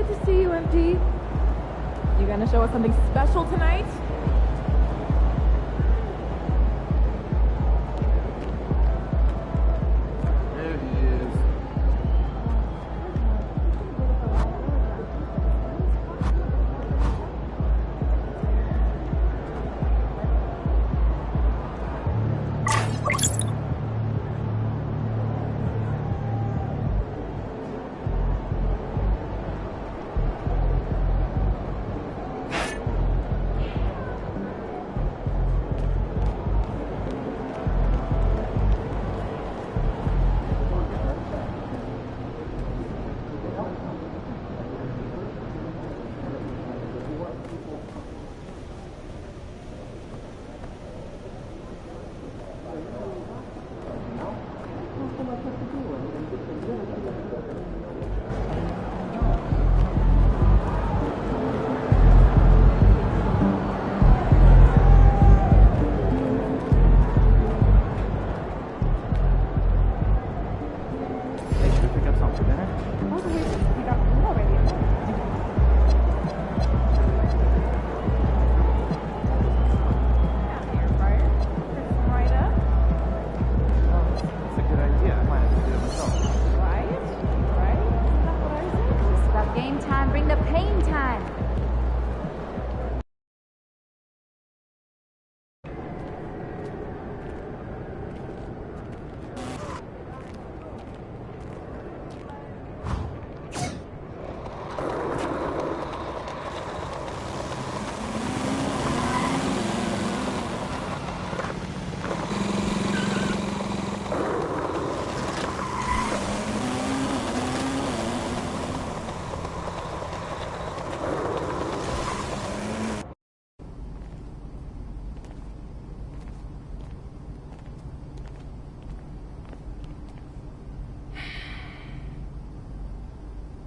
Good to see you, MP. You gonna show us something special tonight? There he is.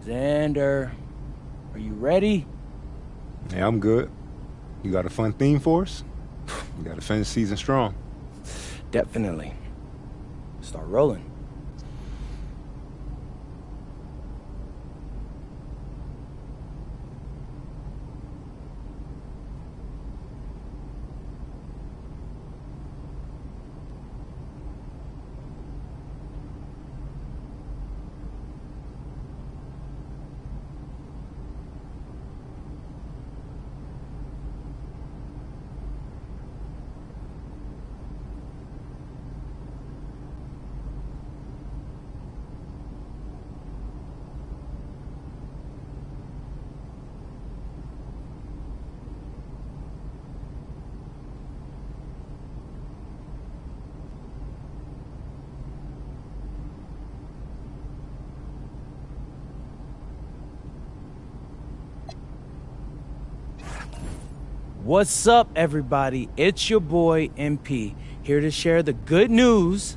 Xander, are you ready? Yeah, I'm good. You got a fun theme for us? We got to finish season strong. Definitely. Start rolling. What's up, everybody? It's your boy, MP, here to share the good news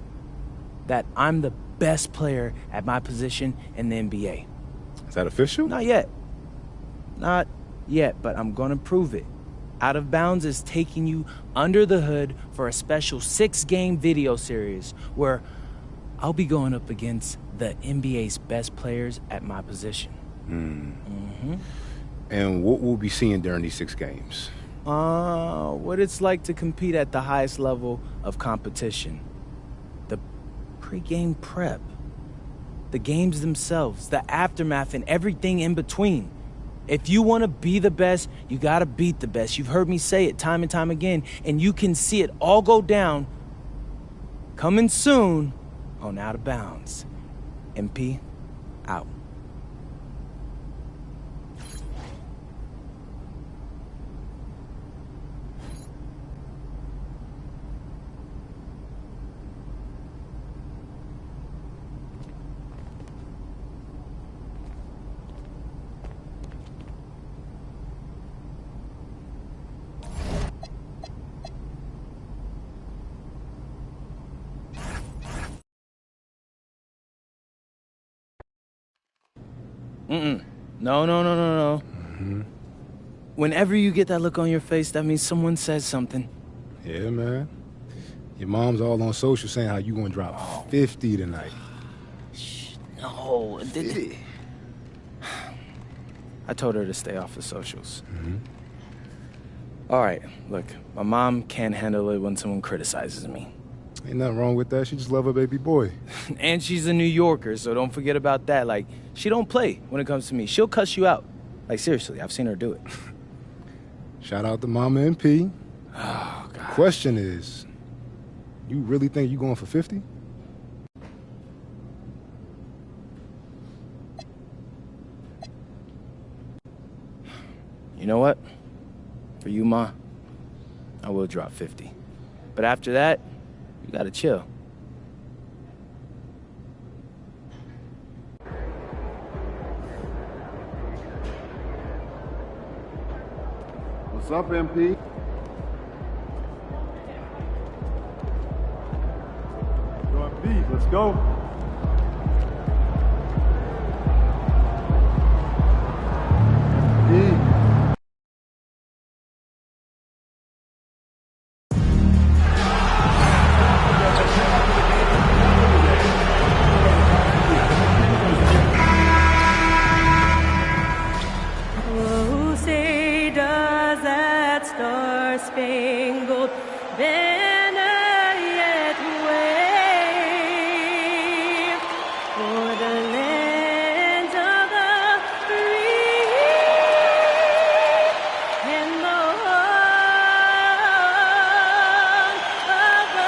that I'm the best player at my position in the NBA. Is that official? Not yet. Not yet, but I'm gonna prove it. Out of Bounds is taking you under the hood for a special 6-game video series where I'll be going up against the NBA's best players at my position. And what we'll be seeing during these 6 games? What it's like to compete at the highest level of competition. The pre-game prep. The games themselves, the aftermath, and everything in between. If you want to be the best, you gotta beat the best. You've heard me say it time and time again, and you can see it all go down coming soon on Out of Bounds. MP, out. No. Whenever you get that look on your face, that means someone says something. Yeah, man. Your mom's all on social saying how you gonna drop 50 tonight. No. I told her to stay off the socials. All right, look, my mom can't handle it when someone criticizes me. Ain't nothing wrong with that. She just love her baby boy. And she's a New Yorker, so don't forget about that. Like, she don't play when it comes to me. She'll cuss you out. Like, seriously, I've seen her do it. Shout out to Mama MP. Oh, God. Question is, you really think you going for 50? You know what? For you, Ma, I will drop 50. But after that, you gotta chill. What's up, MP? Go MP, let's go. Oh, say does that star-spangled banner yet wave for the land of the free and the home of the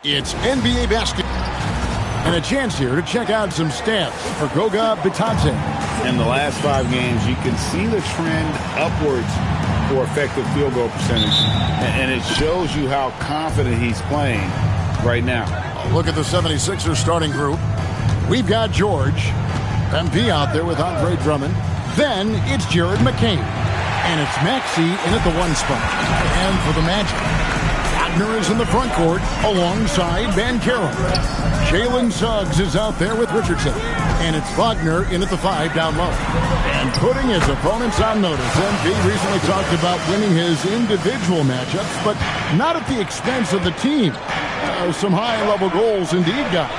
It's NBA basketball. And a chance here to check out some stats for Goga Bitadze. In the last 5 games, you can see the trend upwards for effective field goal percentage. And it shows you how confident he's playing right now. Look at the 76ers starting group. We've got George, MP out there with Andre Drummond. Then it's Jared McCain. And it's Maxey in at the 1 spot. And for the Magic, Wagner is in the front court alongside Banchero. Jalen Suggs is out there with Richardson. And it's Wagner in at the 5 down low. And putting his opponents on notice. MP recently talked about winning his individual matchups, but not at the expense of the team. Some high-level goals indeed, guys.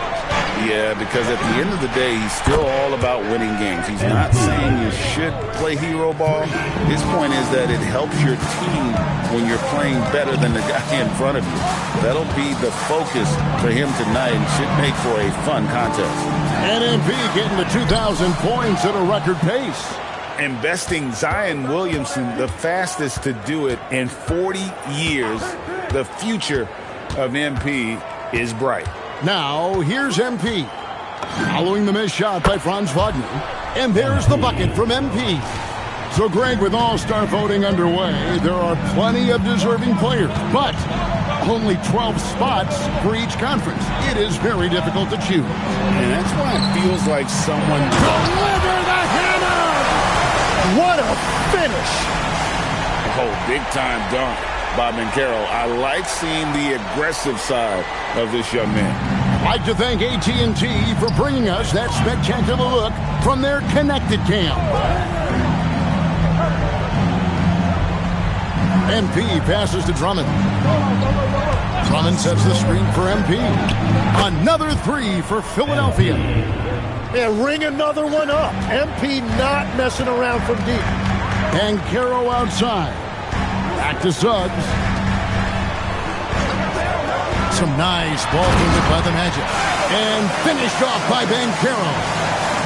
Yeah, because at the end of the day, he's still all about winning games. He's not saying you should play hero ball. His point is that it helps your team when you're playing better than the guy in front of you. That'll be the focus for him tonight and should make for a fun contest. And MP getting to 2,000 points at a record pace. Investing Zion Williamson, the fastest to do it in 40 years. The future of MP is bright. Now, here's MP. Following the missed shot by Franz Wagner. And there's the bucket from MP. So, Greg, with All-Star voting underway, there are plenty of deserving players, but only 12 spots for each conference. It is very difficult to choose. And that's why it feels like someone... Deliver the hammer! What a finish! Oh, big-time dunk by Banchero. I like seeing the aggressive side of this young man. I'd like to thank AT&T for bringing us that spectacular look from their connected cam. MP passes to Drummond. Drummond sets the screen for MP. Another 3 for Philadelphia. And ring another one up. MP not messing around from deep. And Caro outside. Back to Suggs. Some nice ball movement by the Magic. And finished off by Banchero.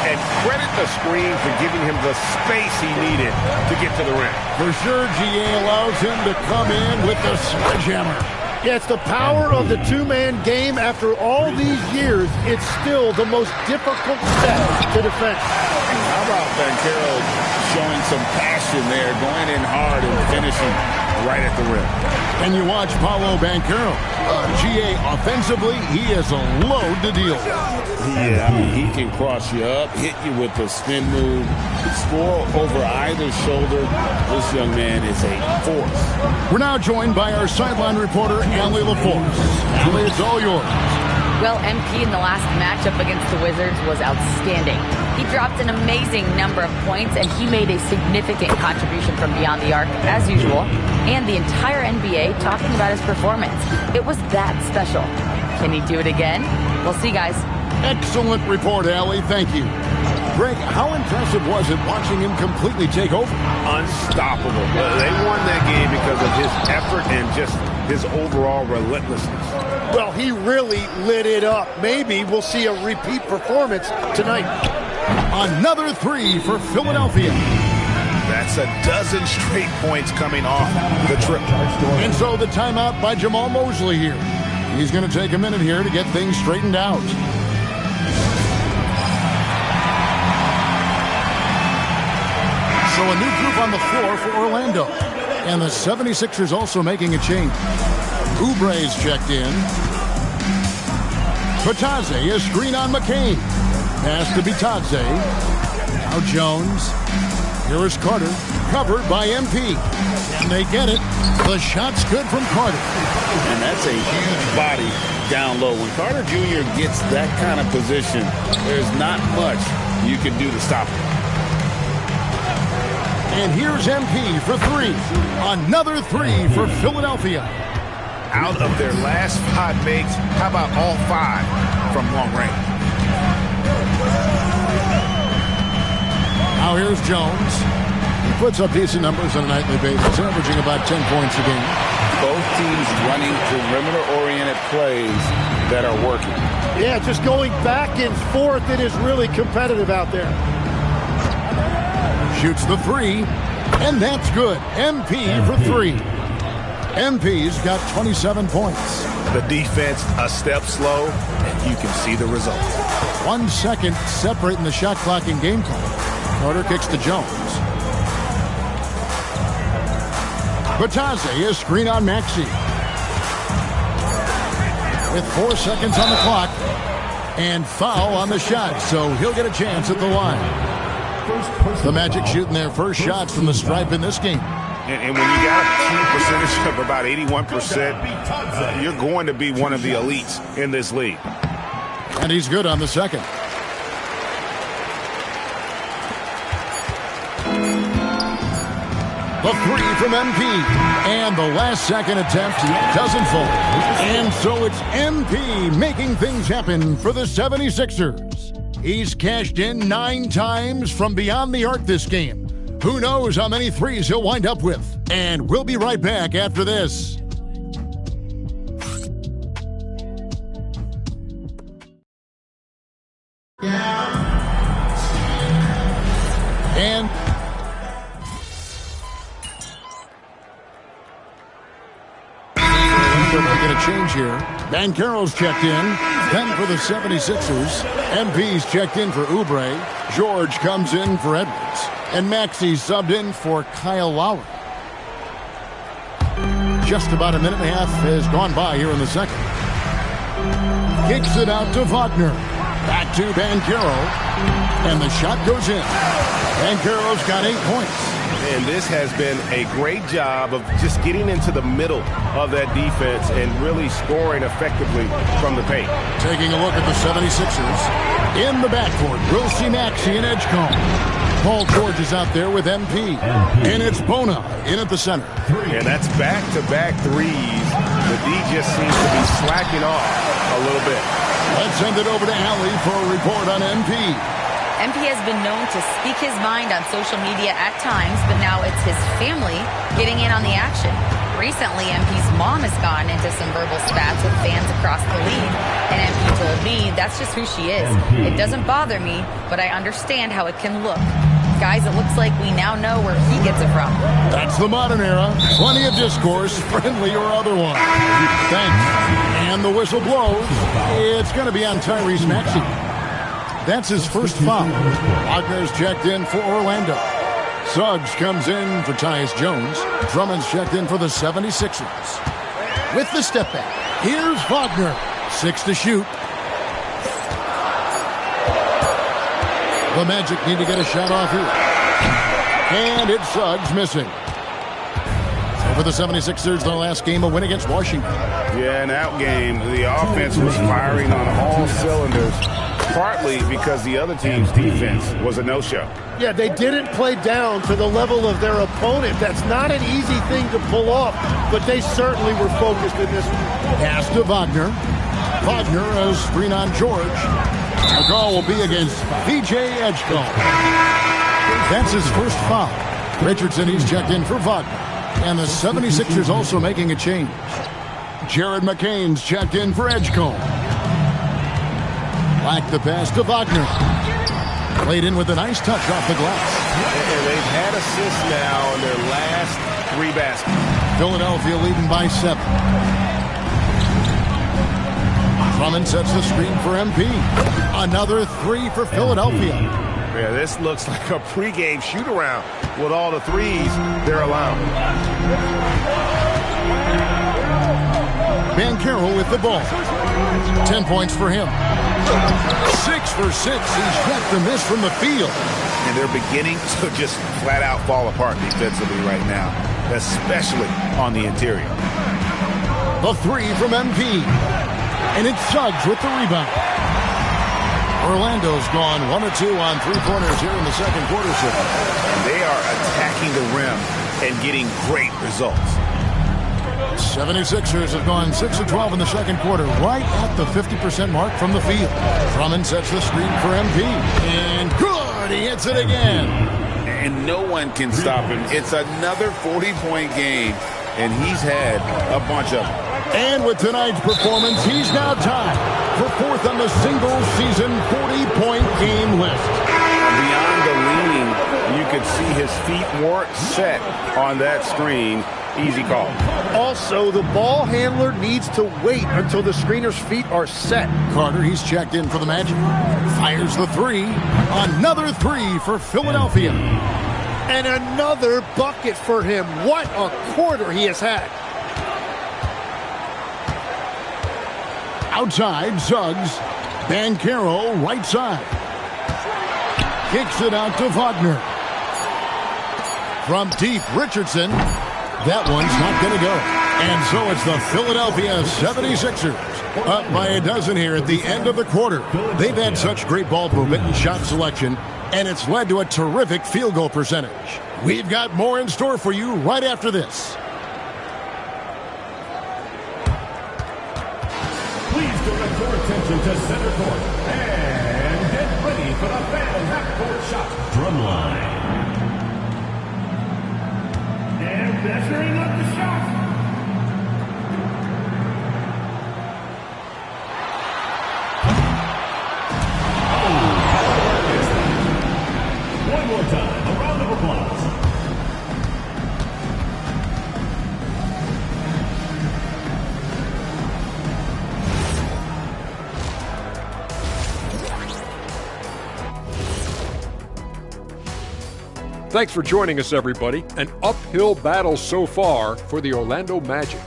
And credit the screen for giving him the space he needed to get to the rim. For sure, GA allows him to come in with the sledgehammer. Yeah, it's the power of the two-man game. After all these years, it's still the most difficult set to defend. How about Banchero showing some passion aggression there, going in hard and finishing right at the rim. And you watch Paolo Banchero. GA, offensively, he is a load to deal with. Yeah, I mean, he can cross you up, hit you with a spin move, score over either shoulder. This young man is a force. We're now joined by our sideline reporter, Allie LaForce. Allie, it's all yours. Well, MP in the last matchup against the Wizards was outstanding. He dropped an amazing number of points, and he made a significant contribution from beyond the arc, as usual, and the entire NBA talking about his performance. It was that special. Can he do it again? We'll see, guys. Excellent report, Allie. Thank you. Greg, how impressive was it watching him completely take over? Unstoppable. They won that game because of his effort and just his overall relentlessness. Well, he really lit it up. Maybe we'll see a repeat performance tonight. Another three for Philadelphia. That's a dozen straight points coming off the trip. And so the timeout by Jamal Mosley here. He's going to take a minute here to get things straightened out. So a new group on the floor for Orlando. And the 76ers also making a change. Oubre's checked in. Patadze, a screen on McCain. Pass to Bitadze. Now Jones. Here is Carter, covered by MP. And they get it. The shot's good from Carter. And that's a huge body down low. When Carter Jr. gets that kind of position, there's not much you can do to stop him. And here's MP for three. Another three for Philadelphia. Out of their last 5 makes, how about all 5 from long range? Now here's Jones. He puts up decent numbers on a nightly basis, averaging about 10 points a game. Both teams running perimeter-oriented plays that are working. Yeah, just going back and forth. It is really competitive out there. Shoots the three, and that's good. MP for three. MP's got 27 points. The defense a step slow, and you can see the result. 1 second separating the shot clock and game clock. Carter kicks to Jones. Patadze is screen on Maxey. With 4 seconds on the clock, and foul on the shot, so he'll get a chance at the line. The Magic shooting their first shots from the stripe in this game. And when you got a shooting percentage of about 81%, you're going to be one of the elites in this league. And he's good on the second. The three from MP. And the last second attempt doesn't fall. And so it's MP making things happen for the 76ers. He's cashed in 9 times from beyond the arc this game. Who knows how many threes he'll wind up with? And we'll be right back after this. And we're going to change here. Banchero's checked in. 10 for the 76ers. MP's checked in for Oubre. George comes in for Edwards. And Maxey subbed in for Kyle Lowry. Just about a minute and a half has gone by here in the second. Kicks it out to Wagner. Back to Banchero. And the shot goes in. Banchero's got 8 points. And this has been a great job of just getting into the middle of that defense and really scoring effectively from the paint. Taking a look at the 76ers. In the backcourt, we'll see Maxey and Edgecombe. Paul George is out there with MP. And it's Bona in at the center. And that's back-to-back threes. The D just seems to be slacking off a little bit. Let's send it over to Allie for a report on MP. MP has been known to speak his mind on social media at times, but now it's his family getting in on the action. Recently, MP's mom has gotten into some verbal spats with fans across the league, and MP told me that's just who she is. It doesn't bother me, but I understand how it can look. Guys, it looks like we now know where he gets it from. That's the modern era. Plenty of discourse, friendly or otherwise. Thanks. And the whistle blows. It's going to be on Tyrese Maxey. That's his first foul. Wagner's checked in for Orlando. Suggs comes in for Tyus Jones. Drummond's checked in for the 76ers. With the step back, here's Wagner. 6 to shoot. The Magic need to get a shot off here. And it's Suggs missing. So for the 76ers, their last game, a win against Washington. Yeah, in that game, the offense was firing on all cylinders, partly because the other team's defense was a no-show. Yeah, they didn't play down to the level of their opponent. That's not an easy thing to pull off, but they certainly were focused in this one. Pass to Wagner. Wagner has screen on George. The call will be against VJ Edgecombe. That's his first foul. Richardson, he's checked in for Wagner. And the 76ers also making a change. Jared McCain's checked in for Edgecombe. Like the pass to Wagner. Played in with a nice touch off the glass. And they've had assists now in their last 3 baskets. Philadelphia leading by 7. Drummond sets the screen for MP. Another 3 for Philadelphia. Yeah, this looks like a pregame shoot-around with all the threes they're allowing. Banchero with the ball. 10 points for him. 6 for 6. He's yet to miss from the field. And they're beginning to just flat-out fall apart defensively right now, especially on the interior. The 3 from MP. And it's Suggs with the rebound. Orlando's gone 1 of 2 on 3-pointers here in the second quarter. They are attacking the rim and getting great results. 76ers have gone 6 of 12 in the second quarter, right at the 50% mark from the field. Drummond sets the screen for MP. And good! He hits it again. And no one can stop him. It's another 40-point game, and he's had a bunch of them. And with tonight's performance, he's now tied for 4th on the single-season 40-point game list. Beyond the leaning, you could see his feet weren't set on that screen. Easy call. Also, the ball handler needs to wait until the screener's feet are set. Carter, he's checked in for the Magic. Fires the 3. Another 3 for Philadelphia. And another bucket for him. What a quarter he has had. Outside, Suggs. Banchero, right side. Kicks it out to Wagner. From deep, Richardson. That one's not going to go. And so it's the Philadelphia 76ers. Up by a dozen here at the end of the quarter. They've had such great ball movement and shot selection, and it's led to a terrific field goal percentage. We've got more in store for you right after this. Please direct your attention to center court and get ready for the fan half-court shot drumline. And measuring up the shot. One more time, a round of applause. Thanks for joining us, everybody. An uphill battle so far for the Orlando Magic.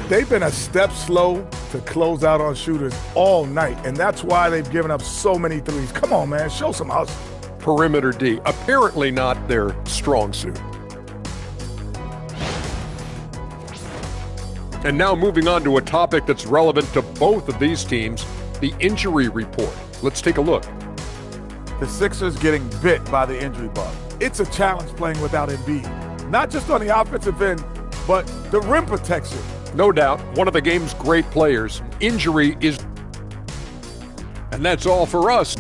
They've been a step slow to close out on shooters all night, and that's why they've given up so many threes. Come on, man, show some hustle. Perimeter D, apparently not their strong suit. And now moving on to a topic that's relevant to both of these teams, the injury report. Let's take a look. The Sixers getting bit by the injury bug. It's a challenge playing without Embiid. Not just on the offensive end, but the rim protection. No doubt, one of the game's great players. Injury is... And that's all for us.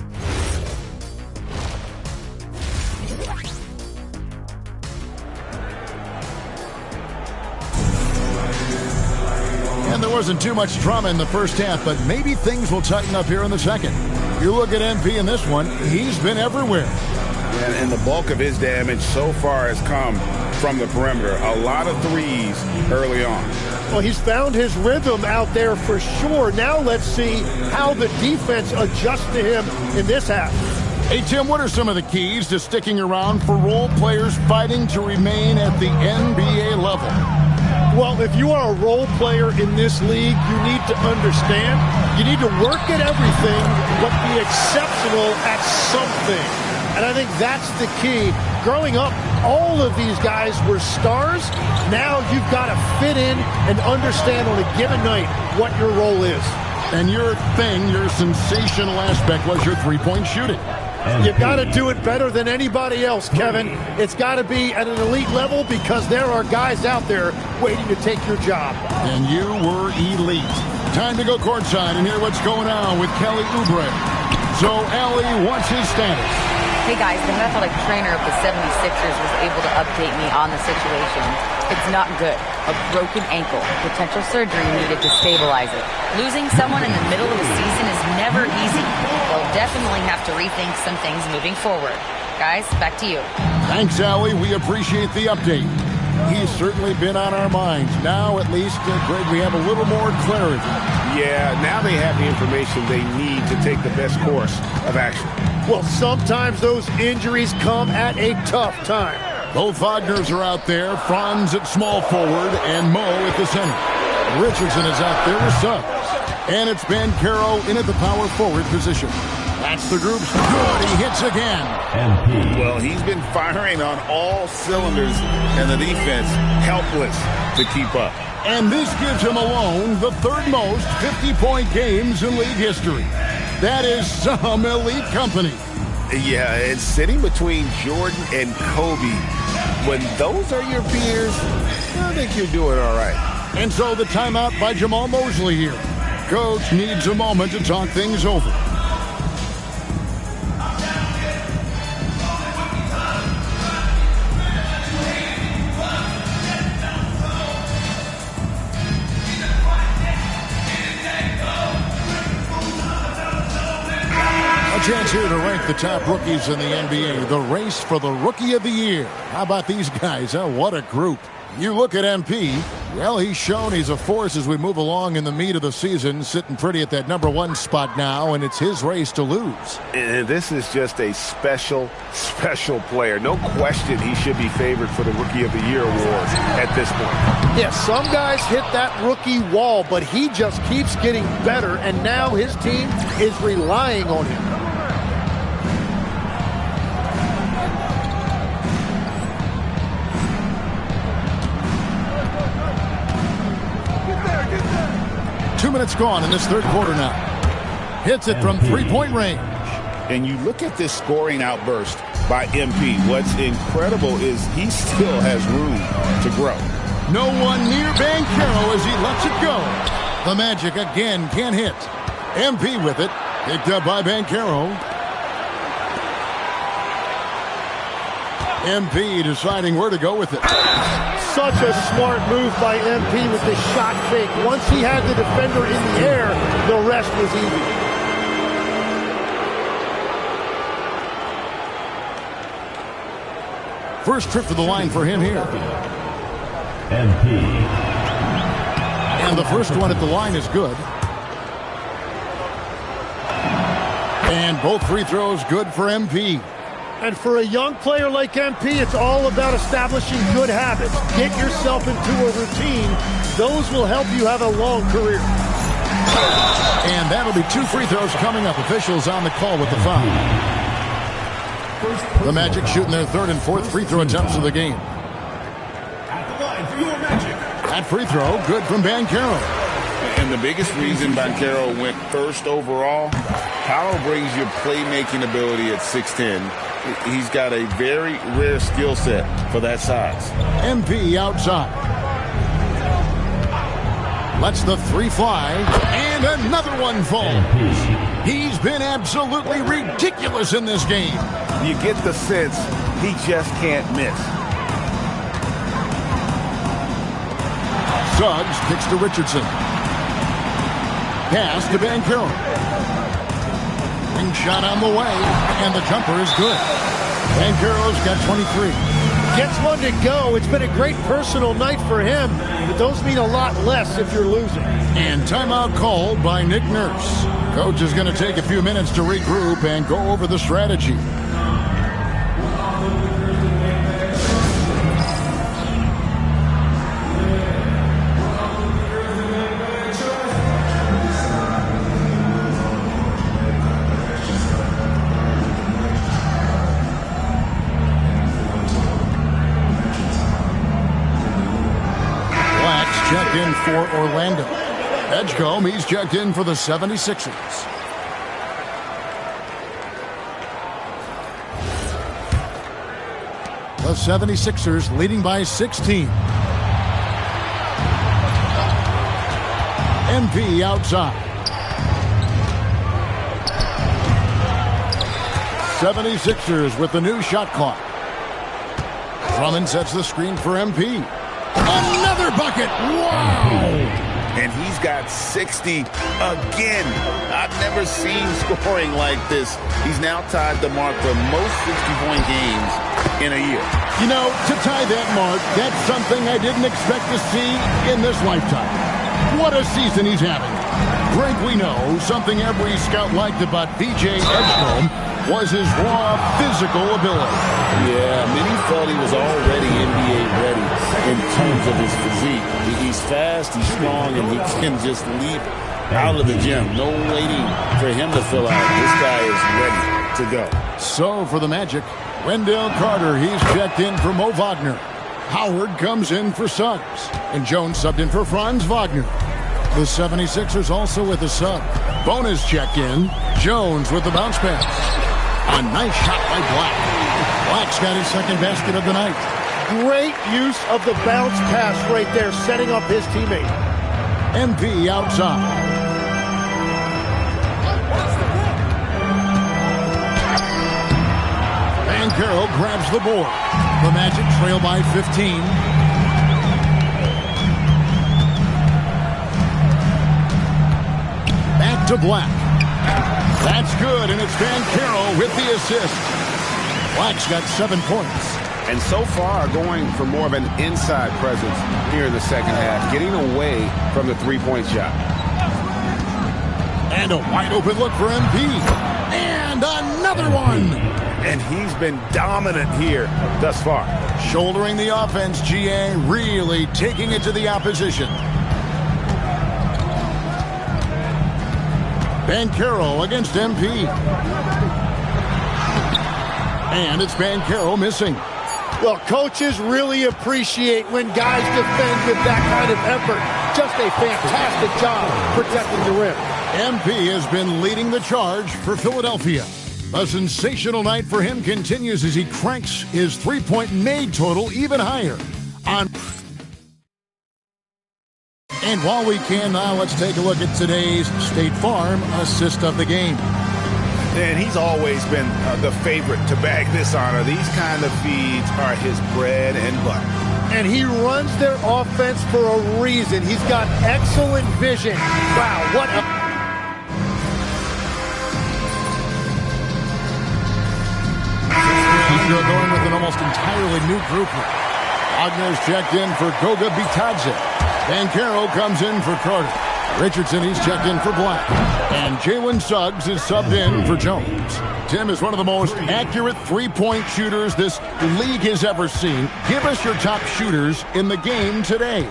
And there wasn't too much drama in the first half, but maybe things will tighten up here in the second. You look at MP in this one, he's been everywhere. And the bulk of his damage so far has come from the perimeter. A lot of threes early on. Well, he's found his rhythm out there for sure. Now let's see how the defense adjusts to him in this half. Hey, Tim, what are some of the keys to sticking around for role players fighting to remain at the NBA level? Well, if you are a role player in this league, you need to understand you need to work at everything, but be exceptional at something. And I think that's the key. Growing up, all of these guys were stars. Now you've got to fit in and understand on a given night what your role is. And your thing, your sensational aspect was your three-point shooting. You've got to do it better than anybody else, Kevin. It's got to be at an elite level because there are guys out there waiting to take your job. And you were elite. Time to go courtside and hear what's going on with Kelly Oubre. So, Allie, what's his status? Hey guys, the athletic trainer of the 76ers was able to update me on the situation. It's not good. A broken ankle. Potential surgery needed to stabilize it. Losing someone in the middle of the season is never easy. They'll definitely have to rethink some things moving forward. Guys, back to you. Thanks, Allie. We appreciate the update. He's certainly been on our minds. Now, at least, Greg, we have a little more clarity. Yeah, now they have the information they need to take the best course of action. Well, sometimes those injuries come at a tough time. Both Wagners are out there. Franz at small forward and Mo at the center. Richardson is out there with subs. And it's Banchero in at the power forward position. That's the group's good. He hits again. Well, he's been firing on all cylinders, and the defense helpless to keep up. And this gives him alone the third most 50-point games in league history. That is some elite company. Yeah, it's sitting between Jordan and Kobe. When those are your peers, I think you're doing all right. And so the timeout by Jamal Mosley here. Coach needs a moment to talk things over. Chance here to rank the top rookies in the NBA. The race for the Rookie of the Year. How about these guys? Huh? What a group. You look at MP. Well, he's shown he's a force as we move along in the meat of the season, sitting pretty at that #1 spot now, and it's his race to lose. And this is just a special, special player. No question he should be favored for the Rookie of the Year award at this point. Yes, some guys hit that rookie wall, but he just keeps getting better, and now his team is relying on him. Minutes gone in this third quarter now. Hits it from three-point range. And you look at this scoring outburst by MP. What's incredible is he still has room to grow. No one near Banchero as he lets it go. The Magic again can't hit. MP with it. Picked up by Banchero. MP deciding where to go with it. Such a smart move by MP with the shot fake. Once he had the defender in the air, the rest was easy. First trip to the line for him here. MP. And the first one at the line is good. And both free throws good for MP. And for a young player like MP, it's all about establishing good habits. Get yourself into a routine. Those will help you have a long career. And that'll be 2 free throws coming up. Officials on the call with the foul. The Magic shooting their third and fourth free throw attempts of the game. That free throw, good from Banchero. And the biggest reason Banchero went first overall, Powell brings your playmaking ability at 6'10". He's got a very rare skill set for that size. MP outside. Lets the three fly. And another one falls. He's been absolutely ridiculous in this game. You get the sense he just can't miss. Suggs kicks to Richardson. Pass to Banchero. Ring shot on the way, and the jumper is good. Banchero's got 23. Gets one to go. It's been a great personal night for him, but those mean a lot less if you're losing. And timeout called by Nick Nurse. Coach is going to take a few minutes to regroup and go over the strategy. Checked in for Orlando. Edgecombe, he's checked in for the 76ers. The 76ers leading by 16. MP outside. 76ers with the new shot clock. Drummond sets the screen for MP. Another bucket! Wow! And he's got 60 again. I've never seen scoring like this. He's now tied the mark for most 60-point games in a year. You know, to tie that mark, that's something I didn't expect to see in this lifetime. What a season he's having. Greg, we know something every scout liked about VJ Edgecombe was his raw physical ability. Yeah, many felt he was already NBA ready in terms of his physique. He's fast, he's strong, and he can just leap out of the gym. No waiting for him to fill out. This guy is ready to go. So for the Magic, Wendell Carter, he's checked in for Mo Wagner. Howard comes in for Suggs, and Jones subbed in for Franz Wagner. The 76ers also with a sub. Bonus check in. Jones with the bounce pass. A nice shot by Black. Black's got his second basket of the night. Great use of the bounce pass right there, setting up his teammate. MP outside. Van Carroll grabs the board. The Magic trail by 15. Back to Black. That's good, and it's Van Carroll with the assist. Black's got 7 points. And so far, going for more of an inside presence here in the second half, getting away from the three-point shot. And a wide-open look for MP. And another one. And he's been dominant here thus far. Shouldering the offense, GA, really taking it to the opposition. Van Carroll against MP. And it's Van Carroll missing. Well, coaches really appreciate when guys defend with that kind of effort. Just a fantastic job protecting the rim. MP has been leading the charge for Philadelphia. A sensational night for him continues as he cranks his three-point made total even higher. And while we can now, let's take a look at today's State Farm assist of the game. And he's always been the favorite to bag this honor. These kind of feeds are his bread and butter. And he runs their offense for a reason. He's got excellent vision. Wow, what a... They're going with an almost entirely new group here. Wagner's checked in for Goga Bitadze. Van Carroll comes in for Carter. Richardson, he's checked in for Black. And Jalen Suggs is subbed in for Jones. Tim is one of the most accurate three-point shooters this league has ever seen. Give us your top shooters in the game today.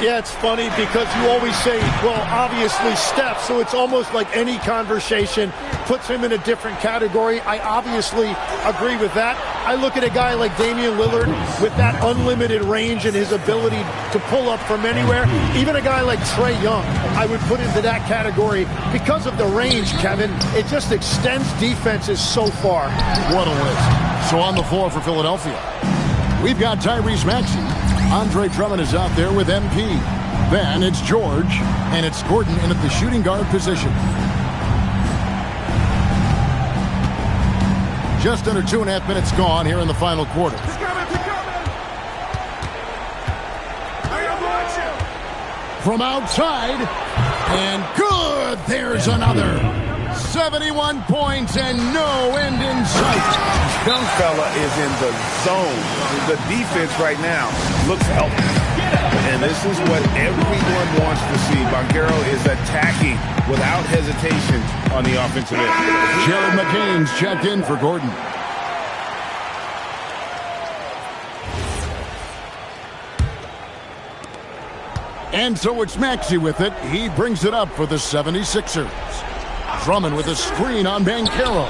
Yeah, it's funny because you always say, well, obviously Steph, so it's almost like any conversation puts him in a different category. I obviously agree with that. I look at a guy like Damian Lillard with that unlimited range and his ability to pull up from anywhere. Even a guy like Trae Young, I would put into that category because of the range, Kevin. It just extends defenses so far. What a list. So on the floor for Philadelphia, we've got Tyrese Maxey. Andre Drummond is out there with MP. Then it's George, and it's Gordon in at the shooting guard position. Just under 2.5 minutes gone here in the final quarter. From outside, and good, there's another. 71 points and no end in sight. Young fella is in the zone. The defense right now looks healthy. And this is what everyone wants to see. Banchero is attacking without hesitation on the offensive end. Jared McCain's checked in for Gordon. And so it's Maxey with it. He brings it up for the 76ers. Drummond with a screen on Banchero.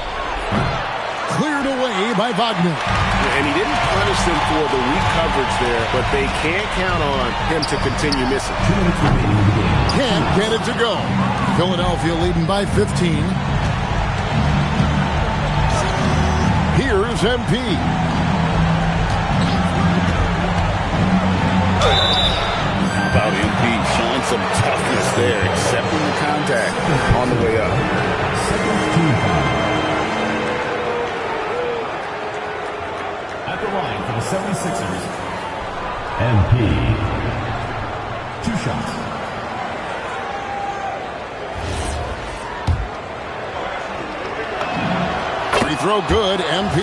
Cleared away by Wagner. And he didn't punish them for the weak coverage there, but they can't count on him to continue missing. Can't get it to go. Philadelphia leading by 15. Here's MP. How about MP showing some toughness there, accepting the contact on the way up. At the line for the 76ers, MP. 2 shots. Free throw good, MP.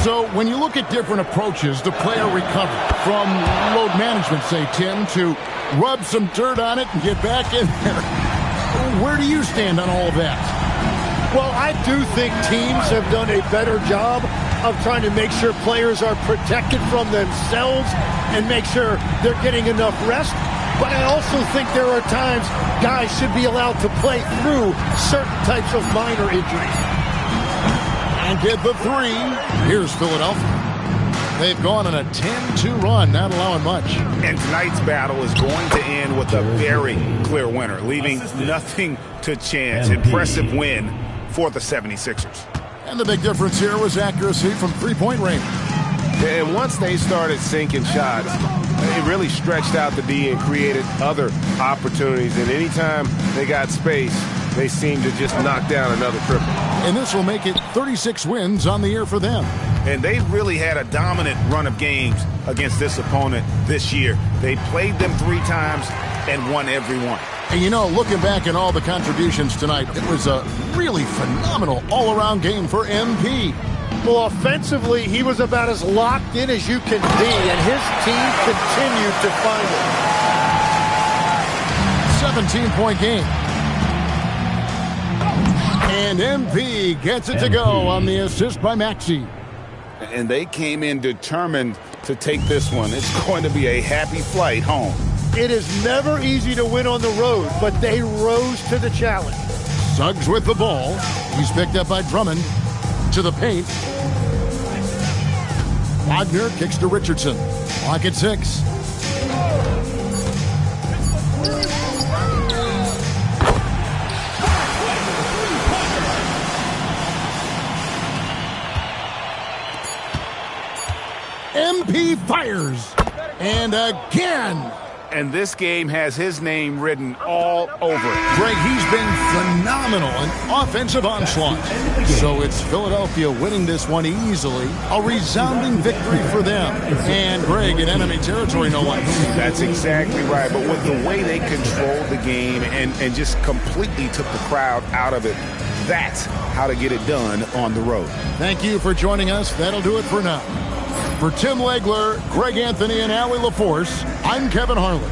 So when you look at different approaches to player recovery, from load management, say, Tim, to rub some dirt on it and get back in there, where do you stand on all of that? Well, I do think teams have done a better job of trying to make sure players are protected from themselves and make sure they're getting enough rest. But I also think there are times guys should be allowed to play through certain types of minor injuries. And get the three. Here's Philadelphia. They've gone on a 10-2 run, not allowing much. And tonight's battle is going to end with a very clear winner, leaving nothing to chance. Impressive win for the 76ers. And the big difference here was accuracy from three-point range. And once they started sinking shots, it really stretched out the D and created other opportunities. And anytime they got space, they seemed to just knock down another triple. And this will make it 36 wins on the year for them. And they've really had a dominant run of games against this opponent this year. They played them 3 times and won every one. And you know, looking back at all the contributions tonight, it was a really phenomenal all-around game for MP. Well, offensively, he was about as locked in as you can be, and his team continued to find it. 17-point game. And MP gets it to go on the assist by Maxey. And they came in determined to take this one. It's going to be a happy flight home. It is never easy to win on the road, but they rose to the challenge. Suggs with the ball. He's picked up by Drummond. To the paint. Wagner kicks to Richardson. Clock at 6. MP fires. And again. And this game has his name written all over it. Greg, he's been phenomenal in offensive onslaught. So it's Philadelphia winning this one easily. A resounding victory for them. And Greg in enemy territory, no less. That's exactly right. But with the way they controlled the game and just completely took the crowd out of it, that's how to get it done on the road. Thank you for joining us. That'll do it for now. For Tim Legler, Greg Anthony, and Allie LaForce, I'm Kevin Harlan.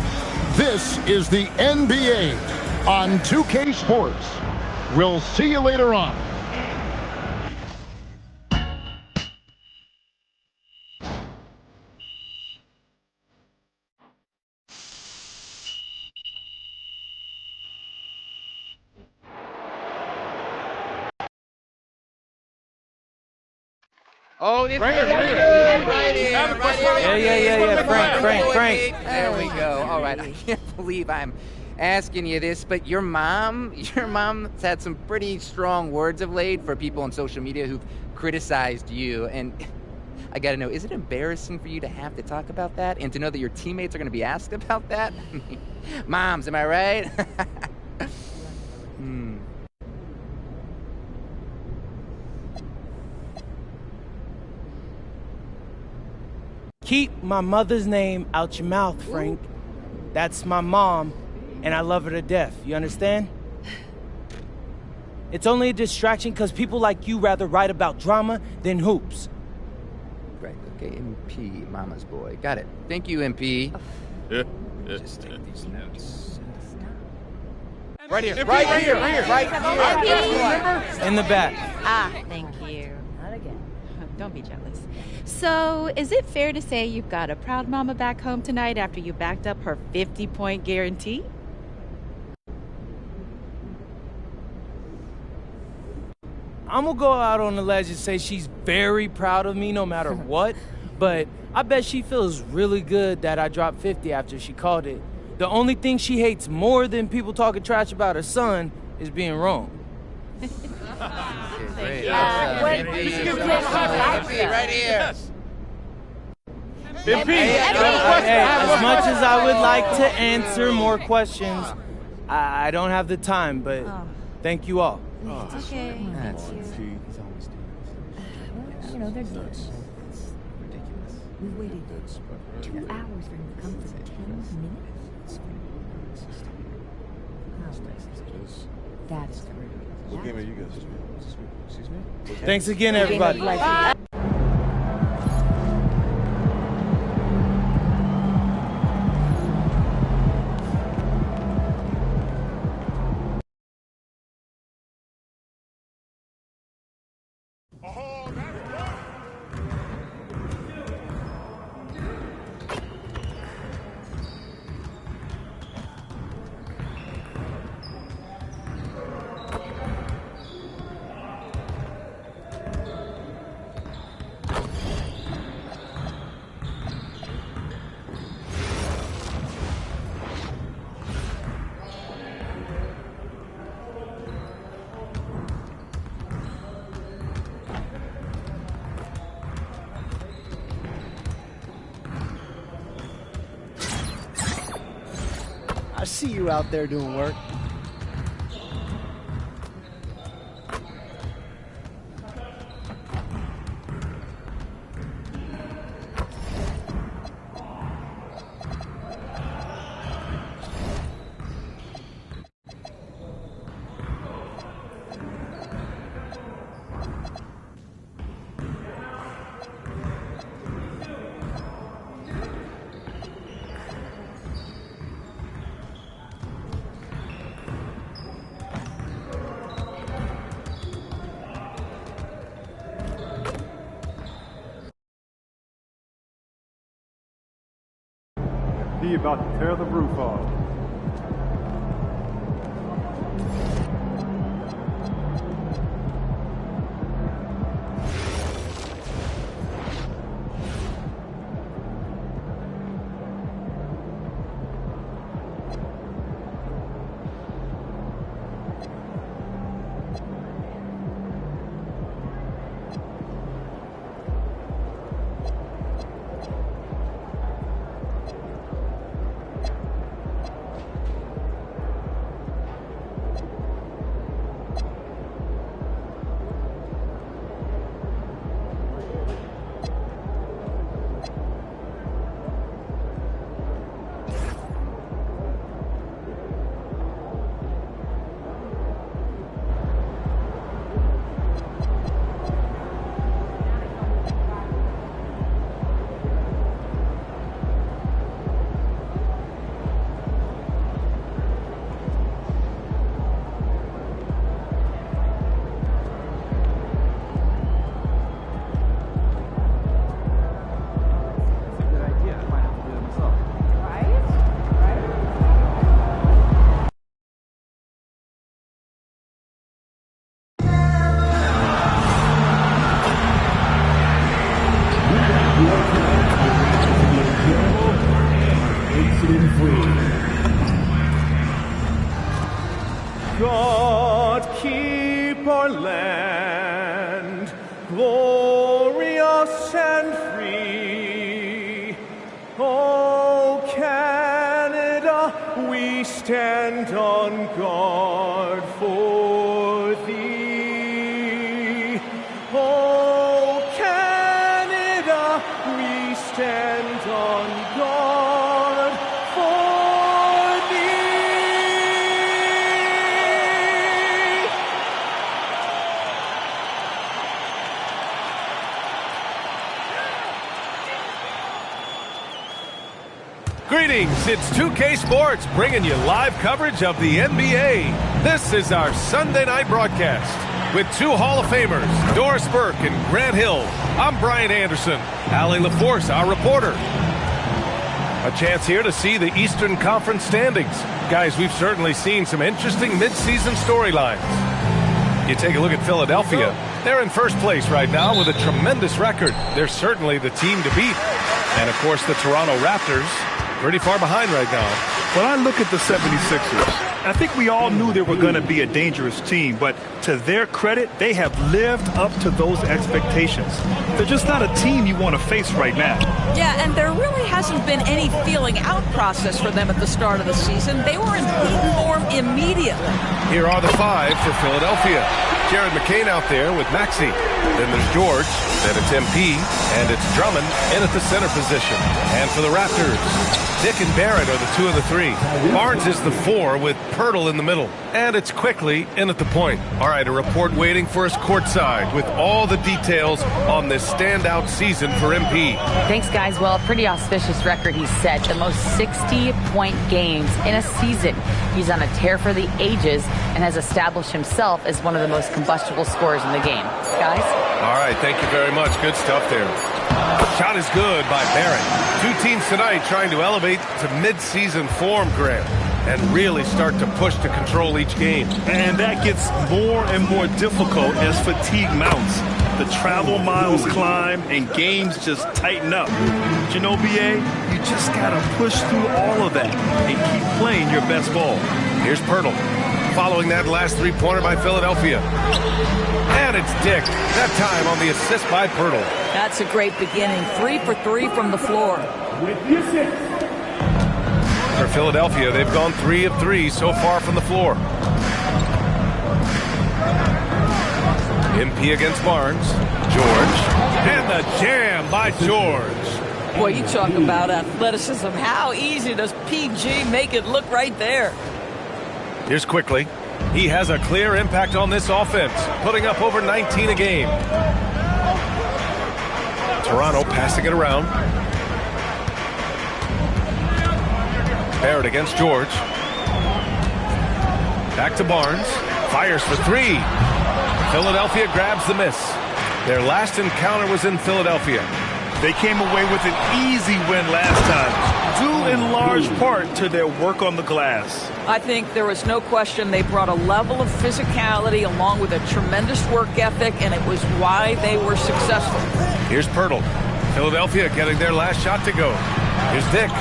This is the NBA on 2K Sports. We'll see you later on. Oh, this Yeah, Frank. There we go. All right, I can't believe I'm asking you this, but your mom's had some pretty strong words of late for people on social media who've criticized you, and I gotta know, is it embarrassing for you to have to talk about that and to know that your teammates are gonna be asked about that? Moms, am I right? Keep my mother's name out your mouth, Frank. Ooh. That's my mom, and I love her to death. You understand? It's only a distraction because people like you rather write about drama than hoops. Right, okay, MP, Mama's boy. Got it. Thank you, MP. Just take these notes. Right here. In the back. Ah, thank you. Not again. Don't be jealous. So, is it fair to say you've got a proud mama back home tonight after you backed up her 50-point guarantee? I'm gonna go out on the ledge and say she's very proud of me no matter what, but I bet she feels really good that I dropped 50 after she called it. The only thing she hates more than people talking trash about her son is being wrong. Great. MP, right here. Hey, as much as I would like to answer more questions, I don't have the time, but thank you all. It's okay. That's You know, they're good. We waited 2 hours for him to come for 10 minutes. That is rude. What game are you guys doing? Excuse me? Thanks again, everybody. I see you out there doing work. He about to tear the roof off. God keep our land glorious and free. Oh, Canada, we stand on guard for thee. Oh, Canada, we stand on guard for thee. Greetings, it's 2K Sports bringing you live coverage of the NBA. This is our Sunday night broadcast with two Hall of Famers, Doris Burke and Grant Hill. I'm Brian Anderson, Allie LaForce, our reporter. A chance here to see the Eastern Conference standings. Guys, we've certainly seen some interesting midseason storylines. You take a look at Philadelphia. They're in first place right now with a tremendous record. They're certainly the team to beat. And, of course, the Toronto Raptors, pretty far behind right now. When I look at the 76ers, I think we all knew they were going to be a dangerous team, but to their credit, they have lived up to those expectations. They're just not a team you want to face right now. Yeah, and there really hasn't been any feeling out process for them at the start of the season. They were in peak form immediately. Here are the five for Philadelphia. Jared McCain out there with Maxey. Then there's George, then it's MP, and it's Drummond in at the center position. And for the Raptors, Dick and Barrett are the two of the three. Barnes is the four with Pirtle in the middle. And it's Quickly in at the point. All right, a report waiting for us courtside with all the details on this standout season for MP. Thanks, guys. Well, a pretty auspicious record he's set. The most 60-point games in a season. He's on a tear for the ages and has established himself as one of the most combustible scorers in the game. Guys? All right, thank you very much. Good stuff there. Shot is good by Barrett. Two teams tonight trying to elevate to mid-season form, Grant, and really start to push to control each game. And that gets more and more difficult as fatigue mounts. The travel miles climb and games just tighten up. But you know, BA, you just got to push through all of that and keep playing your best ball. Here's Pirtle. Following that last three-pointer by Philadelphia. And it's Dick. That time on the assist by Pirtle. That's a great beginning. 3 for 3 from the floor. For Philadelphia, they've gone 3 of 3 so far from the floor. MP against Barnes. George. And the jam by George. Boy, you talk about athleticism. How easy does PG make it look right there? Here's Quickly. He has a clear impact on this offense, putting up over 19 a game. Toronto passing it around. Barrett against George. Back to Barnes. Fires for three. Philadelphia grabs the miss. Their last encounter was in Philadelphia. They came away with an easy win last time, due in large part to their work on the glass. I think there was no question they brought a level of physicality along with a tremendous work ethic, and it was why they were successful. Here's Pirtle. Philadelphia getting their last shot to go. Here's Dick.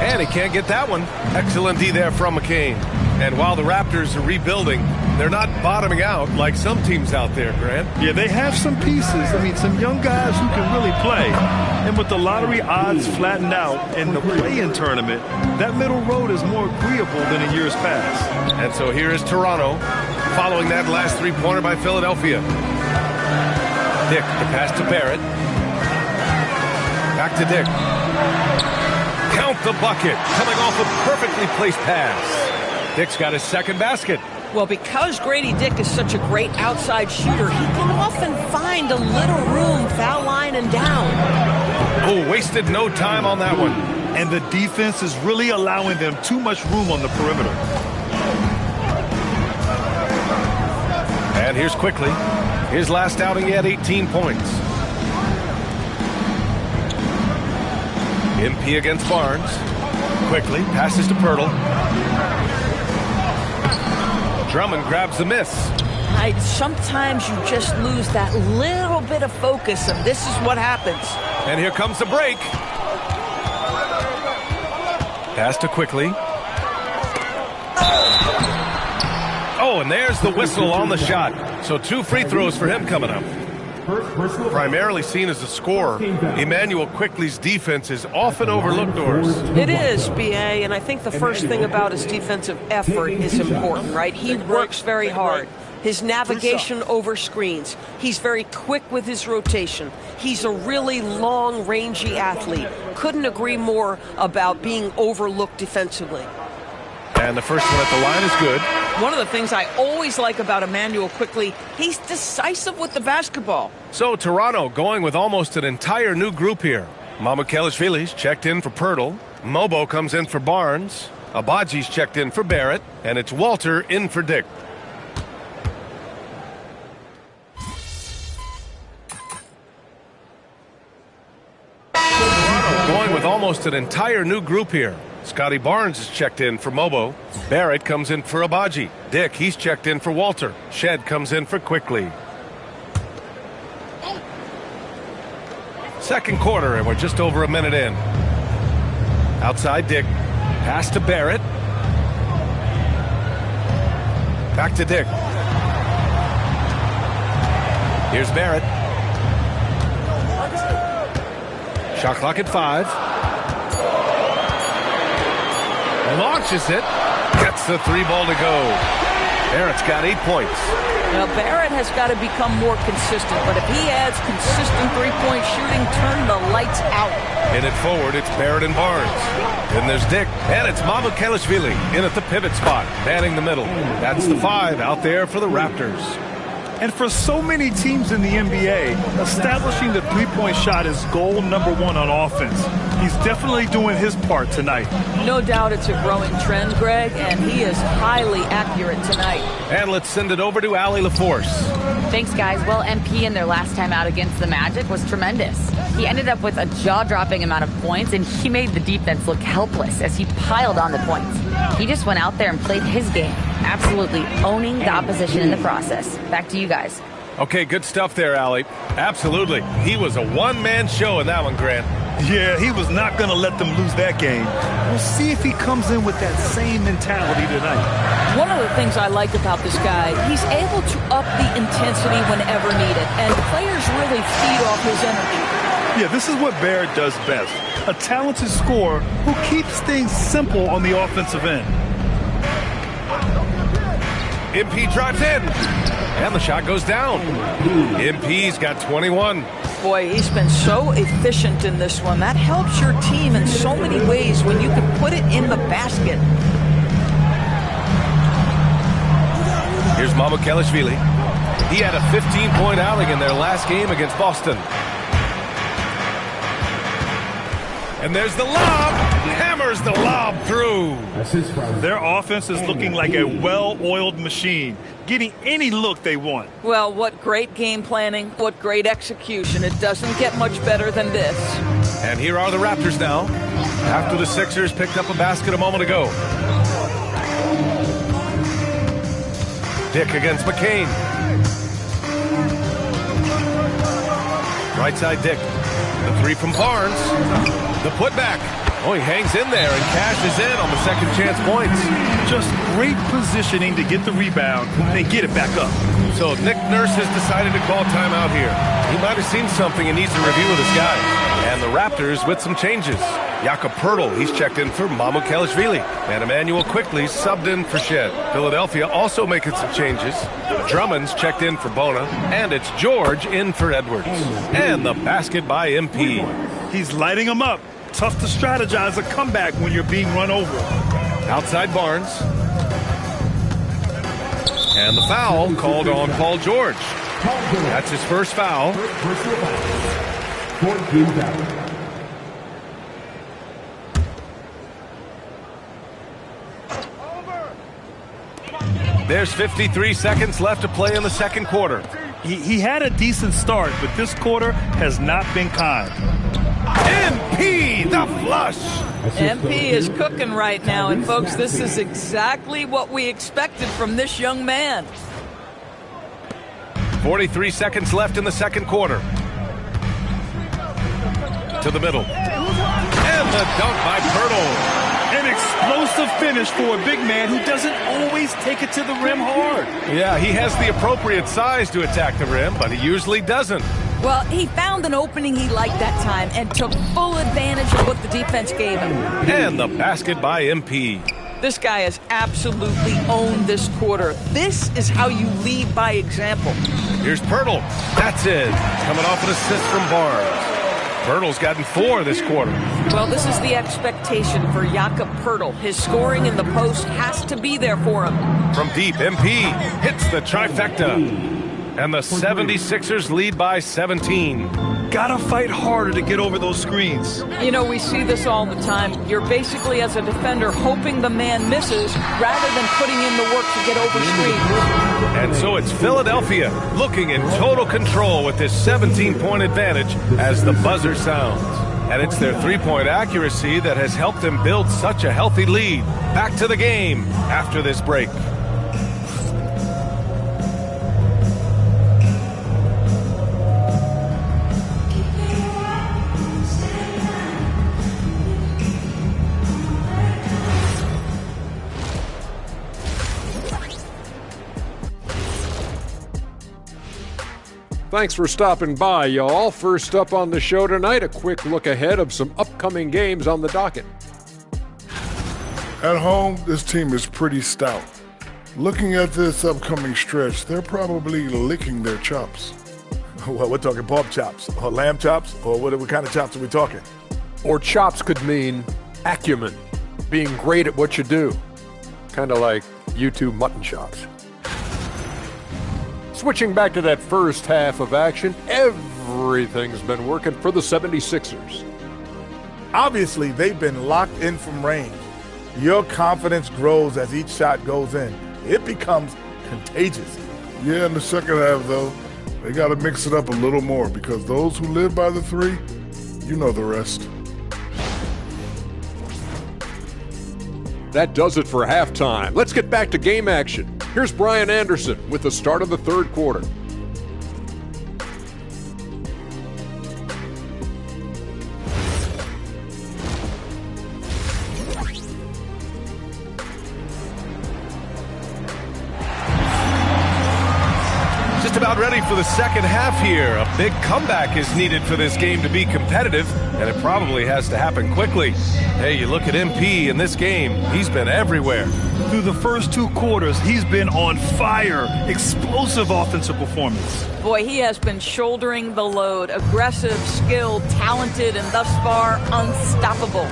And he can't get that one. Excellent D there from McCain. And while the Raptors are rebuilding, they're not bottoming out like some teams out there, Grant. Yeah, they have some pieces. I mean, some young guys who can really play. And with the lottery odds flattened out in the play-in tournament, that middle road is more agreeable than in years past. And so here is Toronto, following that last three-pointer by Philadelphia. Dick, the pass to Barrett. Back to Dick. Count the bucket, coming off a perfectly placed pass. Dick's got his second basket. Well, because Grady Dick is such a great outside shooter, he can often find a little room, foul line and down. Oh, wasted no time on that one. And the defense is really allowing them too much room on the perimeter. And here's Quickly. His last outing, he had 18 points. MP against Barnes. Quickly passes to Pirtle. Drummond grabs the miss. Sometimes you just lose that little bit of focus, and this is what happens. And here comes the break. Pass to Quickly. Oh, and there's the whistle on the shot. So 2 free throws for him coming up. Primarily seen as a scorer, Emmanuel Quickly's defense is often overlooked, Doris. It is, BA, and I think the first thing about his defensive effort is important, right? He works very hard. His navigation over screens. He's very quick with his rotation. He's a really long, rangy athlete. Couldn't agree more about being overlooked defensively. And the first one at the line is good. One of the things I always like about Emmanuel Quickly, he's decisive with the basketball. So Toronto going with almost an entire new group here. Mamukelashvili's checked in for Pirtle. Mobo comes in for Barnes. Abaji's checked in for Barrett. And it's Walter in for Dick. Going with almost an entire new group here. Scotty Barnes is checked in for Mobo. Barrett comes in for Abaji. Dick, he's checked in for Walter. Shed comes in for Quickly. Second quarter, and we're just over a minute in. Outside Dick. Pass to Barrett. Back to Dick. Here's Barrett. Shot clock at 5. Launches it. Gets the 3-ball to go. Barrett's got 8 points. Now, Barrett has got to become more consistent, but if he adds consistent three-point shooting, turn the lights out. In it forward, it's Barrett and Barnes. Then there's Dick, and it's Mamukelashvili in at the pivot spot, manning the middle. That's the 5 out there for the Raptors. And for so many teams in the NBA, establishing the three-point shot is goal number 1 on offense. He's definitely doing his part tonight. No doubt it's a growing trend, Greg, and he is highly accurate tonight. And let's send it over to Allie LaForce. Thanks, guys. Well, MP in their last time out against the Magic was tremendous. He ended up with a jaw-dropping amount of points, and he made the defense look helpless as he piled on the points. He just went out there and played his game, absolutely owning the opposition in the process. Back to you guys. Okay, good stuff there, Allie. Absolutely. He was a one-man show in that one, Grant. Yeah, he was not going to let them lose that game. We'll see if he comes in with that same mentality tonight. One of the things I like about this guy, he's able to up the intensity whenever needed, and players really feed off his energy. Yeah, this is what Barrett does best. A talented scorer who keeps things simple on the offensive end. MP drives in, and the shot goes down. MP's got 21. Boy, he's been so efficient in this one. That helps your team in so many ways when you can put it in the basket. Here's Mamukelashvili. He had a 15-point outing in their last game against Boston. And there's the lob. Hammers the lob through. Their offense is looking like a well-oiled machine, getting any look they want. Well, what great game planning, what great execution. It doesn't get much better than this. And here are the Raptors now, after the Sixers picked up a basket a moment ago. Dick against McCain. Right side Dick. The 3 from Barnes. The putback. Oh, he hangs in there and cashes in on the second chance points. Just great positioning to get the rebound and get it back up. So Nick Nurse has decided to call timeout here. He might have seen something and needs to review with his guys. And the Raptors with some changes. Jakob Pirtle, he's checked in for Mamukelashvili. And Emmanuel Quickly subbed in for Shed. Philadelphia also making some changes. Drummond's checked in for Bona. And it's George in for Edwards. And the basket by MP. He's lighting them up. Tough to strategize a comeback when you're being run over. Outside Barnes. And the foul called on Paul George. That's his first foul. There's 53 seconds left to play in the second quarter. He had a decent start, but this quarter has not been kind. MP, the flush. MP is cooking right now, and folks, this is exactly what we expected from this young man. 43 seconds left in the second quarter. To the middle. And the dunk by Pirtle. An explosive finish for a big man who doesn't always take it to the rim hard. Yeah, he has the appropriate size to attack the rim, but he usually doesn't. Well, he found an opening he liked that time and took full advantage of what the defense gave him. And the basket by MP. This guy has absolutely owned this quarter. This is how you lead by example. Here's Pirtle. That's it. Coming off an assist from Barnes. Pirtle's gotten 4 this quarter. Well, this is the expectation for Jakob Pirtle. His scoring in the post has to be there for him. From deep, MP hits the trifecta. And the 76ers lead by 17. gotta fight harder to get over those screens. You know, we see this all the time. You're basically, as a defender, hoping the man misses rather than putting in the work to get over screens. And so it's Philadelphia looking in total control with this 17-point advantage as the buzzer sounds. And it's their three-point accuracy that has helped them build such a healthy lead. Back to the game after this break. Thanks for stopping by, y'all. First up on the show tonight, a quick look ahead of some upcoming games on the docket. At home, this team is pretty stout. Looking at this upcoming stretch, they're probably licking their chops. Well, we're talking pork chops, or lamb chops, or what kind of chops are we talking? Or chops could mean acumen, being great at what you do. Kind of like YouTube mutton chops. Switching back to that first half of action, everything's been working for the 76ers. Obviously, they've been locked in from range. Your confidence grows as each shot goes in. It becomes contagious. Yeah, in the second half, though, they got to mix it up a little more because those who live by the three, you know the rest. That does it for halftime. Let's get back to game action. Here's Brian Anderson with the start of the third quarter. Just about ready for the second half here. A big comeback is needed for this game to be competitive, and it probably has to happen quickly. Hey, you look at MP in this game, he's been everywhere. Through the first two quarters, he's been on fire. Explosive offensive performance. Boy, he has been shouldering the load. Aggressive, skilled, talented, and thus far unstoppable.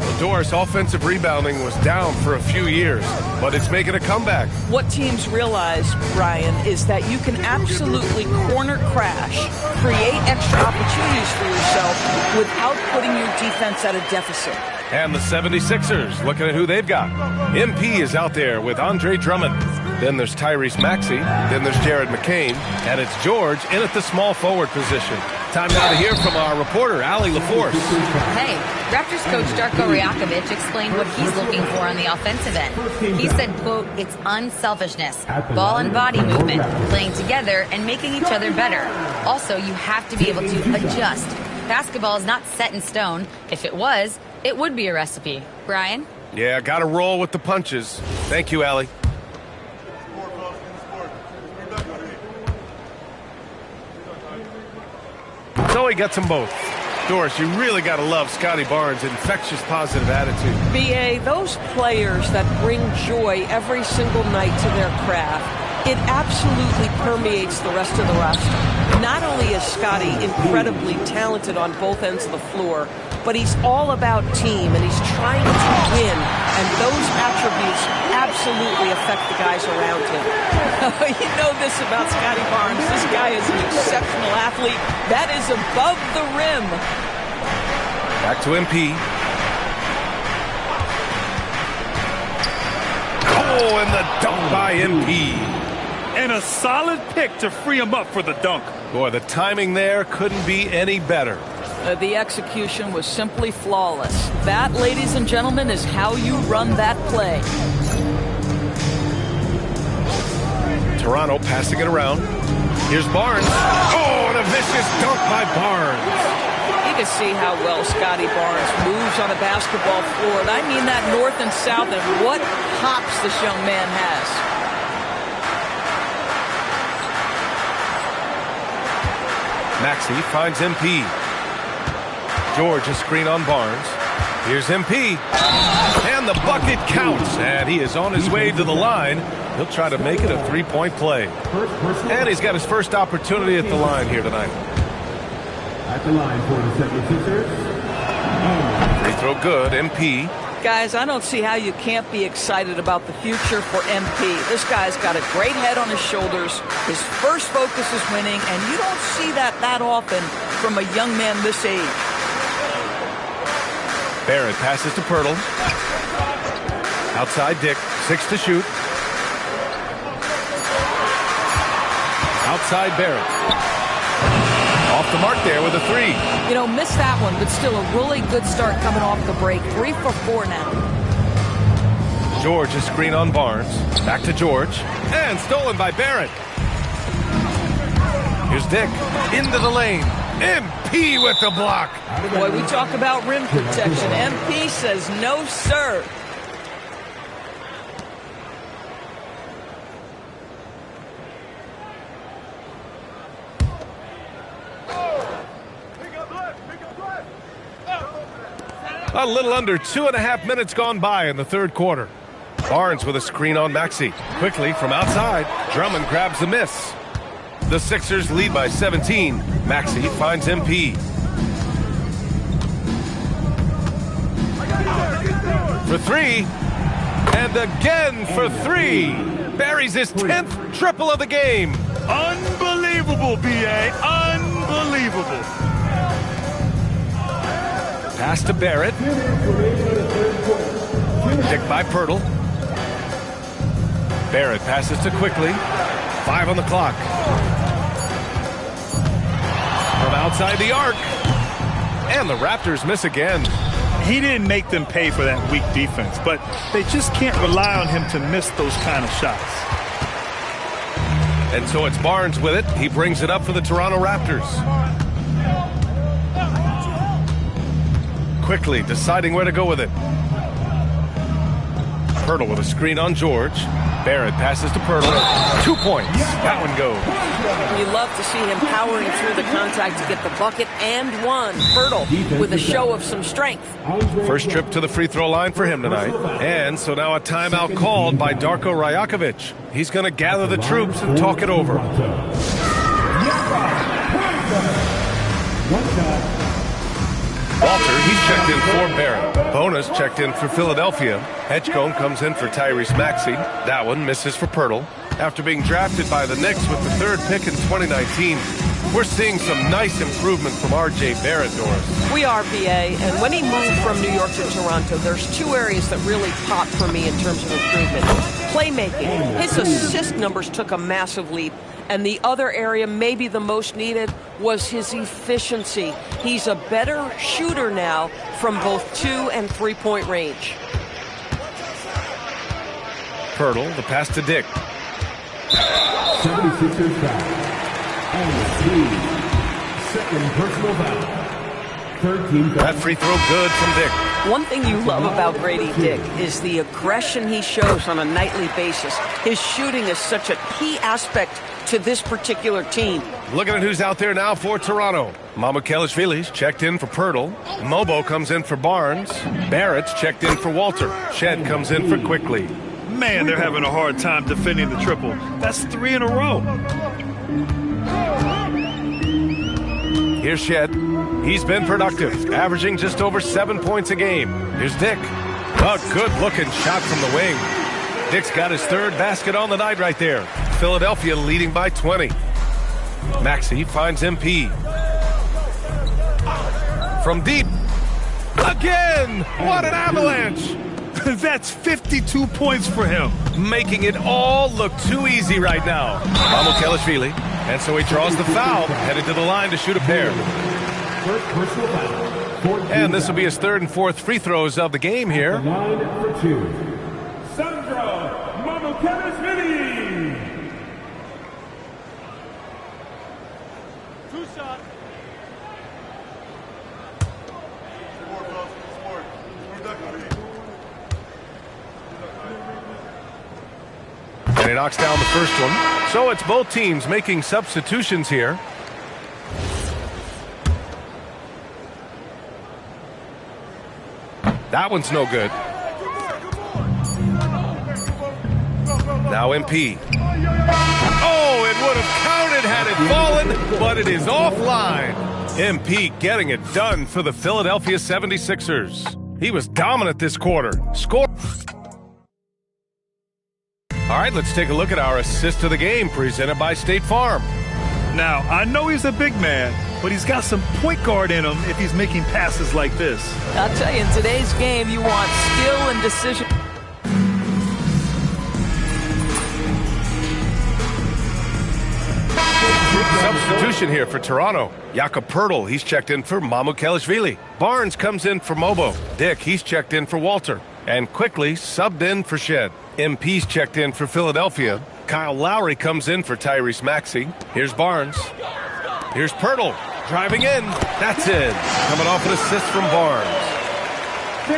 The Doris offensive rebounding was down for a few years, but it's making a comeback. What teams realize, Brian, is that you can absolutely corner crash, create extra opportunities for yourself without putting your defense at a deficit. And the 76ers, looking at who they've got. MP is out there with Andre Drummond. Then there's Tyrese Maxey. Then there's Jared McCain. And it's George in at the small forward position. Time now to hear from our reporter, Allie LaForce. Hey, Raptors coach Darko Rajakovic explained what he's looking for on the offensive end. He said, quote, it's unselfishness, ball and body movement, playing together and making each other better. Also, you have to be able to adjust. Basketball is not set in stone. If it was, it would be a recipe. Brian? Yeah, got to roll with the punches. Thank you, Allie. So he gets them both. Doris, you really got to love Scotty Barnes' infectious positive attitude. B.A., those players that bring joy every single night to their craft, it absolutely permeates the rest of the roster. Not only is Scotty incredibly talented on both ends of the floor, but he's all about team, and he's trying to win, and those attributes absolutely affect the guys around him. You know this about Scotty Barnes. This guy is an exceptional athlete. That is above the rim. Back to MP. Oh, and the dunk by MP. And a solid pick to free him up for the dunk. Boy, the timing there couldn't be any better. The execution was simply flawless. That, ladies and gentlemen, is how you run that play. Toronto passing it around. Here's Barnes. Oh, and a vicious dunk by Barnes. You can see how well Scotty Barnes moves on a basketball floor. And I mean that north and south, and what hops this young man has. Maxey finds MP. George a screen on Barnes. Here's MP. And the bucket counts. And he is on his way to the line. He'll try to make it a three-point play. And he's got his first opportunity at the line here tonight. At the line for the 76ers. Free throw good, MP. Guys, I don't see how you can't be excited about the future for MP. This guy's got a great head on his shoulders. His first focus is winning, and you don't see that often from a young man this age. Barrett passes to Pirtle. Outside Dick, 6 to shoot. Outside Barrett. Off the mark there with a 3. You know, missed that one, but still a really good start coming off the break. 3 for 4 now. George, a screen on Barnes. Back to George. And stolen by Barrett. Here's Dick. Into the lane. MP with the block. Boy, we talk about rim protection. MP says no, sir. A little under 2.5 minutes gone by in the third quarter. Barnes with a screen on Maxey. Quickly from outside, Drummond grabs the miss. The Sixers lead by 17. Maxey finds MP. For 3. And again for 3. Buries his 10th triple of the game. Unbelievable, B.A. Unbelievable. Pass to Barrett. Dick by Pirtle. Barrett passes to Quickly. 5 on the clock. From outside the arc. And the Raptors miss again. He didn't make them pay for that weak defense, but they just can't rely on him to miss those kind of shots. And so it's Barnes with it. He brings it up for the Toronto Raptors. Quickly deciding where to go with it. Pirtle with a screen on George. Barrett passes to Pirtle. 2 points. That one goes. You love to see him powering through the contact to get the bucket and one. Pirtle with a show of some strength. First trip to the free throw line for him tonight. And so now a timeout called by Darko Rajakovic. He's going to gather the troops and talk it over. Walter, he's checked in for Barrett. Bonus checked in for Philadelphia. Edgecombe comes in for Tyrese Maxey. That one misses for Pirtle. After being drafted by the Knicks with the 3rd pick in 2019, we're seeing some nice improvement from R.J. Barrett, Doris. We are, B.A., and when he moved from New York to Toronto, there's 2 areas that really pop for me in terms of improvement. Playmaking. His assist numbers took a massive leap. And the other area, maybe the most needed, was his efficiency. He's a better shooter now from both 2- and 3-point range. Pirtle, the pass to Dick. 76ers foul. And 3. Second personal foul. 13 That free throw good from Dick. One thing you love about Grady Dick is the aggression he shows on a nightly basis. His shooting is such a key aspect to this particular team. Looking at who's out there now for Toronto. Mamukelashvili's checked in for Pirtle. Mobo comes in for Barnes. Barrett's checked in for Walter. Shed comes in for Quickly. Man, they're having a hard time defending the triple. That's 3 in a row. Here's Shed. He's been productive, averaging just over 7 points a game. Here's Dick. A good-looking shot from the wing. Dick's got his 3rd basket on the night right there. Philadelphia leading by 20. Maxey finds MP. From deep. Again! What an avalanche! That's 52 points for him. Making it all look too easy right now. Mamukelashvili. And so he draws the foul, headed to the line to shoot a pair. And this will be his 3rd and 4th free throws of the game here. Line for 2. Sandro Mamukelashvili. 2 shots. And he knocks down the first one. So it's both teams making substitutions here. That one's no good. Now MP. Oh, it would have counted had it fallen, but it is offline. MP getting it done for the Philadelphia 76ers. He was dominant this quarter. Score. All right, let's take a look at our assist of the game presented by State Farm. Now, I know he's a big man, but he's got some point guard in him if he's making passes like this. I'll tell you, in today's game, you want skill and decision. Substitution here for Toronto. Jakob Poeltl, he's checked in for Mamukelashvili. Barnes comes in for Mobo. Dick, he's checked in for Walter. And quickly subbed in for Shed. MP's checked in for Philadelphia. Kyle Lowry comes in for Tyrese Maxey. Here's Barnes. Here's Poeltl driving in. That's it. Coming off an assist from Barnes.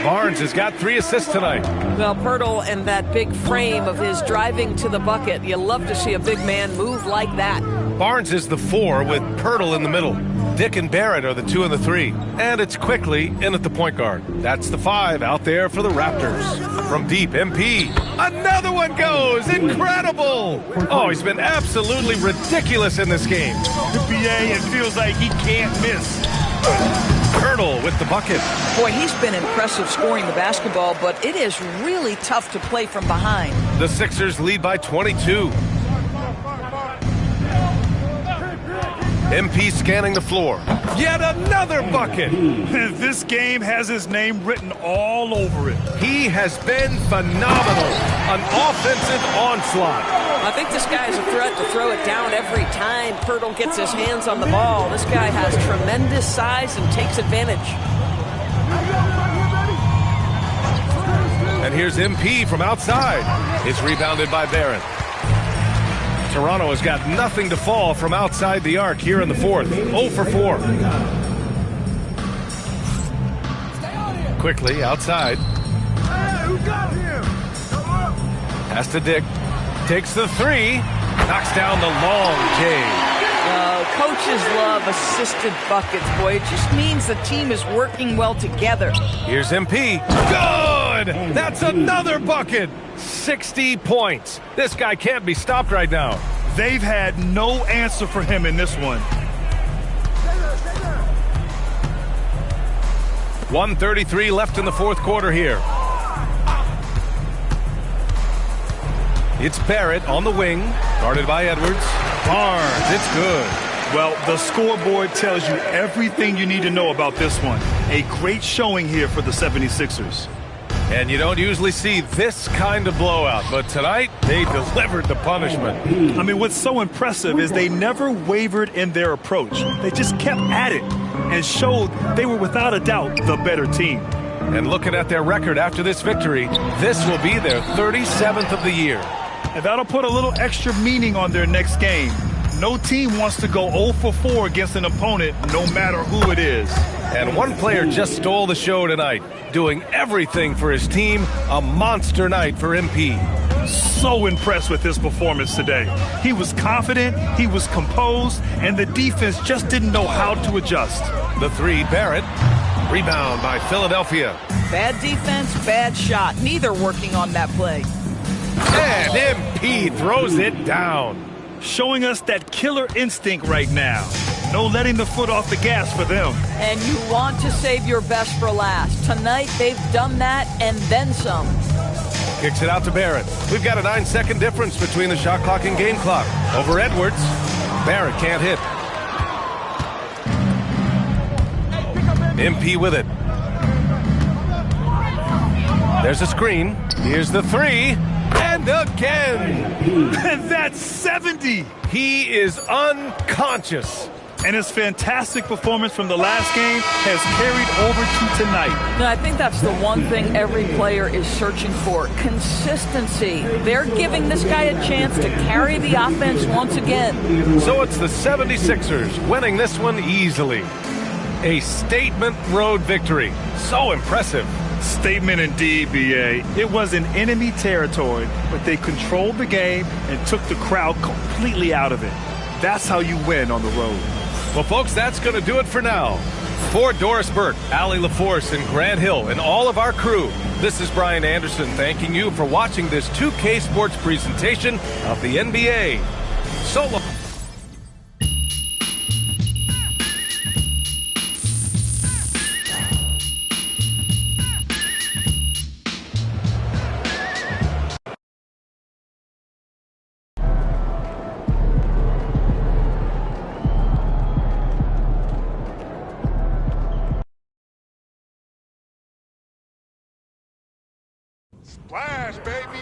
Barnes has got 3 assists tonight. Well, Poeltl and that big frame of his driving to the bucket. You love to see a big man move like that. Barnes is the 4 with Poeltl in the middle. Dick and Barrett are the 2 and the 3. And it's quickly in at the point guard. That's the 5 out there for the Raptors. From deep, MP. Another one goes. Incredible. Oh, he's been absolutely ridiculous in this game. The BA, it feels like he can't miss. Poeltl with the bucket. Boy, he's been impressive scoring the basketball, but it is really tough to play from behind. The Sixers lead by 22. MP scanning the floor. Yet another bucket. This game has his name written all over it. He has been phenomenal. An offensive onslaught. I think this guy is a threat to throw it down every time Poeltl gets his hands on the ball. This guy has tremendous size and takes advantage. And here's MP from outside. It's rebounded by Barrett. Toronto has got nothing to fall from outside the arc here in the 4th. 0 for 4. Quickly outside. Pass to Dick. Takes the 3. Knocks down the long J. Coaches love assisted buckets, boy. It just means the team is working well together. Here's MP. Good! That's another bucket! 60 points. This guy can't be stopped right now. They've had no answer for him in this one. 1:33 left in the 4th quarter here. It's Barrett on the wing, guarded by Edwards. Barnes, it's good. Well, the scoreboard tells you everything you need to know about this one. A great showing here for the 76ers. And you don't usually see this kind of blowout, but tonight they delivered the punishment. I mean, what's so impressive is they never wavered in their approach. They just kept at it and showed they were without a doubt the better team. And looking at their record after this victory, this will be their 37th of the year. And that'll put a little extra meaning on their next game. No team wants to go 0 for 4 against an opponent, no matter who it is. And one player just stole the show tonight, doing everything for his team. A monster night for MP. So impressed with his performance today. He was confident, he was composed, and the defense just didn't know how to adjust. The 3, Barrett. Rebound by Philadelphia. Bad defense, bad shot. Neither working on that play. And MP throws it down. Showing us that killer instinct right now. No letting the foot off the gas for them. And you want to save your best for last. Tonight, they've done that and then some. Kicks it out to Barrett. We've got a 9-second difference between the shot clock and game clock. Over Edwards. Barrett can't hit. MP with it. There's a screen. Here's the 3. And again. And that's 70. He is unconscious. And his fantastic performance from the last game has carried over to tonight. And I think that's the one thing every player is searching for. Consistency. They're giving this guy a chance to carry the offense once again. So it's the 76ers winning this one easily. A statement road victory. So impressive. Statement indeed, BA. It was in enemy territory, but they controlled the game and took the crowd completely out of it. That's how you win on the road. Well, folks, that's going to do it for now. For Doris Burke, Allie LaForce, and Grant Hill, and all of our crew, this is Brian Anderson thanking you for watching this 2K Sports presentation of the NBA. So long. Splash, baby!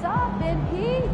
Sup, MP?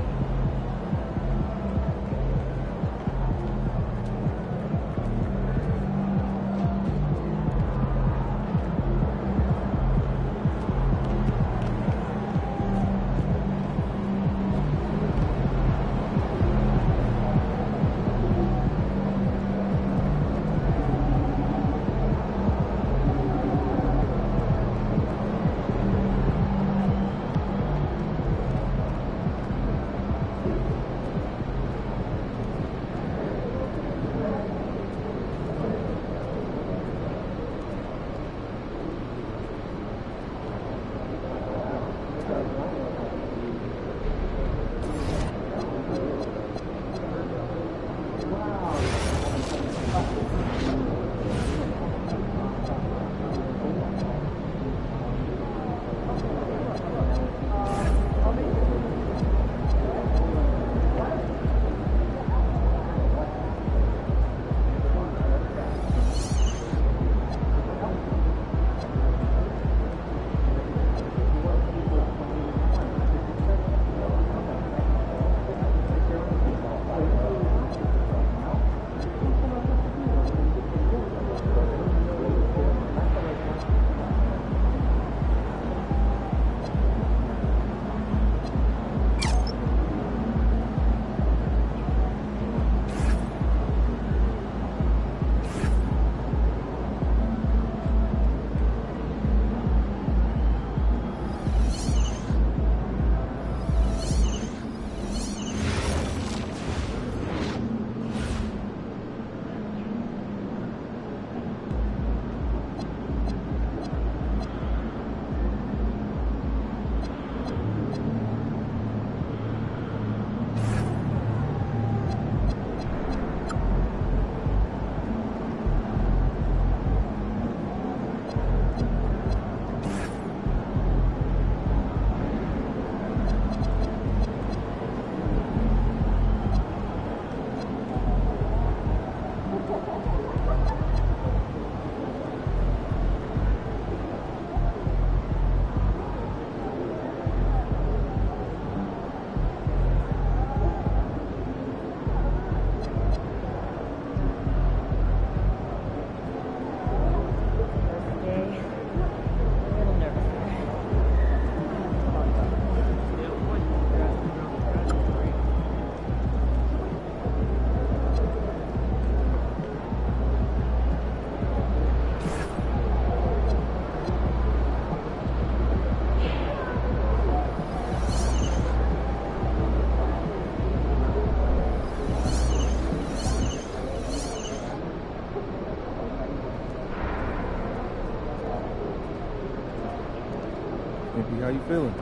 MP, how you feeling?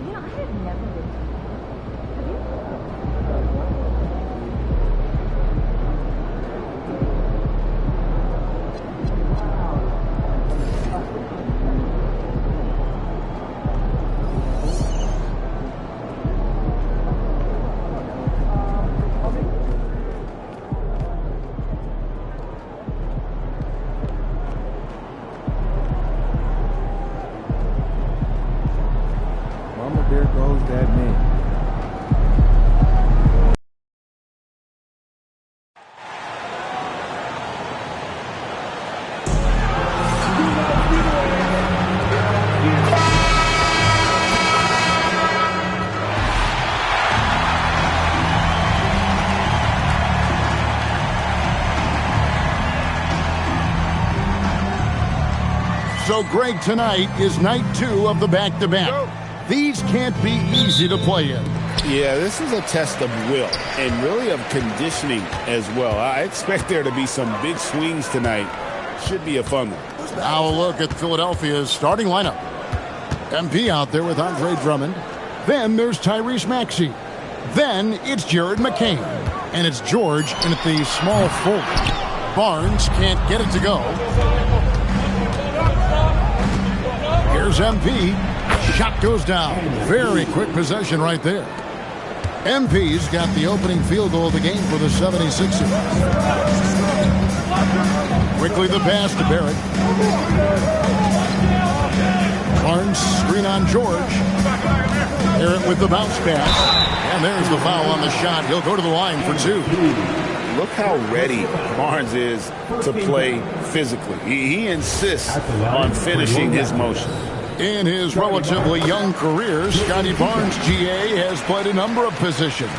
You know, I have never been to have you? Mama, there goes that man. Well, Greg, tonight is night 2 of the back-to-back. These can't be easy to play in. Yeah, this is a test of will and really of conditioning as well. I expect there to be some big swings tonight. Should be a fun one. Now a look at Philadelphia's starting lineup. MP out there with Andre Drummond. Then there's Tyrese Maxey. Then it's Jared McCain. And it's George in at the small forward. Barnes can't get it to go. Here's MP. Shot goes down. Very quick possession right there. MP's got the opening field goal of the game for the 76ers. Quickly the pass to Barrett. Barnes screen on George. Barrett with the bounce pass. And there's the foul on the shot. He'll go to the line for 2. Look how ready Barnes is to play physically. He insists on finishing his motion. In his relatively young career, Scotty Barnes, GA, has played a number of positions.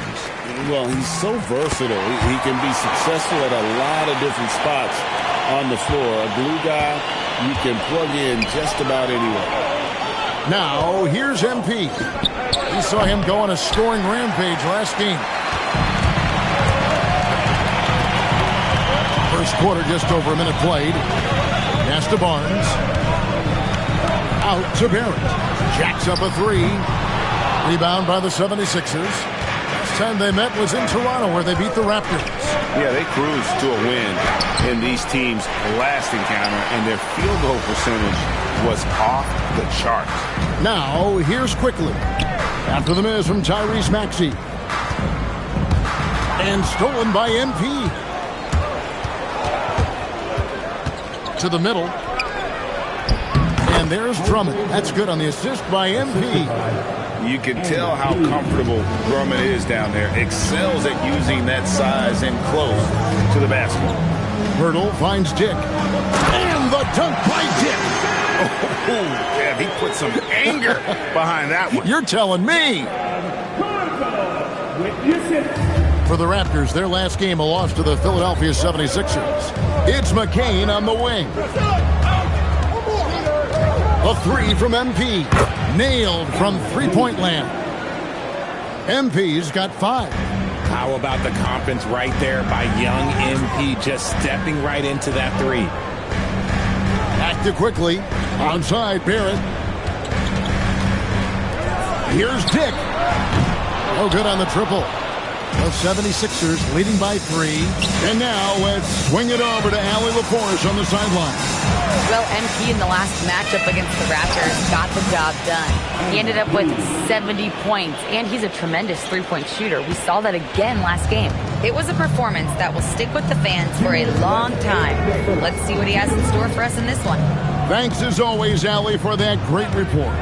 Well, he's so versatile. He can be successful at a lot of different spots on the floor. A glue guy you can plug in just about anywhere. Now, here's MP. We saw him go on a scoring rampage last game. First quarter, just over a minute played. Pass to Barnes. Out to Barrett. Jacks up a 3. Rebound by the 76ers. Last time they met was in Toronto, where they beat the Raptors. Yeah, they cruised to a win in these teams' last encounter, and their field goal percentage was off the chart. Now, here's quickly. After the miss from Tyrese Maxey. And stolen by MP. To the middle. And there's Drummond. That's good on the assist by MP. You can tell how comfortable Drummond is down there. Excels at using that size and close to the basket. Hurdle finds Dick. And the dunk by Dick. Oh, yeah, he put some anger behind that one. You're telling me. For the Raptors, their last game, a loss to the Philadelphia 76ers. It's McCain on the wing. A 3 from MP. Nailed from three-point land. MP's got 5. How about the confidence right there by young MP just stepping right into that 3. Back to quickly. Outside Barrett. Here's Dick. No good on the triple. The 76ers leading by 3. And now let's swing it over to Allie LaForce on the sideline. Well, MP in the last matchup against the Raptors got the job done. He ended up with 70 points, and he's a tremendous three-point shooter. We saw that again last game. It was a performance that will stick with the fans for a long time. Let's see what he has in store for us in this one. Thanks as always, Allie, for that great report.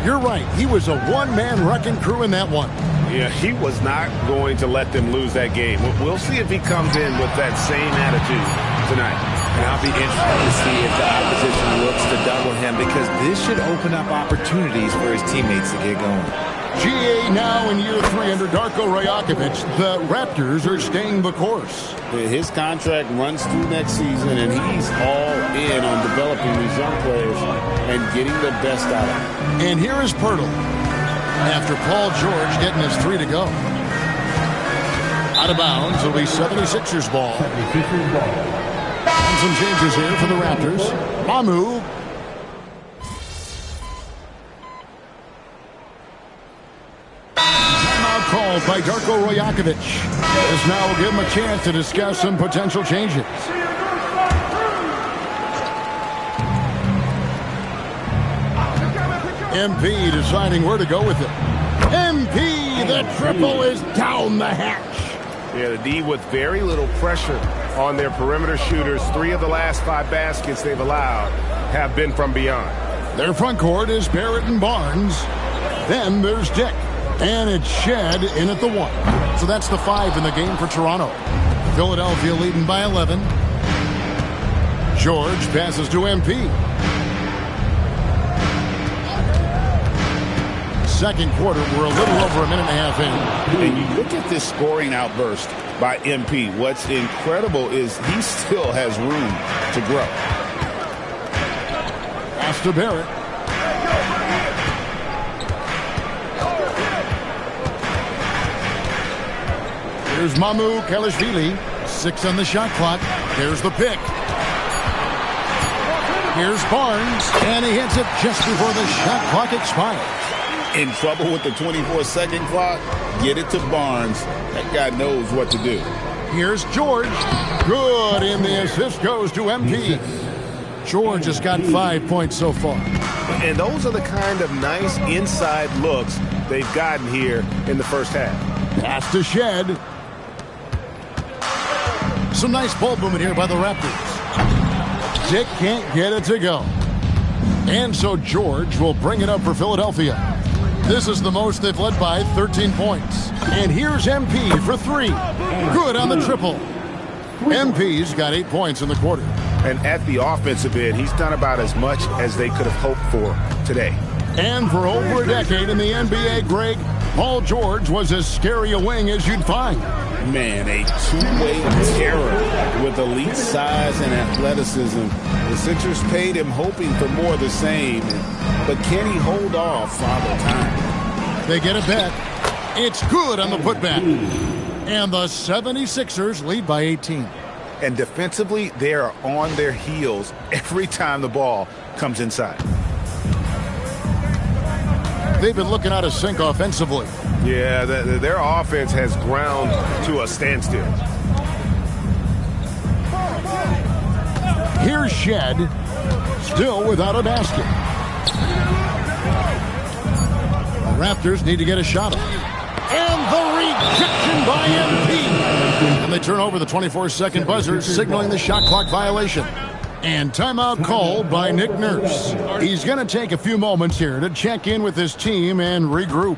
You're right. He was a one-man wrecking crew in that one. Yeah, he was not going to let them lose that game. We'll see if he comes in with that same attitude tonight. And I'll be interested to see if the opposition looks to double him, because this should open up opportunities for his teammates to get going. GA now in year 3 under Darko Rajakovic. The Raptors are staying the course. His contract runs through next season, and he's all in on developing these young players and getting the best out of them. And here is Pirtle. After Paul George getting his 3 to go. Out of bounds, it'll be 76ers ball. And some changes here for the Raptors. Mamu. Timeout called by Darko Rajakovic. This now will give him a chance to discuss some potential changes. MP deciding where to go with it. MP, the triple is down the hatch. Yeah, the D with very little pressure on their perimeter shooters. 3 of the last 5 baskets they've allowed have been from beyond. Their front court is Barrett and Barnes. Then there's Dick. And it's Shed in at the 1. So that's the 5 in the game for Toronto. Philadelphia leading by 11. George passes to MP. Second quarter, we're a little over a minute and a half in. And you look at this scoring outburst by MP. What's incredible is he still has room to grow. Pass to Barrett. Here's Mamu Kelishvili. 6 on the shot clock. There's the pick. Here's Barnes, and he hits it just before the shot clock expires. In trouble with the 24-second clock? Get it to Barnes. That guy knows what to do. Here's George. Good, and the assist goes to MP. George has got 5 points so far. And those are the kind of nice inside looks they've gotten here in the first half. Pass to Shed. Some nice ball movement here by the Raptors. Dick can't get it to go. And so George will bring it up for Philadelphia. This is the most they've led by 13 points. And here's MP for 3. Good on the triple. MP's got 8 points in the quarter. And at the offensive end, he's done about as much as they could have hoped for today. And for over a decade in the NBA, Greg, Paul George was as scary a wing as you'd find. Man, a two-way terror with elite size and athleticism. The Sixers paid him hoping for more of the same. But can he hold off Father Time? They get it back. It's good on the putback. And the 76ers lead by 18. And defensively, they are on their heels every time the ball comes inside. They've been looking out of sync offensively. Yeah, their offense has ground to a standstill. Here's Shed, still without a basket. The Raptors need to get a shot off. And the rejection by MP. And they turn over the 24-second buzzer, signaling the shot clock violation. And timeout called by Nick Nurse. He's going to take a few moments here to check in with his team and regroup.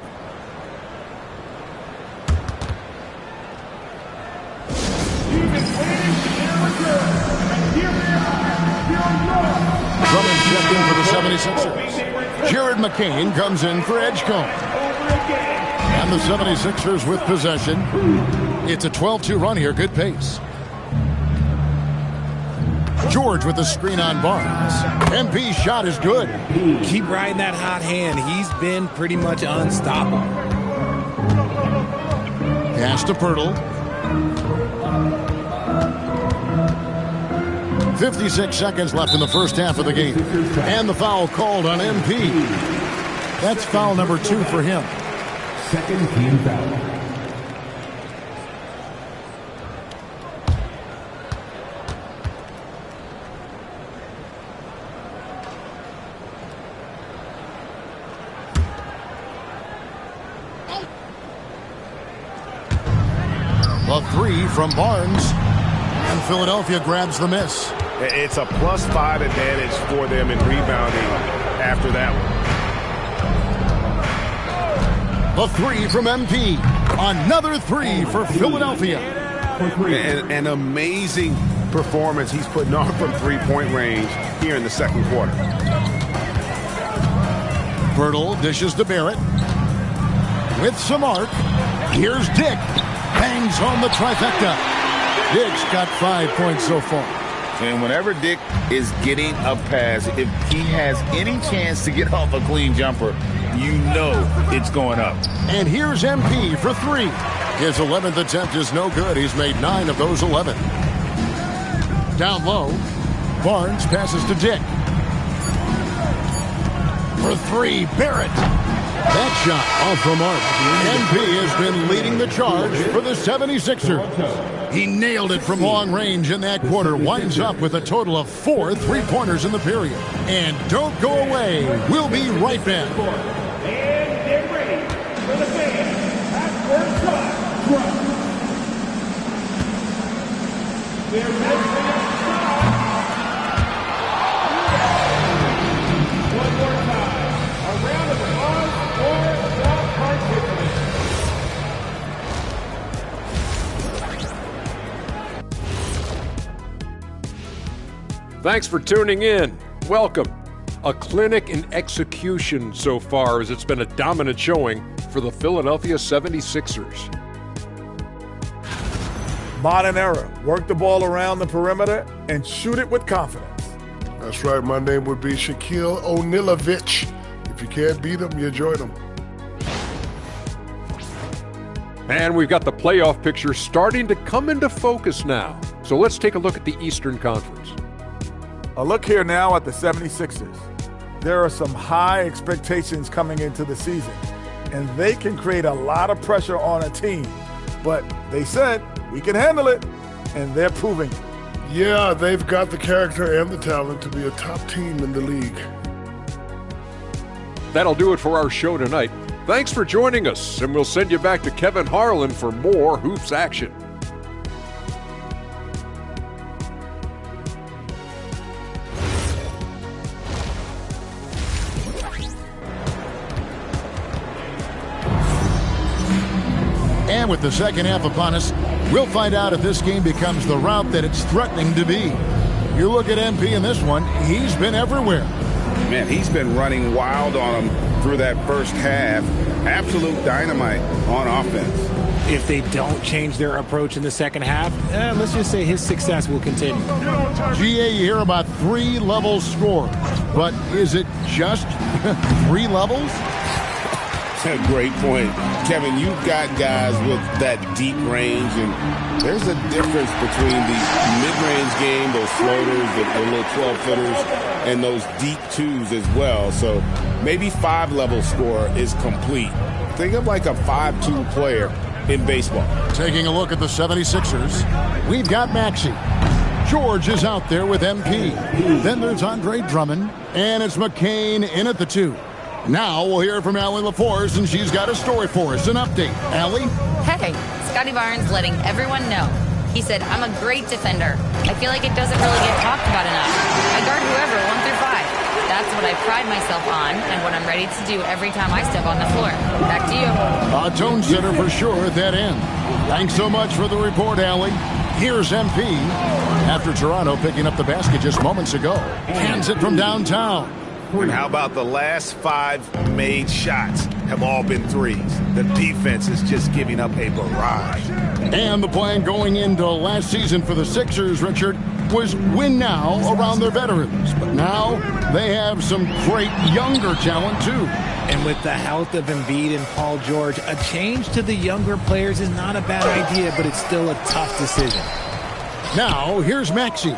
Drummond checked in for the 76ers. Jared McCain comes in for Edgecombe. And the 76ers with possession. It's a 12-2 run here. Good pace. George with the screen on Barnes. MP's shot is good. Keep riding that hot hand. He's been pretty much unstoppable. Pass to Pirtle. 56 seconds left in the first half of the game. And the foul called on MP. That's foul number 2 for him. Second team foul. A 3 from Barnes. And Philadelphia grabs the miss. It's a +5 advantage for them in rebounding after that one. A 3 from MP. Another 3 for Philadelphia. An amazing performance he's putting on from three-point range here in the second quarter. Pirtle dishes to Barrett. With some arc. Here's Dick. Bangs home the trifecta. Dick's got 5 points so far. And whenever Dick is getting a pass, if he has any chance to get off a clean jumper, you know it's going up. And here's MP for 3. His 11th attempt is no good. He's made 9 of those 11. Down low, Barnes passes to Dick. For 3, Barrett. That shot off the mark. MP has been leading the charge for the 76ers. He nailed it from long range in that quarter. Winds up with a total of 4 3-pointers in the period. And don't go away. We'll be right back. And get ready for the fans at first shot. They're measuring up shot. One more time. A round of applause for the participants. Thanks for tuning in. Welcome. A clinic in execution so far, as it's been a dominant showing for the Philadelphia 76ers. Modern era. Work the ball around the perimeter and shoot it with confidence. That's right. My name would be Shaquille O'Nealovich. If you can't beat him, you join him. And we've got the playoff picture starting to come into focus now. So let's take a look at the Eastern Conference. A look here now at the 76ers. There are some high expectations coming into the season, and they can create a lot of pressure on a team. But they said, we can handle it, and they're proving it. Yeah, they've got the character and the talent to be a top team in the league. That'll do it for our show tonight. Thanks for joining us, and we'll send you back to Kevin Harlan for more Hoops action. And with the second half upon us, we'll find out if this game becomes the route that it's threatening to be. You look at MP in this one, he's been everywhere. Man, he's been running wild on him through that first half. Absolute dynamite on offense. If they don't change their approach in the second half, let's just say his success will continue. GA, you hear about 3 level scores, but is it just 3 levels? That's a great point. Kevin, you've got guys with that deep range, and there's a difference between the mid-range game, those floaters, the little 12-footers, and those deep twos as well. So maybe 5-level score is complete. Think of like a 5-2 player in baseball. Taking a look at the 76ers, we've got Maxey. George is out there with MP. Then there's Andre Drummond, and it's McCain in at the 2. Now we'll hear from Allie LaForce, and she's got a story for us. An update. Allie? Hey, Scotty Barnes letting everyone know. He said, I'm a great defender. I feel like it doesn't really get talked about enough. I guard whoever, 1 through 5. That's what I pride myself on and what I'm ready to do every time I step on the floor. Back to you. A tone setter for sure at that end. Thanks so much for the report, Allie. Here's MP. After Toronto picking up the basket just moments ago. Hands it from downtown. And how about the last 5 made shots have all been threes? The defense is just giving up a barrage. And the plan going into last season for the Sixers, Richard, was win now around their veterans. But now they have some great younger talent, too. And with the health of Embiid and Paul George, a change to the younger players is not a bad idea, but it's still a tough decision. Now, here's Maxey.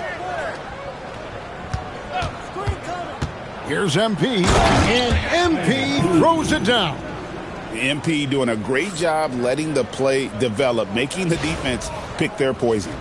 Here's MP, and MP throws it down. MP doing a great job letting the play develop, making the defense pick their poison.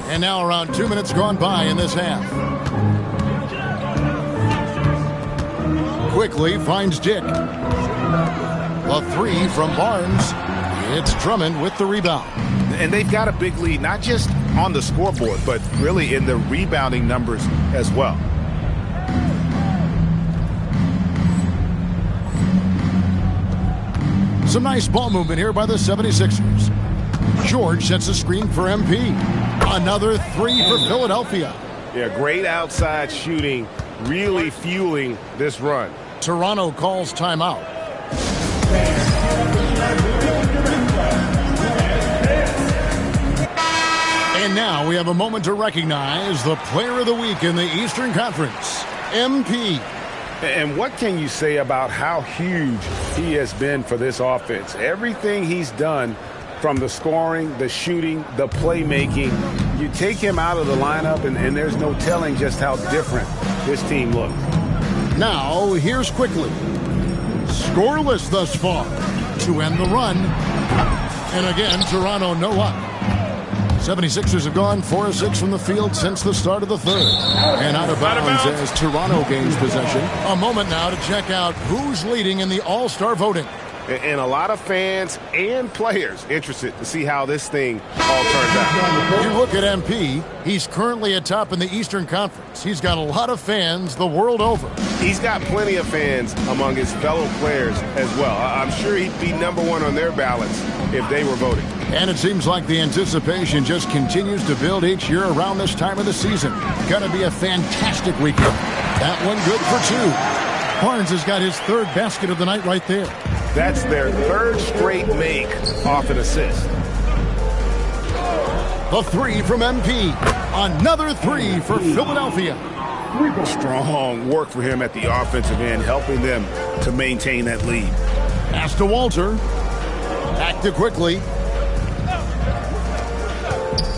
And now around 2 minutes gone by in this half. Quickly finds Dick. A 3 from Barnes. It's Drummond with the rebound. And they've got a big lead, not just on the scoreboard, but really in the rebounding numbers as well. Some nice ball movement here by the 76ers. George sets a screen for MP. Another 3 for Philadelphia. Yeah, great outside shooting, really fueling this run. Toronto calls timeout. And now we have a moment to recognize the player of the week in the Eastern Conference, MP. And what can you say about how huge he has been for this offense? Everything he's done, from the scoring, the shooting, the playmaking, you take him out of the lineup, and there's no telling just how different this team looks. Now, here's quickly. Scoreless thus far to end the run. And again, Toronto no up. 76ers have gone 4 of 6 from the field since the start of the third. And out of bounds as Toronto gains possession. A moment now to check out who's leading in the All-Star voting. And a lot of fans and players interested to see how this thing all turns out. You look at MP, he's currently atop in the Eastern Conference. He's got a lot of fans the world over. He's got plenty of fans among his fellow players as well. I'm sure he'd be #1 on their ballots if they were voting. And it seems like the anticipation just continues to build each year around this time of the season. Gonna be a fantastic weekend. That one good for 2. Barnes has got his 3rd basket of the night right there. That's their 3rd straight make off an assist. The 3 from MP. Another 3 for Philadelphia. Strong work for him at the offensive end, helping them to maintain that lead. Pass to Walter. Back to Quickly.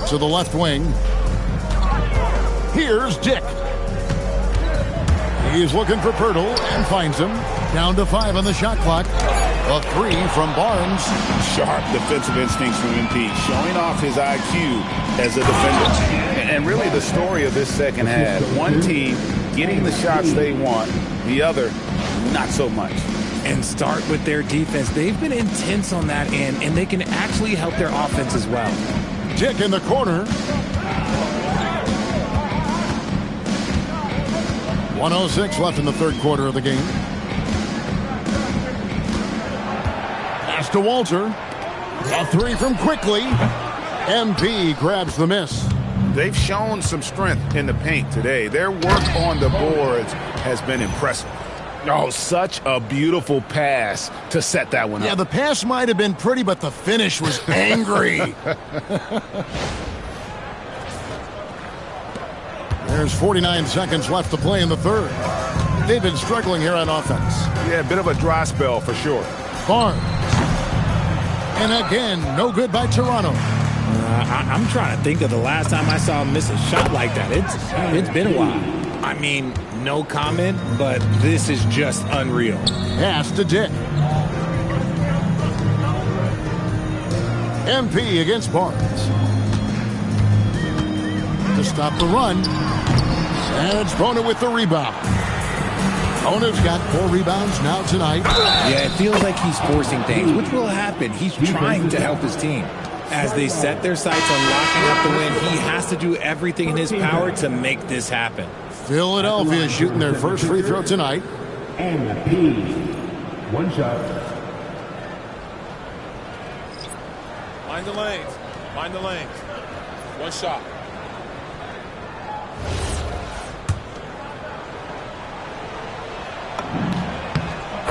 To the left wing. Here's Dick. He's looking for Pirtle and finds him. Down to 5 on the shot clock. A 3 from Barnes. Sharp defensive instincts from MP, showing off his IQ as a defender. And really the story of this second half, one team getting the shots they want, the other not so much. And start with their defense. They've been intense on that end, and they can actually help their offense as well. Dick in the corner. 1:06 left in the third quarter of the game. Pass to Walter. A 3 from Quickly. MP grabs the miss. They've shown some strength in the paint today. Their work on the boards has been impressive. Oh, such a beautiful pass to set that one up. Yeah, the pass might have been pretty, but the finish was angry. There's 49 seconds left to play in the third. They've been struggling here on offense. Yeah, a bit of a dry spell for sure. Barnes. And again, no good by Toronto. I'm trying to think of the last time I saw him miss a shot like that. It's been a while. I mean, no comment, but this is just unreal. Pass to Dick. MP against Barnes. To stop the run. And it's Bona with the rebound. Bona's got 4 rebounds now tonight. Yeah, it feels like he's forcing things, which will happen. He's trying to help his team. As they set their sights on locking up the win, he has to do everything in his power to make this happen. Philadelphia shooting their first free throw tonight. MP. 1 shot. Mind the lanes. Mind the lanes. 1 shot.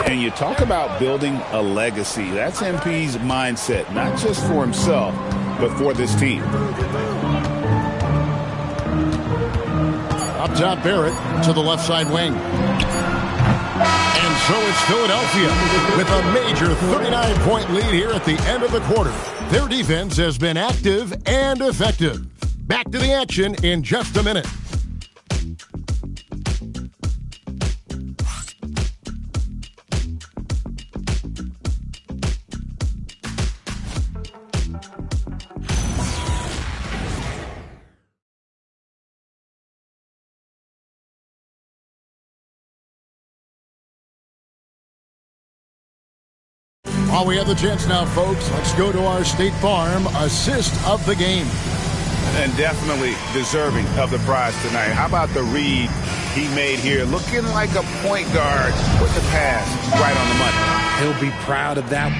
And you talk about building a legacy. That's MP's mindset, not just for himself, but for this team. Up top, Barrett to the left side wing. And so it's Philadelphia with a major 39-point lead here at the end of the quarter. Their defense has been active and effective. Back to the action in just a minute. While we have the chance now, folks, let's go to our State Farm assist of the game. And definitely deserving of the prize tonight. How about the read he made here? Looking like a point guard with the pass right on the money. He'll be proud of that.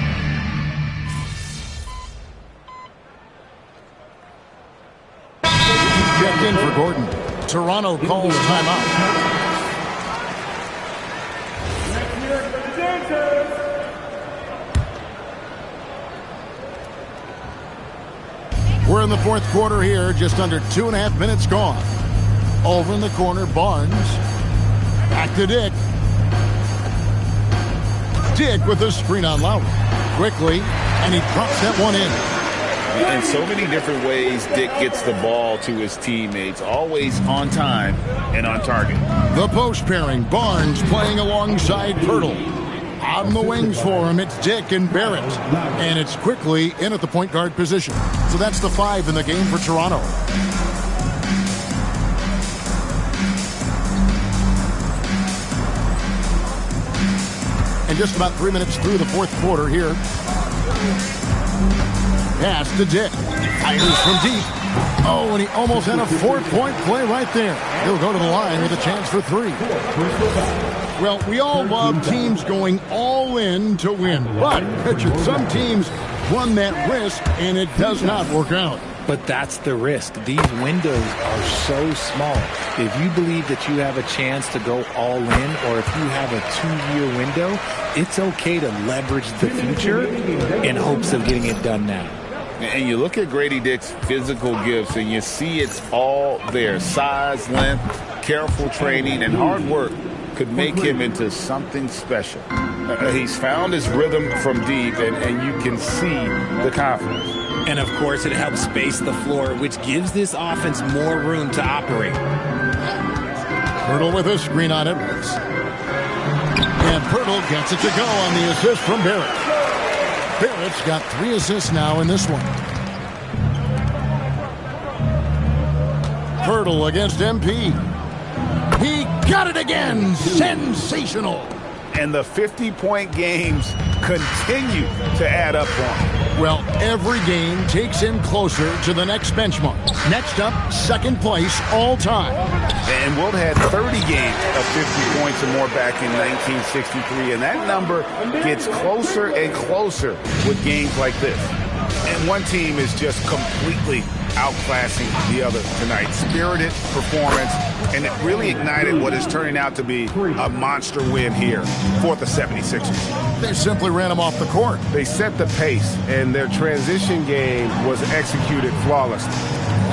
Checked in for Gordon. Toronto calls timeout. We're in the fourth quarter here, just under 2.5 minutes gone. Over in the corner, Barnes. Back to Dick. Dick with a screen on Lowry. Quickly, and he drops that one in. In so many different ways, Dick gets the ball to his teammates, always on time and on target. The post pairing, Barnes playing alongside Pirtle. On the wings for him, it's Dick and Barrett. And it's quickly in at the point guard position. So that's the 5 in the game for Toronto. And just about 3 minutes through the fourth quarter here. Pass to Dick. Fires from deep. Oh, and he almost had a 4-point play right there. He'll go to the line with a chance for 3. Well, we all love teams going all in to win. But some teams run that risk, and it does not work out. But that's the risk. These windows are so small. If you believe that you have a chance to go all in, or if you have a 2-year window, it's okay to leverage the future in hopes of getting it done now. And you look at Grady Dick's physical gifts, and you see it's all there. Size, length, careful training, and hard work could make him into something special. He's found his rhythm from deep, and you can see the confidence. And, of course, it helps space the floor, which gives this offense more room to operate. Pirtle with a screen on Edwards. And Pirtle gets it to go on the assist from Barrett. Barrett's got 3 assists now in this one. Pirtle against MP. He got it again. Sensational. And the 50-point games continue to add up on him. Well, every game takes him closer to the next benchmark. Next up, second place all time. And Wilt had 30 games of 50 points or more back in 1963, and that number gets closer and closer with games like this. And one team is just completely outclassing the other tonight. Spirited performance, and it really ignited what is turning out to be a monster win here for the 76ers. They simply ran them off the court. They set the pace, and their transition game was executed flawlessly.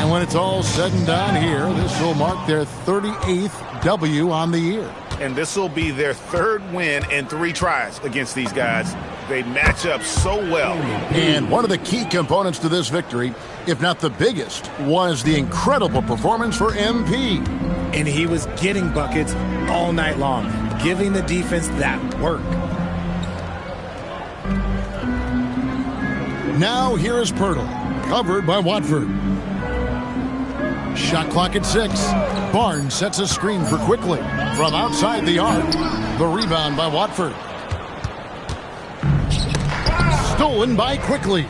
And when it's all said and done here, this will mark their 38th W on the year. And this will be their 3rd win in 3 tries against these guys. They match up so well. And one of the key components to this victory, if not the biggest, was the incredible performance for MP. And he was getting buckets all night long, giving the defense that work. Now here is Pirtle, covered by Watford. Shot clock at 6. Barnes sets a screen for Quickly from outside the arc. The rebound by Watford. Stolen by Quickly.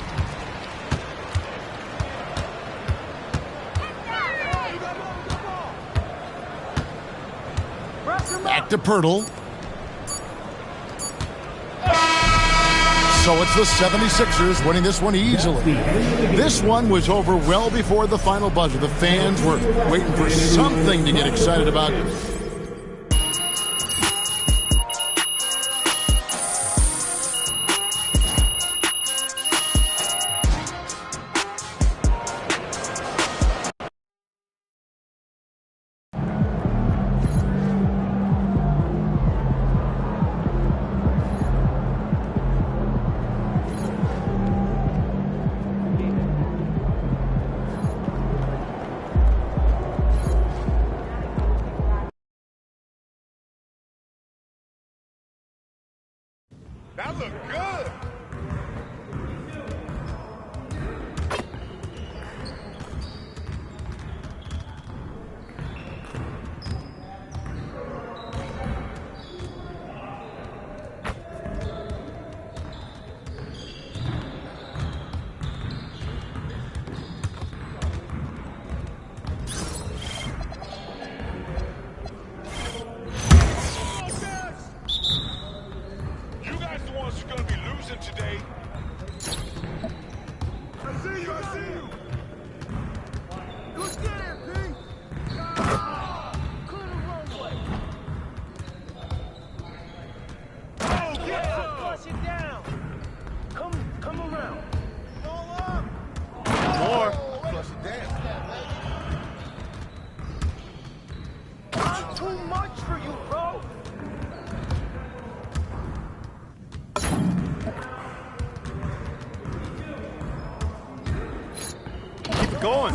Back to Pirtle. So it's the 76ers winning this one easily. This one was over well before the final buzzer. The fans were waiting for something to get excited about. That looked good. going.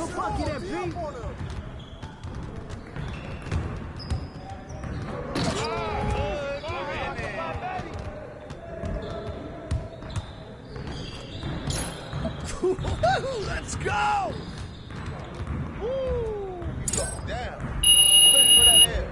Let's go! Woo! Down. Look for that air.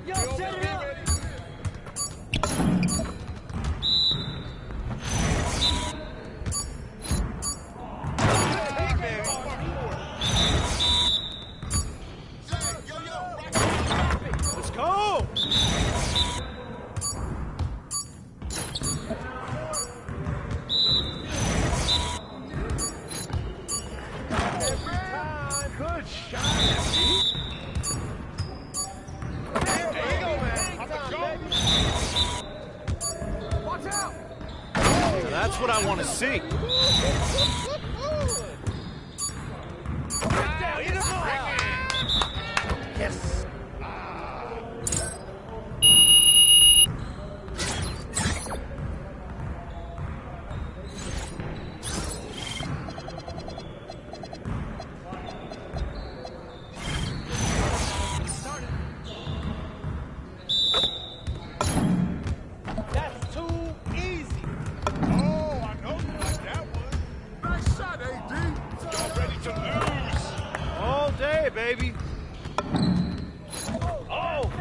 Yo, set it up! Let's go! Good shot, MP. There you go, man. Watch out! That's what I want to see. Yes. That's too easy. Oh, I know you like that one. Nice shot, AD. Y'all ready to lose? All day, baby. Oh!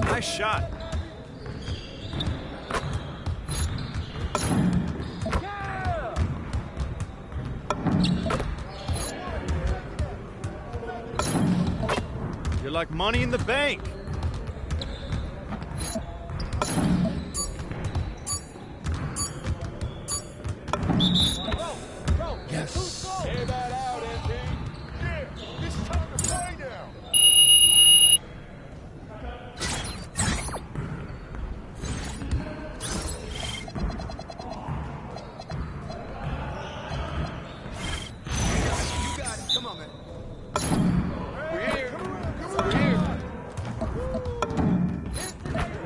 Nice shot. You're like money in the bank. Yes. Get that out, MP. Yeah, it's time to play now. You got it. Come on, man. We're here. We're here.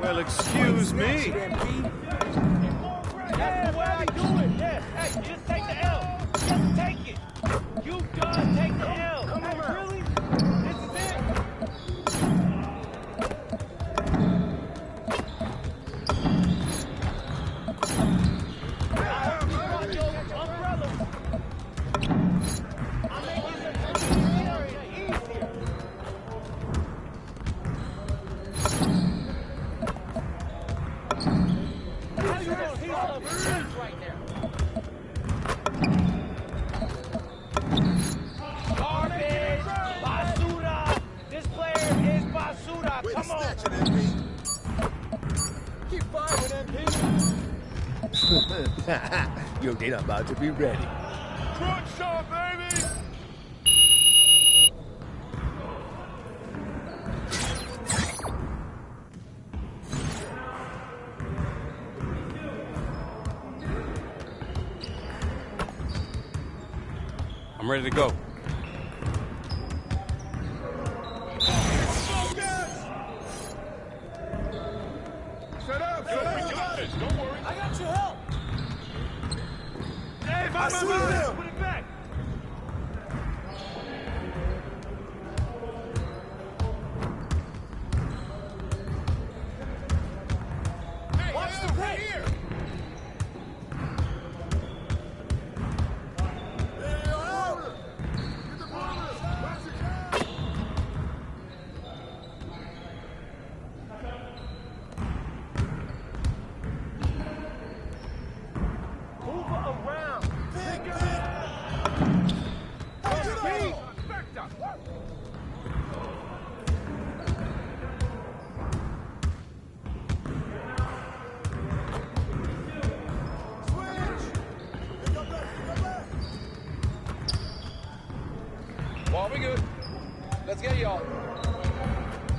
Well, excuse me. Yeah, what are you doing? Yeah, hey, just take the L. Just take it. You done. Take the L. Come on, really? This is it. Umbrella. I'm making the area easier. How you know he's up right now? Garbage! Basura! This player is Basura! Come on! Keep firing, MP! Yo, they not about to be ready. Front shot, baby! I'm ready to go. Set up! We got this! Don't worry! I got your help! Hey, I see them. Put it back! Hey, watch the right here! Move around! Pick it! Ball, we good. Let's get y'all.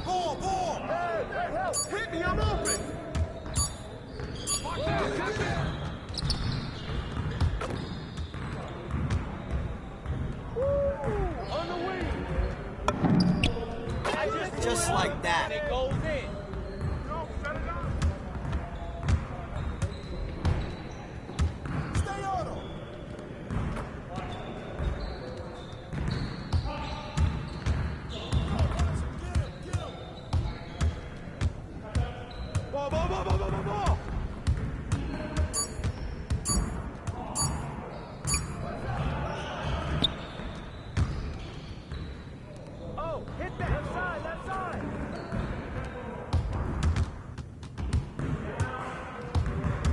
Ball, ball. Hey, help. Hit me, I'm open. Watch out, catch it. Woo, on the wing. Just like that. It goes in. Stay on him. Ball, ball, ball, ball, ball, ball, ball. Oh, hit that. Left side, left side.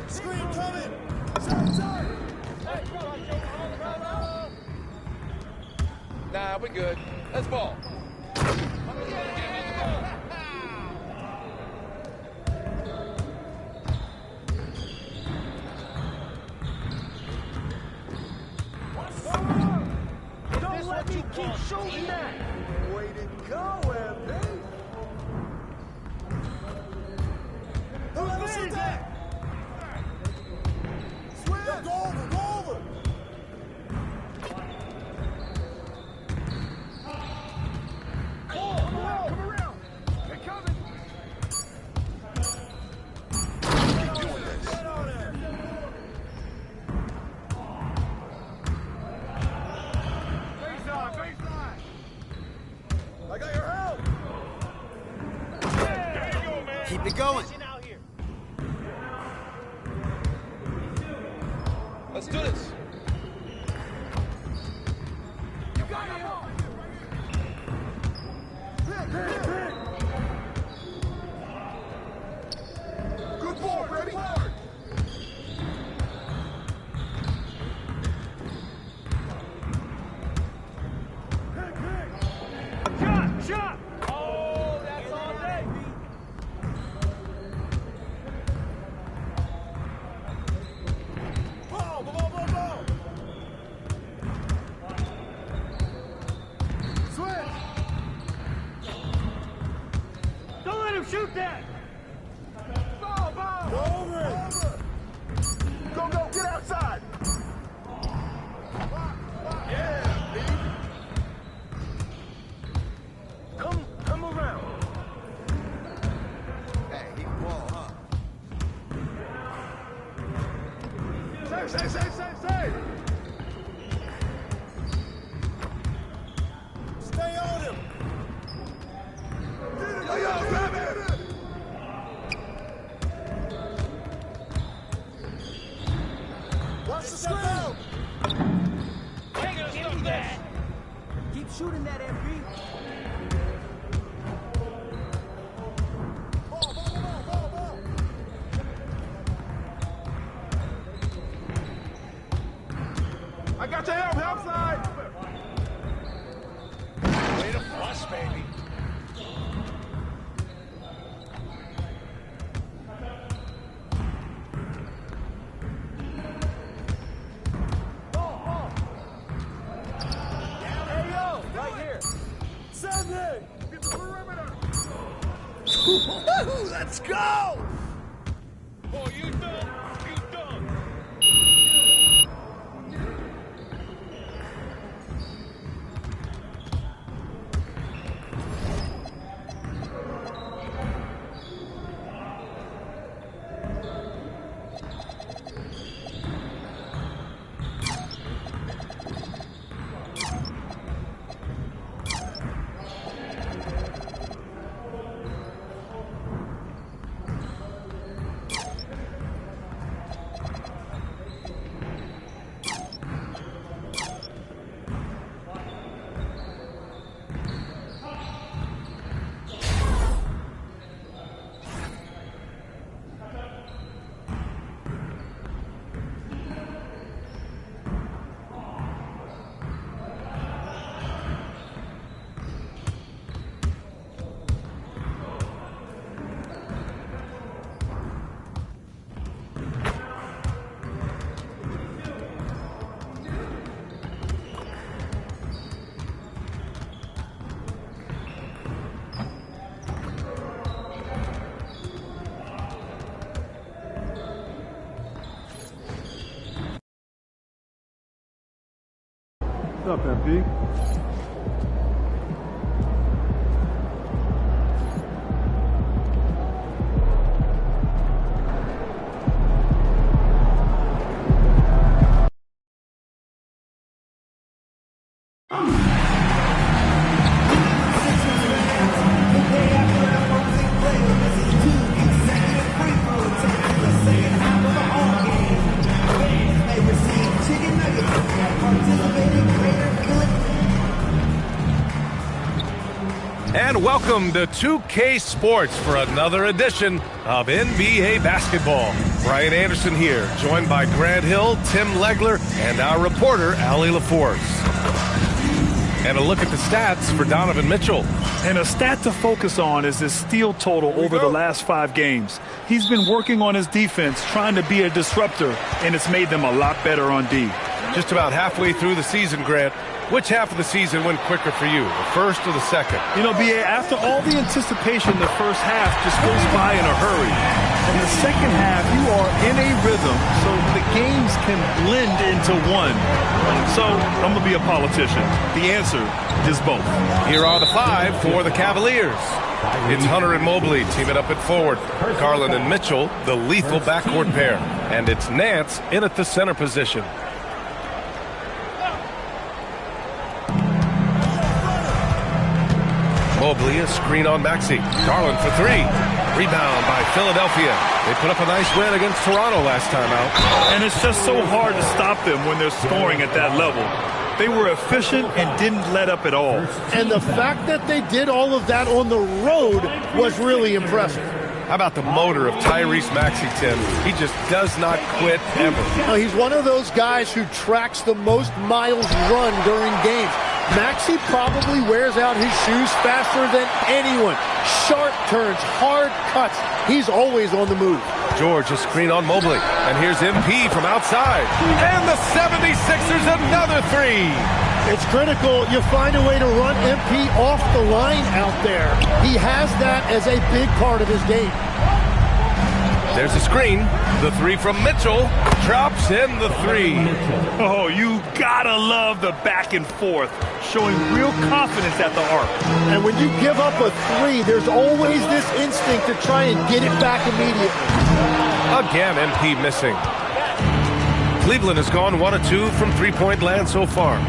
Screen coming. Side, side. Hey, Nah, we good. Let's ball. Don't let me keep shooting that. Way to go, MP. Don't let me shoot that. Swim. Yo, go over, go over. Come around. They're coming. Keep doing this. Get on there. Baseline. I got your help. There you go, man. Keep it going. Let's do this. You got it. Pick. Good ball, ready? Shot! Oh, that's all day. Ball. Switch. Don't let him shoot that. Ball. Over. Go, get outside. Yeah, baby. Come around. Hey, he can ball, huh? Save. Stay on him. Yo, grab it. Watch the screen. Give me that. Keep shooting that, MP. Ball. I got your help side. Way to flush, baby. Ball. Hey, yo, right here. Send it. Get the perimeter. Let's go! Oh, you done. What's up, MP? And welcome to 2K Sports for another edition of NBA basketball. Brian Anderson here, joined by Grant Hill, Tim Legler, and our reporter, Allie LaForce. And a look at the stats for Donovan Mitchell. And a stat to focus on is his steal total over the last 5 games. He's been working on his defense, trying to be a disruptor, and it's made them a lot better on D. Just about halfway through the season, Grant. Which half of the season went quicker for you, the first or the second? You know, B.A., after all the anticipation, the first half just goes by in a hurry. In the second half, you are in a rhythm, so the games can blend into one. So, I'm going to be a politician. The answer is both. Here are the 5 for the Cavaliers. It's Hunter and Mobley teaming up at forward. Garland and Mitchell, the lethal backcourt pair. And it's Nance in at the center position. Mobley, a screen on Maxey. Garland for 3. Rebound by Philadelphia. They put up a nice win against Toronto last time out. And it's just so hard to stop them when they're scoring at that level. They were efficient and didn't let up at all. And the fact that they did all of that on the road was really impressive. How about the motor of Tyrese Maxey, Tim? He just does not quit ever. Now, he's one of those guys who tracks the most miles run during games. Maxey probably wears out his shoes faster than anyone. Sharp turns, hard cuts. He's always on the move. George, a screen on Mobley. And here's MP from outside. And the 76ers, another 3. It's critical you find a way to run MP off the line out there. He has that as a big part of his game. There's a screen. The 3 from Mitchell. Drops in the 3. Oh, you gotta love the back and forth, showing real confidence at the arc. And when you give up a 3, there's always this instinct to try and get it back immediately. Again, MP missing. Cleveland has gone 1 of 2 from three-point land so far.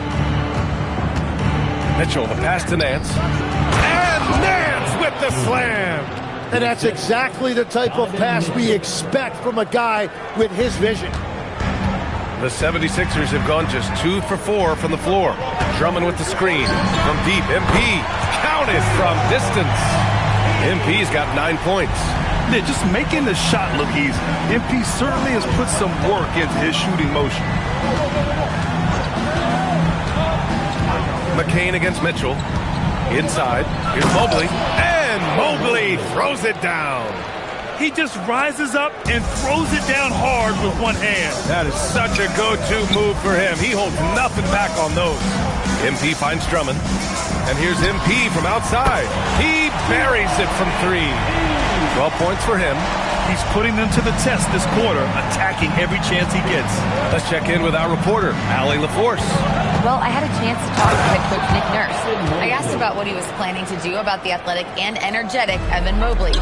Mitchell, the pass to Nance. And Nance with the slam. And that's exactly the type of pass we expect from a guy with his vision. The 76ers have gone just 2 for 4 from the floor. Drummond with the screen. From deep, MP. Counted from distance. MP's got 9 points. Yeah, just making the shot look easy. MP certainly has put some work into his shooting motion. McCain against Mitchell. Inside. Here's Mobley. And Mobley throws it down. He just rises up and throws it down hard with one hand. That is such a go-to move for him. He holds nothing back on those. MP finds Drummond. And here's MP from outside. He buries it from 3. 12 points for him. He's putting them to the test this quarter, attacking every chance he gets. Let's check in with our reporter, Allie LaForce. Well, I had a chance to talk to head coach Nick Nurse. I asked about what he was planning to do about the athletic and energetic Evan Mobley.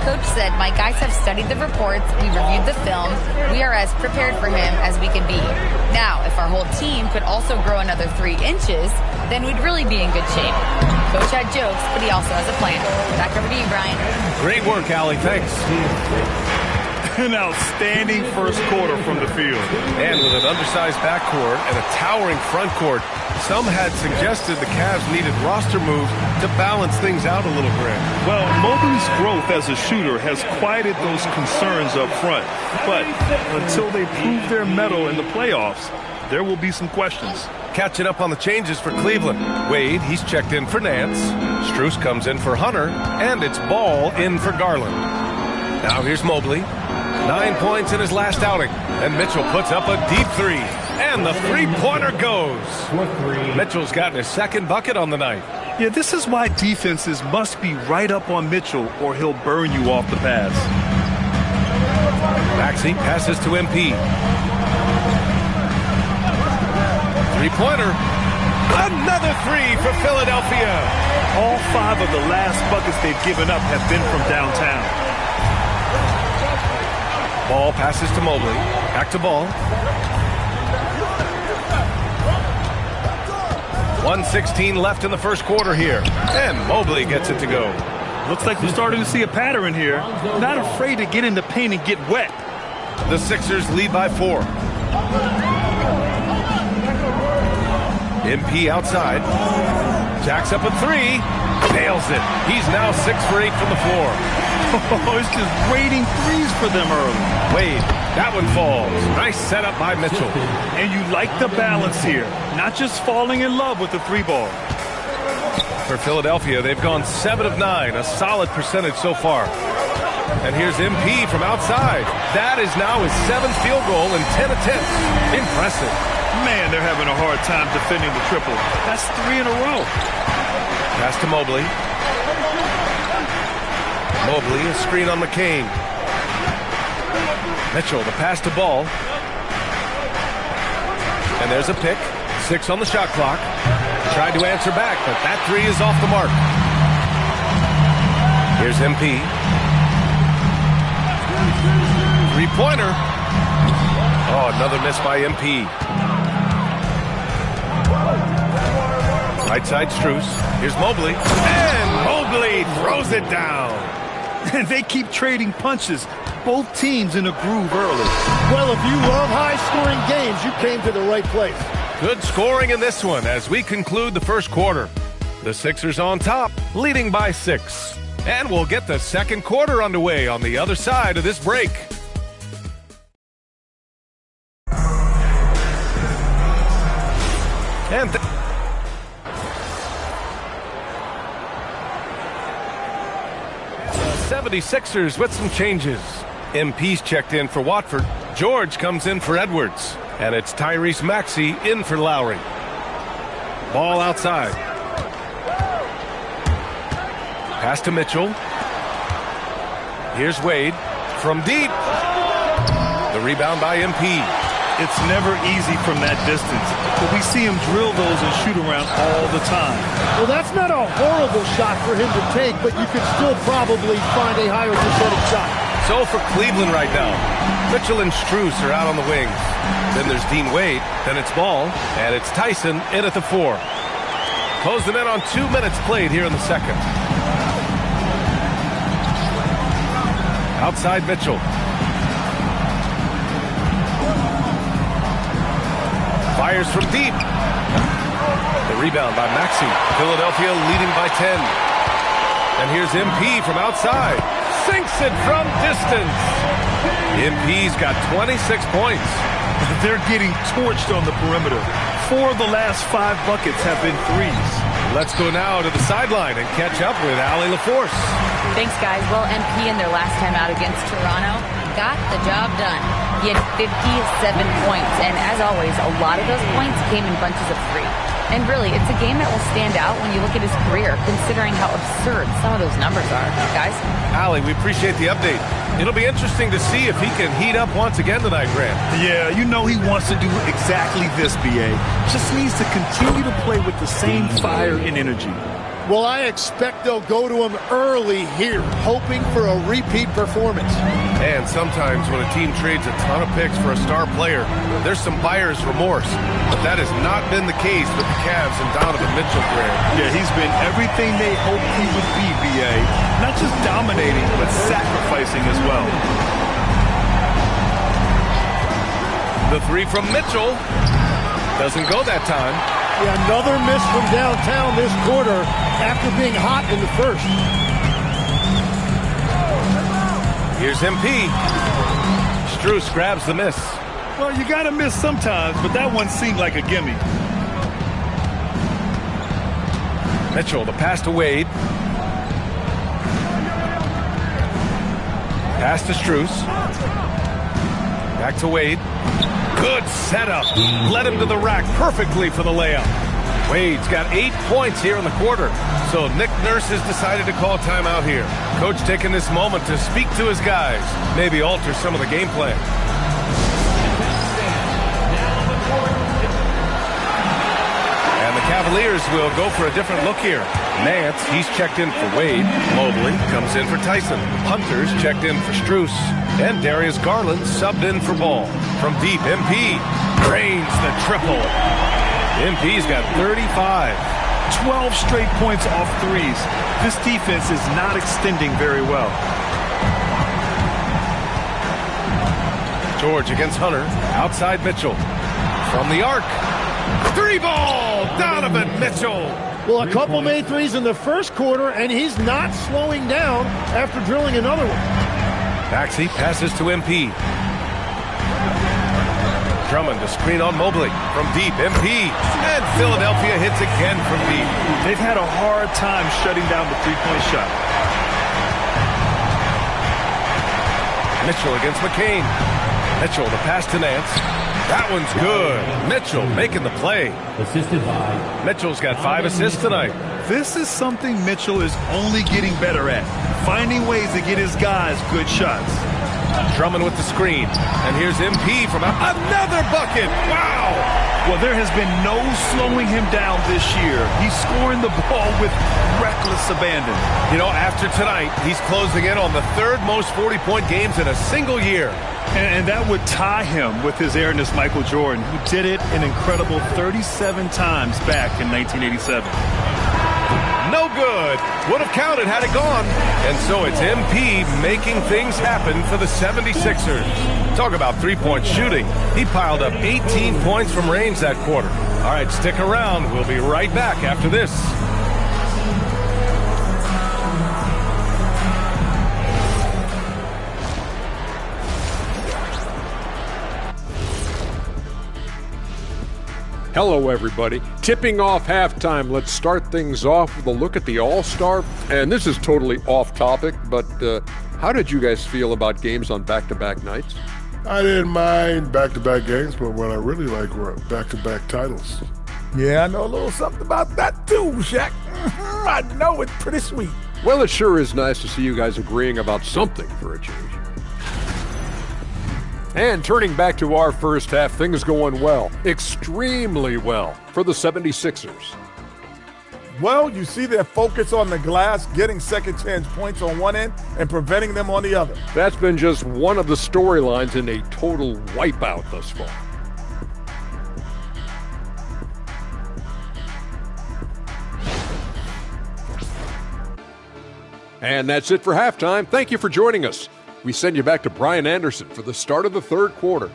Coach said, my guys have studied the reports, we reviewed the film, we are as prepared for him as we can be. Now, if our whole team could also grow another 3 inches, then we'd really be in good shape. Coach had jokes, but he also has a plan. Back over to you, Brian. Great work, Allie. Thanks. An outstanding first quarter from the field. And with an undersized backcourt and a towering front court, some had suggested the Cavs needed roster moves to balance things out a little, Grant. Well, Mobley's growth as a shooter has quieted those concerns up front. But until they prove their mettle in the playoffs, there will be some questions. Catching up on the changes for Cleveland. Wade, he's checked in for Nance. Strus comes in for Hunter. And it's Ball in for Garland. Now here's Mobley. 9 points in his last outing. And Mitchell puts up a deep 3. And the three-pointer goes. Mitchell's gotten his second bucket on the night. Yeah, this is why defenses must be right up on Mitchell or he'll burn you off the pass. Maxey passes to MP. Three-pointer. Another three for Philadelphia. All 5 of the last buckets they've given up have been from downtown. Ball passes to Mobley. Back to Ball. 1:16 left in the first quarter here. And Mobley gets it to go. Looks like we're starting to see a pattern here. Not afraid to get in the paint and get wet. The Sixers lead by 4. MP outside. Jacks up a 3. Nails it. He's now 6 for 8 from the floor. It's just waiting threes for them early. Wade, that one falls. Nice setup by Mitchell. And you like the balance here. Not just falling in love with the 3-ball. For Philadelphia, they've gone 7 of 9, a solid percentage so far. And here's MP from outside. That is now his 7th field goal in 10 attempts. Impressive. Man, they're having a hard time defending the triple. That's 3 in a row. Pass to Mobley. Mobley, a screen on McCain. Mitchell, the pass to Ball. And there's a pick. 6 on the shot clock. Tried to answer back, but that 3 is off the mark. Here's MP. 3-pointer. Oh, another miss by MP. Right side Strus. Here's Mobley. And Mobley throws it down. And they keep trading punches. Both teams in a groove early. Well, if you love high-scoring games, you came to the right place. Good scoring in this one as we conclude the first quarter. The Sixers on top, leading by 6. And we'll get the second quarter underway on the other side of this break. And the 76ers with some changes. MP's checked in for Watford. George comes in for Edwards. And it's Tyrese Maxey in for Lowry. Ball outside. Pass to Mitchell. Here's Wade from deep. The rebound by MP. It's never easy from that distance, but we see him drill those and shoot around all the time. Well, that's not a horrible shot for him to take, but you could still probably find a higher percentage shot. So for Cleveland right now, Mitchell and Strus are out on the wings. Then there's Dean Wade, then it's Ball, and it's Tyson in at the 4. Closing in on 2 minutes played here in the second. Outside Mitchell. Fires from deep. The rebound by Maxey. Philadelphia leading by 10. And here's MP from outside. Sinks it from distance. MP's got 26 points. They're getting torched on the perimeter. 4 of the last 5 buckets have been threes. Let's go now to the sideline and catch up with Allie LaForce. Thanks, guys. Well, MP in their last time out against Toronto got the job done. He had 57 points, and as always, a lot of those points came in bunches of 3. And really, it's a game that will stand out when you look at his career, considering how absurd some of those numbers are. Guys? Allie, we appreciate the update. It'll be interesting to see if he can heat up once again tonight, Grant. Yeah, you know he wants to do exactly this, BA. Just needs to continue to play with the same fire and energy. Well, I expect they'll go to him early here, hoping for a repeat performance. And sometimes when a team trades a ton of picks for a star player, there's some buyer's remorse. But that has not been the case with the Cavs and Donovan Mitchell, Grant. Yeah, he's been everything they hoped he would be, BA. Not just dominating, but sacrificing as well. The 3 from Mitchell doesn't go that time. Yeah, another miss from downtown this quarter after being hot in the first. Here's MP. Strus grabs the miss. Well, you got to miss sometimes, but that one seemed like a gimme. Mitchell, the pass to Wade. Pass to Strus. Back to Wade. Good setup. Led him to the rack perfectly for the layup. Wade's got 8 points here in the quarter. So Nick Nurse has decided to call timeout here. Coach taking this moment to speak to his guys. Maybe alter some of the game plan. And the Cavaliers will go for a different look here. Nance, he's checked in for Wade. Mobley comes in for Tyson. Hunter's checked in for Strus. And Darius Garland subbed in for Ball. From deep, MP drains the triple. MP's got 35. 12 straight points off threes. This defense is not extending very well. George against Hunter. Outside Mitchell. From the arc. 3-ball! Donovan Mitchell! Well, a couple made threes in the first quarter, and he's not slowing down after drilling another one. Maxey passes to MP. Drummond to screen on Mobley. From deep, MP. And Philadelphia hits again from deep. They've had a hard time shutting down the three-point shot. Mitchell against McCain. Mitchell the pass to Nance. That one's good. Mitchell making the play. Assisted by. Mitchell's got 5 assists tonight. This is something Mitchell is only getting better at. Finding ways to get his guys good shots. Drummond with the screen. And here's MP from another bucket. Wow! Well, there has been no slowing him down this year. He's scoring the ball with reckless abandon. You know, after tonight, he's closing in on the 3rd most 40-point games in a single year. And that would tie him with his Ernest Michael Jordan, who did it an incredible 37 times back in 1987. No good. Would have counted had it gone. And so it's MP making things happen for the 76ers. Talk about three-point shooting. He piled up 18 points from range that quarter. All right, stick around. We'll be right back after this. Hello, everybody. Tipping off halftime. Let's start things off with a look at the All-Star. And this is totally off topic, but how did you guys feel about games on back-to-back nights? I didn't mind back-to-back games, but what I really like were back-to-back titles. Yeah, I know a little something about that too, Shaq. I know it's pretty sweet. Well, it sure is nice to see you guys agreeing about something for a change. And turning back to our first half, things going well, extremely well for the 76ers. Well, you see their focus on the glass, getting second chance points on one end and preventing them on the other. That's been just one of the storylines in a total wipeout thus far. And that's it for halftime. Thank you for joining us. We send you back to Brian Anderson for the start of the 3rd quarter.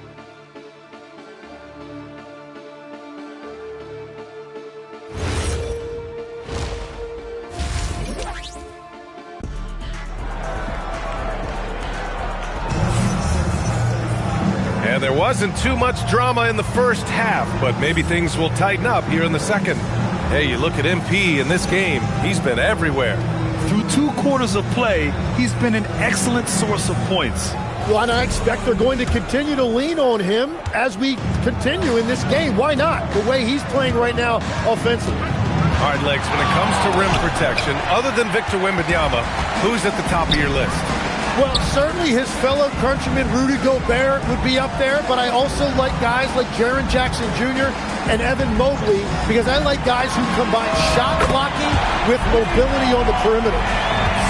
And there wasn't too much drama in the first half, but maybe things will tighten up here in the second. Hey, you look at MP in this game, he's been everywhere. Through 2 quarters of play, he's been an excellent source of points. Well, and I expect they're going to continue to lean on him as we continue in this game. Why not? The way he's playing right now offensively. All right, Legs, when it comes to rim protection, other than Victor Wembanyama, who's at the top of your list? Well, certainly his fellow countryman Rudy Gobert would be up there, but I also like guys like Jaren Jackson Jr. and Evan Mobley because I like guys who combine shot blocking with mobility on the perimeter.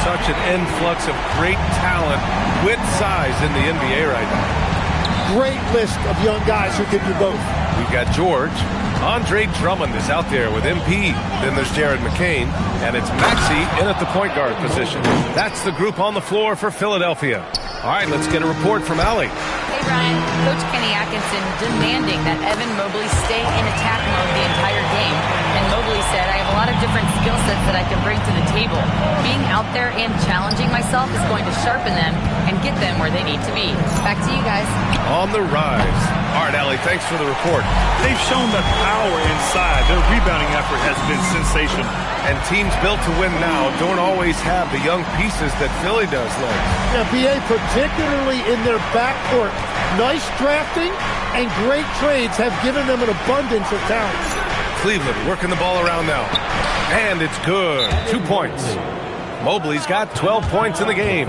Such an influx of great talent with size in the NBA right now. Great list of young guys who can do both. We've got George. Andre Drummond is out there with MP. Then there's Jared McCain. And it's Maxey in at the point guard position. That's the group on the floor for Philadelphia. All right, let's get a report from Allie. Hey, Ryan. Coach Kenny Atkinson demanding that Evan Mobley stay in attack mode the entire game. And Mobley said, I have a lot of different skill sets that I can bring to the table. Being out there and challenging myself is going to sharpen them and get them where they need to be. Back to you guys. On the rise. All right, Allie, thanks for the report. They've shown the power inside. Their rebounding effort has been sensational. And teams built to win now don't always have the young pieces that Philly does, Legs. Yeah, BA, particularly in their backcourt. Nice drafting and great trades have given them an abundance of talent. Cleveland working the ball around now. And it's good. 2 points. Mobley's got 12 points in the game.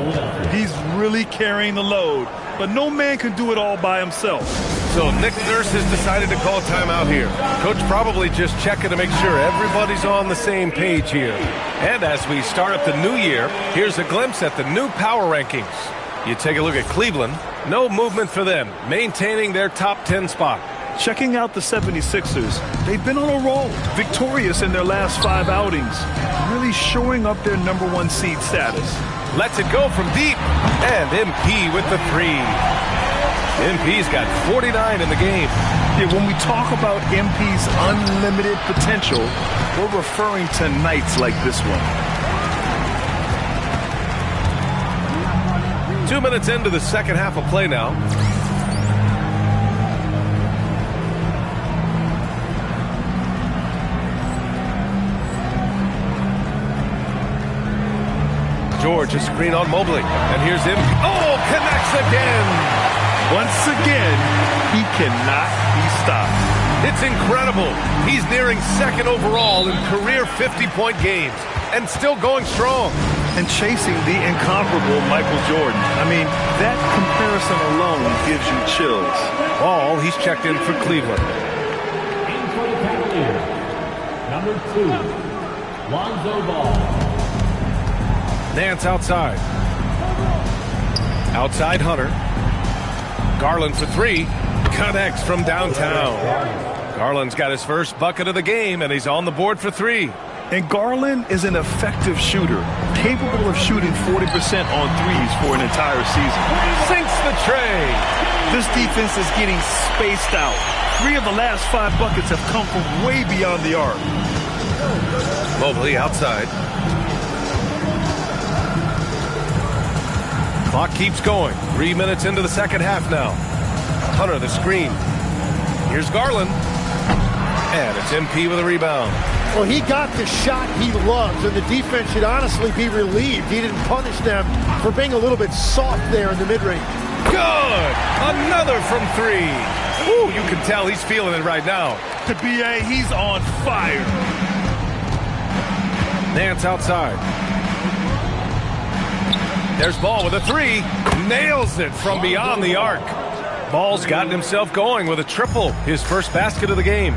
He's really carrying the load. but no man can do it all by himself. So Nick Nurse has decided to call timeout here. Coach probably just checking to make sure everybody's on the same page here. And as we start up the new year, here's a glimpse at the new power rankings. You take a look at Cleveland. No movement for them, maintaining their top 10 spot. Checking out the 76ers, they've been on a roll, victorious in their last 5 outings, really showing up their #1 seed status. Lets it go from deep, and MP with the 3. MP's got 49 in the game. Yeah, when we talk about MP's unlimited potential, we're referring to nights like this one. 2 minutes into the second half of play now. George, a screen on Mobley. And here's him. Oh, connects again. Once again, he cannot be stopped. It's incredible. He's nearing second overall in career 50-point games and still going strong. And chasing the incomparable Michael Jordan. I mean, that comparison alone gives you chills. Ball, he's checked in for Cleveland. In for the Cavaliers, #2, Lonzo Ball. Nance outside. Outside Hunter. Garland for 3. Connects from downtown. Garland's got his first bucket of the game, and he's on the board for 3. And Garland is an effective shooter, capable of shooting 40% on threes for an entire season. Sinks the tray. This defense is getting spaced out. 3 of the last 5 buckets have come from way beyond the arc. Mobley outside. Clock keeps going. 3 minutes into the second half now. Hunter the screen. Here's Garland. And it's MP with a rebound. Well, he got the shot he loves, and the defense should honestly be relieved. He didn't punish them for being a little bit soft there in the mid-range. Good! Another from 3. Ooh, you can tell he's feeling it right now. To BA, he's on fire. Nance outside. There's Ball with a 3. Nails it from beyond the arc. Ball's gotten himself going with a triple. His first basket of the game.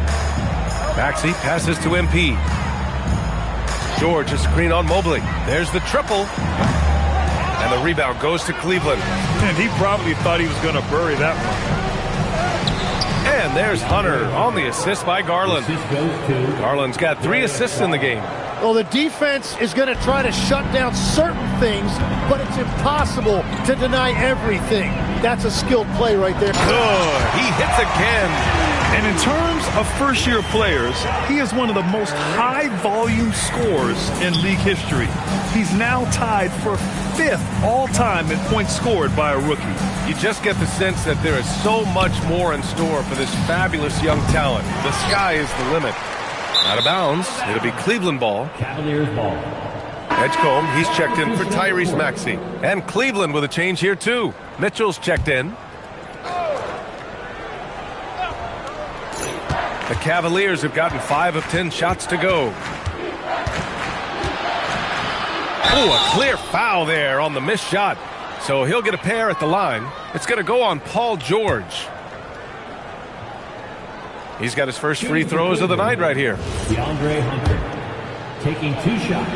Maxey passes to MP. George, a screen on Mobley. There's the triple. And the rebound goes to Cleveland. And he probably thought he was going to bury that one. And there's Hunter on the assist by Garland. Garland's got 3 assists in the game. Well, the defense is going to try to shut down certain things, but it's impossible to deny everything. That's a skilled play right there. Good. He hits again. And in terms of first-year players, he is one of the most high-volume scorers in league history. He's now tied for 5th all-time in points scored by a rookie. You just get the sense that there is so much more in store for this fabulous young talent. The sky is the limit. Out of bounds. It'll be Cleveland ball. Cavaliers ball. Edgecombe, he's checked in for Tyrese Maxey. And Cleveland with a change here, too. Mitchell's checked in. The Cavaliers have gotten 5 of 10 shots to go. Oh, a clear foul there on the missed shot. So he'll get a pair at the line. It's going to go on Paul George. He's got his first free throws of the night right here. DeAndre Hunter taking 2 shots.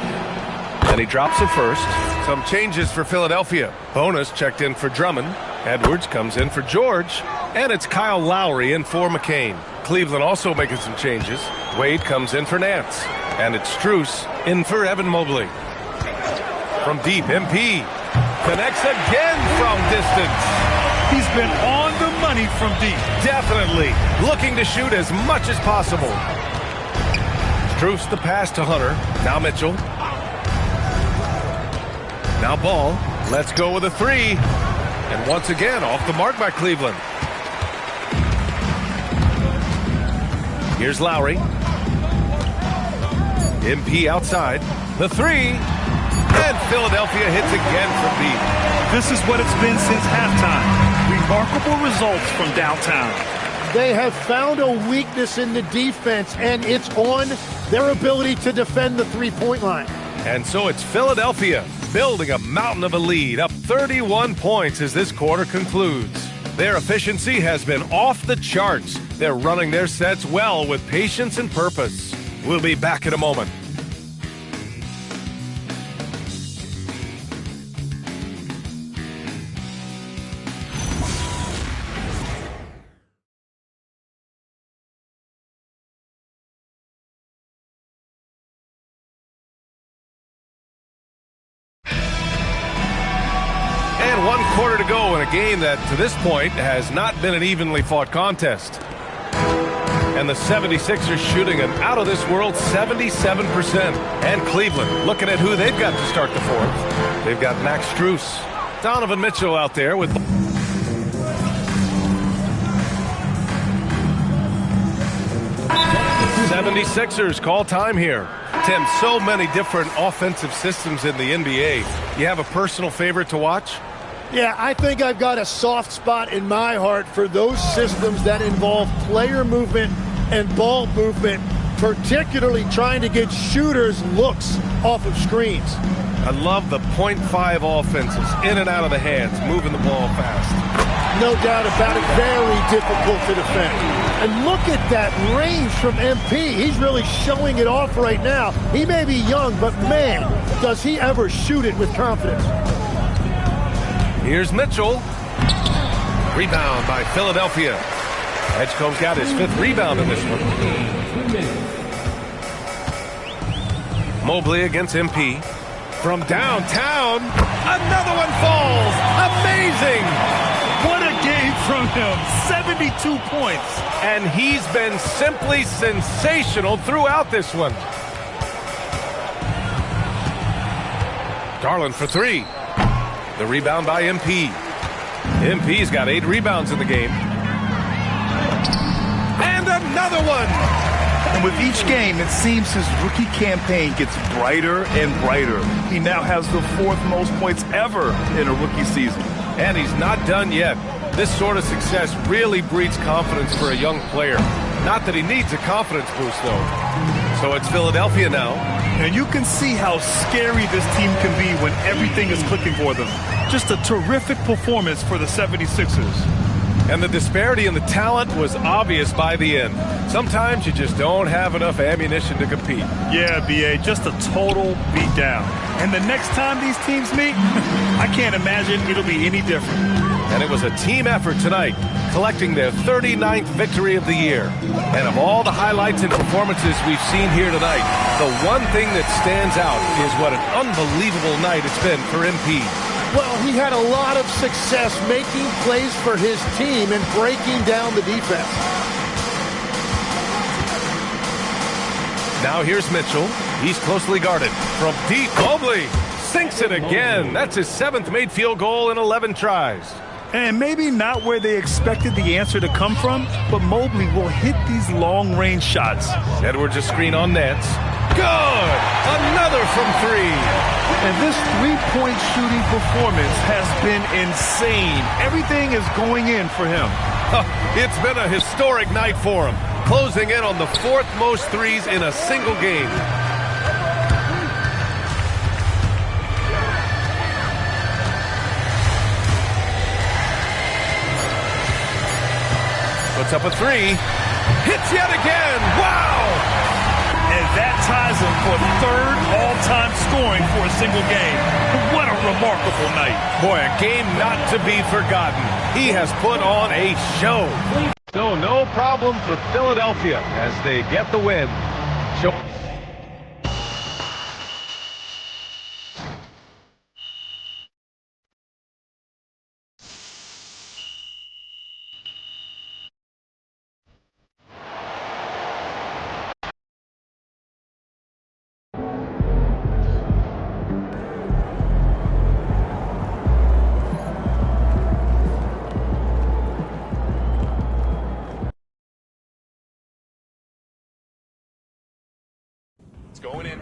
And he drops it first. Some changes for Philadelphia. Bonus checked in for Drummond. Edwards comes in for George. And it's Kyle Lowry in for McCain. Cleveland also making some changes. Wade comes in for Nance. And it's Strus in for Evan Mobley. From deep, MP connects again from distance. He's been on the money from deep. Definitely looking to shoot as much as possible. Strus the pass to Hunter. Now Mitchell. Now Ball. Let's go with a 3. And once again, off the mark by Cleveland. Here's Lowry. MP outside. The 3. And Philadelphia hits again from deep. This is what it's been since halftime. Remarkable results from downtown. They have found a weakness in the defense, and it's on their ability to defend the three-point line. And so it's Philadelphia building a mountain of a lead, up 31 points as this quarter concludes. Their efficiency has been off the charts. They're running their sets well with patience and purpose. We'll be back in a moment. And 1 quarter to go in a game that, to this point, has not been an evenly fought contest. And the 76ers shooting an out-of-this-world 77%. And Cleveland looking at who they've got to start the fourth. They've got Max Strus. Donovan Mitchell out there with... '76ers call time here. Tim, so many different offensive systems in the NBA. You have a personal favorite to watch? Yeah, I think I've got a soft spot in my heart for those systems that involve player movement and ball movement, particularly trying to get shooters looks off of screens. I love the .5 offenses, in and out of the hands, moving the ball fast. No doubt about it, very difficult to defend. And look at that range from MP. He's really showing it off right now. He may be young, but man, does he ever shoot it with confidence. Here's Mitchell. Rebound by Philadelphia. Edgecombe's got his 5th rebound in this one. Mobley against MP. From downtown, another one falls. Amazing! What a game from him. 72 points. And he's been simply sensational throughout this one. Garland for 3. The rebound by MP. MP's got 8 rebounds in the game. And another one! And with each game, it seems his rookie campaign gets brighter and brighter. He now has the 4th most points ever in a rookie season. And he's not done yet. This sort of success really breeds confidence for a young player. Not that he needs a confidence boost, though. So it's Philadelphia now. And you can see how scary this team can be when everything is clicking for them. Just a terrific performance for the 76ers. And the disparity in the talent was obvious by the end. Sometimes you just don't have enough ammunition to compete. Yeah, B.A., just a total beatdown. And the next time these teams meet, I can't imagine it'll be any different. And it was a team effort tonight, collecting their 39th victory of the year. And of all the highlights and performances we've seen here tonight, the one thing that stands out is what an unbelievable night it's been for MP. Well, he had a lot of success making plays for his team and breaking down the defense. Now here's Mitchell. He's closely guarded. From deep, Mobley sinks it again. That's his 7th made field goal in 11 tries. And maybe not where they expected the answer to come from, but Mobley will hit these long-range shots. Edwards a screen on Nance. Good! Another from 3. And this three-point shooting performance has been insane. Everything is going in for him. It's been a historic night for him, closing in on the 4th most threes in a single game. Puts up a 3. Hits yet again. Wow! And that ties him for 3rd all-time scoring for a single game. What a remarkable night. Boy, a game not to be forgotten. He has put on a show. So no problem for Philadelphia as they get the win. Going in.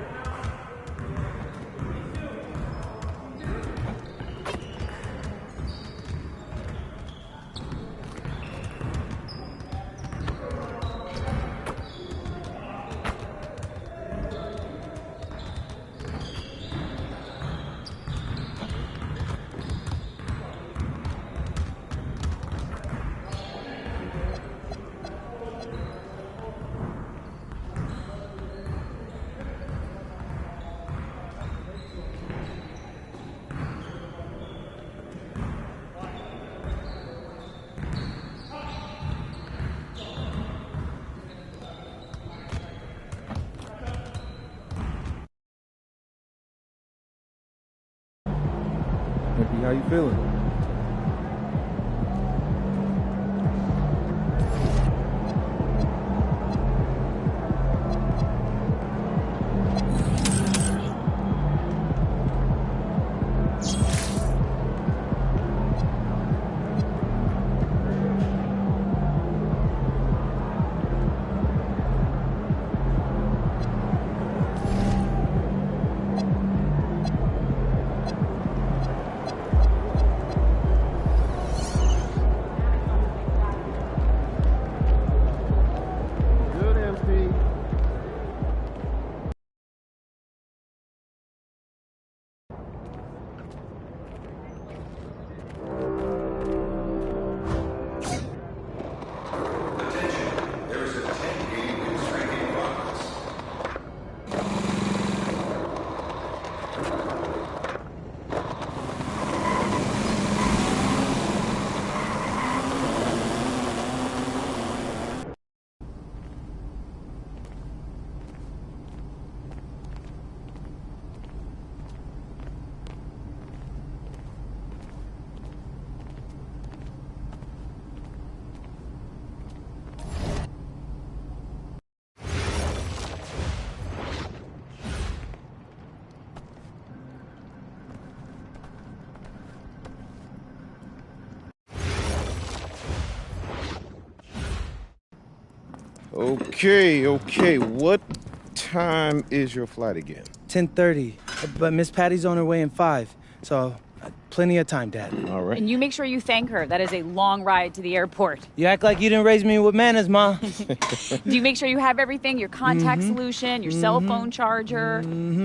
How you feeling? Okay. What time is your flight again? 10:30, but Miss Patty's on her way in 5, so plenty of time, Dad. All right. And you make sure you thank her. That is a long ride to the airport. You act like you didn't raise me with manners, Ma. Do you make sure you have everything? Your contact solution, your cell phone charger?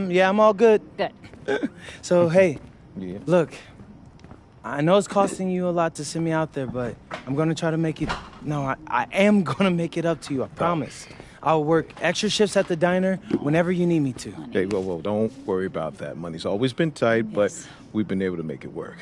Yeah, I'm all good. Good. So, hey, Yeah. look, I know it's costing you a lot to send me out there, but I'm going to try to make it... No, I am going to make it up to you, I promise. I'll work extra shifts at the diner whenever you need me to. Hey, whoa, don't worry about that. Money's always been tight, but we've been able to make it work.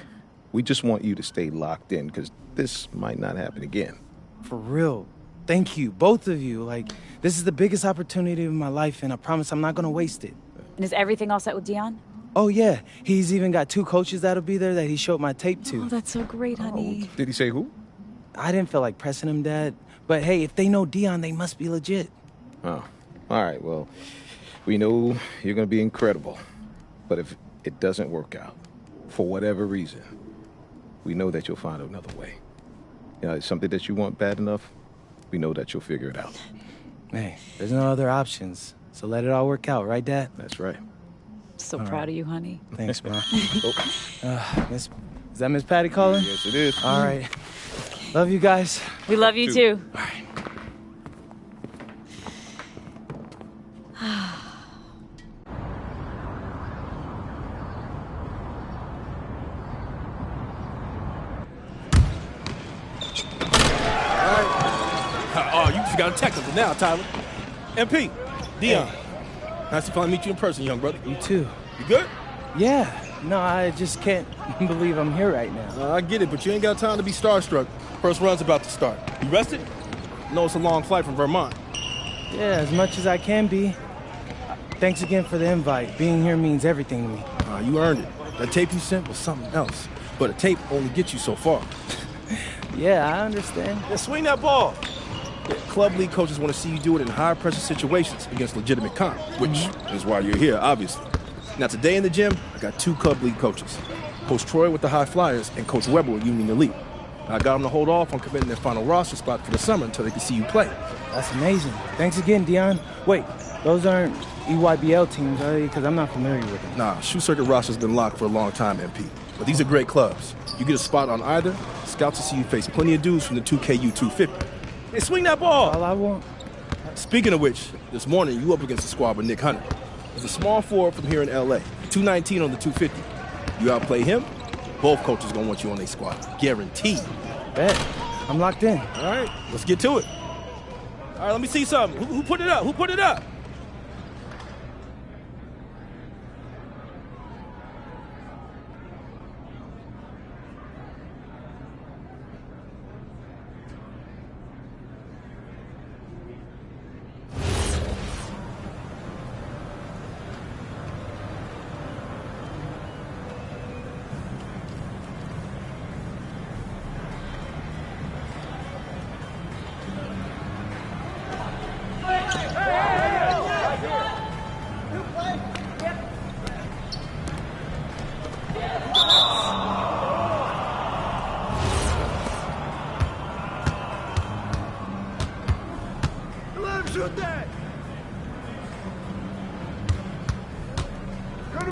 We just want you to stay locked in, because this might not happen again. For real. Thank you, both of you. Like, this is the biggest opportunity of my life, and I promise I'm not going to waste it. And is everything all set with Dion? Oh, yeah. He's even got 2 coaches that'll be there that he showed my tape to. Oh, that's so great, honey. Did he say who? I didn't feel like pressing him, Dad. But hey, if they know Dion, they must be legit. Oh, all right. Well, we know you're going to be incredible. But if it doesn't work out, for whatever reason, we know that you'll find another way. You know, it's something that you want bad enough, we know that you'll figure it out. Hey, there's no other options. So let it all work out, right, Dad? That's right. So proud of you, honey. Thanks, Ma. Is that Miss Patty calling? Yes, it is. All right. Love you guys. We love you too. All right. Oh, you just got a technical now, Tyler. MP, Dion. Nice to finally meet you in person, young brother. You too. You good? Yeah. No, I just can't believe I'm here right now. I get it, but you ain't got time to be starstruck. First run's about to start. You rested? No, it's a long flight from Vermont. Yeah, as much as I can be. Thanks again for the invite. Being here means everything to me. You earned it. That tape you sent was something else. But a tape only gets you so far. Yeah, I understand. Yeah, swing that ball. Yeah, club league coaches want to see you do it in high-pressure situations against legitimate comp, which is why you're here, obviously. Now, today in the gym, I got 2 club league coaches. Coach Troy with the High Flyers and Coach Weber with Union Elite. I got them to hold off on committing their final roster spot for the summer until they can see you play. That's amazing. Thanks again, Dion. Wait, those aren't EYBL teams, are they? Because I'm not familiar with them. Nah, Shoe Circuit roster's been locked for a long time, MP. But these are great clubs. You get a spot on either, scouts will see you face plenty of dudes from the 2KU250. Hey, swing that ball! All I want. Speaking of which, this morning you up against the squad with Nick Hunter. He's a small forward from here in LA, 219 on the 250. You outplay him, both coaches gonna want you on their squad. Guaranteed. Bet. I'm locked in. All right, let's get to it. All right, let me see something. Who put it up? Who put it up?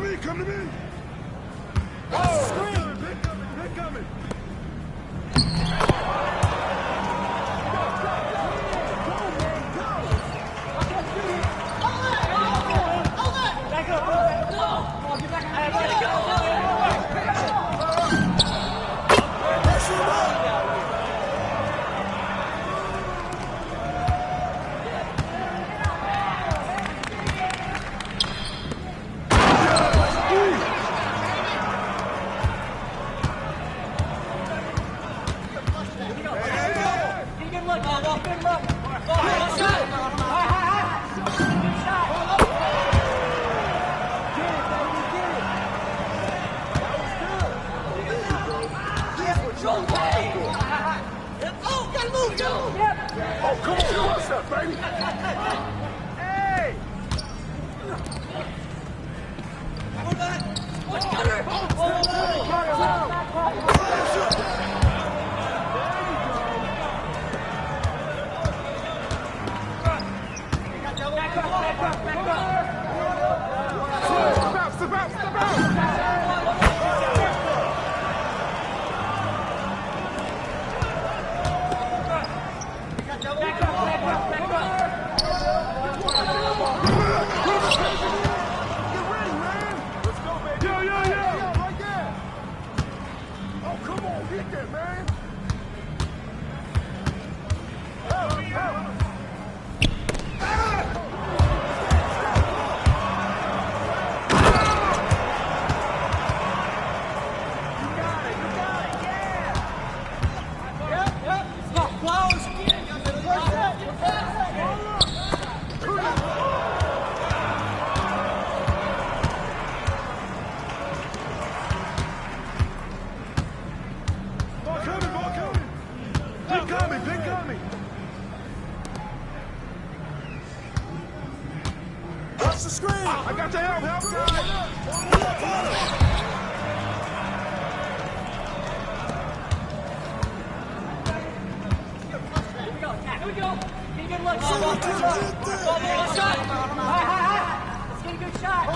me, come to me. Screen. They're coming. Oh, come on, what's up, baby? Hey! Step out! Watch the screen. I got your help. Here we go. Get a good look. Let's get a good shot.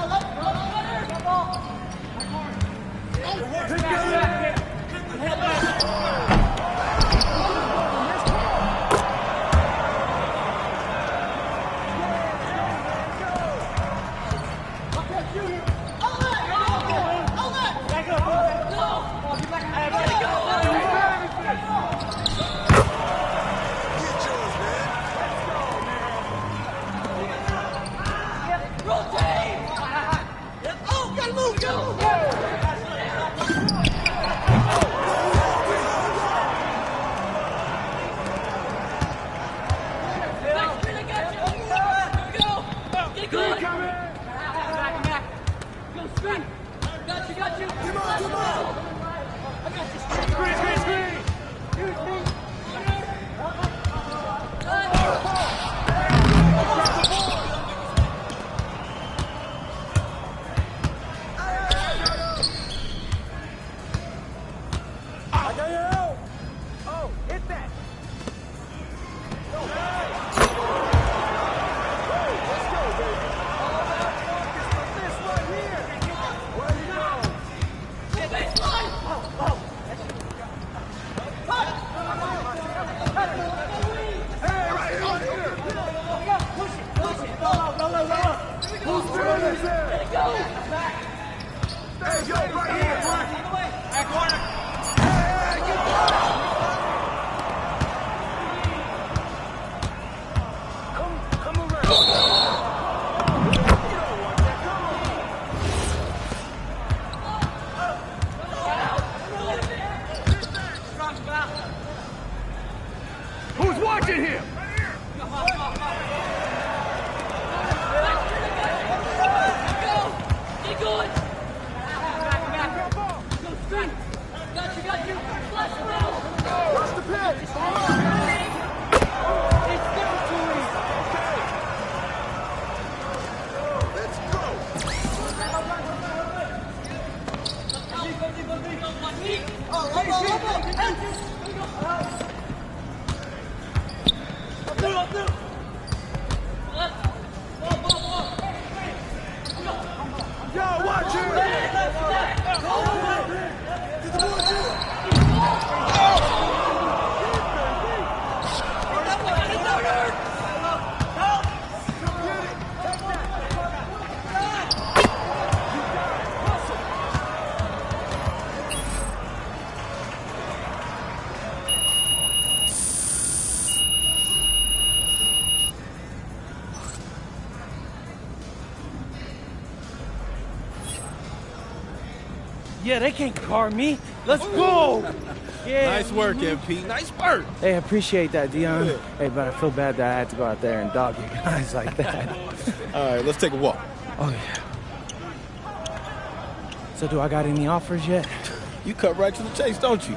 Who's watching here? Yeah, they can't guard me. Let's go. Yeah. Nice work, MP. Nice work. Hey, I appreciate that, Dion. Hey, but I feel bad that I had to go out there and dog you guys like that. All right, let's take a walk. Oh, yeah. So do I got any offers yet? You cut right to the chase, don't you?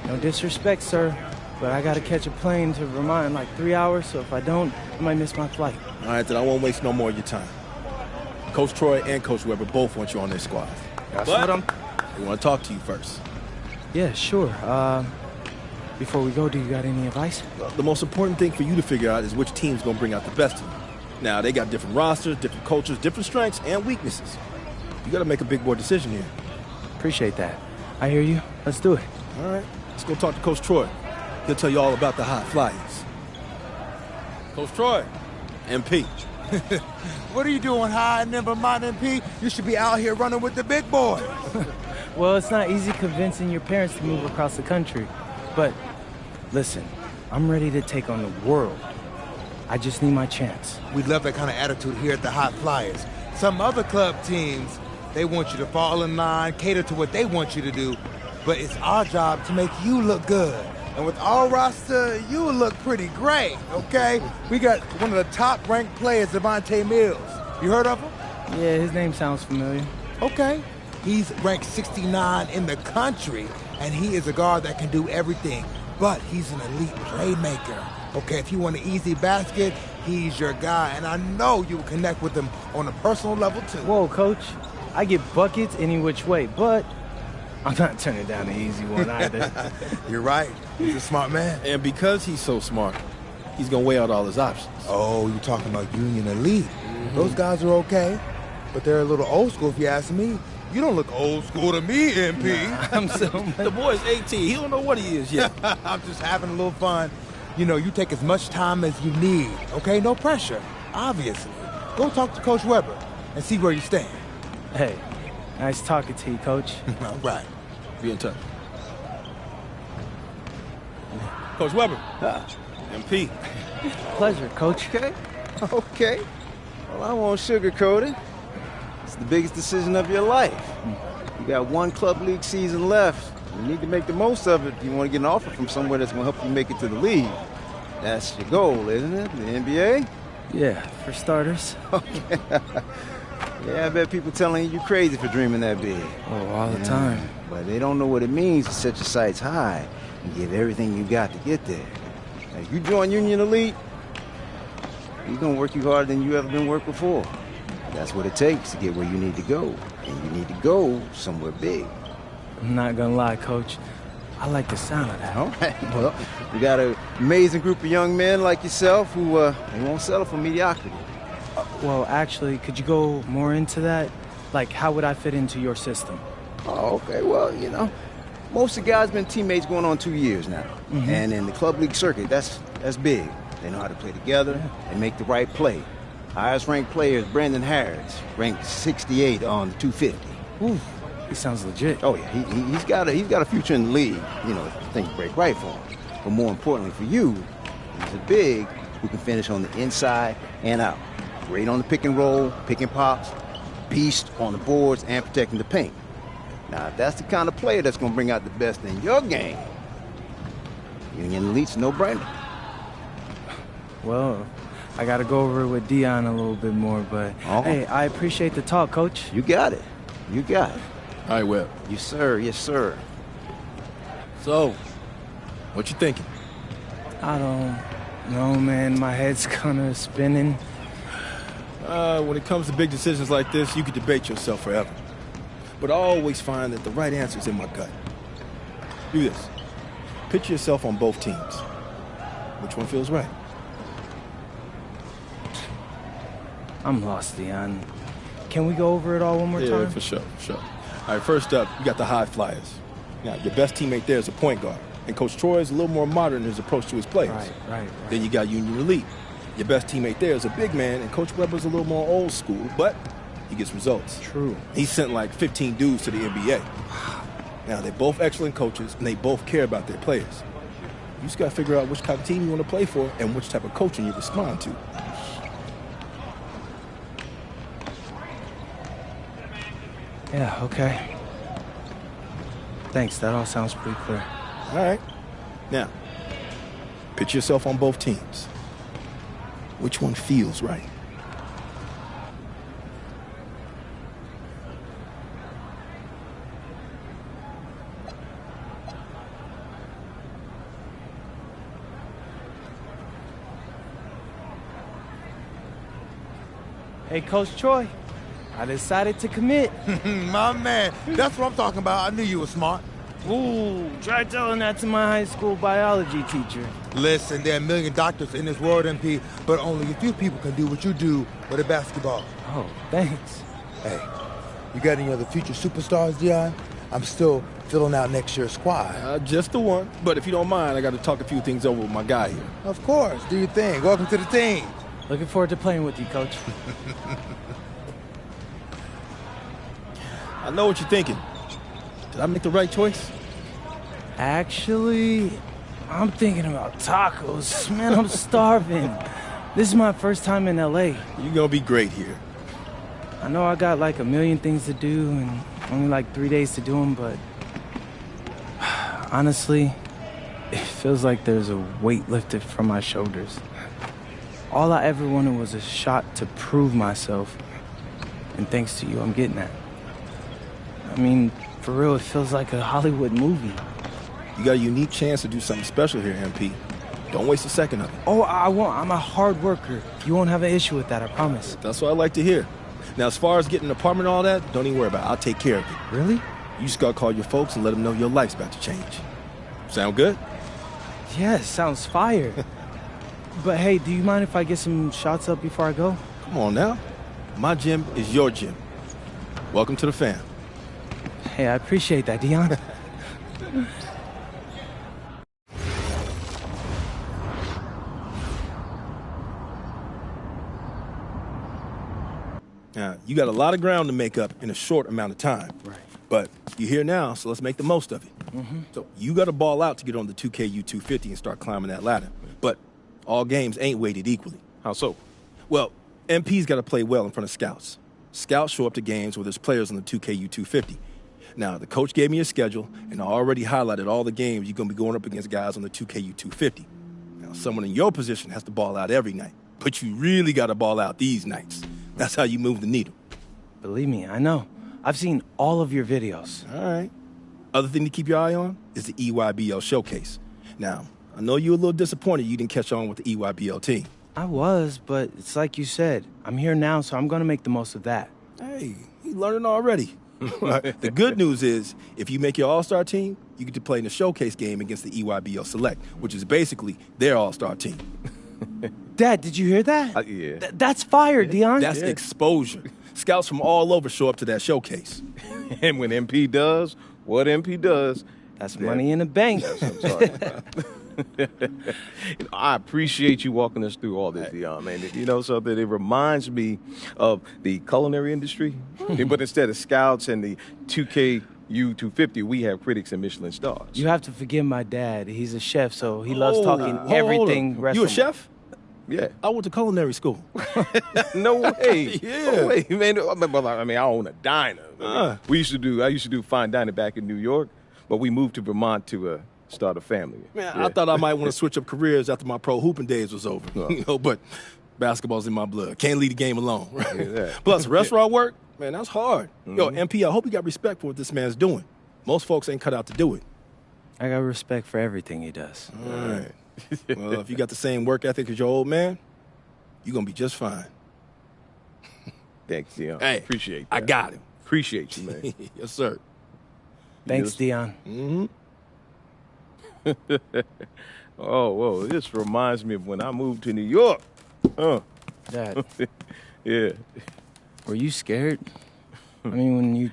No disrespect, sir, but I got to catch a plane to Vermont in like 3 hours, so if I don't, I might miss my flight. All right, then I won't waste no more of your time. Coach Troy and Coach Weber both want you on their squad. That's what I'm... We want to talk to you first. Yeah, sure. Before we go, do you got any advice? Well, the most important thing for you to figure out is which team's going to bring out the best of you. Now, they got different rosters, different cultures, different strengths, and weaknesses. You got to make a big boy decision here. Appreciate that. I hear you. Let's do it. All right. Let's go talk to Coach Troy. He'll tell you all about the high flyers. Coach Troy, MP. What are you doing, high in Vermont, MP? You should be out here running with the big boys. Well, it's not easy convincing your parents to move across the country. But listen, I'm ready to take on the world. I just need my chance. We love that kind of attitude here at the Hot Flyers. Some other club teams, they want you to fall in line, cater to what they want you to do. But it's our job to make you look good. And with our roster, you will look pretty great, okay? We got one of the top-ranked players, Devontae Mills. You heard of him? Yeah, his name sounds familiar. Okay. He's ranked 69 in the country, and he is a guard that can do everything. But he's an elite playmaker. Okay, if you want an easy basket, he's your guy. And I know you will connect with him on a personal level, too. Whoa, Coach. I get buckets any which way, but I'm not turning down the easy one either. You're right. He's a smart man. And because he's so smart, he's going to weigh out all his options. Oh, you're talking about Union Elite. Those guys are okay, but they're a little old school if you ask me. You don't look old school to me, MP. Nah, I'm so... The boy's 18. He don't know what he is yet. I'm just having a little fun. You know, you take as much time as you need, okay? No pressure, obviously. Go talk to Coach Weber and see where you stand. Hey, nice talking to you, Coach. All right. Be in touch. Coach Weber. MP. Pleasure, Coach. Okay. Well, I won't sugarcoat it. It's the biggest decision of your life. You got one club league season left. You need to make the most of it if you want to get an offer from somewhere that's going to help you make it to the league. That's your goal, isn't it? The NBA? Yeah, for starters. Okay. Yeah, I bet people telling you crazy for dreaming that big. Oh, all the time. But they don't know what it means to set your sights high and give everything you got to get there. Now, if you join Union Elite, you're going to work you harder than you ever been worked before. That's what it takes to get where you need to go. And you need to go somewhere big. I'm not going to lie, Coach. I like the sound of that. All right. Well, we got an amazing group of young men like yourself who they won't settle for mediocrity. Well, actually, could you go more into that? Like, how would I fit into your system? Oh, okay. Well, you know, most of the guys been teammates going on 2 years now. And in the club league circuit, that's big. They know how to play together and make the right play. Highest ranked player is Brandon Harris, ranked 68 on the 250. Ooh, he sounds legit. Oh yeah, he's got a future in the league. You know, if things break right for him. But more importantly for you, he's a big who can finish on the inside and out. Great on the pick and roll, pick and pops, beast on the boards and protecting the paint. Now, if that's the kind of player that's going to bring out the best in your game, Union Elite's no-brainer. Well, I got to go over it with Dion a little bit more, but hey, I appreciate the talk, Coach. You got it. You got it. All right, Webb. Yes, sir. Yes, sir. So, what you thinking? I don't know, man. My head's kind of spinning. When it comes to big decisions like this, you could debate yourself forever. But I always find that the right answer is in my gut. Do this. Picture yourself on both teams. Which one feels right? I'm lost, Dion. can we go over it all one more time? Yeah, for sure. All right, first up, you got the high flyers. Now, your best teammate there is a point guard, and Coach Troy is a little more modern in his approach to his players. Right. Then you got Union Elite. Your best teammate there is a big man, and Coach Weber's a little more old school, but he gets results. True. He sent like 15 dudes to the NBA. Now, they're both excellent coaches, and they both care about their players. You just got to figure out which kind of team you want to play for and which type of coaching you respond to. Yeah, okay. Thanks, that all sounds pretty clear. All right. Now, picture yourself on both teams. Which one feels right? Hey, Coach Troy, I decided to commit. My man, that's what I'm talking about. I knew you were smart. Ooh, try telling that to my high school biology teacher. Listen, there are a million doctors in this world, MP, but only a few people can do what you do with a basketball. Oh, thanks. Hey, you got any other future superstars, Dion? I'm still filling out next year's squad. Just the one. But if you don't mind, I got to talk a few things over with my guy here. Of course. Do your thing. Welcome to the team. Looking forward to playing with you, Coach. I know what you're thinking. Did I make the right choice? Actually, I'm thinking about tacos. Man, I'm starving. This is my first time in L.A. You're going to be great here. I know I got like a million things to do and only like 3 days to do them, but honestly, it feels like there's a weight lifted from my shoulders. All I ever wanted was a shot to prove myself, and thanks to you, I'm getting that. I mean, for real, it feels like a Hollywood movie. You got a unique chance to do something special here, MP. Don't waste a second of it. Oh, I won't. I'm a hard worker. You won't have an issue with that, I promise. That's what I like to hear. Now, as far as getting an apartment and all that, don't even worry about it. I'll take care of it. Really? You just gotta call your folks and let them know your life's about to change. Sound good? Yeah, sounds fire. But hey, do you mind if I get some shots up before I go? Come on now. My gym is your gym. Welcome to the fam. Hey, I appreciate that, Dion. Now, you got a lot of ground to make up in a short amount of time. Right. But you're here now, so let's make the most of it. So you got to ball out to get on the 2KU250 and start climbing that ladder. But all games ain't weighted equally. How so? Well, MP's got to play well in front of scouts. Scouts show up to games where there's players on the 2KU250. Now, the coach gave me a schedule, and I already highlighted all the games you're going to be going up against guys on the 2KU250. Now, someone in your position has to ball out every night, but you really got to ball out these nights. That's how you move the needle. Believe me, I know. I've seen all of your videos. All right. Other thing to keep your eye on is the EYBL showcase. Now, I know you're a little disappointed you didn't catch on with the EYBL team. I was, but it's like you said. I'm here now, so I'm going to make the most of that. Hey, you learning already. The good news is, if you make your all-star team, you get to play in the showcase game against the EYBL Select, which is basically their all-star team. Dad, did you hear that? Yeah. That's fire, Dion. That's exposure. Scouts from all over show up to that showcase. And when MP does what MP does, that's money in the bank. That's what I'm talking about. I appreciate you walking us through all this, Dion, man. You know something? It reminds me of the culinary industry, but instead of scouts and the 2KU250, we have critics and Michelin stars. You have to forgive my dad. He's a chef, so he loves talking everything restaurant. You a chef? Yeah. I went to culinary school. No way. Yeah. No way, man. I mean, I own a diner. I used to do fine dining back in New York, but we moved to Vermont to start a family. Man, I thought I might want to switch up careers after my pro hooping days was over. But basketball's in my blood. Can't leave the game alone. Right? Yeah. Plus, restaurant work, man, that's hard. Yo, MP, I hope you got respect for what this man's doing. Most folks ain't cut out to do it. I got respect for everything he does. All right. Well, if you got the same work ethic as your old man, you're going to be just fine. Thanks, Dion. Hey, appreciate that. I got him. Appreciate you, man. Yes, sir. Thanks, Dion. Mm-hmm. Oh, whoa. This reminds me of when I moved to New York. Dad. Yeah. Were you scared? I mean, when you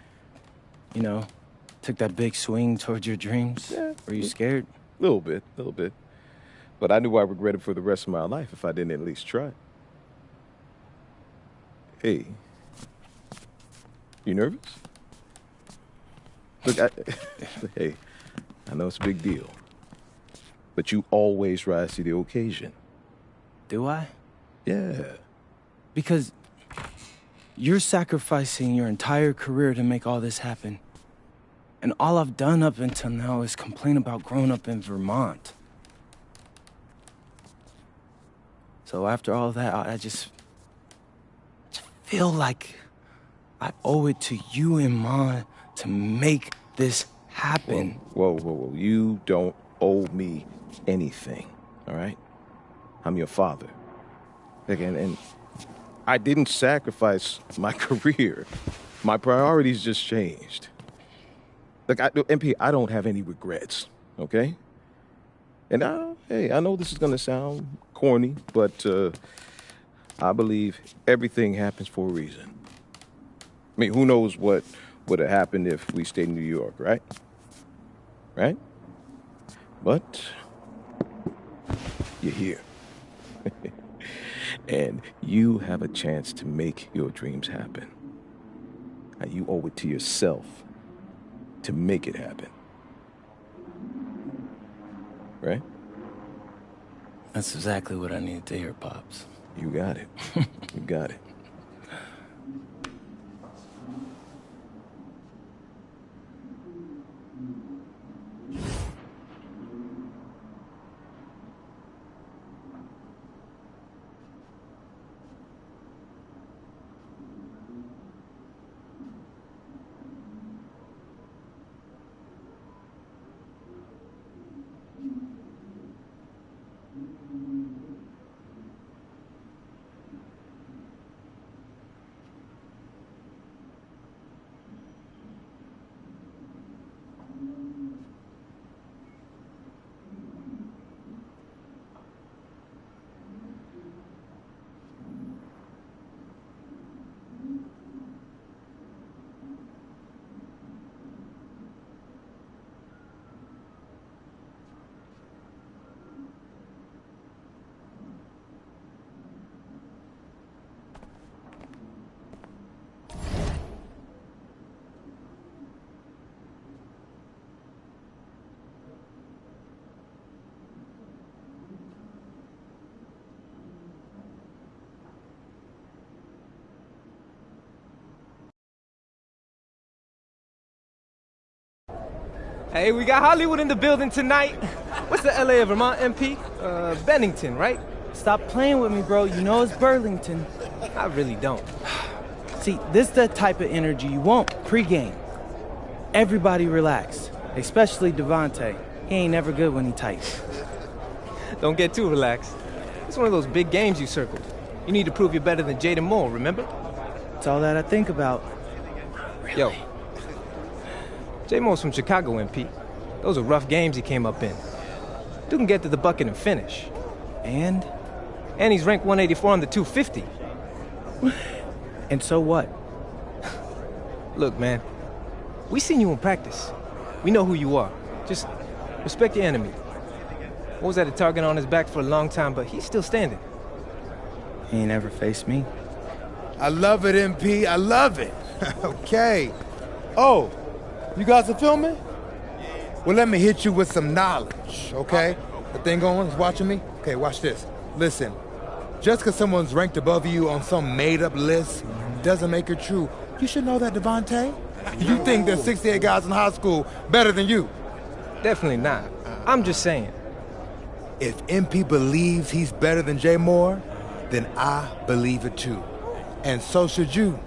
know, took that big swing towards your dreams? Yeah. Were you scared? A little bit. But I knew I regretted for the rest of my life if I didn't at least try. Hey, you nervous? Look, hey, I know it's a big deal, but you always rise to the occasion. Do I? Yeah. Because you're sacrificing your entire career to make all this happen. And all I've done up until now is complain about growing up in Vermont. So after all that, I just feel like I owe it to you and Ma to make this happen. Whoa. You don't owe me anything, all right? I'm your father. And I didn't sacrifice my career. My priorities just changed. Look, MP, I don't have any regrets, okay? And I know this is gonna sound corny, but I believe everything happens for a reason. I mean, who knows what would have happened if we stayed in New York, right? Right? But you're here. And you have a chance to make your dreams happen. And you owe it to yourself to make it happen. Right? That's exactly what I needed to hear, Pops. You got it. You got it. Hey, we got Hollywood in the building tonight. What's the LA of Vermont, MP? Bennington, right? Stop playing with me, bro. You know it's Burlington. I really don't. See, this is the type of energy you want pre-game. Everybody relax, especially Devontae. He ain't never good when he tight. Don't get too relaxed. It's one of those big games you circled. You need to prove you're better than Jaden Moore, remember? It's all that I think about. Yo, J Moore's from Chicago, MP. Those are rough games he came up in. Dude can get to the bucket and finish. And he's ranked 184 on the 250. And so what? Look, man, we seen you in practice. We know who you are. Just respect your enemy. What was that, a target on his back for a long time, but he's still standing. He ain't ever faced me. I love it, MP. I love it. Okay. Oh, you guys are filming? Well, let me hit you with some knowledge, okay? The thing going is watching me? Okay, watch this. Listen, just because someone's ranked above you on some made-up list doesn't make it true. You should know that, Devontae. You think there's 68 guys in high school better than you? Definitely not. I'm just saying. If MP believes he's better than Jay Moore, then I believe it too. And so should you,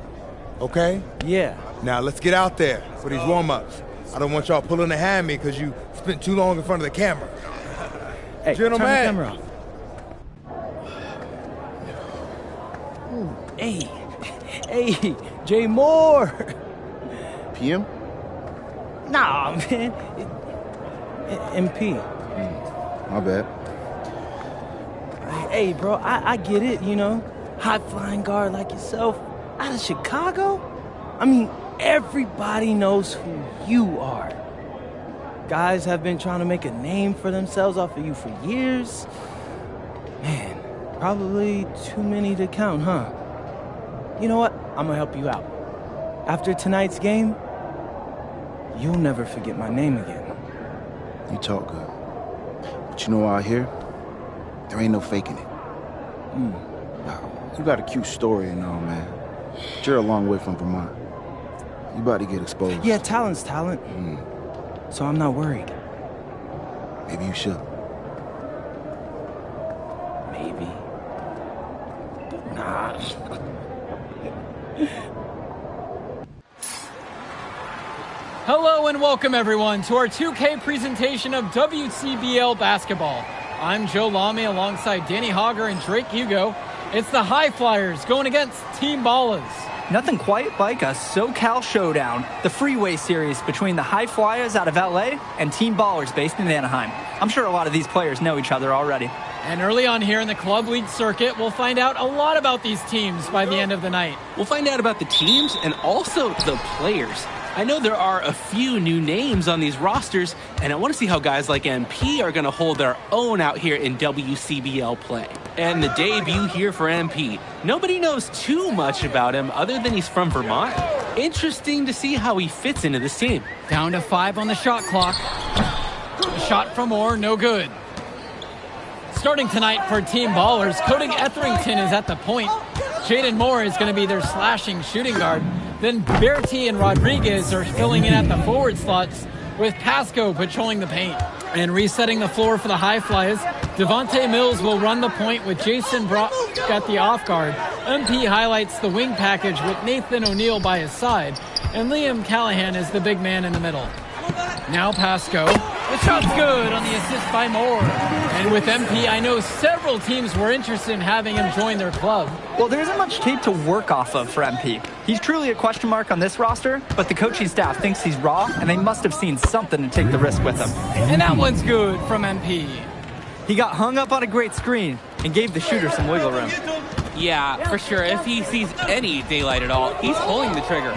okay? Yeah. Now let's get out there for these warm-ups. I don't want y'all pulling a hammy because you spent too long in front of the camera. Hey, Gentlemen. turn the camera off. Hey, Jay Moore. PM? Nah, man. MP. My bad. Hey, bro, I get it, you know. High-flying guard like yourself. Out of Chicago? I mean, everybody knows who you are. Guys have been trying to make a name for themselves off of you for years. Man, probably too many to count, huh? You know what? I'm gonna help you out. After tonight's game, you'll never forget my name again. You talk good. But you know out here, there ain't no faking it. Now, you got a cute story and all, man. But you're a long way from Vermont. You about to get exposed. Yeah, talent's talent. So I'm not worried. Maybe you should. Maybe. Nah. Hello and welcome everyone to our 2K presentation of WCBL basketball. I'm Joe Lamy alongside Danny Hogger and Drake Hugo. It's the High Flyers going against Team Ballers. Nothing quite like a SoCal showdown, the freeway series between the High Flyers out of LA and Team Ballers based in Anaheim. I'm sure a lot of these players know each other already. And early on here in the club league circuit, we'll find out a lot about these teams by the end of the night. We'll find out about the teams and also the players. I know there are a few new names on these rosters, and I want to see how guys like MP are going to hold their own out here in WCBL play. And the debut here for MP. Nobody knows too much about him other than he's from Vermont. Interesting to see how he fits into this team. Down to 5 on the shot clock. A shot from Moore, no good. Starting tonight for Team Ballers, Cody Etherington is at the point. Jaden Moore is going to be their slashing shooting guard. Then Berti and Rodriguez are filling in at the forward slots with Pasco patrolling the paint. And resetting the floor for the High Flyers, Devontae Mills will run the point with Jason Brock at the off guard. MP highlights the wing package with Nathan O'Neal by his side. And Liam Callahan is the big man in the middle. Now Pasco. The shot's good on the assist by Moore. And with MP, I know several teams were interested in having him join their club. Well, there isn't much tape to work off of for MP. He's truly a question mark on this roster, but the coaching staff thinks he's raw, and they must have seen something to take the risk with him. And that one's good from MP. He got hung up on a great screen and gave the shooter some wiggle room. Yeah, for sure. If he sees any daylight at all, he's pulling the trigger.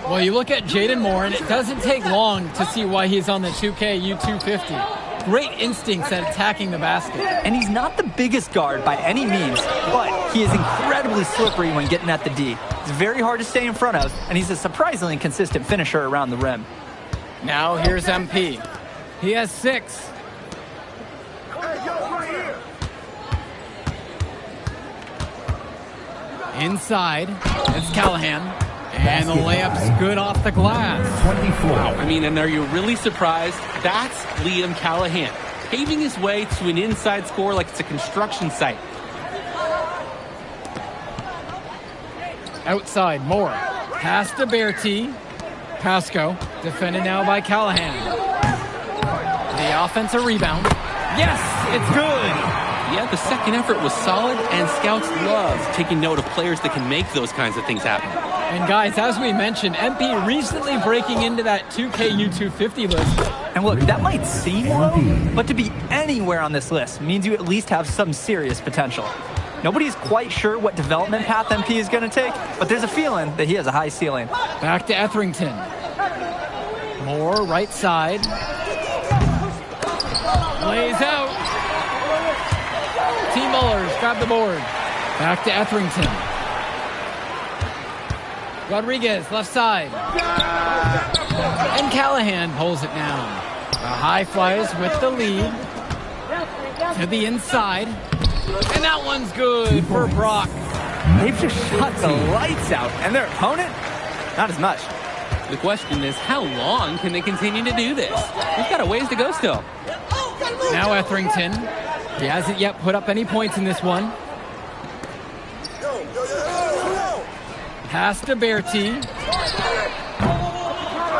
Well, you look at Jaden Moore, and it doesn't take long to see why he's on the 2K U250. Great instincts at attacking the basket. And he's not the biggest guard by any means, but he is incredibly slippery when getting at the D. It's very hard to stay in front of, and he's a surprisingly consistent finisher around the rim. Now here's MP. He has 6. Inside, it's Callahan. And the layup's good off the glass. 24. Wow. I mean, and are you really surprised? That's Liam Callahan, paving his way to an inside score like it's a construction site. Outside, Moore. Pass to Berti. Pasco, defended now by Callahan. The offensive rebound. Yes, it's good. Yeah, the second effort was solid, and scouts love taking note of players that can make those kinds of things happen. And guys, as we mentioned, MP recently breaking into that 2K U250 list. And look, that might seem low, but to be anywhere on this list means you at least have some serious potential. Nobody's quite sure what development path MP is going to take, but there's a feeling that he has a high ceiling. Back to Etherington. Moore, right side. Lays out. Team Ballers grab the board. Back to Etherington. Rodriguez, left side. And Callahan pulls it down. The High Flyers with the lead. To the inside. And that one's good for Brock. They've just shot the lights out. And their opponent, not as much. The question is, how long can they continue to do this? We've got a ways to go still. Now Etherington. He hasn't yet put up any points in this one. Pass to Berti.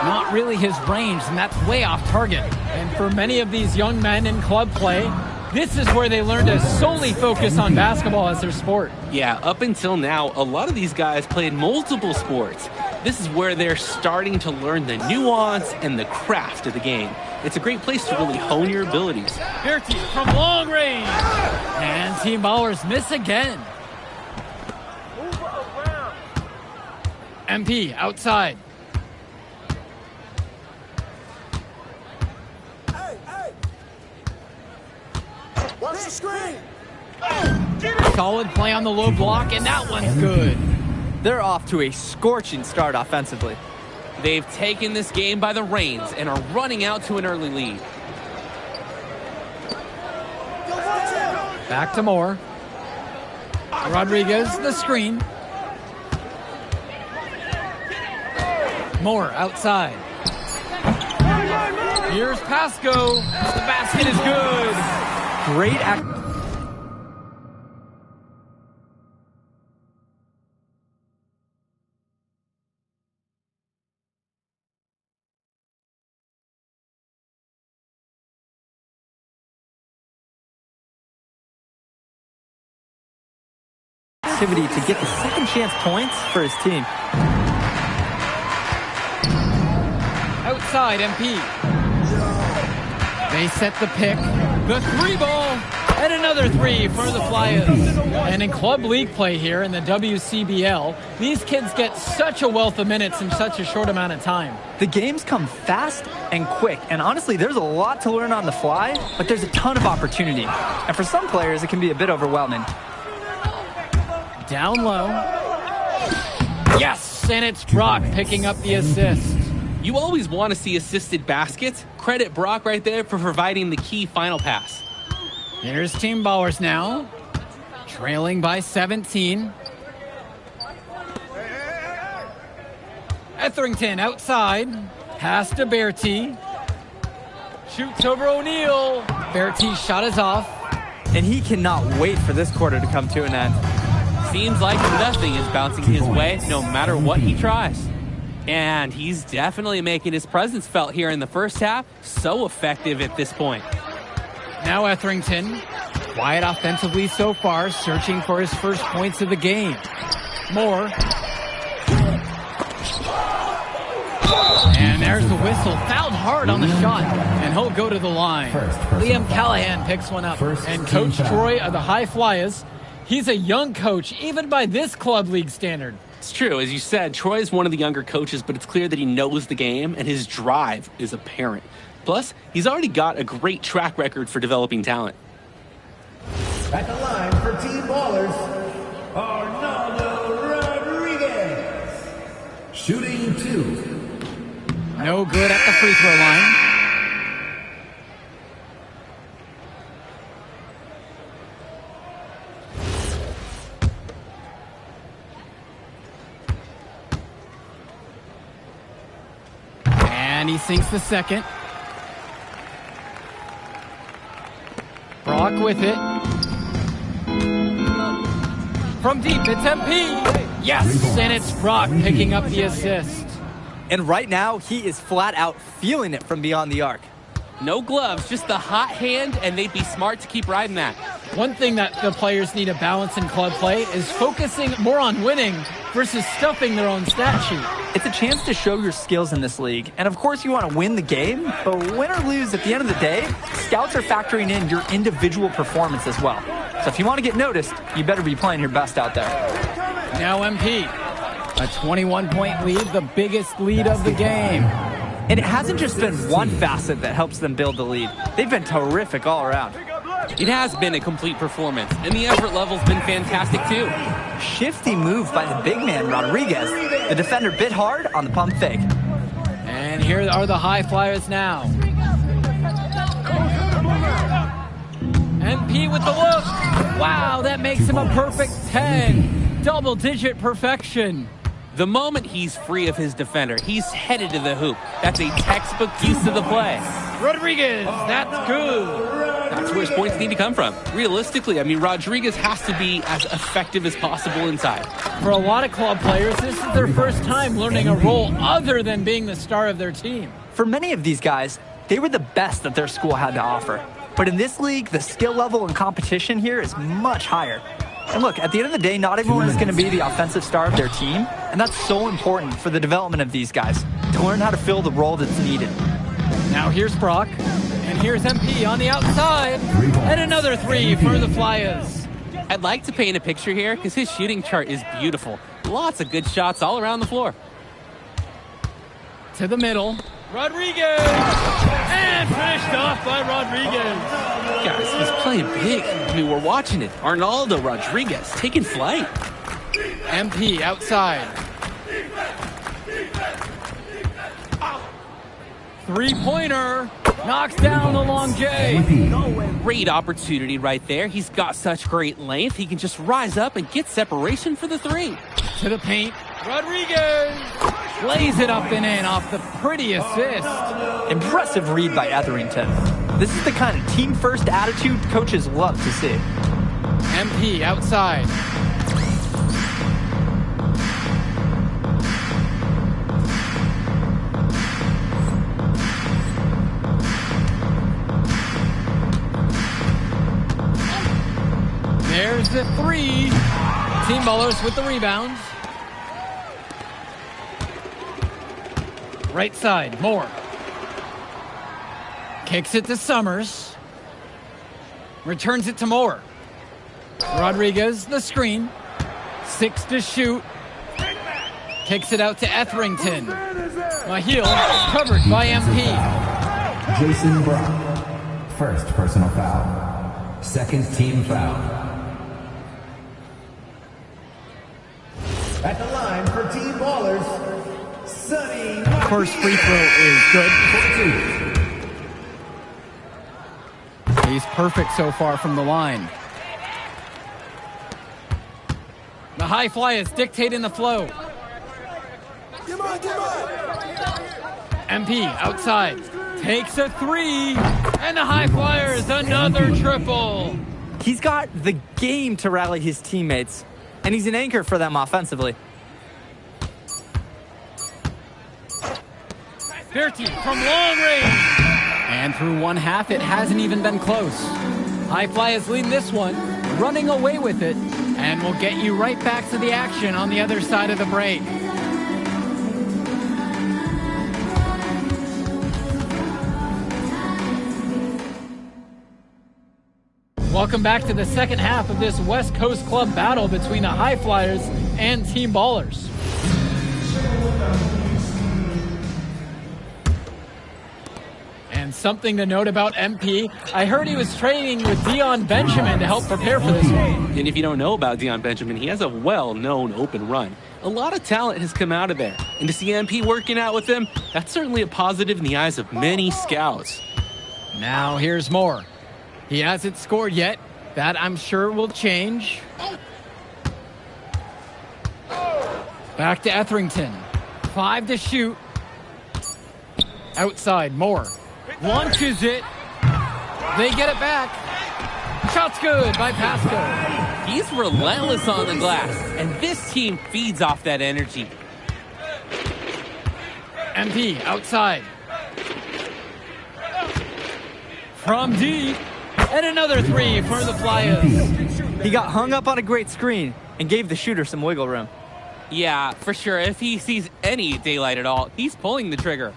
Not really his range, and that's way off target. And for many of these young men in club play, this is where they learn to solely focus on basketball as their sport. Yeah, up until now, a lot of these guys played multiple sports. This is where they're starting to learn the nuance and the craft of the game. It's a great place to really hone your abilities. Berti from long range. And Team Ballers miss again. MP outside. Watch the screen. Solid play on the low block, and that one's good. They're off to a scorching start offensively. They've taken this game by the reins and are running out to an early lead. Back to Moore. Rodriguez, the screen. Moore outside. Here's Pasco. The basket is good. Great act. Activity to get the second chance points for his team. Outside, MP. They set the pick. The three ball. And another three for the Flyers. And in club league play here in the WCBL, these kids get such a wealth of minutes in such a short amount of time. The games come fast and quick, and honestly, there's a lot to learn on the fly, but there's a ton of opportunity. And for some players, it can be a bit overwhelming. Down low. Yes, and it's Brock picking up the assist. You always want to see assisted baskets. Credit Brock right there for providing the key final pass. Here's Team Ballers now, trailing by 17. Etherington outside, pass to Bertie. Shoots over O'Neal. Bertie's shot is off. And he cannot wait for this quarter to come to an end. Seems like nothing is bouncing his way, no matter what he tries. And he's definitely making his presence felt here in the first half. So effective at this point. Now Etherington, quiet offensively so far, searching for his first points of the game. Moore. And there's the whistle. Fouled hard on the shot, and he'll go to the line. Liam Callahan picks one up. And Coach Troy of the High Flyers, he's a young coach, even by this club league standard. It's true. As you said, Troy is one of the younger coaches, but it's clear that he knows the game, and his drive is apparent. Plus, he's already got a great track record for developing talent. At the line for Team Ballers, Arnaldo Rodriguez. Shooting 2. No good at the free throw line. And he sinks the second. Brock with it. From deep, it's MP. Yes, and it's Brock picking up the assist. And right now, he is flat out feeling it from beyond the arc. No gloves, just the hot hand, and they'd be smart to keep riding that. One thing that the players need to balance in club play is focusing more on winning versus stuffing their own stat sheet. It's a chance to show your skills in this league. And of course, you want to win the game, but win or lose, at the end of the day, scouts are factoring in your individual performance as well. So if you want to get noticed, you better be playing your best out there. Now MP. A 21-point lead, the biggest lead of the game. And it hasn't just been one facet that helps them build the lead. They've been terrific all around. It has been a complete performance, and the effort level's been fantastic too. Shifty move by the big man, Rodriguez. The defender bit hard on the pump fake. And here are the High Flyers now. MP with the look. Wow, that makes him a perfect 10. Double-digit perfection. The moment he's free of his defender, he's headed to the hoop. That's a textbook use of the play. Rodriguez, that's good. That's where his points need to come from. Realistically, I mean, Rodriguez has to be as effective as possible inside. For a lot of club players, this is their first time learning a role other than being the star of their team. For many of these guys, they were the best that their school had to offer. But in this league, the skill level and competition here is much higher. And look, at the end of the day, not everyone is going to be the offensive star of their team, and that's so important for the development of these guys, to learn how to fill the role that's needed. Now here's Brock, and here's MP on the outside, and another three for the Flyers. I'd like to paint a picture here because his shooting chart is beautiful. Lots of good shots all around the floor. To the middle. Rodriguez! And finished off by Rodriguez. Guys, he's playing big. I mean, we're watching it. Arnaldo Rodriguez taking flight. MP outside. Three-pointer. Knocks down the long J. Great opportunity right there. He's got such great length. He can just rise up and get separation for the three. To the paint. Rodriguez lays it up and in off the pretty assist. Impressive read by Etherington. This is the kind of team-first attitude coaches love to see. MP outside. There's the three. Team Ballers with the rebounds. Right side, Moore. Kicks it to Summers. Returns it to Moore. Rodriguez, the screen. 6 to shoot. Kicks it out to Etherington. Mahil covered by MP. Jason Brown. First personal foul. Second team foul. At the line for Team Ballers, Sonny. First free throw is good. He's perfect so far from the line. The high flyers dictating the flow. MP outside. Takes a three. And the high flyers another triple. He's got the game to rally his teammates. And he's an anchor for them offensively. Berti from long range. And through one half, it hasn't even been close. High Flyers lead this one, running away with it, and we'll get you right back to the action on the other side of the break. Welcome back to the second half of this West Coast Club battle between the High Flyers and Team Ballers. And something to note about MP, I heard he was training with Dion Benjamin to help prepare for this one. And if you don't know about Dion Benjamin, he has a well-known open run. A lot of talent has come out of there. And to see MP working out with him, that's certainly a positive in the eyes of many scouts. Now here's more. He hasn't scored yet. That I'm sure will change. Back to Etherington. 5 to shoot. Outside, Moore. Launches it. They get it back. Shot's good by Pasco. He's relentless on the glass, and this team feeds off that energy. MP outside. From deep. And another three for the Flyers. He got hung up on a great screen and gave the shooter some wiggle room. Yeah, for sure. If he sees any daylight at all, he's pulling the trigger.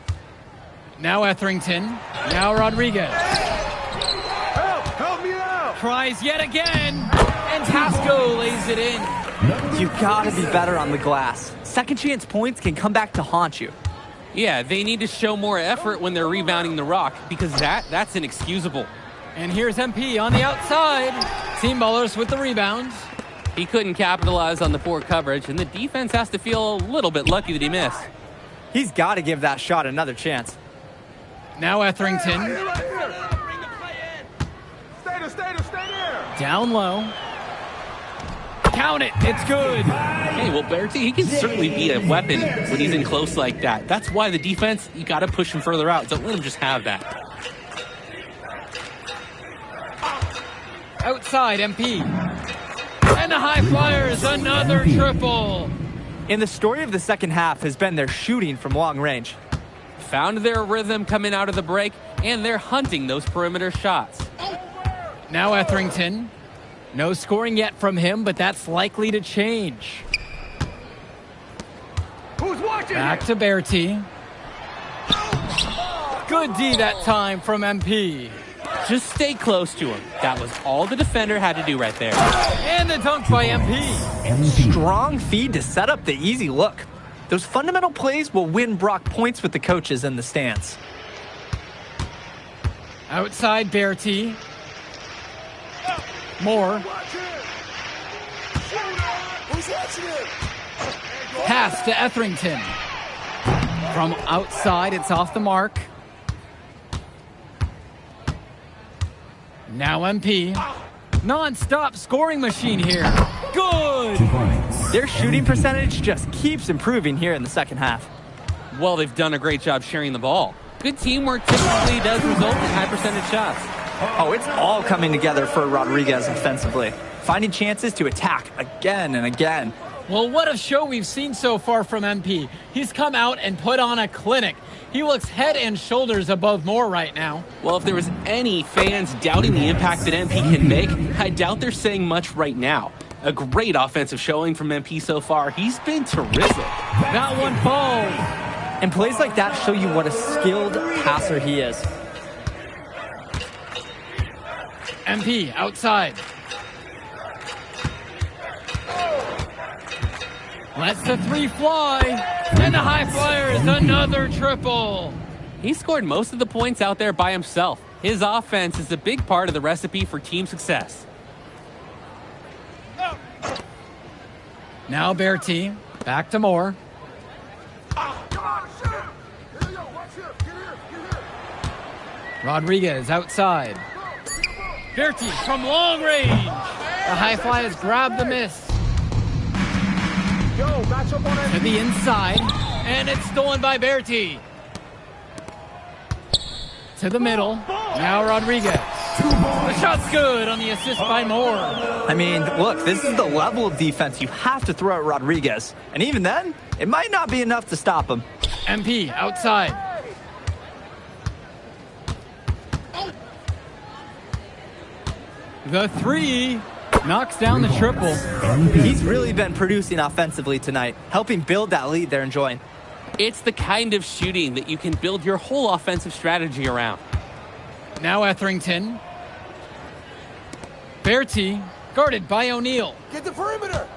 Now Etherington. Now Rodriguez. Help me out! Tries yet again. And Pasco lays it in. You've got to be better on the glass. Second chance points can come back to haunt you. Yeah, they need to show more effort when they're rebounding the rock because that's inexcusable. And here's MP on the outside. Team Ballers with the rebounds. He couldn't capitalize on the poor coverage, and the defense has to feel a little bit lucky that he missed. He's got to give that shot another chance. Now Etherington. Stay there. Down low. Count it. It's good. Hey, well, Berti, he can certainly be a weapon when he's in close like that. That's why the defense, you got to push him further out. Don't let him just have that. Outside, MP. And the High Flyers, another triple. And the story of the second half has been their shooting from long range. Found their rhythm coming out of the break, and they're hunting those perimeter shots. Now Etherington. No scoring yet from him, but that's likely to change. Who's watching? Back to Berti. Good D that time from MP. Just stay close to him. That was all the defender had to do right there. And the dunk by MP. Strong feed to set up the easy look. Those fundamental plays will win Brock points with the coaches in the stands. Outside Bertie. Moore. Pass to Etherington. From outside, it's off the mark. Now MP. Non-stop scoring machine here. Good! Their shooting percentage just keeps improving here in the second half. Well, they've done a great job sharing the ball. Good teamwork typically does result in high percentage shots. Oh, it's all coming together for Rodriguez offensively. Finding chances to attack again and again. Well, what a show we've seen so far from MP. He's come out and put on a clinic. He looks head and shoulders above Moore right now. Well, if there was any fans doubting the impact that MP can make, I doubt they're saying much right now. A great offensive showing from MP so far. He's been terrific. That one falls. And plays like that show you what a skilled passer he is. MP outside. Lets the three fly. And the high Flyers, another triple. He scored most of the points out there by himself. His offense is a big part of the recipe for team success. Now Bertie, back to Moore. Rodriguez outside. Bertie from long range. The high Flyers grab the miss. To the inside, and it's stolen by Bertie. To the middle, now Rodriguez. The shot's good on the assist by Moore. I mean, look, this is the level of defense you have to throw at Rodriguez. And even then, it might not be enough to stop him. MP outside. The three knocks down the triple. He's really been producing offensively tonight, helping build that lead they're enjoying. It's the kind of shooting that you can build your whole offensive strategy around. Now Etherington. Bertie, guarded by O'Neal. Get the perimeter.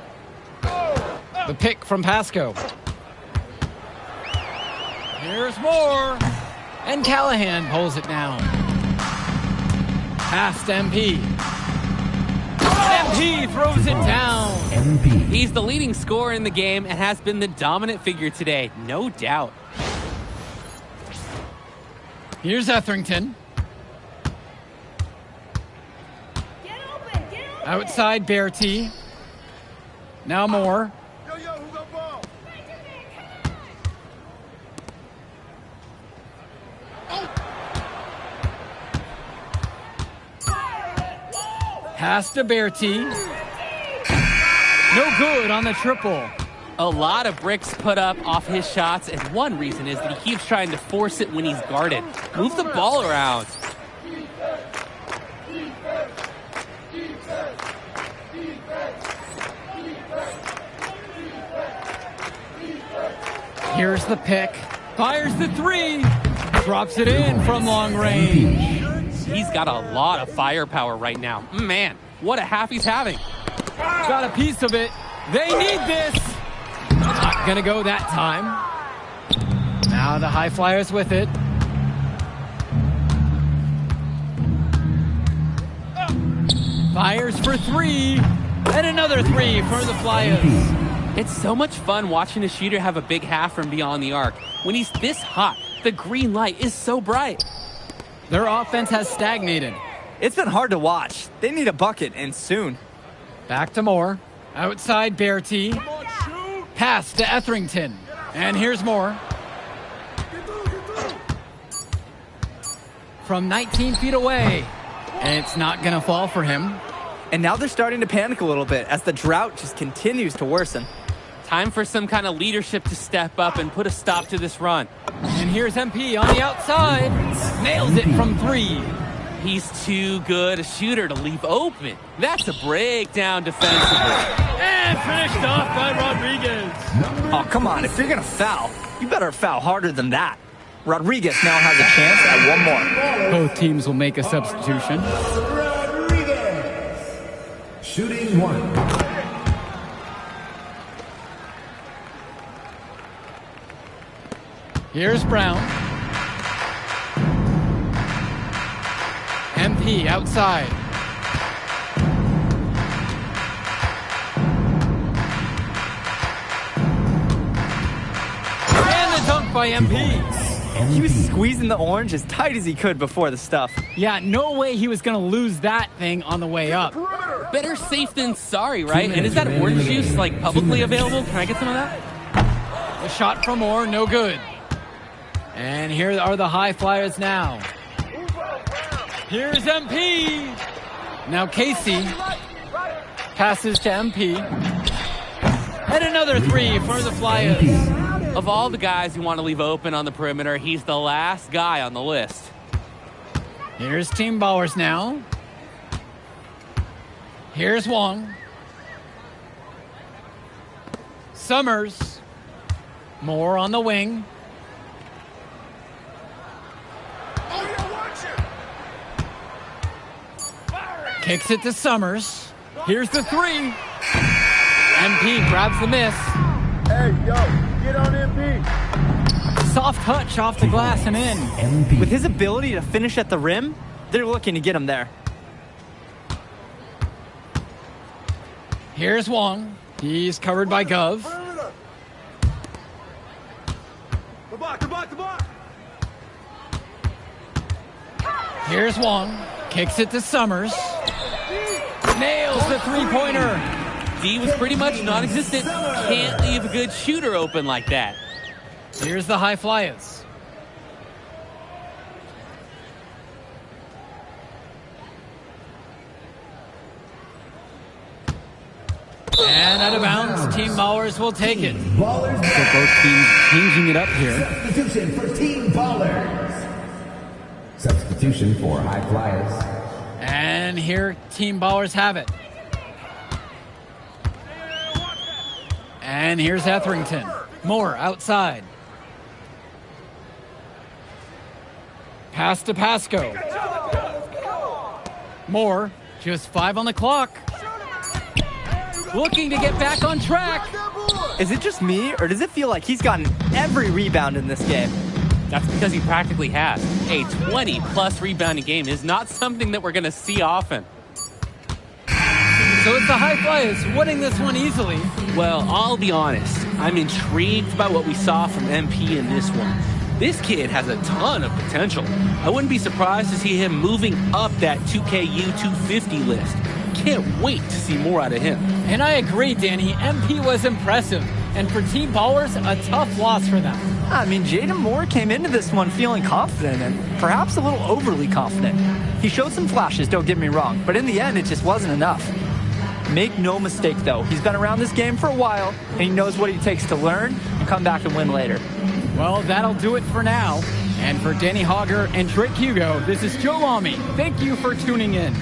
The pick from Pasco. Here's Moore. And Callahan pulls it down. Past MP. MP throws it down. He's the leading scorer in the game and has been the dominant figure today, no doubt. Here's Etherington. Outside Bertie. Now Moore. Pass to Bertie. No good on the triple. A lot of bricks put up off his shots, and one reason is that he keeps trying to force it when he's guarded. Move the ball around. Here's the pick. Fires the three. Drops it in from long range. He's got a lot of firepower right now. Man, what a half he's having. Got a piece of it. They need this. Not gonna go that time. Now the high Flyers with it. Fires for three. And another three for the Flyers. It's so much fun watching a shooter have a big half from beyond the arc. When he's this hot, the green light is so bright. Their offense has stagnated. It's been hard to watch. They need a bucket, and soon. Back to Moore. Outside Bertie. Pass to Etherington. And here's Moore. From 19 feet away. And it's not going to fall for him. And now they're starting to panic a little bit as the drought just continues to worsen. Time for some kind of leadership to step up and put a stop to this run. And here's MP on the outside. Nails it from three. He's too good a shooter to leave open. That's a breakdown defensively. And finished off by Rodriguez. Oh, come on. If you're going to foul, you better foul harder than that. Rodriguez now has a chance at one more. Both teams will make a substitution. Rodriguez. Shooting one. Here's Brown. MP outside. And the dunk by MP. He was squeezing the orange as tight as he could before the stuff. Yeah, no way he was going to lose that thing on the way up. Better safe than sorry, right? And is that orange juice like publicly available? Can I get some of that? The shot from Moore, no good. And here are the high flyers now. Here's MP. Now Casey passes to MP. And another three for the Flyers. Of all the guys you want to leave open on the perimeter, he's the last guy on the list. Here's Team Ballers now. Here's Wong. Summers. Moore on the wing. Kicks it to Summers. Here's the three. MP grabs the miss. Hey, yo, get on MP. Soft touch off the glass and in. With his ability to finish at the rim, they're looking to get him there. Here's Wong. He's covered by Gov. Here's Wong. Kicks it to Summers. Nails the three-pointer. D was pretty much non-existent. Can't leave a good shooter open like that. Here's the high flyers. And out of bounds, Team Ballers will take it. Ballers So both teams changing it up here. Substitution for Team Ballers. Substitution for High Flyers. And here Team Ballers have it. And here's Etherington. Moore outside. Pass to Pasco. Moore, just 5 on the clock. Looking to get back on track. Is it just me, or does it feel like he's gotten every rebound in this game? That's because he practically has. A 20-plus rebounding game is not something that we're going to see often. So it's the high flyers winning this one easily. Well, I'll be honest. I'm intrigued by what we saw from MP in this one. This kid has a ton of potential. I wouldn't be surprised to see him moving up that 2KU250 list. Can't wait to see more out of him. And I agree, Danny. MP was impressive. And for Team Ballers, a tough loss for them. I mean, Jaden Moore came into this one feeling confident and perhaps a little overly confident. He showed some flashes, don't get me wrong, but in the end, it just wasn't enough. Make no mistake, though, he's been around this game for a while, and he knows what it takes to learn and come back and win later. Well, that'll do it for now. And for Danny Hogger and Trick Hugo, this is Joe Lamy. Thank you for tuning in.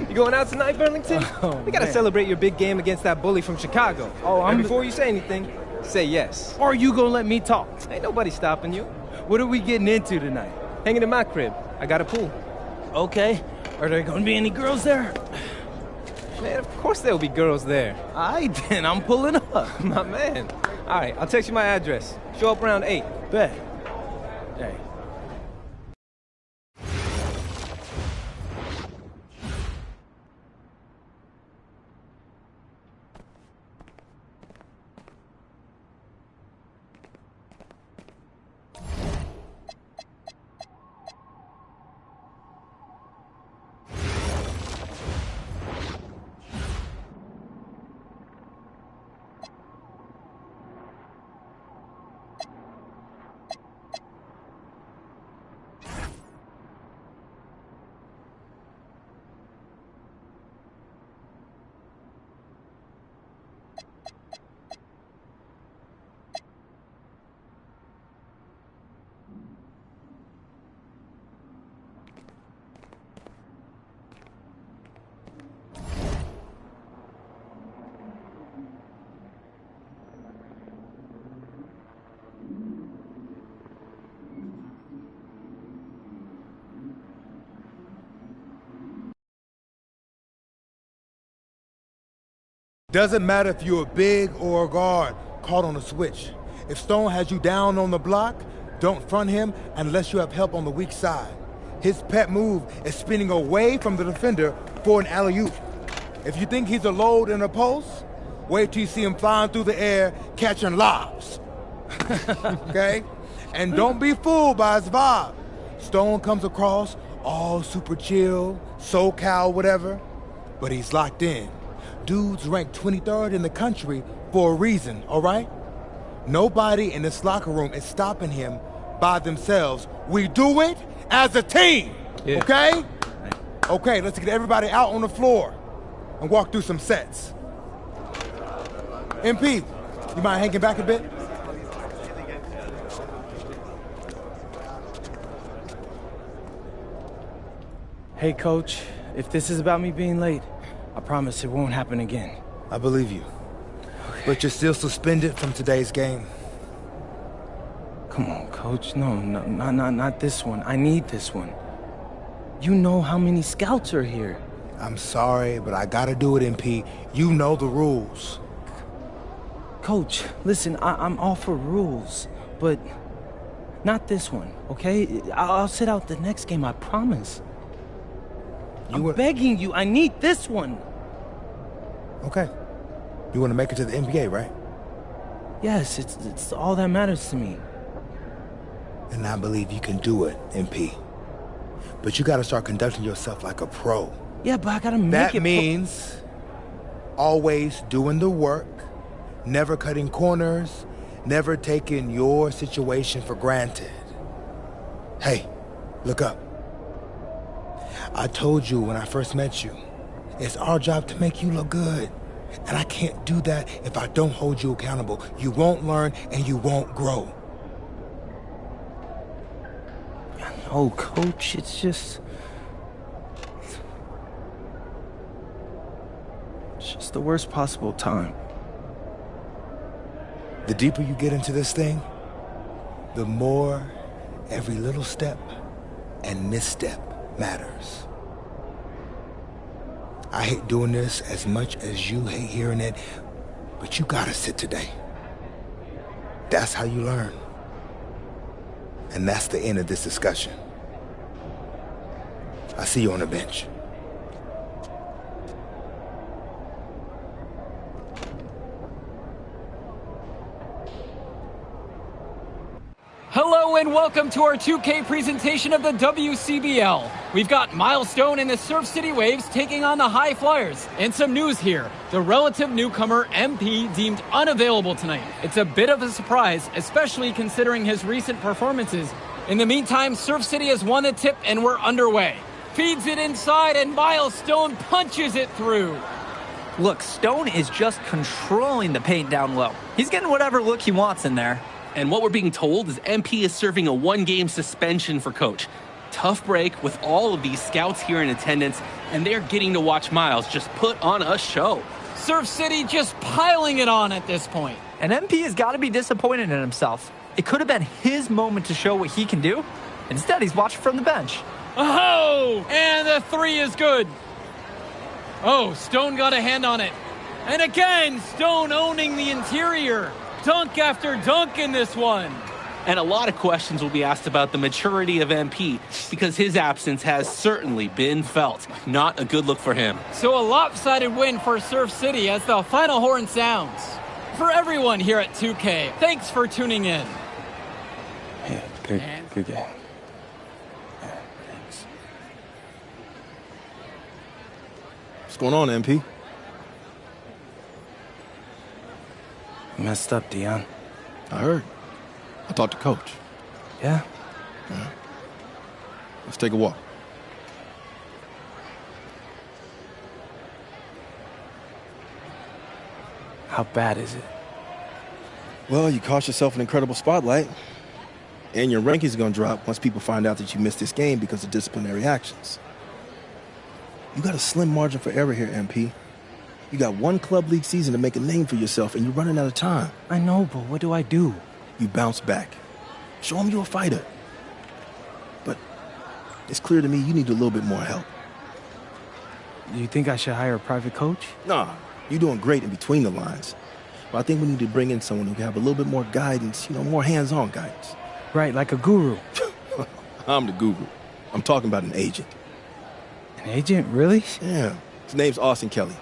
You going out tonight, Burlington? We gotta celebrate your big game against that bully from Chicago. And before you say anything, say yes. Or you gonna let me talk? Ain't nobody stopping you. What are we getting into tonight? Hanging in my crib. I got a pool. Okay. Are there gonna be any girls there? Man, of course there'll be girls there. Alright then, I'm pulling up. My man. Alright, I'll text you my address. Show up around 8. Bet. Hey. Doesn't matter if you're a big or a guard caught on a switch. If Stone has you down on the block, don't front him unless you have help on the weak side. His pet move is spinning away from the defender for an alley-oop. If you think he's a load in a post, wait till you see him flying through the air, catching lobs. Okay? And don't be fooled by his vibe. Stone comes across all super chill, SoCal, whatever, but he's locked in. Dude's ranked 23rd in the country for a reason, all right? Nobody in this locker room is stopping him by themselves. We do it as a team, okay? Okay, let's get everybody out on the floor and walk through some sets. MP, you mind hanging back a bit? Hey, Coach, if this is about me being late, I promise it won't happen again. I believe you. Okay. But you're still suspended from today's game. Come on, Coach. No, not this one. I need this one. You know how many scouts are here. I'm sorry, but I gotta do it, MP. You know the rules. Coach, listen, I'm all for rules, but not this one, okay? I'll sit out the next game, I promise. I'm begging you, I need this one. Okay. You want to make it to the NBA, right? Yes, it's all that matters to me. And I believe you can do it, MP. But you gotta start conducting yourself like a pro. Yeah, but I gotta make it. That means always doing the work, never cutting corners, never taking your situation for granted. Hey, look up. I told you when I first met you, it's our job to make you look good. And I can't do that if I don't hold you accountable. You won't learn and you won't grow. No, Coach, it's just the worst possible time. The deeper you get into this thing, the more every little step and misstep matters. I hate doing this as much as you hate hearing it, but you gotta sit today. That's how you learn. And that's the end of this discussion. I see you on the bench. Hello and welcome to our 2K presentation of the WCBL. We've got Milestone and the Surf City Waves taking on the High Flyers. And some news here. The relative newcomer MP deemed unavailable tonight. It's a bit of a surprise, especially considering his recent performances. In the meantime, Surf City has won the tip and we're underway. Feeds it inside and Milestone punches it through. Look, Stone is just controlling the paint down low. He's getting whatever look he wants in there. And what we're being told is MP is serving a one-game suspension for Coach. Tough break with all of these scouts here in attendance, and they're getting to watch Miles just put on a show. Surf City just piling it on at this point. And MP has got to be disappointed in himself. It could have been his moment to show what he can do. Instead, he's watching from the bench. Oh, and the three is good. Oh, Stone got a hand on it. And again, Stone owning the interior. Dunk after dunk in this one. And a lot of questions will be asked about the maturity of MP because his absence has certainly been felt. Not a good look for him. So a lopsided win for Surf City as the final horn sounds. For everyone here at 2K, thanks for tuning in. Yeah, good game. Yeah, thanks. What's going on, MP? Messed up, Dion. I heard. I talked to Coach. Yeah? Yeah. Let's take a walk. How bad is it? Well, you cost yourself an incredible spotlight. And your rankings are going to drop once people find out that you missed this game because of disciplinary actions. You got a slim margin for error here, MP. You got one club league season to make a name for yourself, and you're running out of time. I know, but what do I do? You bounce back. Show them you're a fighter. But it's clear to me you need a little bit more help. Do you think I should hire a private coach? Nah, You're doing great in between the lines. But I think we need to bring in someone who can have a little bit more guidance, more hands-on guidance. Right, like a guru. I'm the guru. I'm talking about an agent. An agent, really? Yeah. His name's Austin Kelly.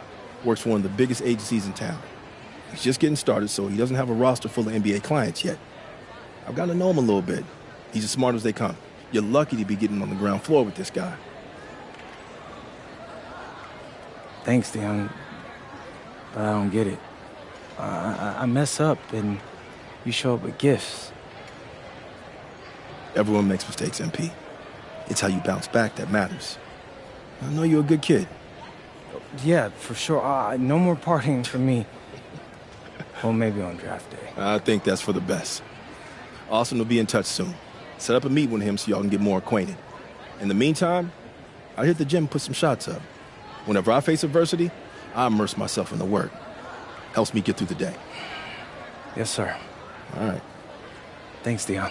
Works for one of the biggest agencies in town. He's just getting started, so he doesn't have a roster full of NBA clients yet. I've gotten to know him a little bit. He's as smart as they come. You're lucky to be getting on the ground floor with this guy. Thanks, Dion. But I don't get it. I mess up, and you show up with gifts. Everyone makes mistakes, MP. It's how you bounce back that matters. I know you're a good kid. Yeah, for sure. No more partying for me. Well, maybe on draft day. I think that's for the best. Austin will be in touch soon. Set up a meet with him so y'all can get more acquainted. In the meantime, I hit the gym and put some shots up. Whenever I face adversity, I immerse myself in the work. Helps me get through the day. Yes, sir. All right. Thanks, Dion.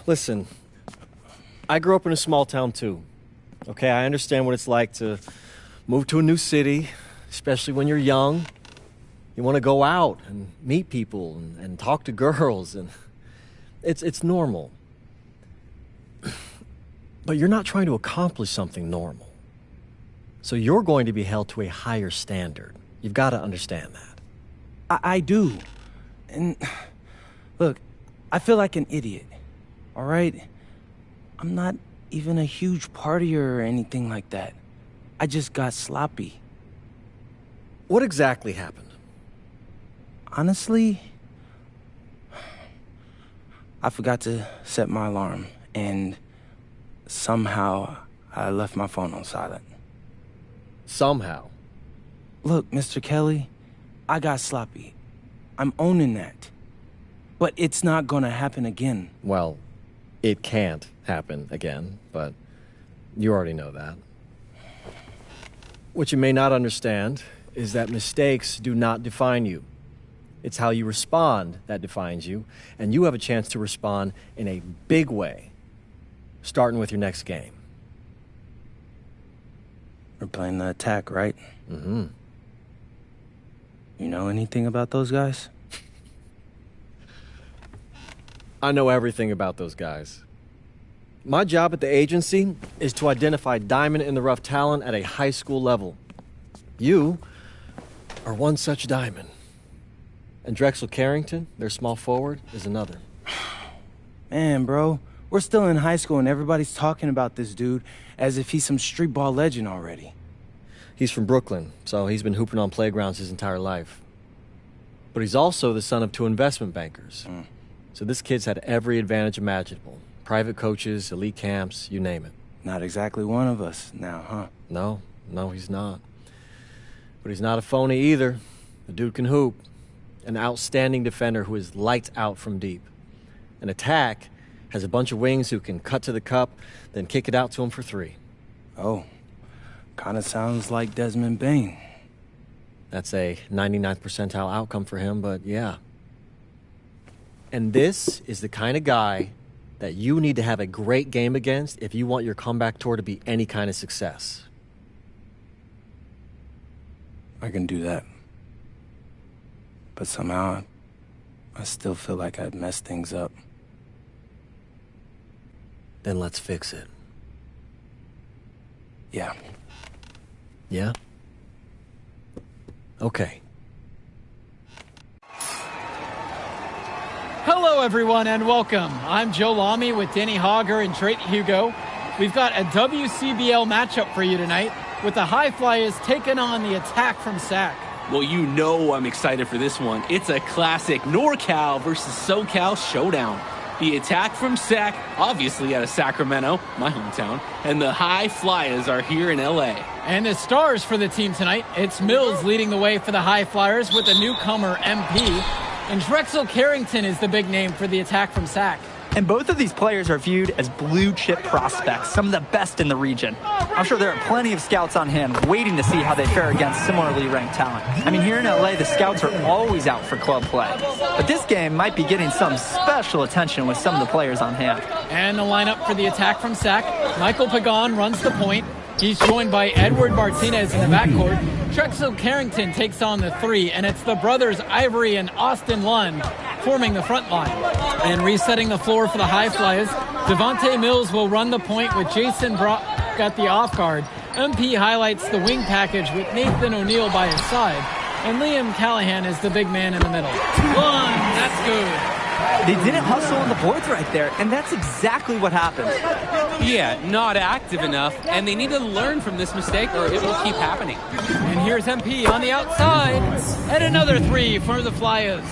Listen, I grew up in a small town too. Okay, I understand what it's like to move to a new city, especially when you're young. You want to go out and meet people and talk to girls, and it's normal. But you're not trying to accomplish something normal. So you're going to be held to a higher standard. You've got to understand that. I do. And look, I feel like an idiot. All right? I'm not even a huge partier or anything like that. I just got sloppy. What exactly happened? Honestly, I forgot to set my alarm, and somehow I left my phone on silent. Somehow? Look, Mr. Kelly, I got sloppy. I'm owning that. But it's not gonna happen again. Well, it can't happen again, but you already know that. What you may not understand is that mistakes do not define you. It's how you respond that defines you, and you have a chance to respond in a big way, starting with your next game. We're playing the attack, right? Mm-hmm. You know anything about those guys? I know everything about those guys. My job at the agency is to identify diamond-in-the-rough talent at a high school level. You are one such diamond. And Drexel Carrington, their small forward, is another. Man, bro, We're still in high school and everybody's talking about this dude as if he's some street ball legend already. He's from Brooklyn, so he's been hooping on playgrounds his entire life. But he's also the son of 2 investment bankers. So this kid's had every advantage imaginable. Private coaches, elite camps, you name it. Not exactly one of us now, huh? No, he's not. But he's not a phony either. The dude can hoop. An outstanding defender who is lights out from deep. An attack has a bunch of wings who can cut to the cup, then kick it out to him for 3. Oh, kind of sounds like Desmond Bain. That's a 99th percentile outcome for him, but yeah. And this is the kind of guy that you need to have a great game against if you want your comeback tour to be any kind of success. I can do that. But somehow, I still feel like I'd messed things up. Then let's fix it. Yeah. Yeah? Okay. Hello, everyone, and welcome. I'm Joe Lamy with Danny Hogger and Drake Hugo. We've got a WCBL matchup for you tonight with the High Flyers taking on the Attack from SAC. Well, you know I'm excited for this one. It's a classic NorCal versus SoCal showdown. The Attack from SAC, obviously out of Sacramento, my hometown, and the High Flyers are here in LA. And the stars for the team tonight, it's Mills leading the way for the High Flyers with the newcomer MP. And Drexel Carrington is the big name for the Attack from SAC. And both of these players are viewed as blue-chip prospects, some of the best in the region. I'm sure there are plenty of scouts on hand waiting to see how they fare against similarly ranked talent. I mean, here in LA, the scouts are always out for club play. But this game might be getting some special attention with some of the players on hand. And the lineup for the Attack from SAC, Michael Pagan runs the point. He's joined by Edward Martinez in the backcourt. Drexel Carrington takes on the 3, and it's the brothers Ivory and Austin Lund forming the front line. And resetting the floor for the High Flyers, Devontae Mills will run the point with Jason Brock at the off guard. MP highlights the wing package with Nathan O'Neill by his side. And Liam Callahan is the big man in the middle. One, that's good. They didn't hustle on the boards right there, and that's exactly what happened. Yeah, not active enough, and they need to learn from this mistake or it will keep happening. And here's MP on the outside, and another 3 for the Flyers.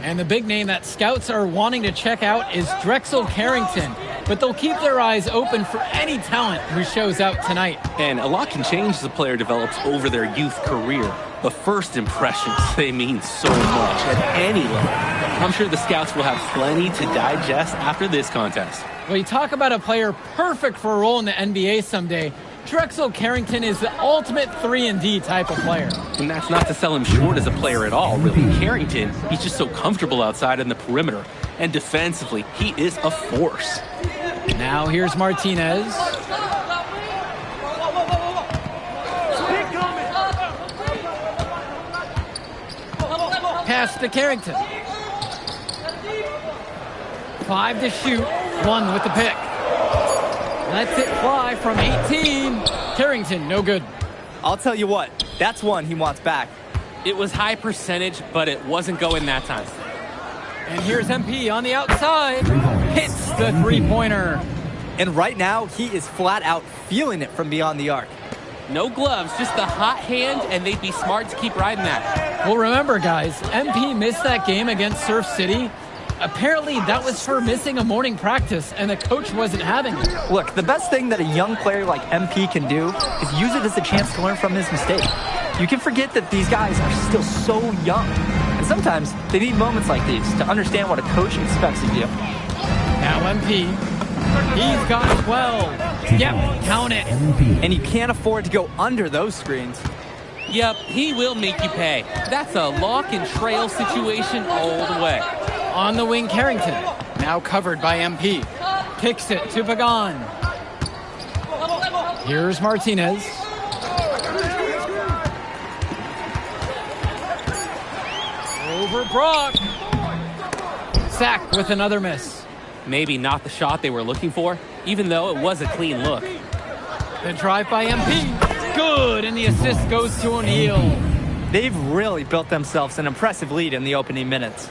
And the big name that scouts are wanting to check out is Drexel Carrington, but they'll keep their eyes open for any talent who shows out tonight. And a lot can change as a player develops over their youth career. But first impressions, they mean so much at any level. I'm sure the scouts will have plenty to digest after this contest. Well, you talk about a player perfect for a role in the NBA someday. Drexel Carrington is the ultimate 3-and-D type of player. And that's not to sell him short as a player at all, really. Carrington, he's just so comfortable outside in the perimeter. And defensively, he is a force. Now here's Martinez. Pass to Carrington. 5 to shoot, 1 with the pick. Lets it fly from 18. Carrington, no good. I'll tell you what, that's one he wants back. It was high percentage, but it wasn't going that time. And here's MP on the outside. Hits the 3-pointer. And right now, he is flat out feeling it from beyond the arc. No gloves, just the hot hand, and they'd be smart to keep riding that. Well, remember, guys, MP missed that game against Surf City. Apparently, that was for missing a morning practice, and the coach wasn't having it. Look, the best thing that a young player like MP can do is use it as a chance to learn from his mistake. You can forget that these guys are still so young. And sometimes they need moments like these to understand what a coach expects of you. Now MP, he's got 12. Yep, count it. And you can't afford to go under those screens. Yep, he will make you pay. That's a lock and trail situation all the way. On the wing, Carrington, now covered by MP. Kicks it to Pagan. Here's Martinez. Over Brock. Sack with another miss. Maybe not the shot they were looking for, even though it was a clean look. The drive by MP. Good, and the assist goes to O'Neill. They've really built themselves an impressive lead in the opening minutes.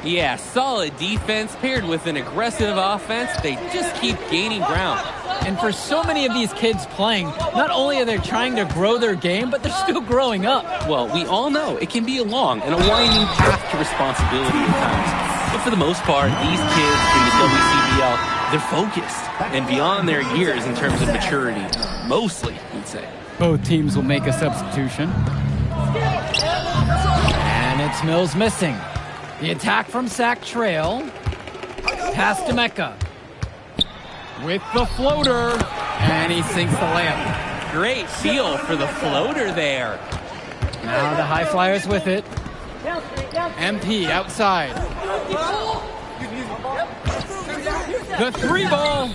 Yeah, solid defense paired with an aggressive offense. They just keep gaining ground. And for so many of these kids playing, not only are they trying to grow their game, but they're still growing up. Well, we all know it can be a long and a winding path to responsibility at times. But for the most part, these kids in the WCBL, they're focused and beyond their years in terms of maturity. Mostly, you'd say. Both teams will make a substitution. And it's Mills missing. The attack from Sack Trail. Pass to Mecca. With the floater. And he sinks the layup. Great feel for the floater there. Now the High Flyers with it. MP outside. The 3-ball.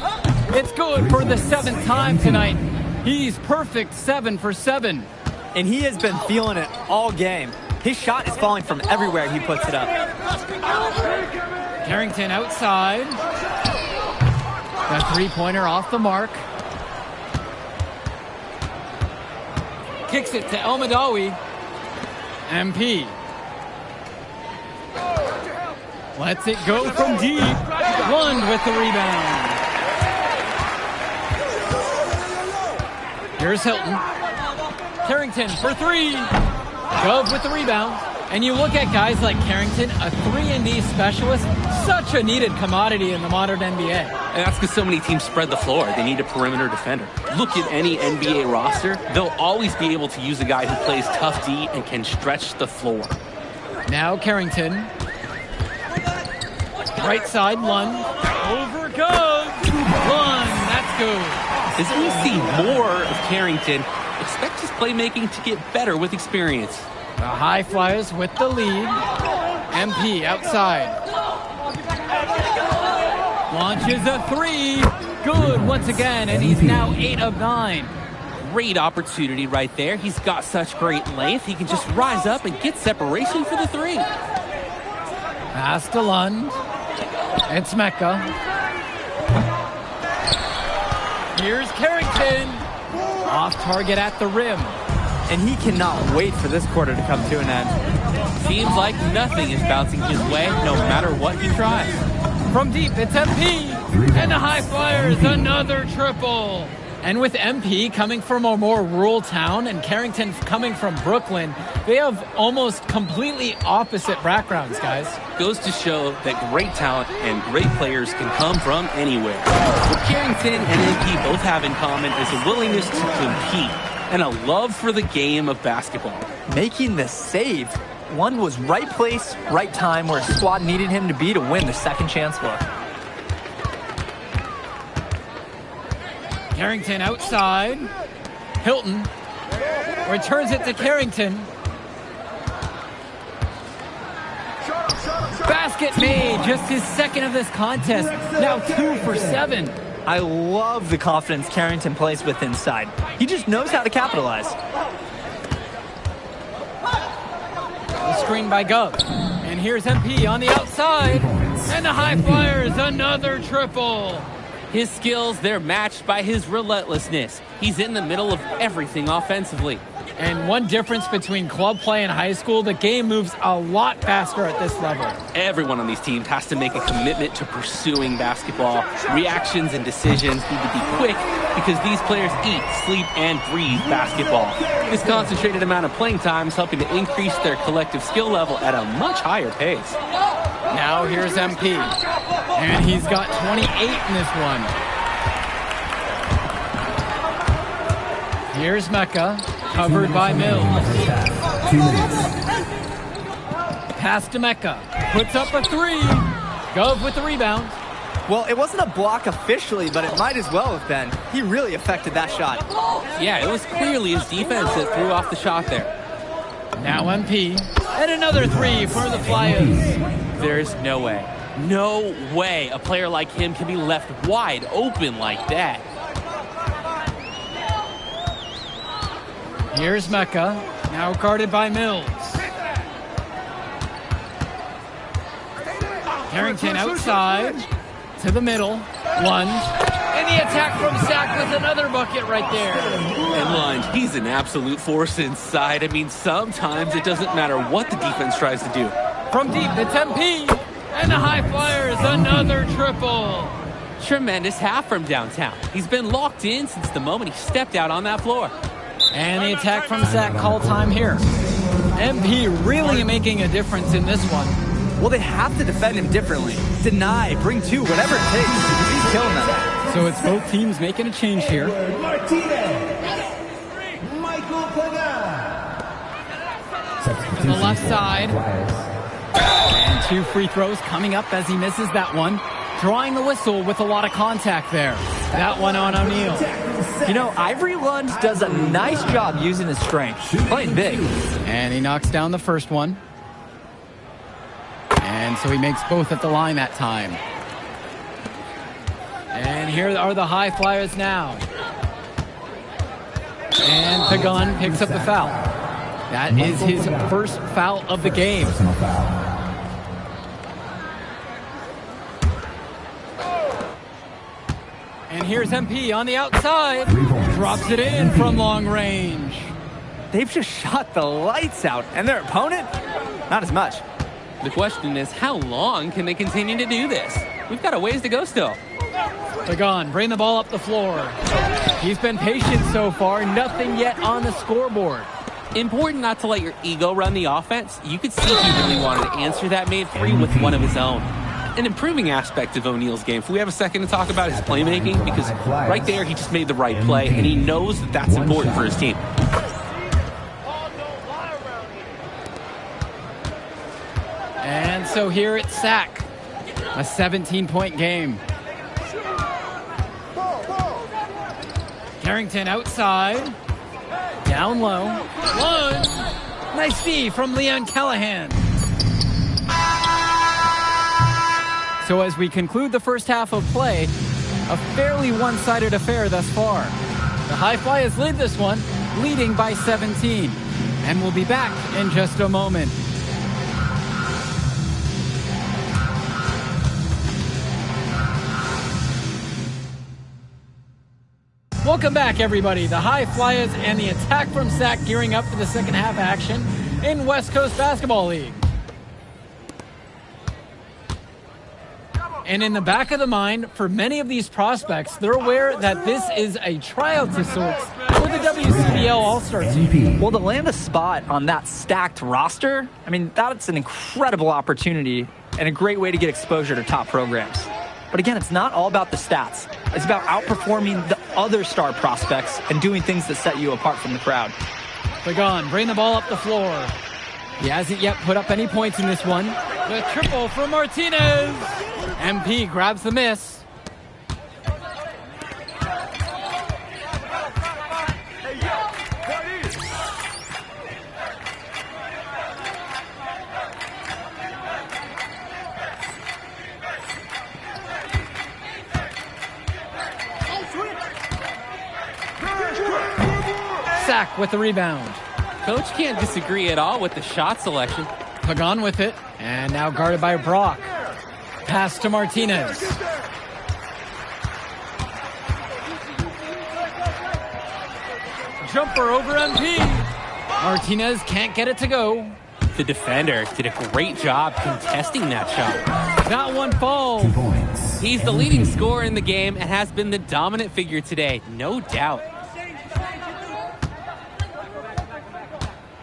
It's good for the 7th time tonight. He's perfect 7 for 7. And he has been feeling it all game. His shot is falling from everywhere he puts it up. Carrington outside. The 3-pointer off the mark. Kicks it to El Madawi. MP. Lets it go from deep. Lund with the rebound. Here's Hilton. Carrington for 3. Gove with the rebound. And you look at guys like Carrington, a 3-and-D specialist, such a needed commodity in the modern NBA. And that's because so many teams spread the floor. They need a perimeter defender. Look at any NBA roster. They'll always be able to use a guy who plays tough D and can stretch the floor. Now Carrington. Right side, Lund. Over goes. Lund, that's good. As we see more of Carrington, expect his playmaking to get better with experience. The High Flyers with the lead. MP outside. Launches a 3. Good once again, and he's now 8 of 9. Great opportunity right there. He's got such great length. He can just rise up and get separation for the 3. Pass to Lund. It's Mecca. Here's Carrington. Off target at the rim. And he cannot wait for this quarter to come to an end. Seems like nothing is bouncing his way, no matter what he tries. From deep, it's MP. And the High Flyers, another triple. And with MP coming from a more rural town and Carrington coming from Brooklyn, they have almost completely opposite backgrounds, guys. Goes to show that great talent and great players can come from anywhere. What Carrington and MP both have in common is a willingness to compete and a love for the game of basketball. Making the save. One was right place, right time where his squad needed him to be to win the second chance look. Carrington outside. Hilton returns it to Carrington. Basket made, just his second of this contest. Now 2 for 7. I love the confidence Carrington plays with inside. He just knows how to capitalize. The screen by Gov. And here's MP on the outside. And the High Flyers, another triple. His skills, they're matched by his relentlessness. He's in the middle of everything offensively. And one difference between club play and high school, the game moves a lot faster at this level. Everyone on these teams has to make a commitment to pursuing basketball. Reactions and decisions need to be quick because these players eat, sleep, and breathe basketball. This concentrated amount of playing time is helping to increase their collective skill level at a much higher pace. Now here's MP. And he's got 28 in this one. Here's Mecca, covered by Mills. 2 minutes. Pass to Mecca, puts up a 3. Gove with the rebound. Well, it wasn't a block officially, but it might as well have been. He really affected that shot. Yeah, it was clearly his defense that threw off the shot there. Now MP, and another 3 for the Flyers. There's no way a player like him can be left wide open like that. Here's Mecca, now guarded by Mills. Carrington outside, to the middle, Lund. And the attack from Sack with another bucket right there. And Lund, he's an absolute force inside. I mean, sometimes it doesn't matter what the defense tries to do. From deep, it's MP. And the High Flyers, another triple. Tremendous half from downtown. He's been locked in since the moment he stepped out on that floor. And the attack from Zach call time here. MP really making a difference in this one. Well, they have to defend him differently. Deny, bring two, whatever it takes. He's killing them. So it's both teams making a change here. To the left side. And 2 free throws coming up as he misses that one. Drawing the whistle with a lot of contact there. That one on O'Neal. You know, Ivory Lund does a nice job using his strength. Playing big. And he knocks down the first one. And so he makes both at the line that time. And here are the High Flyers now. And Pagan picks up the foul. That is his first foul of the game. And here's MP on the outside. Drops it in from long range. They've just shot the lights out. And their opponent, not as much. The question is, how long can they continue to do this? We've got a ways to go still. Pagan, bring the ball up the floor. He's been patient so far. Nothing yet on the scoreboard. Important not to let your ego run the offense. You could see he really wanted to answer that made three with one of his own. An improving aspect of O'Neal's game. If we have a second to talk about his playmaking, because right there he just made the right play, and he knows that that's important for his team. And so here it's Sack. A 17-point game. Carrington outside. Down low. One. Nice D from Leon Callahan. So as we conclude the first half of play, a fairly one-sided affair thus far. The High Flyers lead this one, leading by 17. And we'll be back in just a moment. Welcome back, everybody. The High Flyers and the attack from Sack gearing up for the second half action in West Coast Basketball League. And in the back of the mind, for many of these prospects, they're aware that this is a tryout of sorts for the WCBL All-Star team. Well, to land a spot on that stacked roster, I mean, that's an incredible opportunity and a great way to get exposure to top programs. But again, it's not all about the stats. It's about outperforming the other star prospects and doing things that set you apart from the crowd. Pagan, bring the ball up the floor. He hasn't yet put up any points in this one. The triple from Martinez. MP grabs the miss. Sack with the rebound. Coach can't disagree at all with the shot selection. Pagan with it, and now guarded by Brock. Pass to Martinez. Jumper over MP. Martinez can't get it to go. The defender did a great job contesting that shot. That one falls. He's the leading scorer in the game and has been the dominant figure today, no doubt.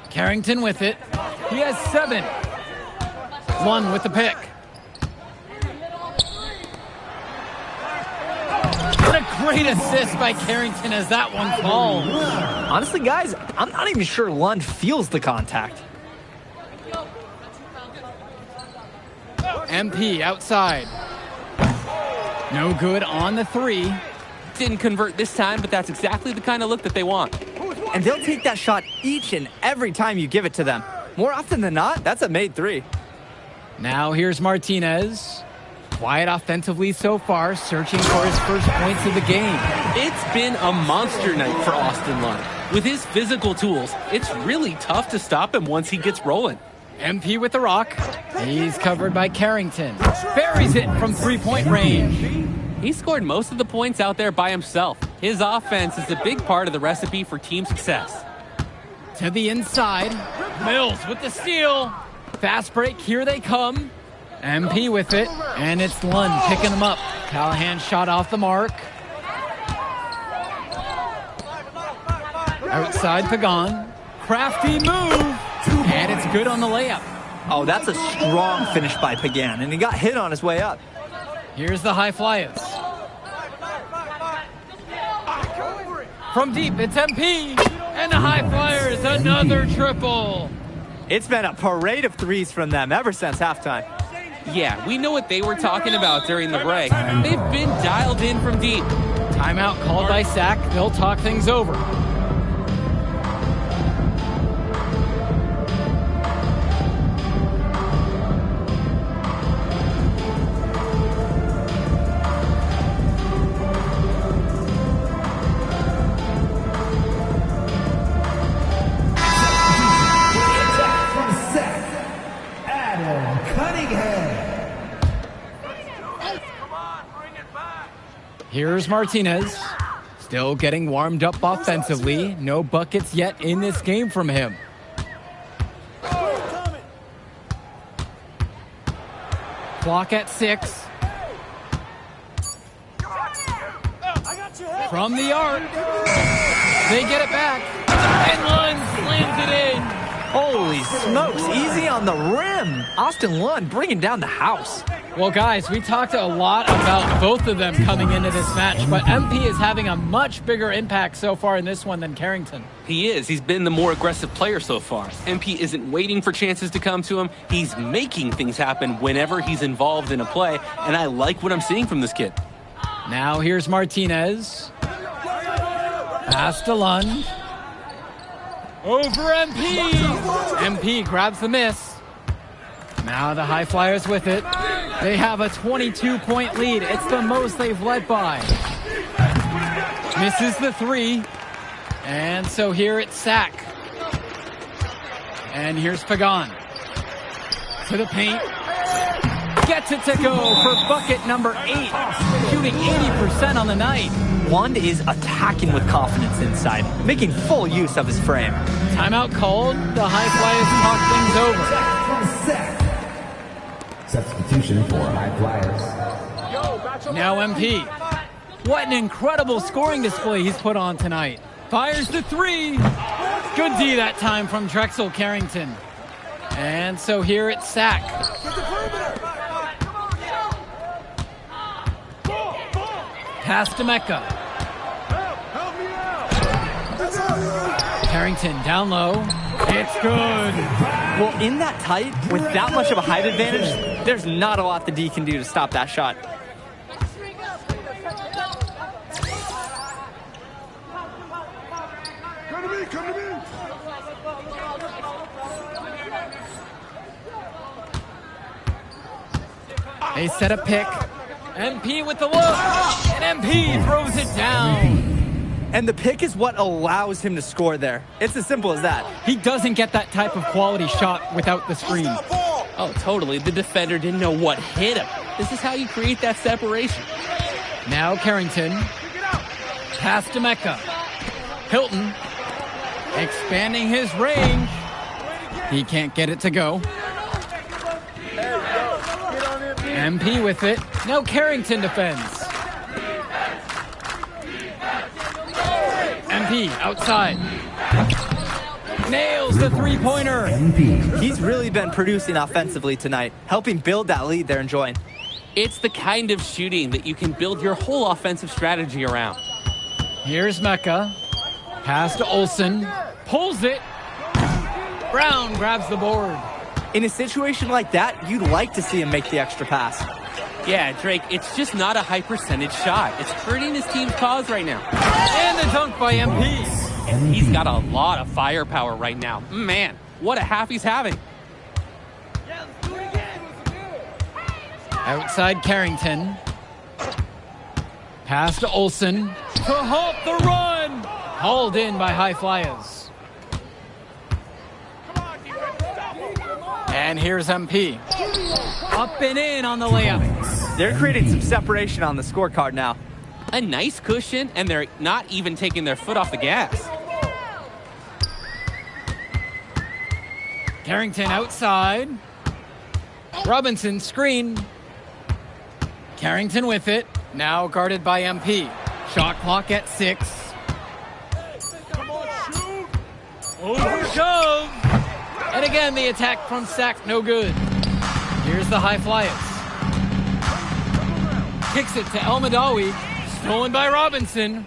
Carrington with it. He has 7. One with the pick. What a great assist by Carrington as that one falls. Honestly, guys, I'm not even sure Lund feels the contact. MP outside. No good on the 3. Didn't convert this time, but that's exactly the kind of look that they want. And they'll take that shot each and every time you give it to them. More often than not, that's a made 3. Now here's Martinez. Quiet offensively so far, searching for his first points of the game. It's been a monster night for Austin Lund. With his physical tools, it's really tough to stop him once he gets rolling. MP with the rock. He's covered by Carrington. Buries it from 3-point range. He scored most of the points out there by himself. His offense is a big part of the recipe for team success. To the inside. Mills with the steal. Fast break, here they come. MP with it, and it's Lund picking him up. Callahan shot off the mark. Outside Pagan. Crafty move, and it's good on the layup. Oh, that's a strong finish by Pagan, and he got hit on his way up. Here's the High Flyers. From deep, it's MP, and the High Flyers, another triple. It's been a parade of threes from them ever since halftime. Yeah, we know what they were talking about during the break. They've been dialed in from deep. Timeout called by Sack. They'll talk things over. Here's Martinez, still getting warmed up offensively. No buckets yet in this game from him. Clock at 6. From the arc, they get it back, and Lund slams it in. Holy smokes, easy on the rim. Austin Lund bringing down the house. Well, guys, we talked a lot about both of them coming into this match, but MP is having a much bigger impact so far in this one than Carrington. He is. He's been the more aggressive player so far. MP isn't waiting for chances to come to him. He's making things happen whenever he's involved in a play, and I like what I'm seeing from this kid. Now here's Martinez. Pass to Lund. Over MP. MP grabs the miss. Now the High Flyers with it. They have a 22-point lead. It's the most they've led by. Misses the 3. And so here it's Sack. And here's Pagan. To the paint. Gets it to go for bucket number 8. Shooting 80% on the night. Lund is attacking with confidence inside, making full use of his frame. Timeout called. The High Flyers talk things over. Substitution for High Flyers. Now MP. What an incredible scoring display he's put on tonight. Fires the 3. Good D that time from Drexel Carrington. And so here it's Sack. Pass to Mecca. Carrington down low. It's good. Well, in that tight, with that much of a height advantage, there's not a lot the D can do to stop that shot. Come to me. They set a pick. MP with the look. And MP throws it down. And the pick is what allows him to score there. It's as simple as that. He doesn't get that type of quality shot without the screen. Oh, totally. The defender didn't know what hit him. This is how you create that separation. Now Carrington. Pass to Mecca. Hilton. Expanding his range. He can't get it to go. MP with it. Now Carrington defends. MP outside. Nails the three-pointer. He's really been producing offensively tonight, helping build that lead they're enjoying. It's the kind of shooting that you can build your whole offensive strategy around. Here's Mecca. Pass to Olsen. Pulls it. Brown grabs the board. In a situation like that, you'd like to see him make the extra pass. Yeah, Drake, it's just not a high percentage shot. It's hurting his team's cause right now. And the dunk by MP. He's got a lot of firepower right now. Man, what a half he's having. Outside Carrington. Pass to Olsen. To halt the run. Hauled in by High Flyers. And here's MP. Up and in on the layup. They're creating some separation on the scorecard now. A nice cushion, and they're not even taking their foot off the gas. Carrington outside. Robinson screen. Carrington with it. Now guarded by MP. Shot clock at 6. Over shove. And again, the attack from Sack, no good. Here's the high flyers. Kicks it to El Madawi. Stolen by Robinson.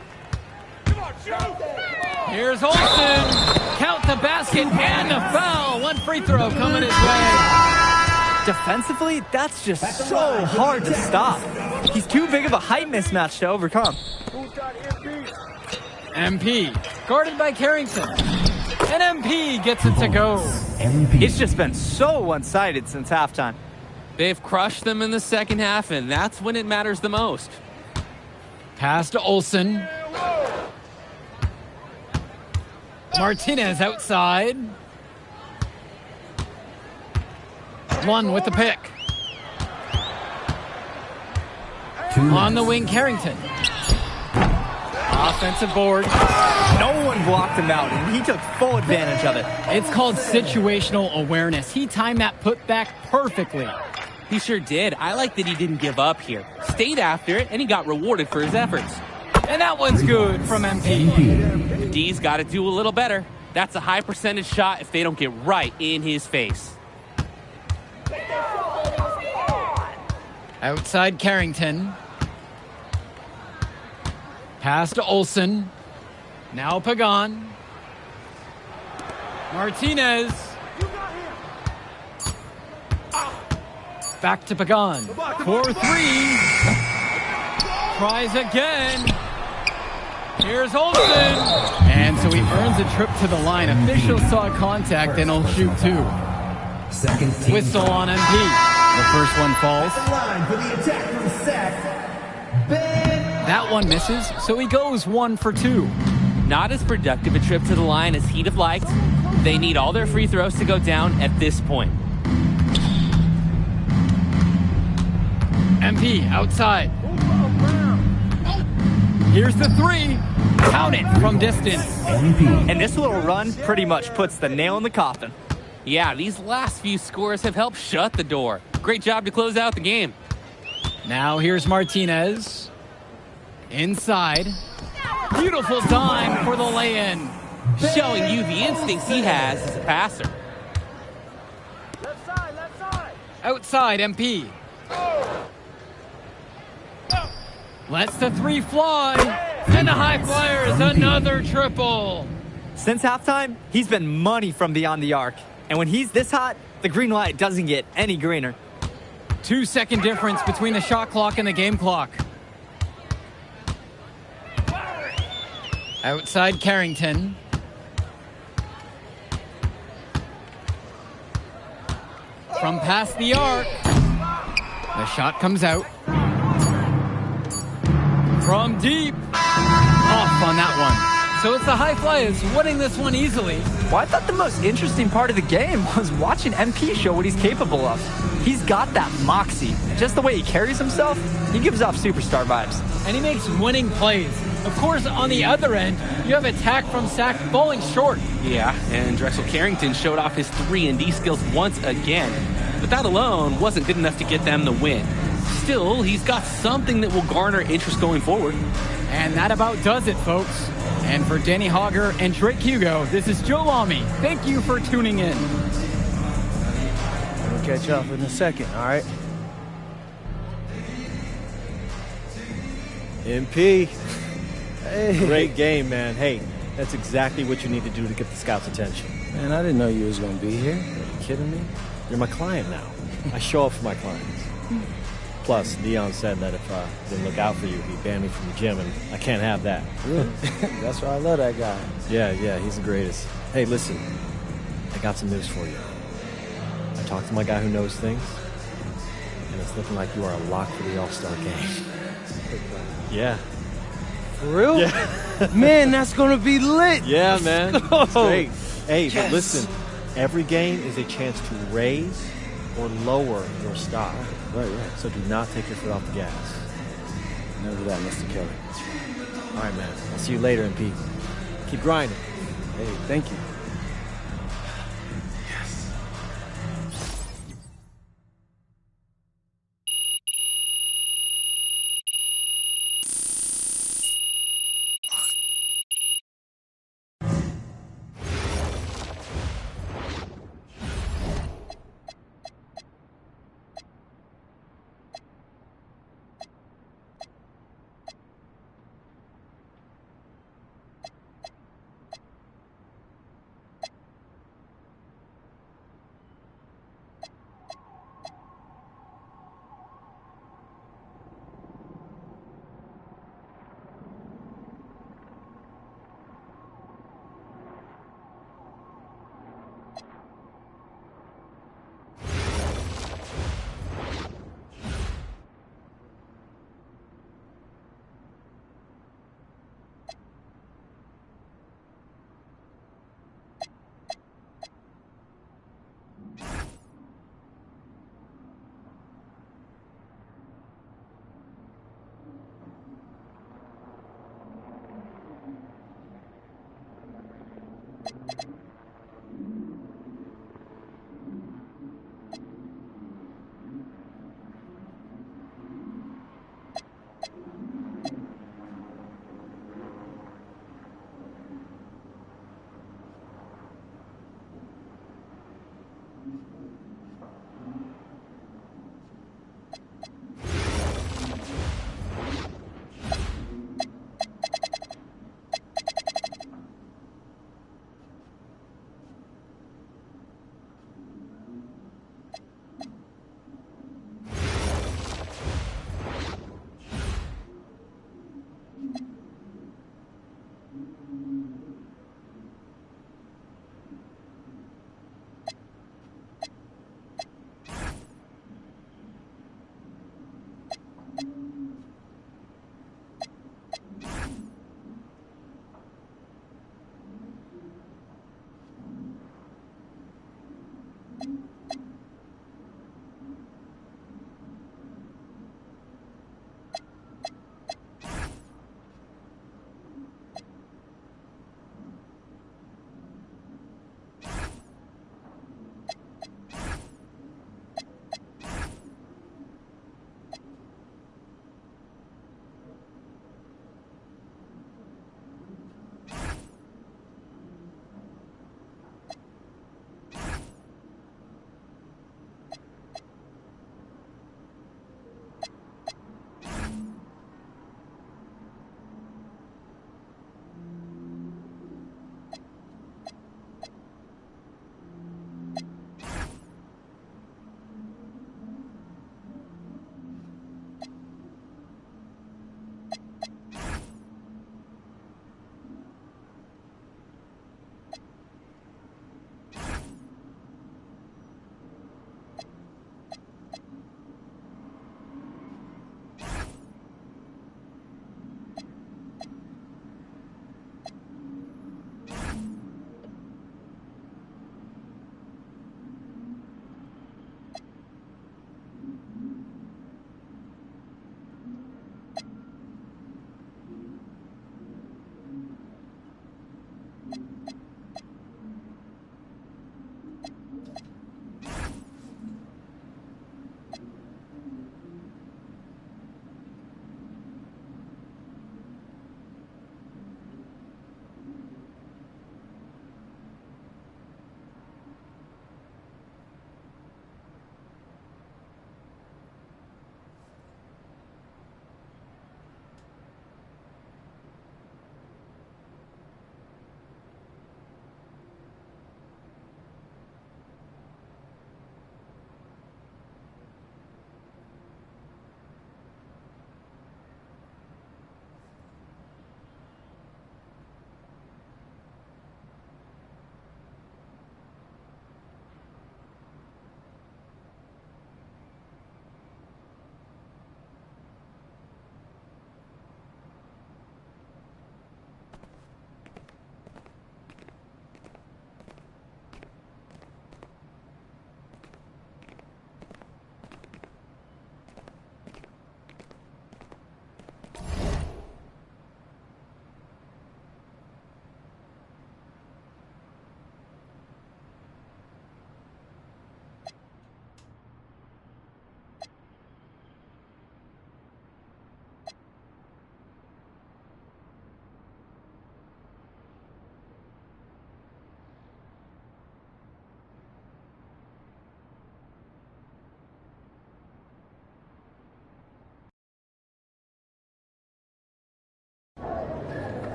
Here's Olsen. Count the basket and the foul. One free throw coming his way. Defensively, that's just so hard to stop. He's too big of a height mismatch to overcome. MP, guarded by Carrington. And MP gets it to go. It's just been so one-sided since halftime. They've crushed them in the second half, and that's when it matters the most. Pass to Olsen. Martinez outside. One with the pick. On the wing, Carrington. Offensive board. No one blocked him out, and he took full advantage of it. It's called situational awareness. He timed that putback perfectly. He sure did. I like that he didn't give up here. Stayed after it, and he got rewarded for his efforts. And that one's good from MP. The D's got to do a little better. That's a high percentage shot if they don't get right in his face. Outside Carrington. Pass to Olsen. Now Pagan. Martinez. Back to Pagan. 4-3. Tries again. Here's Olsen. And so he earns a trip to the line. Officials saw contact and he'll shoot 2. Whistle on MP. The first one falls. That one misses, so he goes 1 for 2. Not as productive a trip to the line as he'd have liked. They need all their free throws to go down at this point. MP outside. Here's the 3. Count it from distance. And this little run pretty much puts the nail in the coffin. Yeah, these last few scores have helped shut the door. Great job to close out the game. Now here's Martinez. Inside. Beautiful time for the lay-in. Showing you the instincts he has as a passer. Left side. Outside, MP. Lets the 3 fly. And the high flyers, another triple. Since halftime, he's been money from beyond the arc. And when he's this hot, the green light doesn't get any greener. 2-second difference between the shot clock and the game clock. Outside Carrington. From past the arc. The shot comes out. From deep. Off on that one. So it's the high flyers winning this one easily. Well, I thought the most interesting part of the game was watching MP show what he's capable of. He's got that moxie. Just the way he carries himself, he gives off superstar vibes. And he makes winning plays. Of course, on the other end, you have attack from Sack falling short. Yeah, and Drexel Carrington showed off his 3-and-D skills once again. But that alone wasn't good enough to get them the win. Still, he's got something that will garner interest going forward. And that about does it, folks. And for Danny Hogger and Drake Hugo, this is Joe Lamy. Thank you for tuning in. We'll catch up in a second, all right? MP. Hey. Great game, man. Hey, that's exactly what you need to do to get the scouts' attention. Man, I didn't know you was going to be here. Are you kidding me? You're my client now. I show up for my clients. Plus, Dion said that if I didn't look out for you, he'd ban me from the gym, and I can't have that. Really? That's why I love that guy. Yeah, he's the greatest. Hey, listen, I got some news for you. I talked to my guy who knows things, and it's looking like you are a lock for the All-Star game. Yeah. For real? Yeah. Man, that's going to be lit. Yeah, man. It's great. Hey, Yes. but listen, every game is a chance to raise or lower your stock. Right. So do not take your foot off the gas. Never that, Mr. Kelly. All right, man. I'll see you later, MP. Keep grinding. Hey, thank you.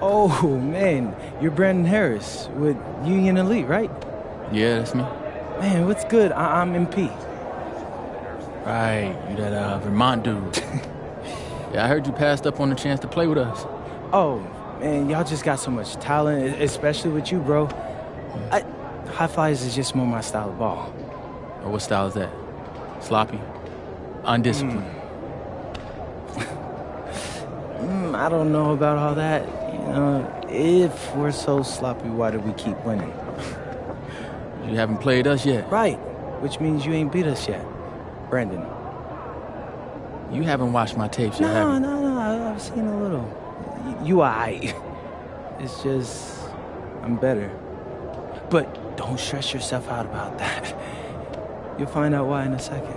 Oh, man, you're Brandon Harris with Union Elite, right? Yeah, that's me. Man, what's good? I'm MP. Right, you that Vermont dude. Yeah, I heard you passed up on the chance to play with us. Oh, man, y'all just got so much talent, especially with you, bro. High Flyers is just more my style of ball. Or what style is that? Sloppy? Undisciplined? I don't know about all that. You know, if we're so sloppy, why do we keep winning? You haven't played us yet. Right, which means you ain't beat us yet. Brandon. You haven't watched my tapes yet, have you? No, I've seen a little. You aight. It's just, I'm better. But don't stress yourself out about that. You'll find out why in a second.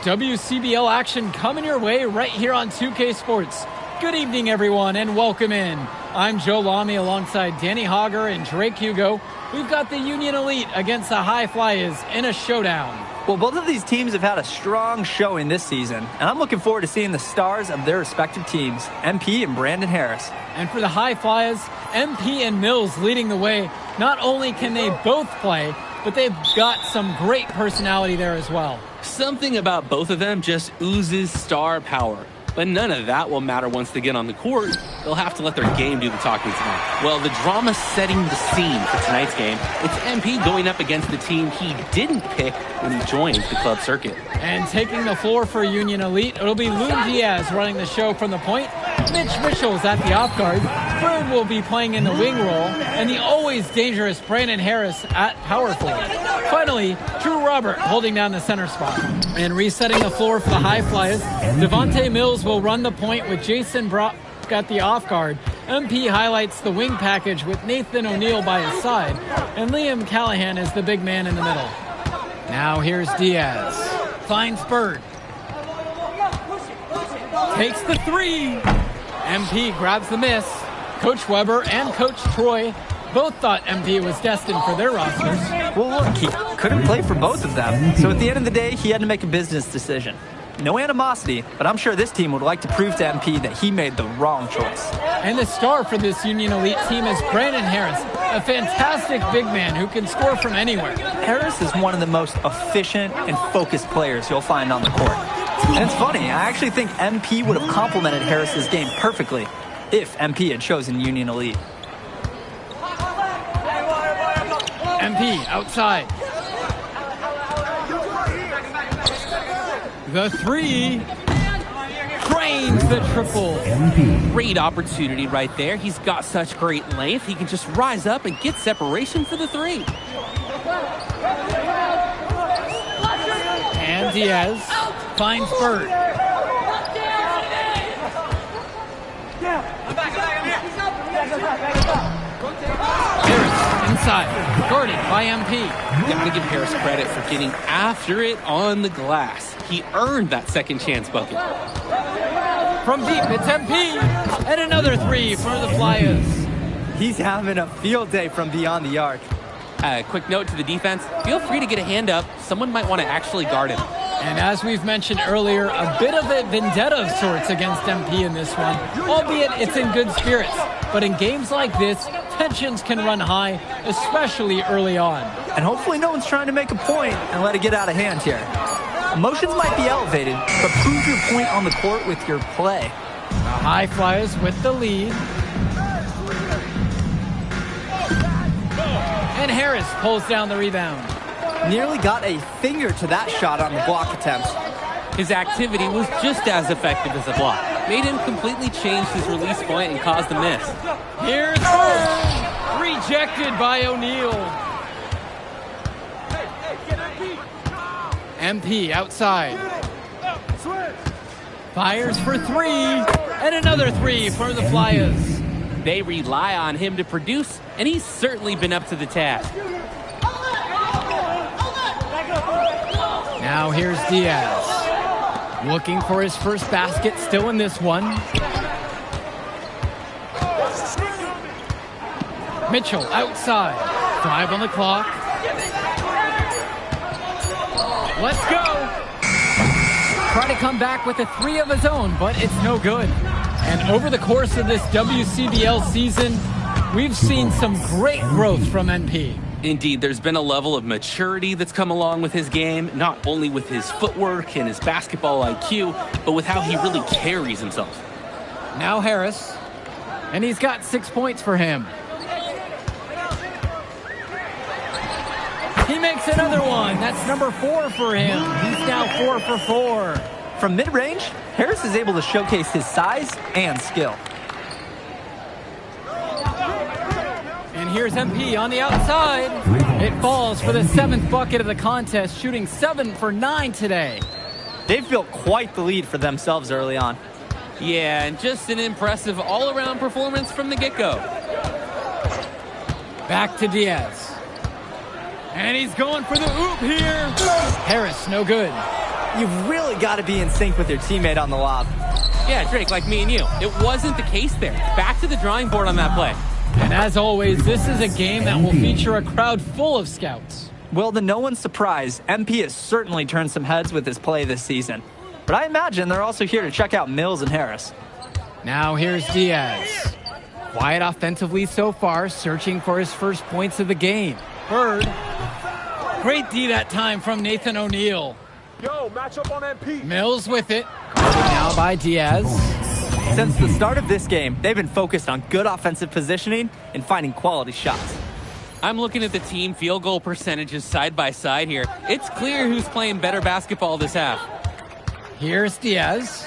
WCBL action coming your way right here on 2K Sports. Good evening, everyone, and welcome in. I'm Joe Lamy alongside Danny Hogger and Drake Hugo. We've got the Union Elite against the High Flyers in a showdown. Well, both of these teams have had a strong showing this season, and I'm looking forward to seeing the stars of their respective teams, MP and Brandon Harris. And for the High Flyers, MP and Mills leading the way. Not only can they both play, but they've got some great personality there as well. Something about both of them just oozes star power. But none of that will matter once they get on the court. They'll have to let their game do the talking tonight. Well, the drama setting the scene for tonight's game. It's MP going up against the team he didn't pick when he joined the club circuit. And taking the floor for Union Elite, it'll be Loon Diaz running the show from the point. Mitch Mitchell's at the off guard. Bird will be playing in the wing role. And the always dangerous Brandon Harris at power forward. Finally, Drew Robert holding down the center spot. And resetting the floor for the High Flyers, Devontae Mills will run the point with Jason Brock at the off guard. MP highlights the wing package with Nathan O'Neill by his side. And Liam Callahan is the big man in the middle. Now here's Diaz. Finds Bird. Takes the three. MP grabs the miss. Coach Weber and Coach Troy both thought MP was destined for their rosters. Well, look, he couldn't play for both of them. So at the end of the day, he had to make a business decision. No animosity, but I'm sure this team would like to prove to MP that he made the wrong choice. And the star for this Union Elite team is Brandon Harris, a fantastic big man who can score from anywhere. Harris is one of the most efficient and focused players you'll find on the court. And it's funny, I actually think MP would have complemented Harris's game perfectly if MP had chosen Union Elite. MP outside. The three. Drains the triple. Great opportunity right there. He's got such great length. He can just rise up and get separation for the three. And Diaz finds Bird. Harris inside, guarded by MP. Gotta give Harris credit for getting after it on the glass. He earned that second chance bucket. From deep, it's MP. And another three for the Flyers. He's having a field day from beyond the arc. Quick note to the defense, feel free to get a hand up. Someone might want to actually guard him. And as we've mentioned earlier, a bit of a vendetta of sorts against MP in this one, albeit it's in good spirits. But in games like this, tensions can run high, especially early on. And hopefully no one's trying to make a point and let it get out of hand here. Emotions might be elevated, but prove your point on the court with your play. The High Flyers with the lead. And Harris pulls down the rebound. Nearly got a finger to that shot on the block attempt. His activity was just as effective as a block. Made him completely change his release point and caused the miss. Here's Bird. Rejected by O'Neill. MP outside. Fires for three. And another three for the Flyers. They rely on him to produce, and he's certainly been up to the task. Now here's Diaz. Looking for his first basket, still in this one. Mitchell outside. 5 on the clock. Let's go. Try to come back with a 3 of his own, but it's no good. And over the course of this WCBL season, we've seen some great growth from NP. Indeed, there's been a level of maturity that's come along with his game, not only with his footwork and his basketball IQ, but with how he really carries himself. Now Harris, and he's got 6 points for him. He makes another one. That's number 4 for him. He's now 4 for 4. From mid-range, Harris is able to showcase his size and skill. And here's MP on the outside. It falls for the 7th bucket of the contest, shooting 7 for 9 today. They've built quite the lead for themselves early on. Yeah, and just an impressive all-around performance from the get-go. Back to Diaz. And he's going for the oop here. Harris, no good. You've really got to be in sync with your teammate on the lob. Yeah, Drake, like me and you. It wasn't the case there. Back to the drawing board on that play. And as always, this is a game that will feature a crowd full of scouts. Well, to no one's surprise, MP has certainly turned some heads with his play this season. But I imagine they're also here to check out Mills and Harris. Now here's Diaz. Quiet offensively so far, searching for his first points of the game. Bird. Great D that time from Nathan O'Neal. Yo, match up on MP. Mills with it. Guarded now by Diaz. Since the start of this game, they've been focused on good offensive positioning and finding quality shots. I'm looking at the team field goal percentages side by side here. It's clear who's playing better basketball this half. Here's Diaz.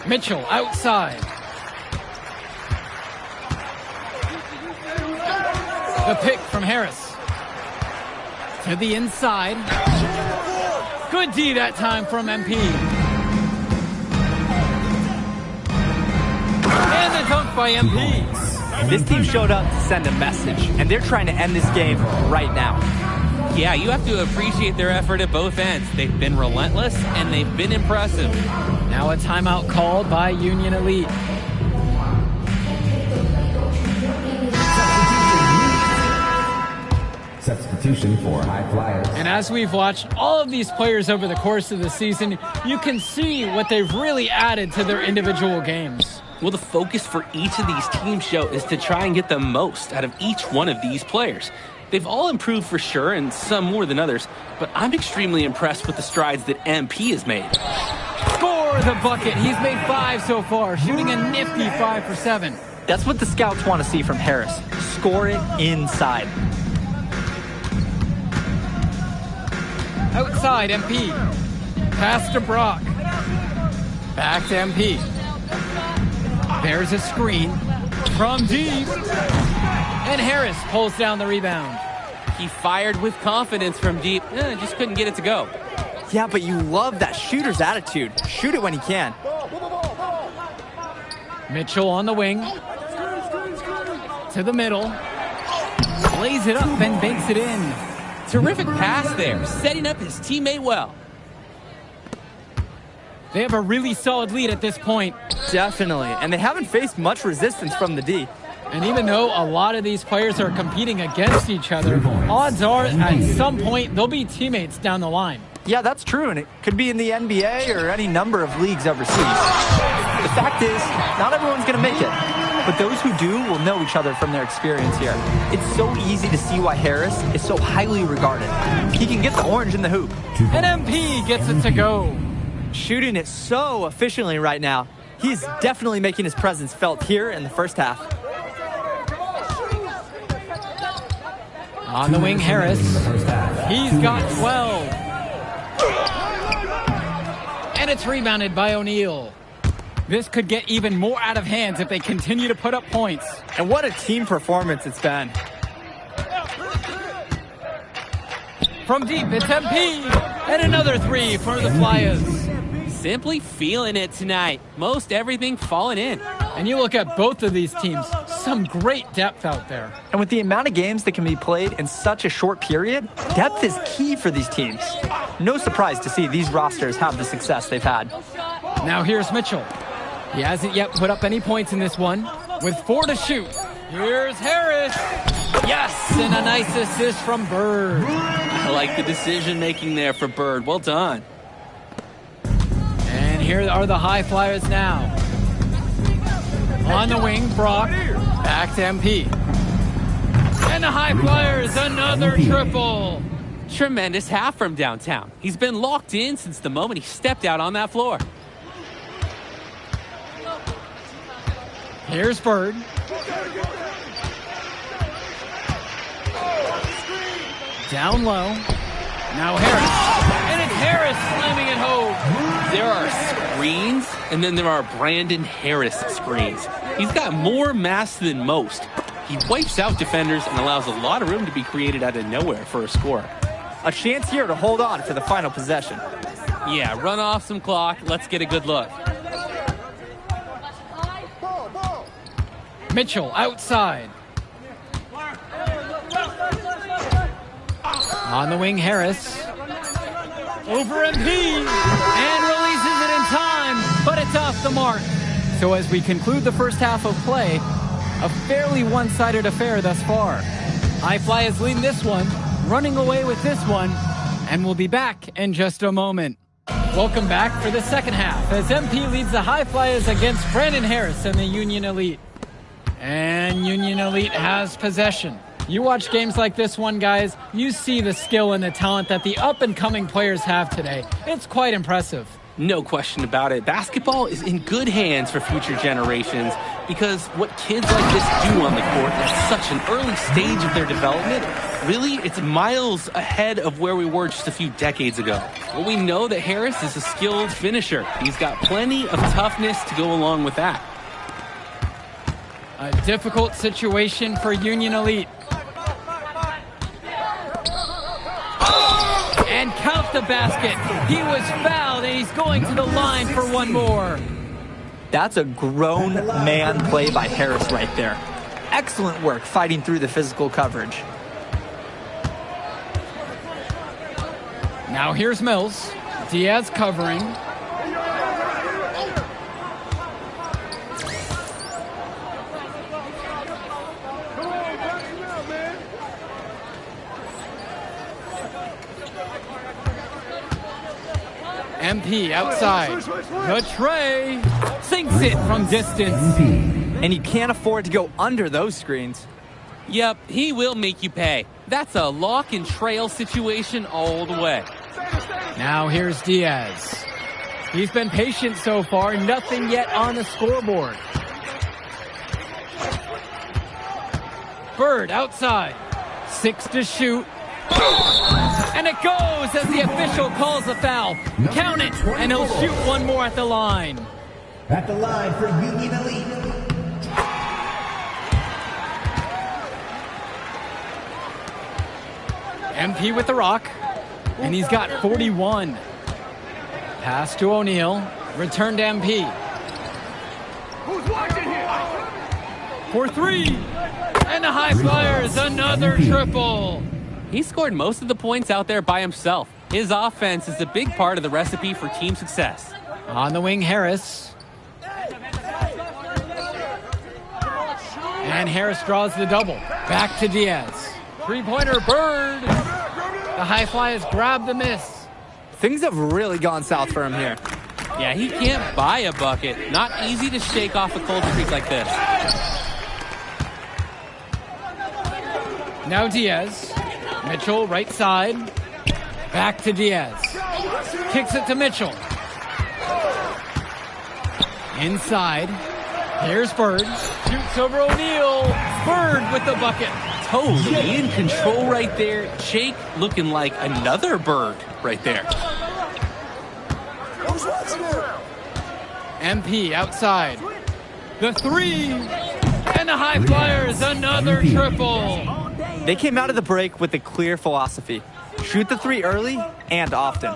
Mitchell outside. The pick from Harris. To the inside. Good D that time from MP. And the dunk by MP. This team showed up to send a message, and they're trying to end this game right now. Yeah, you have to appreciate their effort at both ends. They've been relentless, and they've been impressive. Now a timeout called by Union Elite. Substitution for high flyers. And as we've watched all of these players over the course of the season, you can see what they've really added to their individual games. Well, the focus for each of these teams show is to try and get the most out of each one of these players. They've all improved for sure, and some more than others, but I'm extremely impressed with the strides that MP has made. Score the bucket. He's made 5 so far, shooting a nifty 5 for 7. That's what the scouts want to see from Harris. Score it inside. Outside, MP. Pass to Brock. Back to MP. There's a screen from deep. And Harris pulls down the rebound. He fired with confidence from deep. Just couldn't get it to go. Yeah, but you love that shooter's attitude. Shoot it when he can. Mitchell on the wing. To the middle. Lays it up and banks it in. Terrific pass there, setting up his teammate well. They have a really solid lead at this point. Definitely, and they haven't faced much resistance from the D. And even though a lot of these players are competing against each other, odds are at some point they'll be teammates down the line. Yeah, that's true, and it could be in the NBA or any number of leagues overseas. The fact is, not everyone's going to make it. But those who do will know each other from their experience here. It's so easy to see why Harris is so highly regarded. He can get the orange in the hoop. And MP gets it to go. Shooting it so efficiently right now. He's definitely making his presence felt here in the first half. On the wing, Harris. He's got 12. And it's rebounded by O'Neal. This could get even more out of hands if they continue to put up points. And what a team performance it's been. From deep, it's MP. And another 3 for the Flyers. Simply feeling it tonight. Most everything falling in. And you look at both of these teams, some great depth out there. And with the amount of games that can be played in such a short period, depth is key for these teams. No surprise to see these rosters have the success they've had. Now here's Mitchell. He hasn't yet put up any points in this one, with 4 to shoot. Here's Harris. Yes, and a nice assist from Bird. I like the decision making there for Bird. Well done. And here are the high flyers now. On the wing, Brock. Back to MP. And the high flyers, another triple. Tremendous half from downtown. He's been locked in since the moment he stepped out on that floor. Here's Bird. Down low. Now Harris. And it's Harris slamming it home. There are screens, and then there are Brandon Harris screens. He's got more mass than most. He wipes out defenders and allows a lot of room to be created out of nowhere for a score. A chance here to hold on for the final possession. Yeah, run off some clock. Let's get a good look. Mitchell outside. On the wing, Harris. Over MP. And releases it in time, but it's off the mark. So as we conclude the first half of play, a fairly one-sided affair thus far. High Flyers lead this one, running away with this one, and we'll be back in just a moment. Welcome back for the second half as MP leads the High Flyers against Brandon Harris and the Union Elite. And Union Elite has possession. You watch games like this one, guys, you see the skill and the talent that the up-and-coming players have today. It's quite impressive. No question about it. Basketball is in good hands for future generations because what kids like this do on the court at such an early stage of their development, really, it's miles ahead of where we were just a few decades ago. Well, we know that Harris is a skilled finisher. He's got plenty of toughness to go along with that. A difficult situation for Union Elite. And count the basket. He was fouled, and he's going to the line for one more. That's a grown man play by Harris right there. Excellent work fighting through the physical coverage. Now here's Mills. Diaz covering. MP outside. The tray sinks it from distance. And you can't afford to go under those screens. Yep, he will make you pay. That's a lock and trail situation all the way. Now here's Diaz. He's been patient so far, nothing yet on the scoreboard. Bird outside. 6 to shoot. And it goes as the official calls the foul. Count it, and he'll shoot one more at the line. At the line for Union Elite. MP with the rock, and he's got 41. Pass to O'Neal, return to MP. Who's watching here? For 3, and the High Flyers, another triple. He scored most of the points out there by himself. His offense is a big part of the recipe for team success. On the wing, Harris. And Harris draws the double. Back to Diaz. Three-pointer, Bird. The High Flyers grab the miss. Things have really gone south for him here. Yeah, he can't buy a bucket. Not easy to shake off a cold streak like this. Now Diaz. Mitchell, right side. Back to Diaz. Kicks it to Mitchell. Inside. Here's Bird. Shoots over O'Neal. Bird with the bucket. Totally in control right there. Jake looking like another Bird right there. Who's watching here? MP outside. The 3. And the High Flyers, another triple. They came out of the break with a clear philosophy. Shoot the 3 early and often.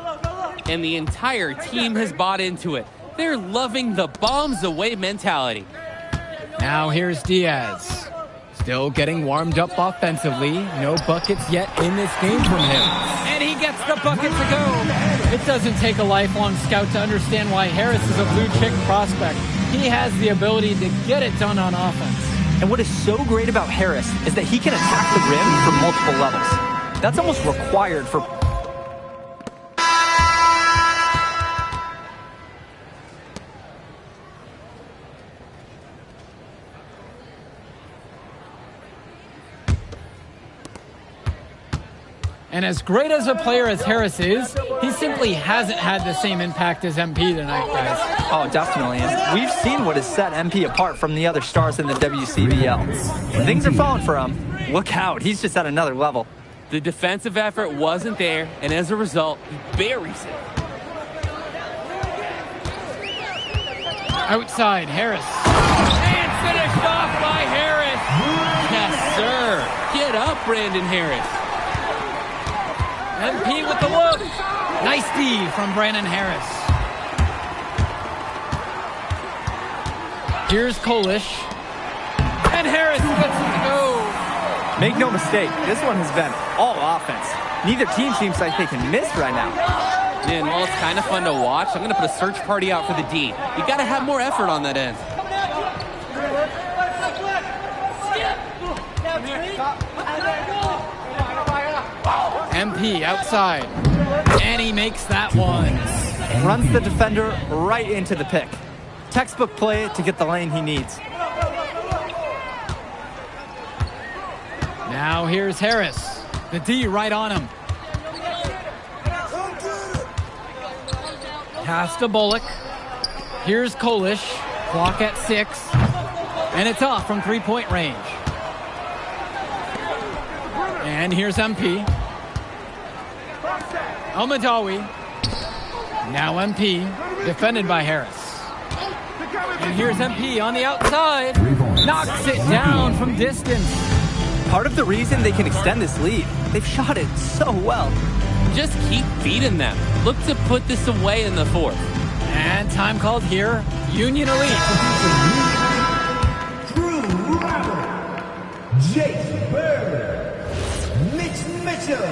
And the entire team has bought into it. They're loving the bombs away mentality. Now here's Diaz. Still getting warmed up offensively. No buckets yet in this game from him. And he gets the bucket to go. It doesn't take a lifelong scout to understand why Harris is a blue-chip prospect. He has the ability to get it done on offense. And what is so great about Harris is that he can attack the rim from multiple levels. That's almost required for... And as great as a player as Harris is, he simply hasn't had the same impact as MP tonight, guys. Oh, definitely. And we've seen what has set MP apart from the other stars in the WCBL. When things are falling for him, look out. He's just at another level. The defensive effort wasn't there, and as a result, he buries it. Outside, Harris. And finished off by Harris. Yes, sir. Get up, Brandon Harris. MP with the look. Nice D from Brandon Harris. Here's Kolish. And Harris gets it to go. Make no mistake, this one has been all offense. Neither team seems like they can miss right now. Man, while it's kind of fun to watch, I'm going to put a search party out for the D. You got to have more effort on that end. MP outside. And he makes that one. Runs the defender right into the pick. Textbook play to get the lane he needs. Now here's Harris. The D right on him. Pass to Bullock. Here's Kolish. Clock at 6. And it's off from three-point range. And here's MP. Almadawi. Now MP. Defended by Harris. And here's MP on the outside. Knocks it down from distance. Part of the reason they can extend this lead, they've shot it so well. Just keep feeding them. Look to put this away in the fourth. And time called here. Union Elite. Drew Robert, Jake Bird, Mitch Mitchell,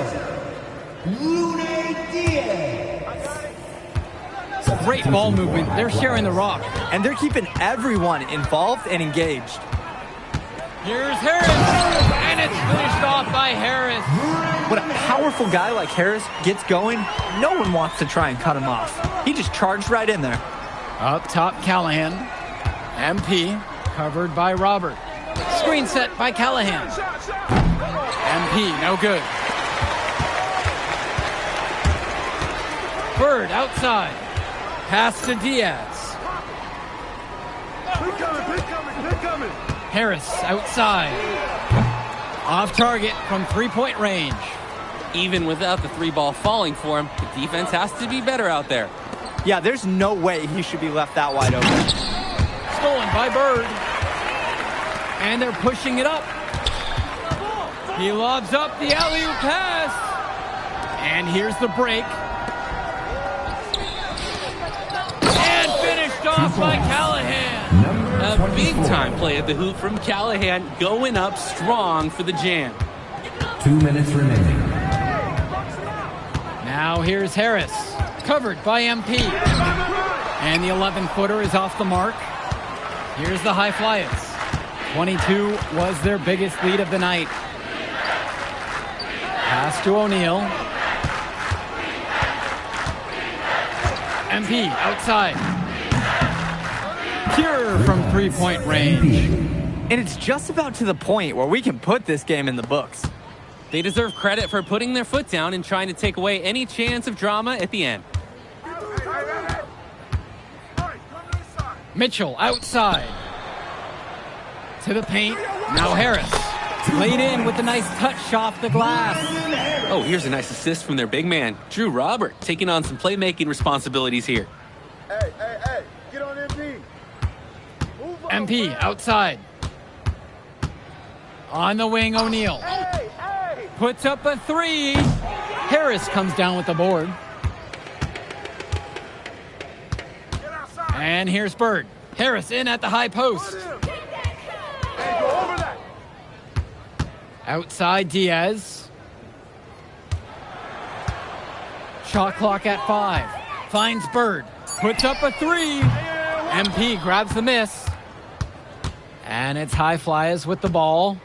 Lune Diaz. Great ball movement. They're sharing the rock. And they're keeping everyone involved and engaged. Here's Harris. And it's finished off by Harris. When a powerful guy like Harris gets going, no one wants to try and cut him off. He just charged right in there. Up top, Callahan. MP covered by Robert. Screen set by Callahan. MP, no good. Bird outside. Pass to Diaz. Harris outside. Off target from three-point range. Even without the three ball falling for him, the defense has to be better out there. Yeah, there's no way he should be left that wide open. Stolen by Bird. And they're pushing it up. He lobs up the alley-oop pass. And here's the break. And finished off by Callahan. A big-time play at the hoop from Callahan, going up strong for the jam. 2 minutes remaining. Now here's Harris, covered by MP. And the 11-footer is off the mark. Here's the High Flyers. 22 was their biggest lead of the night. Pass to O'Neal. MP outside. Pure from three-point range. And it's just about to the point where we can put this game in the books. They deserve credit for putting their foot down and trying to take away any chance of drama at the end. Mitchell outside. To the paint. Now Harris. Laid in with a nice touch off the glass. Oh, here's a nice assist from their big man, Drew Robert, taking on some playmaking responsibilities here. Hey, get on MP. MP outside. On the wing, O'Neal. Puts up a three. Harris comes down with the board. And here's Bird. Harris in at the high post. Outside Diaz. Shot clock at 5. Finds Bird. Puts up a three. MP grabs the miss. And it's High Flyers with the ball.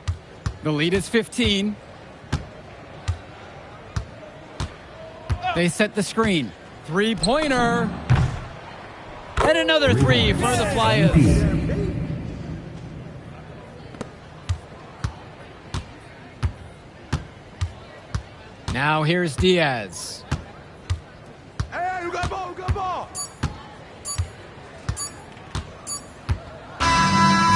The lead is 15. They set the screen. Three-pointer. And another three for the Flyers. Now here's Diaz. Hey, you got ball, you got ball.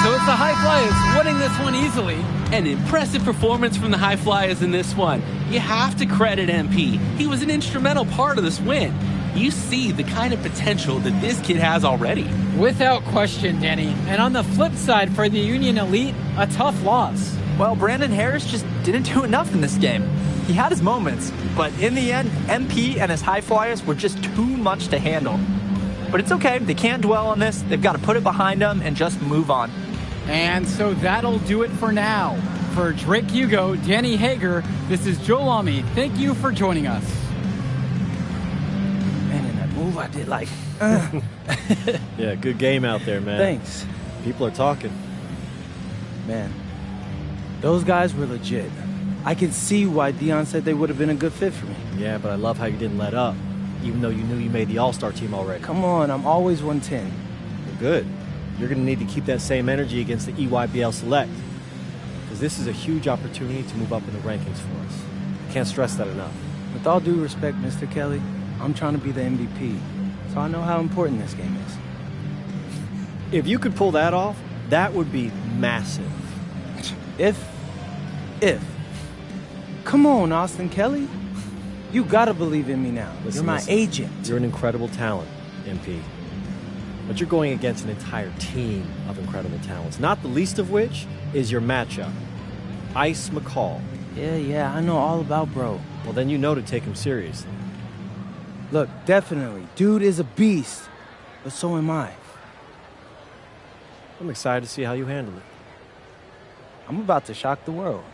So it's the High Flyers winning this one easily. An impressive performance from the High Flyers in this one. You have to credit MP. He was an instrumental part of this win. You see the kind of potential that this kid has already. Without question, Danny. And on the flip side for the Union Elite, a tough loss. Well, Brandon Harris just didn't do enough in this game. He had his moments, but in the end, MP and his High Flyers were just too much to handle. But it's okay. They can't dwell on this. They've got to put it behind them and just move on. And so that'll do it for now. For Drake Hugo, Danny Hager, this is Joel Ami. Thank you for joining us. Man, in that move I did like... Yeah, good game out there, man. Thanks. People are talking. Man, those guys were legit. I can see why Dion said they would have been a good fit for me. Yeah, but I love how you didn't let up, even though you knew you made the All-Star team already. Come on, I'm always 110. Well, good. You're going to need to keep that same energy against the EYBL Select, because this is a huge opportunity to move up in the rankings for us. Can't stress that enough. With all due respect, Mr. Kelly, I'm trying to be the MVP, so I know how important this game is. If you could pull that off, that would be massive. If. Come on, Austin Kelly. You gotta believe in me now. You're my agent. You're an incredible talent, MP. But you're going against an entire team of incredible talents, not the least of which is your matchup, Ice McCall. Yeah, I know all about bro. Well, then you know to take him seriously. Look, definitely. Dude is a beast, but so am I. I'm excited to see how you handle it. I'm about to shock the world.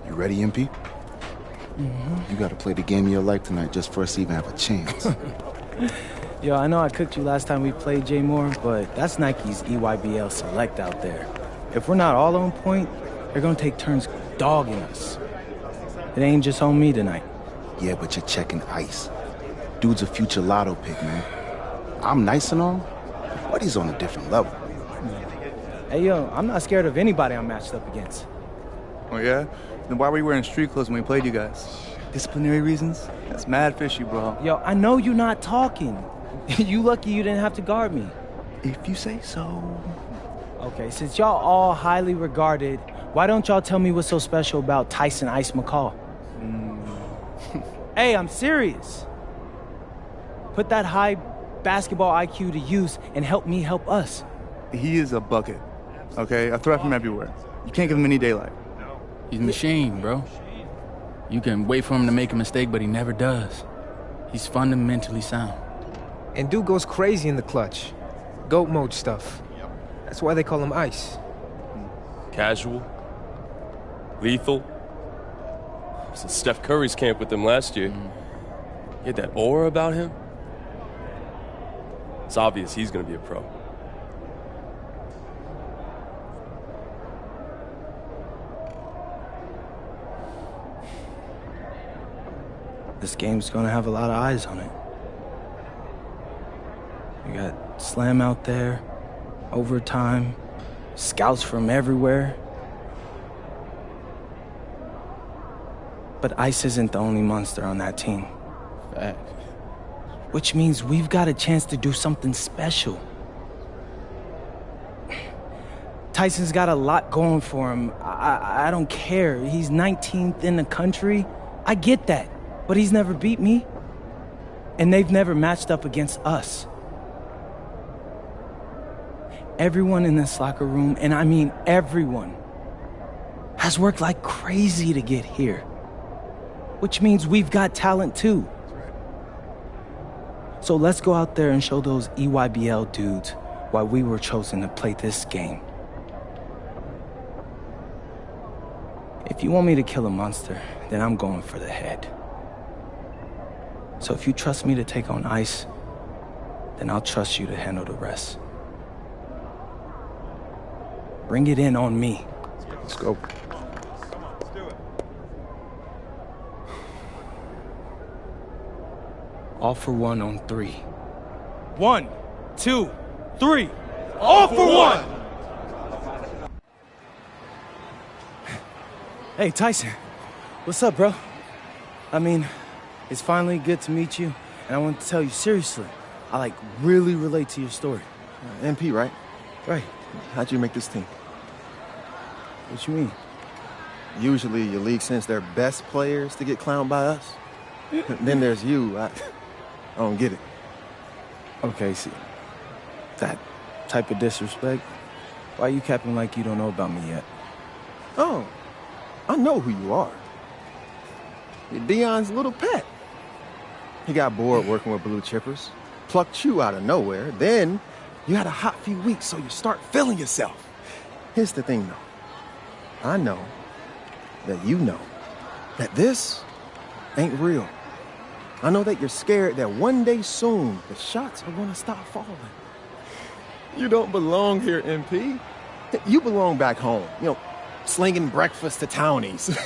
You ready, MP? You gotta play the game of your life tonight just for us to even have a chance. Yo, I know I cooked you last time we played J Moore, but that's Nike's EYBL Select out there. If we're not all on point, they're gonna take turns dogging us. It ain't just on me tonight. Yeah, but you're checking Ice. Dude's a future lotto pick, man. I'm nice and all, but he's on a different level. Hey, yo, I'm not scared of anybody I'm matched up against. Oh, yeah? Then why were you wearing street clothes when we played you guys? Disciplinary reasons? That's mad fishy, bro. Yo, I know you're not talking. You lucky you didn't have to guard me. If you say so. Okay, since y'all all highly regarded, why don't y'all tell me what's so special about Tyson Ice McCall? Hey, I'm serious. Put that high basketball IQ to use and help me help us. He is a bucket, okay? A threat from everywhere. You can't give him any daylight. He's a machine, bro. You can wait for him to make a mistake, but he never does. He's fundamentally sound. And dude goes crazy in the clutch. GOAT mode stuff. That's why they call him Ice. Casual. Lethal. I was in Steph Curry's camp with him last year. He had that aura about him. It's obvious he's going to be a pro. This game's gonna have a lot of eyes on it. You got Slam out there, overtime, scouts from everywhere. But Ice isn't the only monster on that team. Fact. Which means we've got a chance to do something special. Tyson's got a lot going for him. I don't care. He's 19th in the country. I get that. But he's never beat me. And they've never matched up against us. Everyone in this locker room, and I mean everyone, has worked like crazy to get here. Which means we've got talent too. So let's go out there and show those EYBL dudes why we were chosen to play this game. If you want me to kill a monster, then I'm going for the head. So if you trust me to take on Ice, then I'll trust you to handle the rest. Bring it in on me. Let's go. All for one on 3. 1, 2, 3. All for one! Hey, Tyson. What's up, bro? I mean, it's finally good to meet you, and I want to tell you seriously, I really relate to your story. MP, right? Right. How'd you make this team? What you mean? Usually your league sends their best players to get clowned by us. Then there's you. I don't get it. Okay, see, that type of disrespect, why you capping like you don't know about me yet? Oh, I know who you are. You're Dion's little pet. He got bored working with blue chippers, plucked you out of nowhere, then you had a hot few weeks, so you start feeling yourself. Here's the thing, though. I know that you know that this ain't real. I know that you're scared that one day soon the shots are gonna stop falling. You don't belong here, MP. You belong back home, slinging breakfast to townies.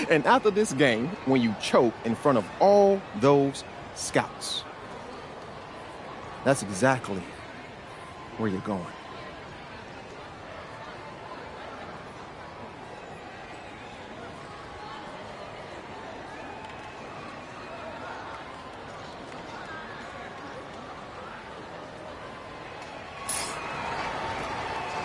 And after this game, when you choke in front of all those scouts, that's exactly where you're going.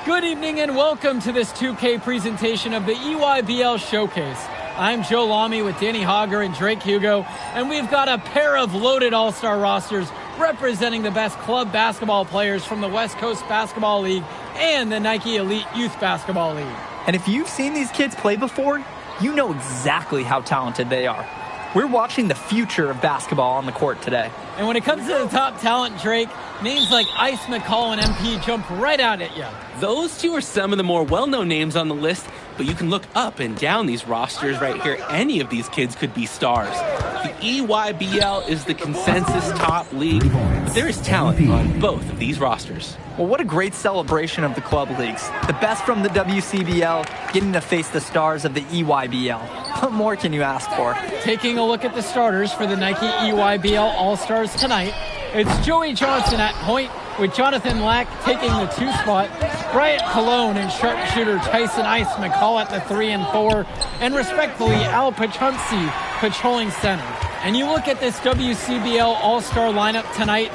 Good evening and welcome to this 2K presentation of the EYBL Showcase. I'm Joe Lamy with Danny Hogger and Drake Hugo, and we've got a pair of loaded all-star rosters representing the best club basketball players from the West Coast Basketball League and the Nike Elite Youth Basketball League. And if you've seen these kids play before, you know exactly how talented they are. We're watching the future of basketball on the court today. And when it comes to the top talent, Drake, names like Ice, McCall, and MP jump right out at you. Those two are some of the more well-known names on the list, but you can look up and down these rosters right here. Any of these kids could be stars. The EYBL is the consensus top league, but there is talent on both of these rosters. Well, what a great celebration of the club leagues. The best from the WCBL getting to face the stars of the EYBL. What more can you ask for? Taking a look at the starters for the Nike EYBL All-Stars tonight, it's Joey Johnson at point, with Jonathan Lack taking the 2 spot, Bryant Cologne and sharpshooter Tyson Ice McCall at the 3 and 4, and respectfully Al Pachunsi patrolling center. And you look at this WCBL All-Star lineup tonight,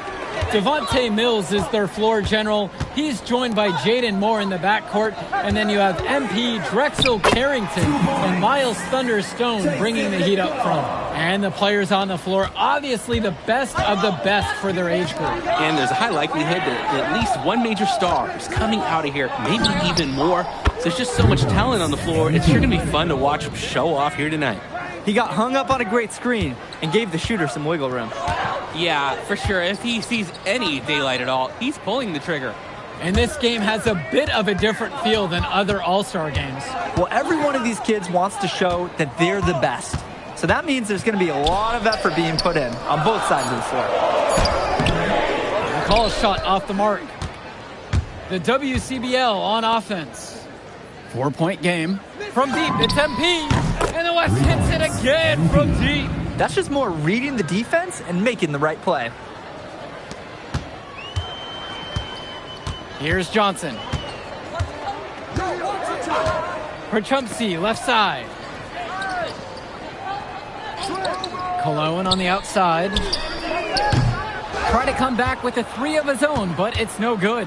Devontae Mills is their floor general. He's joined by Jaden Moore in the backcourt. And then you have MP Drexel Carrington and Miles Thunderstone bringing the heat up front. And the players on the floor, obviously the best of the best for their age group. And there's a high likelihood that at least one major star is coming out of here, maybe even more. So there's just so much talent on the floor. It's sure going to be fun to watch them show off here tonight. He got hung up on a great screen and gave the shooter some wiggle room. Yeah, for sure. If he sees any daylight at all, he's pulling the trigger. And this game has a bit of a different feel than other All-Star games. Well, every one of these kids wants to show that they're the best. So that means there's going to be a lot of effort being put in on both sides of the floor. McCall's shot off the mark. The WCBL on offense. 4-point game. From deep, it's MP. And the West hits it again from deep. That's just more reading the defense and making the right play. Here's Johnson. Perchumpsey, left side. Cologne on the outside. Try to come back with a three of his own, but it's no good.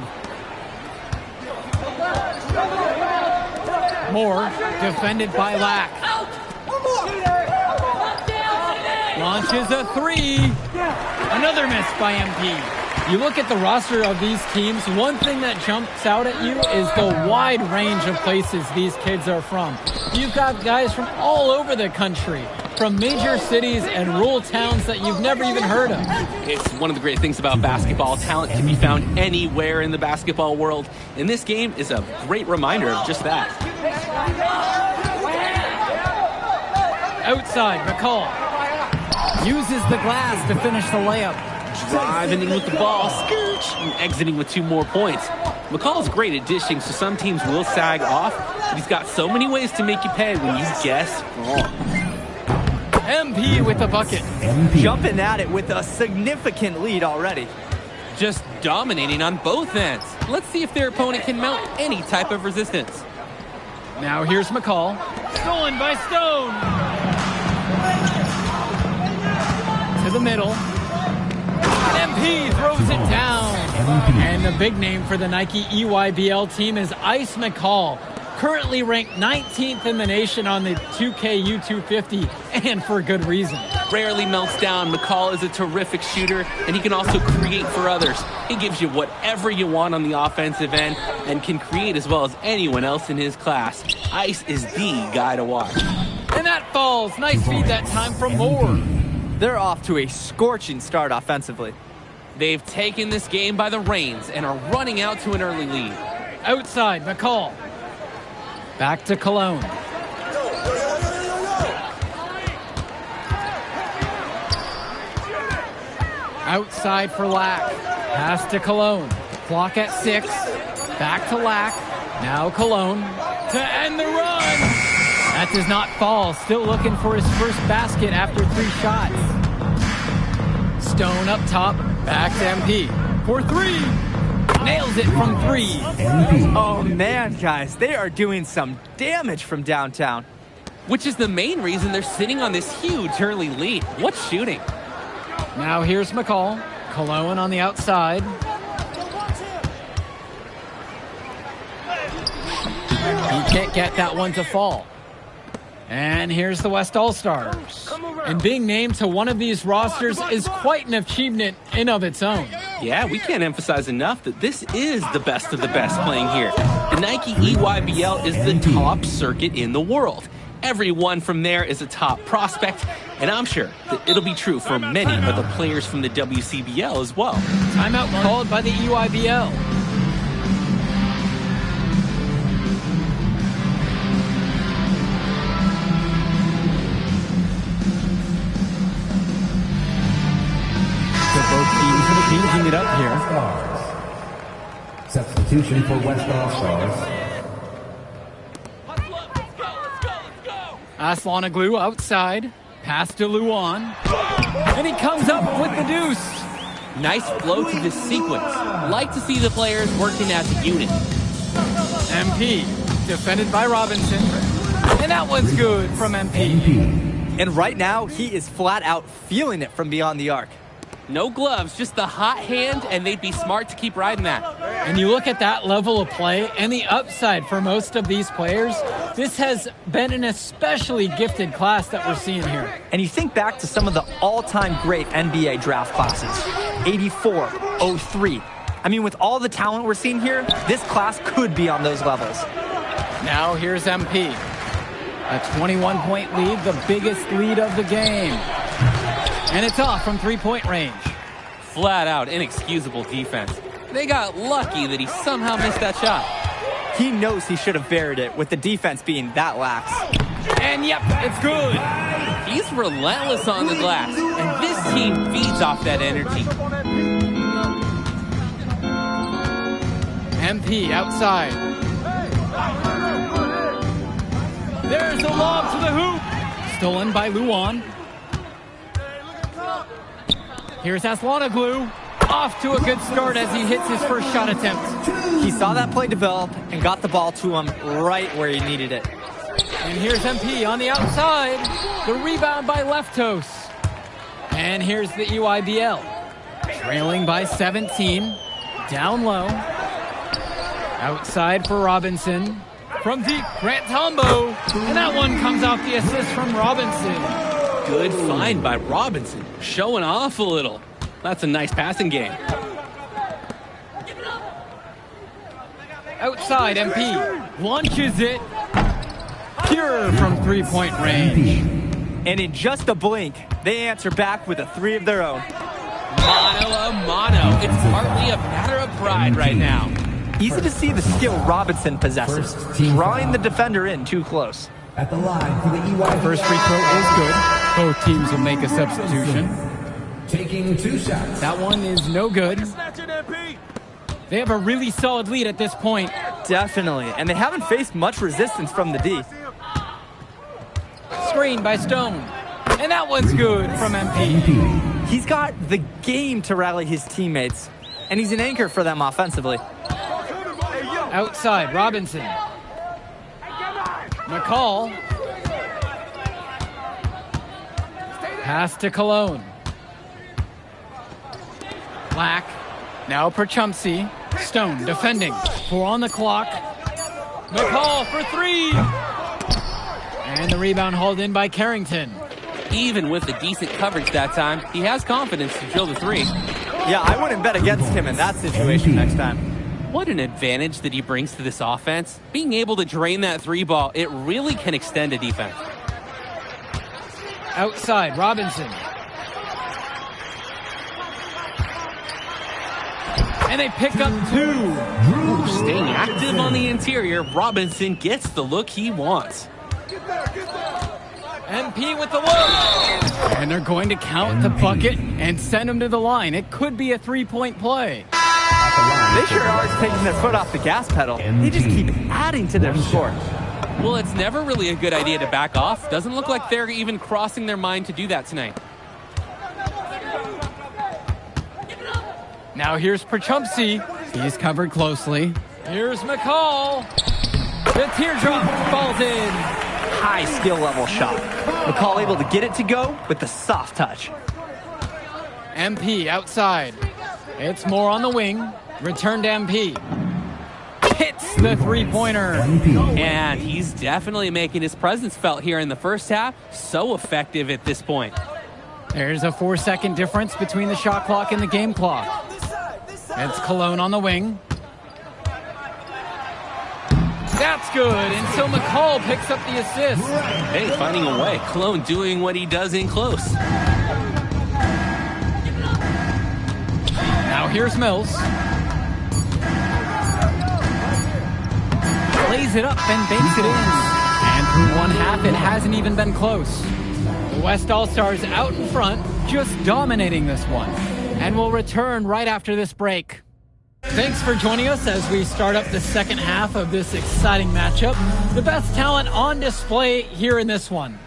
Moore, defended by Lack. Launches a three. Another miss by MP. You look at the roster of these teams, one thing that jumps out at you is the wide range of places these kids are from. You've got guys from all over the country, from major cities and rural towns that you've never even heard of. It's one of the great things about basketball. Talent can be found anywhere in the basketball world, and this game is a great reminder of just that. Outside, McCall uses the glass to finish the layup. Driving in with the ball, scooch, and exiting with 2 more points. McCall's great at dishing, so some teams will sag off, but he's got so many ways to make you pay when you guess wrong. MP with the bucket. Jumping at it with a significant lead already. Just dominating on both ends. Let's see if their opponent can mount any type of resistance. Now here's McCall. Stolen by Stone. To the middle. MP throws it down. And the big name for the Nike EYBL team is Ice McCall. Currently ranked 19th in the nation on the 2K U250, and for good reason. Rarely melts down. McCall is a terrific shooter, and he can also create for others. He gives you whatever you want on the offensive end and can create as well as anyone else in his class. Ice is the guy to watch. And that falls. Nice feed that time from Moore. They're off to a scorching start offensively. They've taken this game by the reins and are running out to an early lead. Outside, McCall. Back to Cologne. Outside for Lack. Pass to Cologne. Clock at 6. Back to Lack. Now Cologne to end the run. That does not fall. Still looking for his first basket after 3 shots. Stone up top. Back to MP. For 3. Nails it from 3. Oh man, guys, they are doing some damage from downtown. Which is the main reason they're sitting on this huge early lead. What shooting? Now here's McCall. Cologne on the outside. He can't get that one to fall. And here's the West All-Stars. And being named to one of these rosters is quite an achievement in of its own. Yeah, we can't emphasize enough that this is the best of the best playing here. The Nike EYBL is the top circuit in the world. Everyone from there is a top prospect, and I'm sure that it'll be true for many of the players from the WCBL as well. Timeout called by the EYBL. Both teams changing it up here. Substitution for West All-Stars. Aslanoglu outside. Pass to Luan. And he comes up with the deuce. Nice flow to this sequence. Like to see the players working as a unit. MP, defended by Robinson. And that one's good from MP. And right now, he is flat out feeling it from beyond the arc. No gloves, just the hot hand, and they'd be smart to keep riding that. And you look at that level of play and the upside for most of these players, this has been an especially gifted class that we're seeing here. And you think back to some of the all-time great NBA draft classes, 84, 03. I mean, with all the talent we're seeing here, this class could be on those levels. Now here's MP. A 21-point lead, the biggest lead of the game. And it's off from three-point range. Flat out inexcusable defense. They got lucky that he somehow missed that shot. He knows he should have buried it with the defense being that lax. And yep, it's good. He's relentless on the glass, and this team feeds off that energy. MP outside. There's the lob to the hoop. Stolen by Luan. Here's Aslanoglu. Off to a good start as he hits his first shot attempt. He saw that play develop and got the ball to him right where he needed it. And here's MP on the outside. The rebound by Leftos. And here's the EYBL. Trailing by 17. Down low. Outside for Robinson. From deep, Grant Tombo. And that one comes off the assist from Robinson. Good find by Robinson. Showing off a little. That's a nice passing game. Outside, MP launches it. Pure from three-point range. And in just a blink, they answer back with a three of their own. Mano a mano. It's partly a matter of pride right now. Easy to see the skill Robinson possesses, drawing the defender in too close. At the line for the EY. First free throw is good. Both teams will make a substitution. Taking 2 shots. That one is no good. They have a really solid lead at this point. Definitely, and they haven't faced much resistance from the D. Screen by Stone. And that one's good from MP. He's got the game to rally his teammates, and he's an anchor for them offensively. Outside, Robinson. McCall. Pass to Cologne. Black. Now Perchumsey. Stone defending. 4 on the clock. McCall for 3. And the rebound hauled in by Carrington. Even with the decent coverage that time, he has confidence to drill the 3. Yeah, I wouldn't bet against him in that situation next time. What an advantage that he brings to this offense. Being able to drain that 3 ball, it really can extend a defense. Outside, Robinson. And they pick up 2. Ooh, staying active on the interior, Robinson gets the look he wants. MP with the look. And they're going to count the bucket and send him to the line. It could be a 3-point play. They sure are taking their foot off the gas pedal. They just keep adding to their score. Well, it's never really a good idea to back off. Doesn't look like they're even crossing their mind to do that tonight. Now here's Perchumsey. He's covered closely. Here's McCall. The teardrop falls in. High skill level shot. McCall able to get it to go with the soft touch. MP outside. It's more on the wing. Return to MP. Hits the 3-pointer. And he's definitely making his presence felt here in the first half. So effective at this point. There's a 4-second difference between the shot clock and the game clock. It's Cologne on the wing. That's good, and so McCall picks up the assist. Hey, finding a way. Cologne doing what he does in close. Now here's Mills. Plays it up and banks it in. And through one half, it hasn't even been close. The West All-Stars out in front, just dominating this one. And we'll return right after this break. Thanks for joining us as we start up the second half of this exciting matchup. The best talent on display here in this one.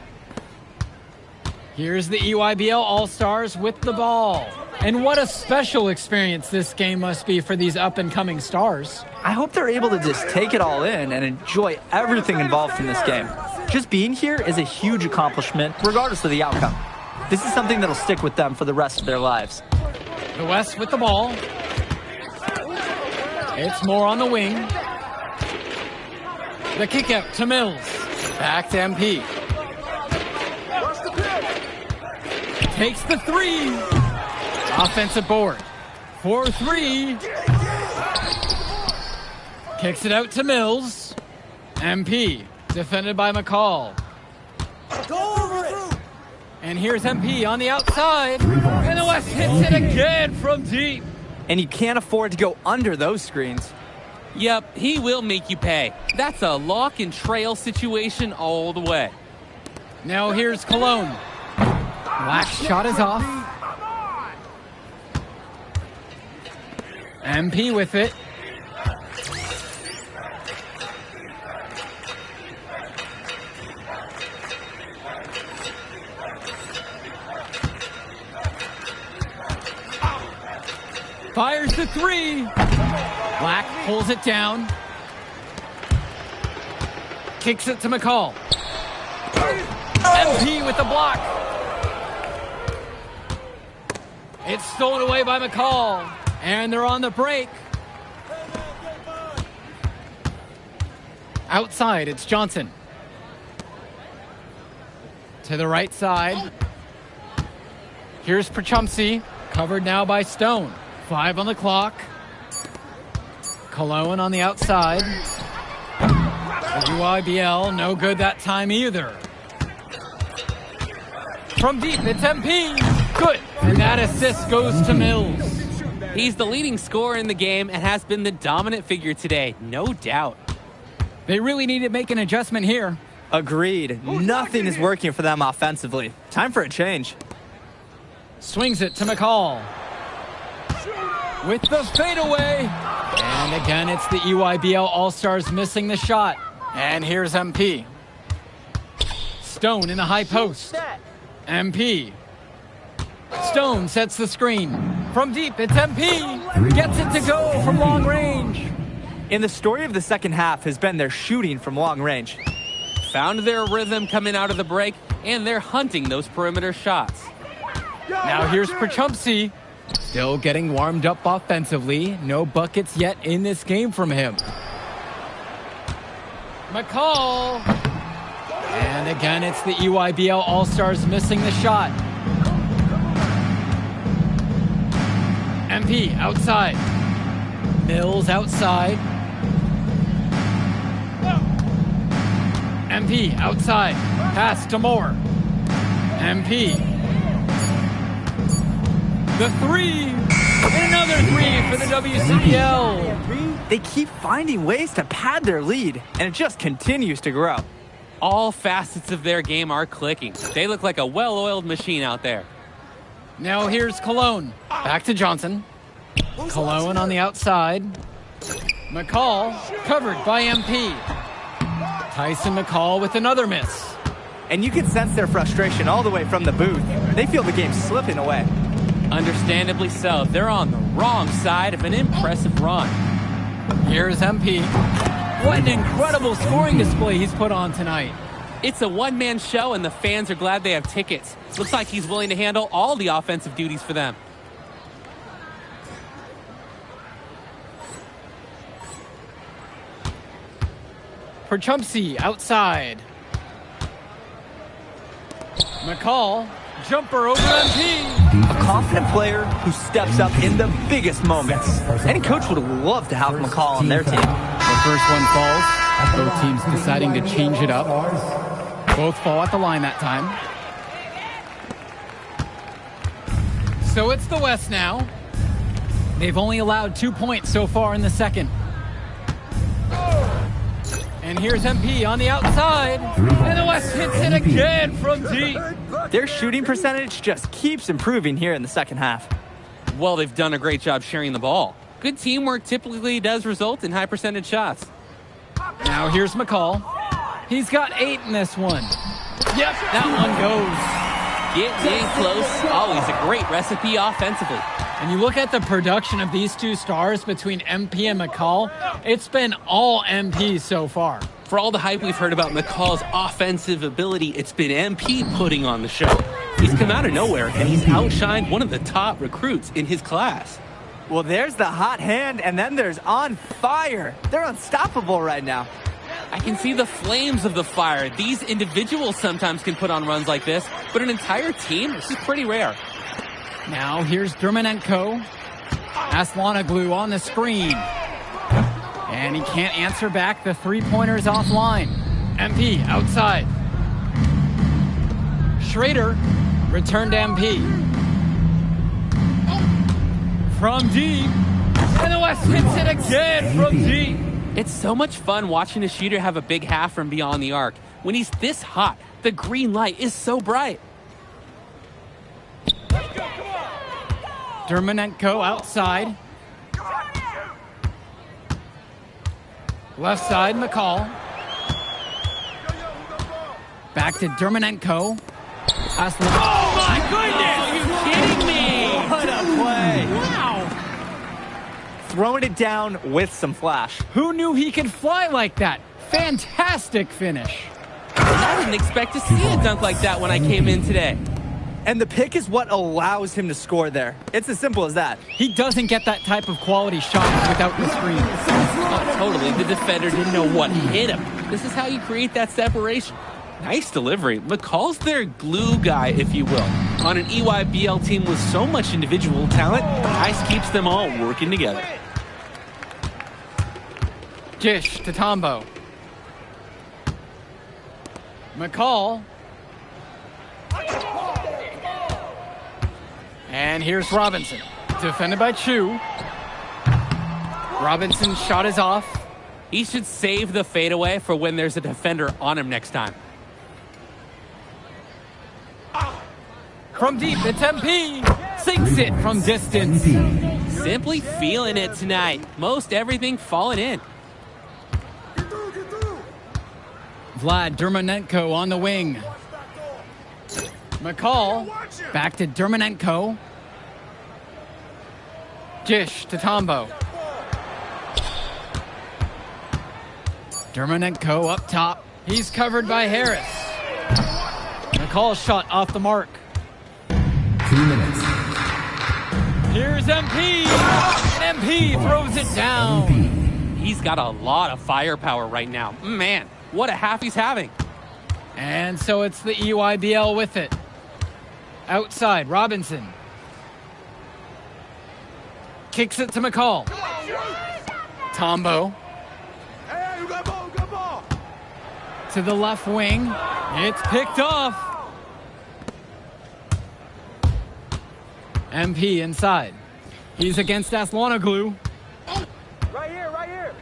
Here's the EYBL All-Stars with the ball. And what a special experience this game must be for these up-and-coming stars. I hope they're able to just take it all in and enjoy everything involved in this game. Just being here is a huge accomplishment, regardless of the outcome. This is something that'll stick with them for the rest of their lives. The West with the ball. It's Moore on the wing. The kick out to Mills. Back to MP. Takes the three. Offensive board. 4-3. Kicks it out to Mills. MP. Defended by McCall. Go over it. And here's MP on the outside. And the West hits it again from deep. And you can't afford to go under those screens. Yep, he will make you pay. That's a lock and trail situation all the way. Now here's Cologne. Last shot is off. MP with it. Fires the three. Black pulls it down. Kicks it to McCall. MP with the block. It's stolen away by McCall. And they're on the break. Outside, it's Johnson. To the right side. Here's Prachumsey. Covered now by Stone. 5 on the clock. Cologne on the outside. The UIBL, no good that time either. From deep, it's MP. Good. And that assist goes to Mills. He's the leading scorer in the game and has been the dominant figure today, no doubt. They really need to make an adjustment here. Agreed. Nothing is working for them offensively. Time for a change. Swings it to McCall. With the fadeaway. And again, it's the EYBL All-Stars missing the shot. And here's MP. Stone in the high post. MP. Stone sets the screen. From deep, it's MP. Gets it to go from long range. And the story of the second half has been their shooting from long range. Found their rhythm coming out of the break, and they're hunting those perimeter shots. Now here's Prachumsey. Still getting warmed up offensively. No buckets yet in this game from him. McCall. And again, it's the EYBL All-Stars missing the shot. MP outside. Mills outside. MP outside. Pass to Moore. MP. The three. And another three for the WCBL. They keep finding ways to pad their lead, and it just continues to grow. All facets of their game are clicking. They look like a well-oiled machine out there. Now here's Cologne. Back to Johnson. Cologne on the outside. McCall covered by MP. Tyson McCall with another miss. And you can sense their frustration all the way from the booth. They feel the game slipping away. Understandably so. They're on the wrong side of an impressive run. Here's MP. What an incredible scoring display he's put on tonight. It's a one-man show, and the fans are glad they have tickets. Looks like he's willing to handle all the offensive duties for them. Prachumsey outside. McCall, jumper over MP. A confident player who steps up in the biggest moments. Any coach would love to have McCall on their team. The first one falls. Both teams deciding to change it up. Both fall at the line that time. So it's the West now. They've only allowed 2 points so far in the second. And here's MP on the outside. And the West hits it again from deep. Their shooting percentage just keeps improving here in the second half. Well, they've done a great job sharing the ball. Good teamwork typically does result in high percentage shots. Now here's McCall. He's got 8 in this one. Yep, that one goes. Getting in close, always a great recipe offensively. And you look at the production of these two stars between MP and McCall, it's been all MP so far. For all the hype we've heard about McCall's offensive ability, it's been MP putting on the show. He's come out of nowhere, and he's outshined one of the top recruits in his class. Well, there's the hot hand, and then there's on fire. They're unstoppable right now. I can see the flames of the fire. These individuals sometimes can put on runs like this, but an entire team, this is pretty rare. Now here's Dermonenko. Aslanoglu on the screen. And he can't answer back. The three-pointer's offline. MP outside. Schrader returned to MP. From deep. And the West hits it again from deep. It's so much fun watching a shooter have a big half from beyond the arc. When he's this hot, the green light is so bright. Dermonenko outside. Left side, McCall. Back to Dermonenko. Oh my goodness! Are you kidding me? What a play! Wow! Throwing it down with some flash. Who knew he could fly like that? Fantastic finish. I didn't expect to see a dunk like that when I came in today. And the pick is what allows him to score there. It's as simple as that. He doesn't get that type of quality shot without the screen. Oh, totally. The defender didn't know what hit him. This is how you create that separation. Nice delivery. McCall's their glue guy, if you will. On an EYBL team with so much individual talent, Ice keeps them all working together. Gish to Tombo. McCall. And here's Robinson. Defended by Chu. Robinson's shot is off. He should save the fadeaway for when there's a defender on him next time. From deep, it's MP. Sinks it from distance. Simply feeling it tonight. Most everything falling in. Vlad Dermonenko on the wing. McCall back to Dermonenko. Gish to Tombo. Dermonenko up top. He's covered by Harris. McCall's shot off the mark. 2 minutes. Here's MP. And MP throws it down. He's got a lot of firepower right now. Man, what a half he's having. And so it's the EYBL with it. Outside, Robinson. Kicks it to McCall. Tombo. Hey, you got ball, you got ball. To the left wing. It's picked off. MP inside. He's against Aslanoglu. Right here, right here.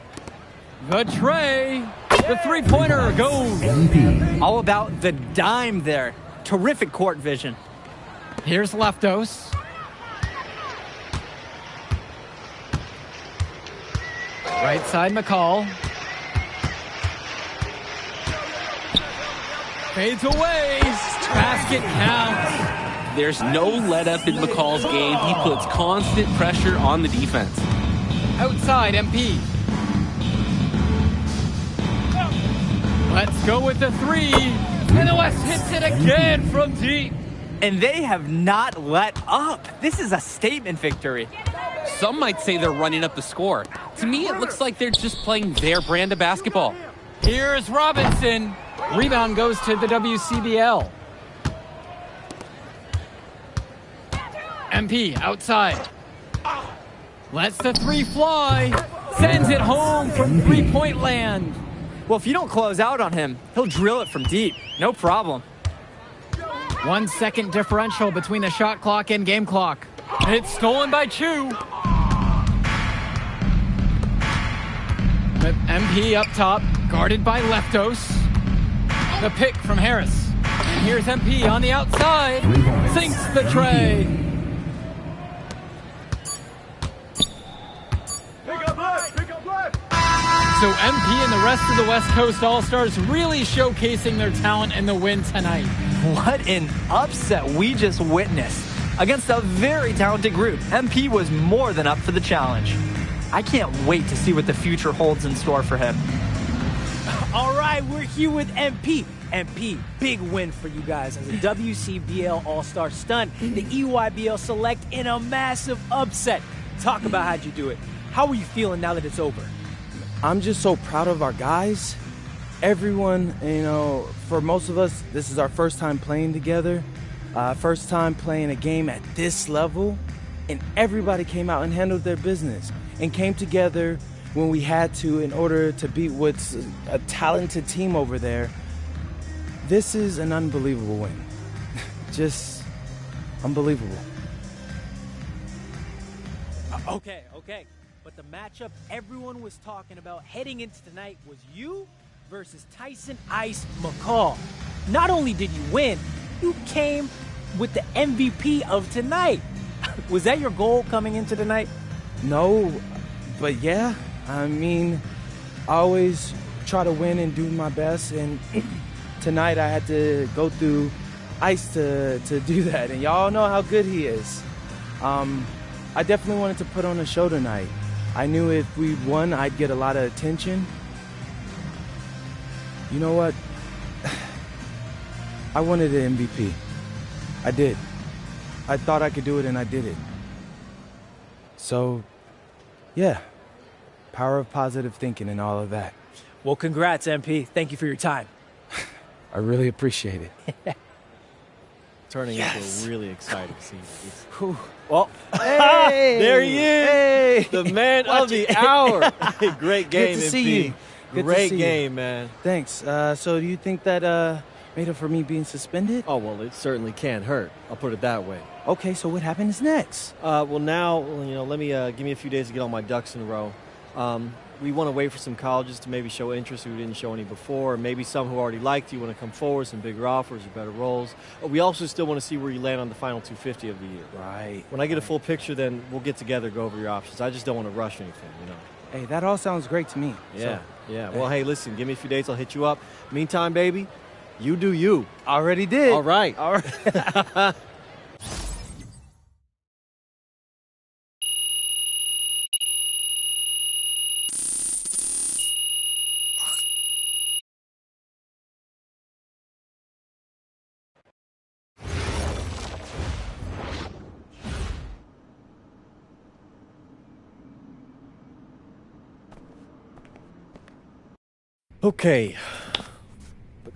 The tray. The three-pointer goes. All about the dime there. Terrific court vision. Here's Leftos. Right side, McCall. Fades away. Basket counts. There's no let-up in McCall's game. He puts constant pressure on the defense. Outside, MP. Let's go with the three. And the West hits it again from deep. And they have not let up. This is a statement victory. Some might say they're running up the score. To me, it looks like they're just playing their brand of basketball. Here's Robinson. Rebound goes to the WCBL. MP outside. Lets the three fly. Sends it home from three-point land. Well, if you don't close out on him, he'll drill it from deep. No problem. 1 second differential between the shot clock and game clock. It's stolen by Chu. With MP up top, guarded by Leftos. The pick from Harris. And here's MP on the outside. Sinks the tray. Pick up left, pick up left. So MP and the rest of the West Coast All-Stars really showcasing their talent in the win tonight. What an upset we just witnessed. Against a very talented group, MP was more than up for the challenge. I can't wait to see what the future holds in store for him. All right, we're here with MP. MP, big win for you guys as a WCBL All-Star stunt. The EYBL Select in a massive upset. Talk about how'd you do it. How are you feeling now that it's over? I'm just so proud of our guys. Everyone, for most of us, this is our first time playing together. First time playing a game at this level. And everybody came out and handled their business and came together when we had to in order to beat what's a talented team over there. This is an unbelievable win. Just unbelievable. Okay. But the matchup everyone was talking about heading into tonight was you versus Tyson Ice McCall. Not only did you win, you came with the MVP of tonight. Was that your goal coming into tonight? No, but yeah. I mean, I always try to win and do my best, and tonight I had to go through Ice to do that, and y'all know how good he is. I definitely wanted to put on a show tonight. I knew if we won, I'd get a lot of attention. You know what? I wanted an MVP. I did. I thought I could do it, and I did it. So, yeah. Power of positive thinking and all of that. Well, congrats, MP. Thank you for your time. I really appreciate it. Turning into a really exciting season. Well, hey, there he is, hey. the man of the hour. Great game, Good to MP. see you. Good Great to see game, you. man. Thanks. So do you think that made up for me being suspended? Oh, well, it certainly can't hurt. I'll put it that way. Okay, so what happens next? Well, now, let me give me a few days to get all my ducks in a row. We want to wait for some colleges to maybe show interest who didn't show any before, or maybe some who already liked you want to come forward, some bigger offers or better roles. We also still want to see where you land on the final 250 of the year. Right. When I get a full picture, then we'll get together, go over your options. I just don't want to rush anything, Hey, that all sounds great to me. Yeah, So, yeah. Well, hey, listen, give me a few days, I'll hit you up. Meantime, baby, you do you. Already did. All right. All right. Okay.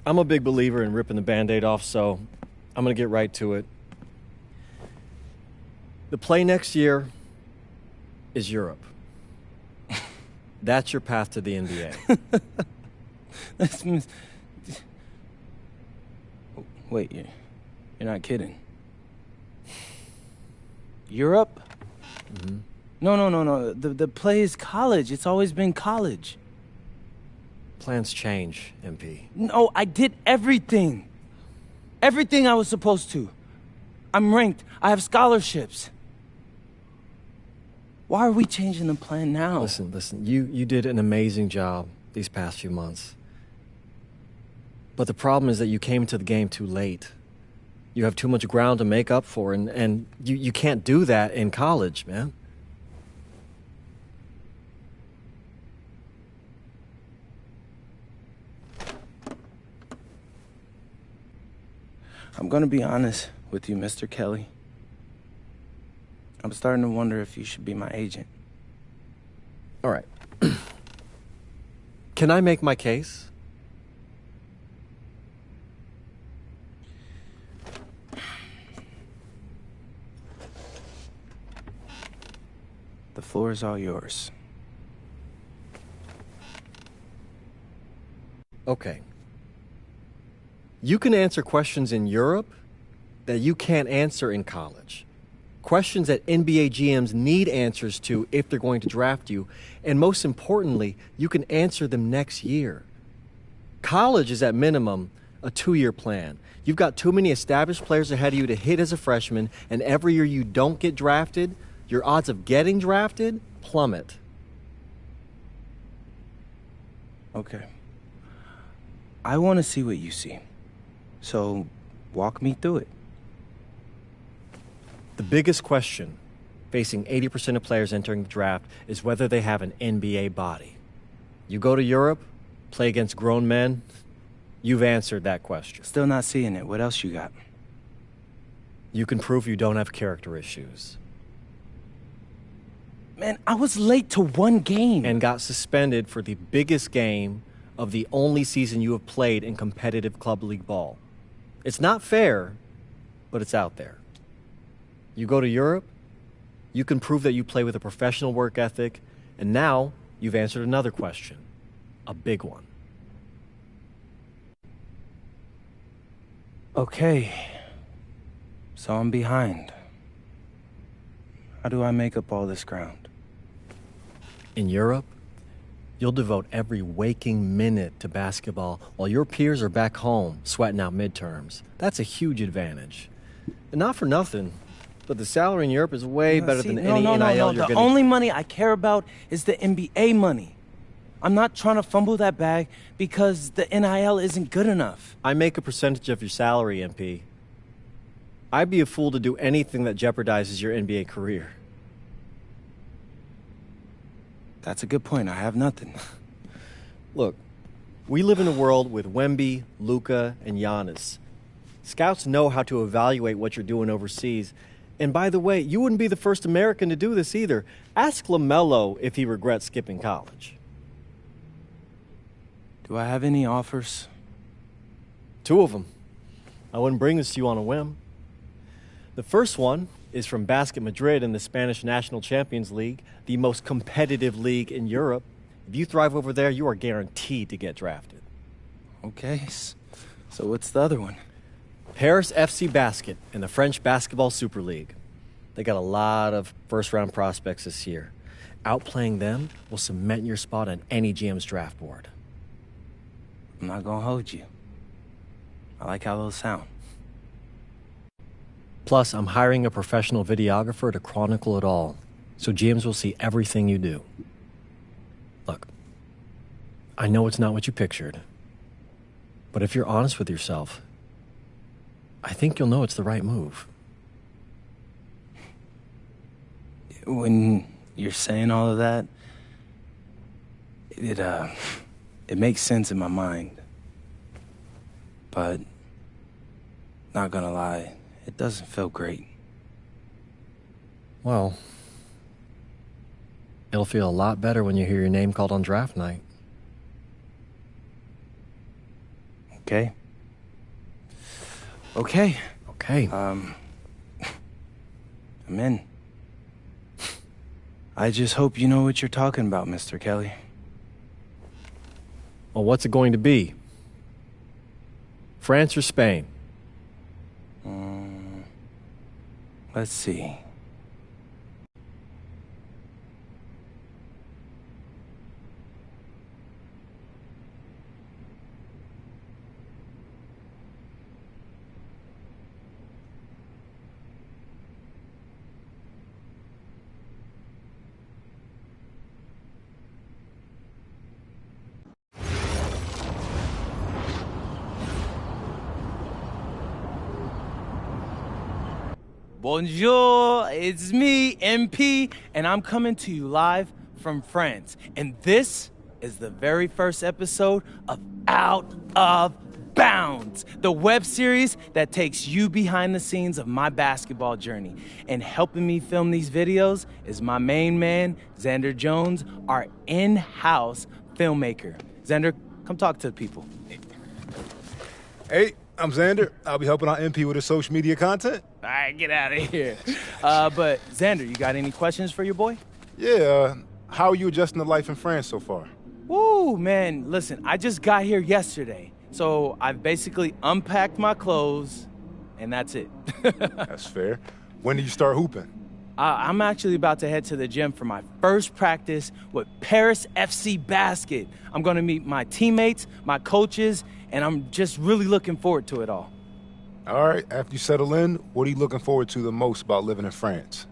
I'm a big believer in ripping the Band-Aid off, so I'm going to get right to it. The play next year is Europe. That's your path to the NBA. Wait, you're not kidding. Europe? Mm-hmm. No. The play is college. It's always been college. Plans change, MP. No, I did everything. Everything I was supposed to. I'm ranked. I have scholarships. Why are we changing the plan now? Listen. You did an amazing job these past few months. But the problem is that you came into the game too late. You have too much ground to make up for, and you can't do that in college, man. I'm gonna be honest with you, Mr. Kelly. I'm starting to wonder if you should be my agent. All right. Can I make my case? The floor is all yours. Okay. You can answer questions in Europe that you can't answer in college. Questions that NBA GMs need answers to if they're going to draft you. And most importantly, you can answer them next year. College is at minimum a 2-year plan. You've got too many established players ahead of you to hit as a freshman, and every year you don't get drafted, your odds of getting drafted plummet. Okay. I want to see what you see. So, walk me through it. The biggest question facing 80% of players entering the draft is whether they have an NBA body. You go to Europe, play against grown men, You've answered that question. Still not seeing it. What else you got? You can prove you don't have character issues. Man, I was late to one game. And got suspended for the biggest game of the only season you have played in competitive club league ball. It's not fair, but it's out there. You go to Europe, you can prove that you play with a professional work ethic, and now you've answered another question, a big one. Okay, so I'm behind. How do I make up all this ground? In Europe, you'll devote every waking minute to basketball while your peers are back home sweating out midterms. That's a huge advantage. And not for nothing, but the salary in Europe is way better than any NIL you're The getting. only money I care about is the NBA money. I'm not trying to fumble that bag because the NIL isn't good enough. I make a percentage of your salary, MP. I'd be a fool to do anything that jeopardizes your NBA career. That's a good point. I have nothing. Look, we live in a world with Wemby, Luka, and Giannis. Scouts know how to evaluate what you're doing overseas. And by the way, you wouldn't be the first American to do this either. Ask LaMelo if he regrets skipping college. Do I have any offers? 2 of them. I wouldn't bring this to you on a whim. The first one is from Basket Madrid in the Spanish National Champions League, the most competitive league in Europe. If you thrive over there, you are guaranteed to get drafted. Okay, so what's the other one? Paris FC Basket in the French Basketball Super League. They got a lot of first-round prospects this year. Outplaying them will cement your spot on any GM's draft board. I'm not gonna hold you. I like how those sound. Plus, I'm hiring a professional videographer to chronicle it all, so GMs will see everything you do. Look, I know it's not what you pictured, but if you're honest with yourself, I think you'll know it's the right move. When you're saying all of that, it makes sense in my mind. But, not gonna lie, it doesn't feel great. Well, it'll feel a lot better when you hear your name called on draft night. Okay. Okay. I'm in. I just hope you know what you're talking about, Mr. Kelly. Well, what's it going to be? France or Spain? Let's see. Bonjour, it's me, MP, and I'm coming to you live from France. And this is the very first episode of Out of Bounds, the web series that takes you behind the scenes of my basketball journey. And helping me film these videos is my main man, Xander Jones, our in-house filmmaker. Xander, come talk to the people. Hey, I'm Xander. I'll be helping out MP with his social media content. All right, get out of here. But Xander, you got any questions for your boy? Yeah, how are you adjusting to life in France so far? Woo, man, listen, I just got here yesterday, so I've basically unpacked my clothes, and that's it. That's fair. When do you start hooping? I'm actually about to head to the gym for my first practice with Paris FC Basket. I'm gonna meet my teammates, my coaches, and I'm just really looking forward to it all. All right, after you settle in, what are you looking forward to the most about living in France?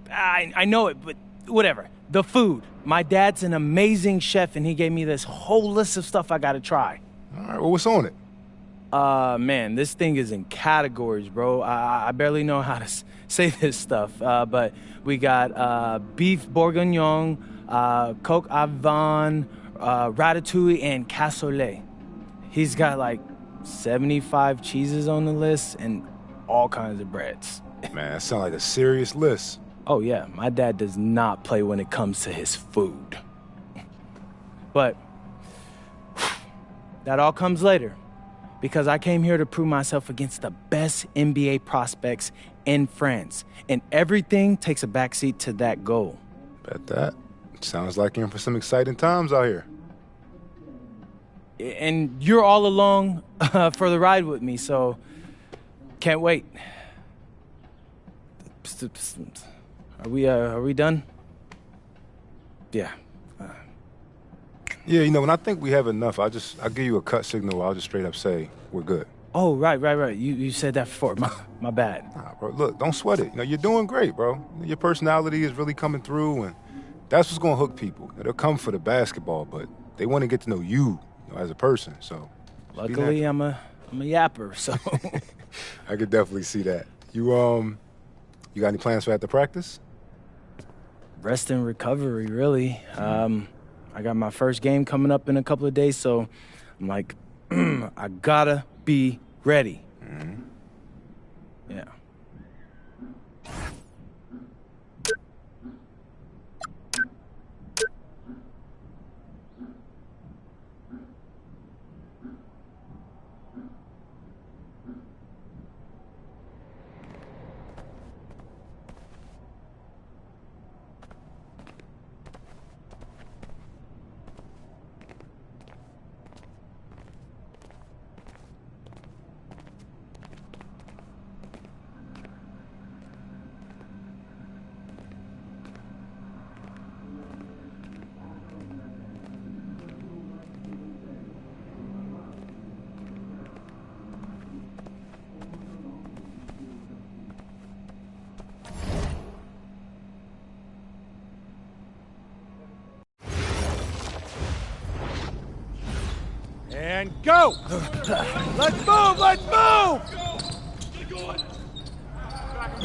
I know it, but whatever. The food. My dad's an amazing chef, and he gave me this whole list of stuff I gotta try. All right, well, what's on it? Man, this thing is in categories, bro. I barely know how to say this stuff, but we got beef bourguignon, coq au vin, ratatouille, and cassoulet. He's got like 75 cheeses on the list and all kinds of breads. Man, that sounds like a serious list. Oh, yeah. My dad does not play when it comes to his food. But that all comes later, because I came here to prove myself against the best NBA prospects in France, and everything takes a backseat to that goal. Bet that. Sounds like you're in for some exciting times out here. And you're all along for the ride with me, so can't wait. Are we done? Yeah. Yeah, you know, when I think we have enough, I'll give you a cut signal. I'll just straight up say we're good. Oh, right. You said that before. My bad. Nah, bro, look, don't sweat it. You know, you're doing great, bro. Your personality is really coming through, and that's what's gonna hook people. They'll come for the basketball, but they want to get to know you, as a person. So, luckily, I'm a yapper, so I could definitely see that. You got any plans for after practice? Rest and recovery, really. I got my first game coming up in a couple of days, so I'm like, I gotta be ready. Mm-hmm. Yeah. And go! Let's move!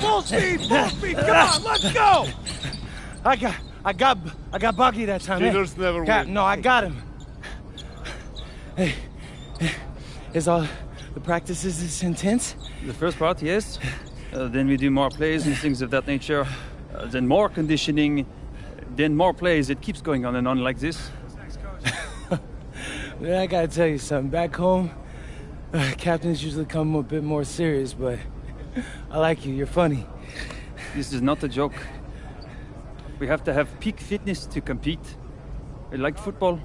Full speed! Come on, let's go! I got Bucky that time. Cheaters never win. No, I got him. Hey, is all the practices this intense? The first part, yes. Then we do more plays and things of that nature. Then more conditioning. Then more plays. It keeps going on and on like this. Man, I gotta tell you something. Back home, captains usually come a bit more serious, but I like you. You're funny. This is not a joke. We have to have peak fitness to compete. Like football.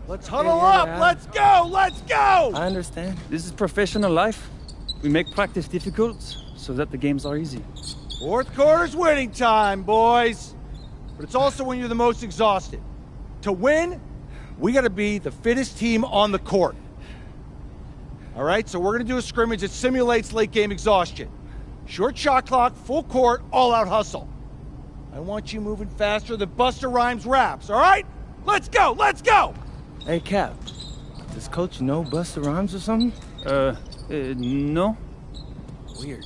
Let's huddle up! Let's go! Let's go! I understand. This is professional life. We make practice difficult so that the games are easy. Fourth quarter's winning time, boys. But it's also when you're the most exhausted. To win, we gotta be the fittest team on the court. All right, so we're gonna do a scrimmage that simulates late game exhaustion. Short shot clock, full court, all out hustle. I want you moving faster than Busta Rhymes raps, all right? Let's go, let's go! Hey, Cap, does Coach know Busta Rhymes or something? No. Weird.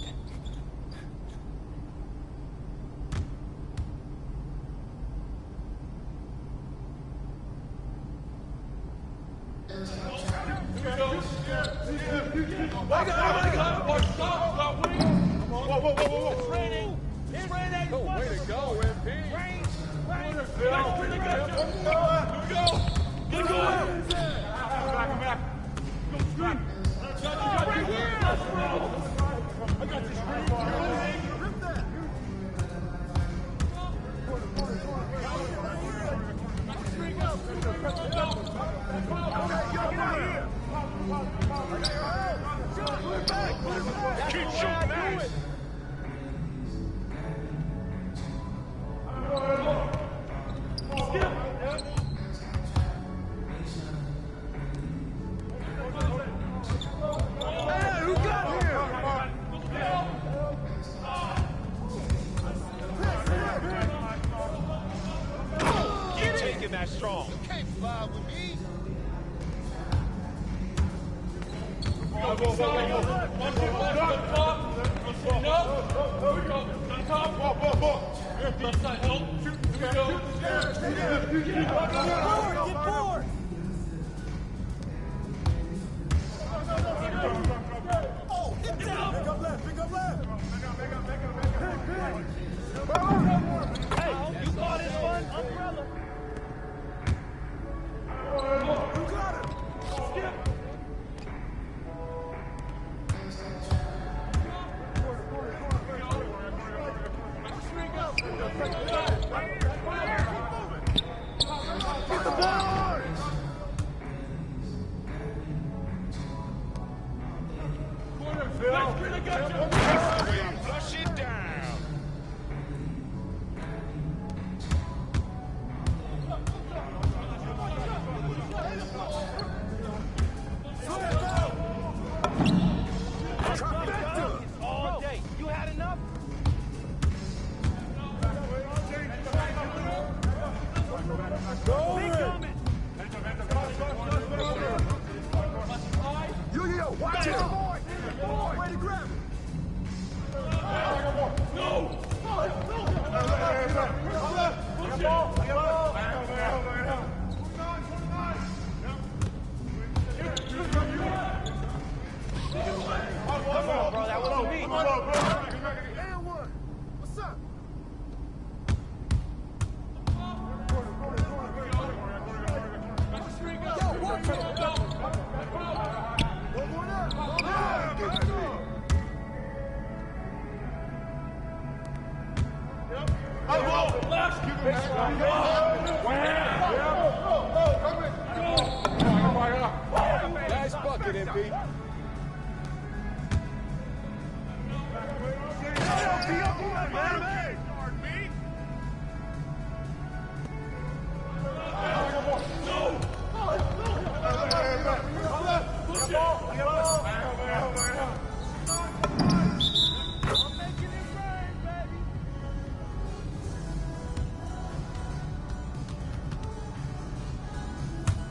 Nice bucket, MP.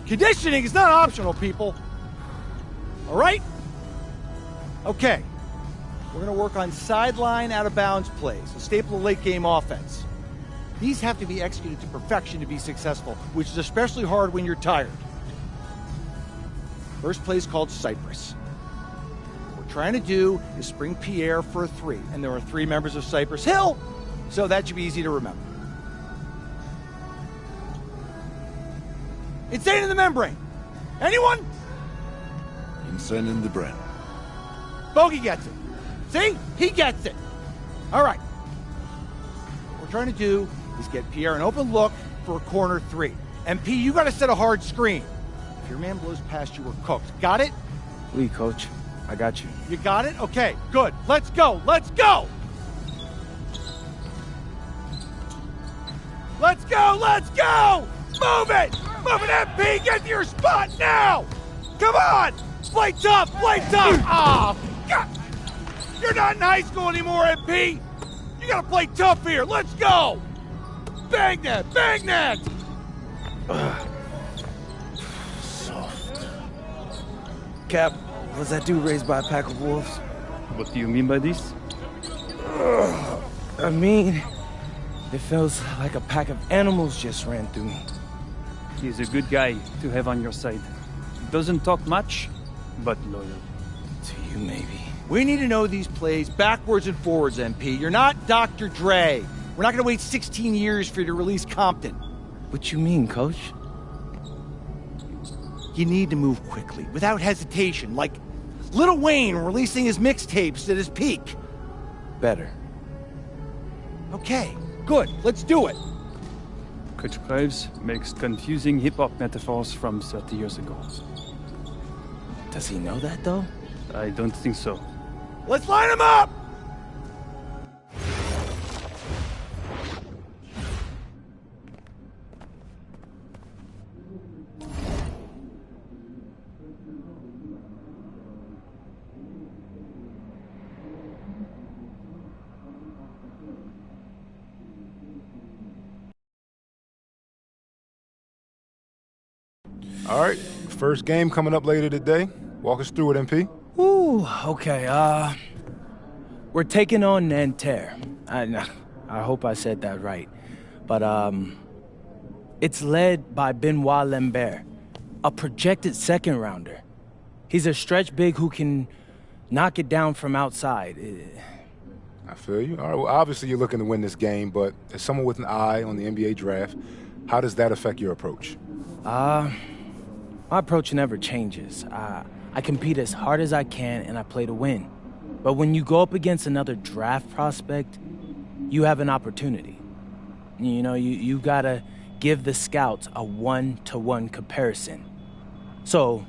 Conditioning is not optional, people. All right? Okay. We're going to work on sideline out-of-bounds plays, a staple of late-game offense. These have to be executed to perfection to be successful, which is especially hard when you're tired. First play is called Cypress. What we're trying to do is spring Pierre for a three, and there are 3 members of Cypress Hill, so that should be easy to remember. Insane in the membrane. Anyone? Insane in the brain. Bogey gets it. See? He gets it. All right. What we're trying to do is get Pierre an open look for a corner 3. And P, you got to set a hard screen. If your man blows past you, we're cooked. Got it? Oui, coach. I got you. You got it? Okay, good. Let's go. Let's go. Let's go. Let's go. Move it. Move it, MP. Get to your spot now. Come on. Play tough. Play tough. Oh, God. You're not in high school anymore, MP. You got to play tough here. Let's go. Bang that. Bang that. Soft. Cap, was that dude raised by a pack of wolves? What do you mean by this? I mean, it feels like a pack of animals just ran through me. He's a good guy to have on your side. Doesn't talk much, but loyal. To you, maybe. We need to know these plays backwards and forwards, MP. You're not Dr. Dre. We're not going to wait 16 years for you to release Compton. What you mean, Coach? You need to move quickly, without hesitation, like Lil Wayne releasing his mixtapes at his peak. Better. Okay, good. Let's do it. Coach Graves makes confusing hip-hop metaphors from 30 years ago. Does he know that, though? I don't think so. Let's line him up! All right, first game coming up later today. Walk us through it, MP. Ooh, okay, we're taking on Nanterre. I hope I said that right. But, it's led by Benoit Lambert, a projected second-rounder. He's a stretch big who can knock it down from outside. I feel you. All right, well, obviously you're looking to win this game, but as someone with an eye on the NBA draft, how does that affect your approach? My approach never changes. I compete as hard as I can, and I play to win. But when you go up against another draft prospect, you have an opportunity. You know, you gotta give the scouts a one-to-one comparison. So,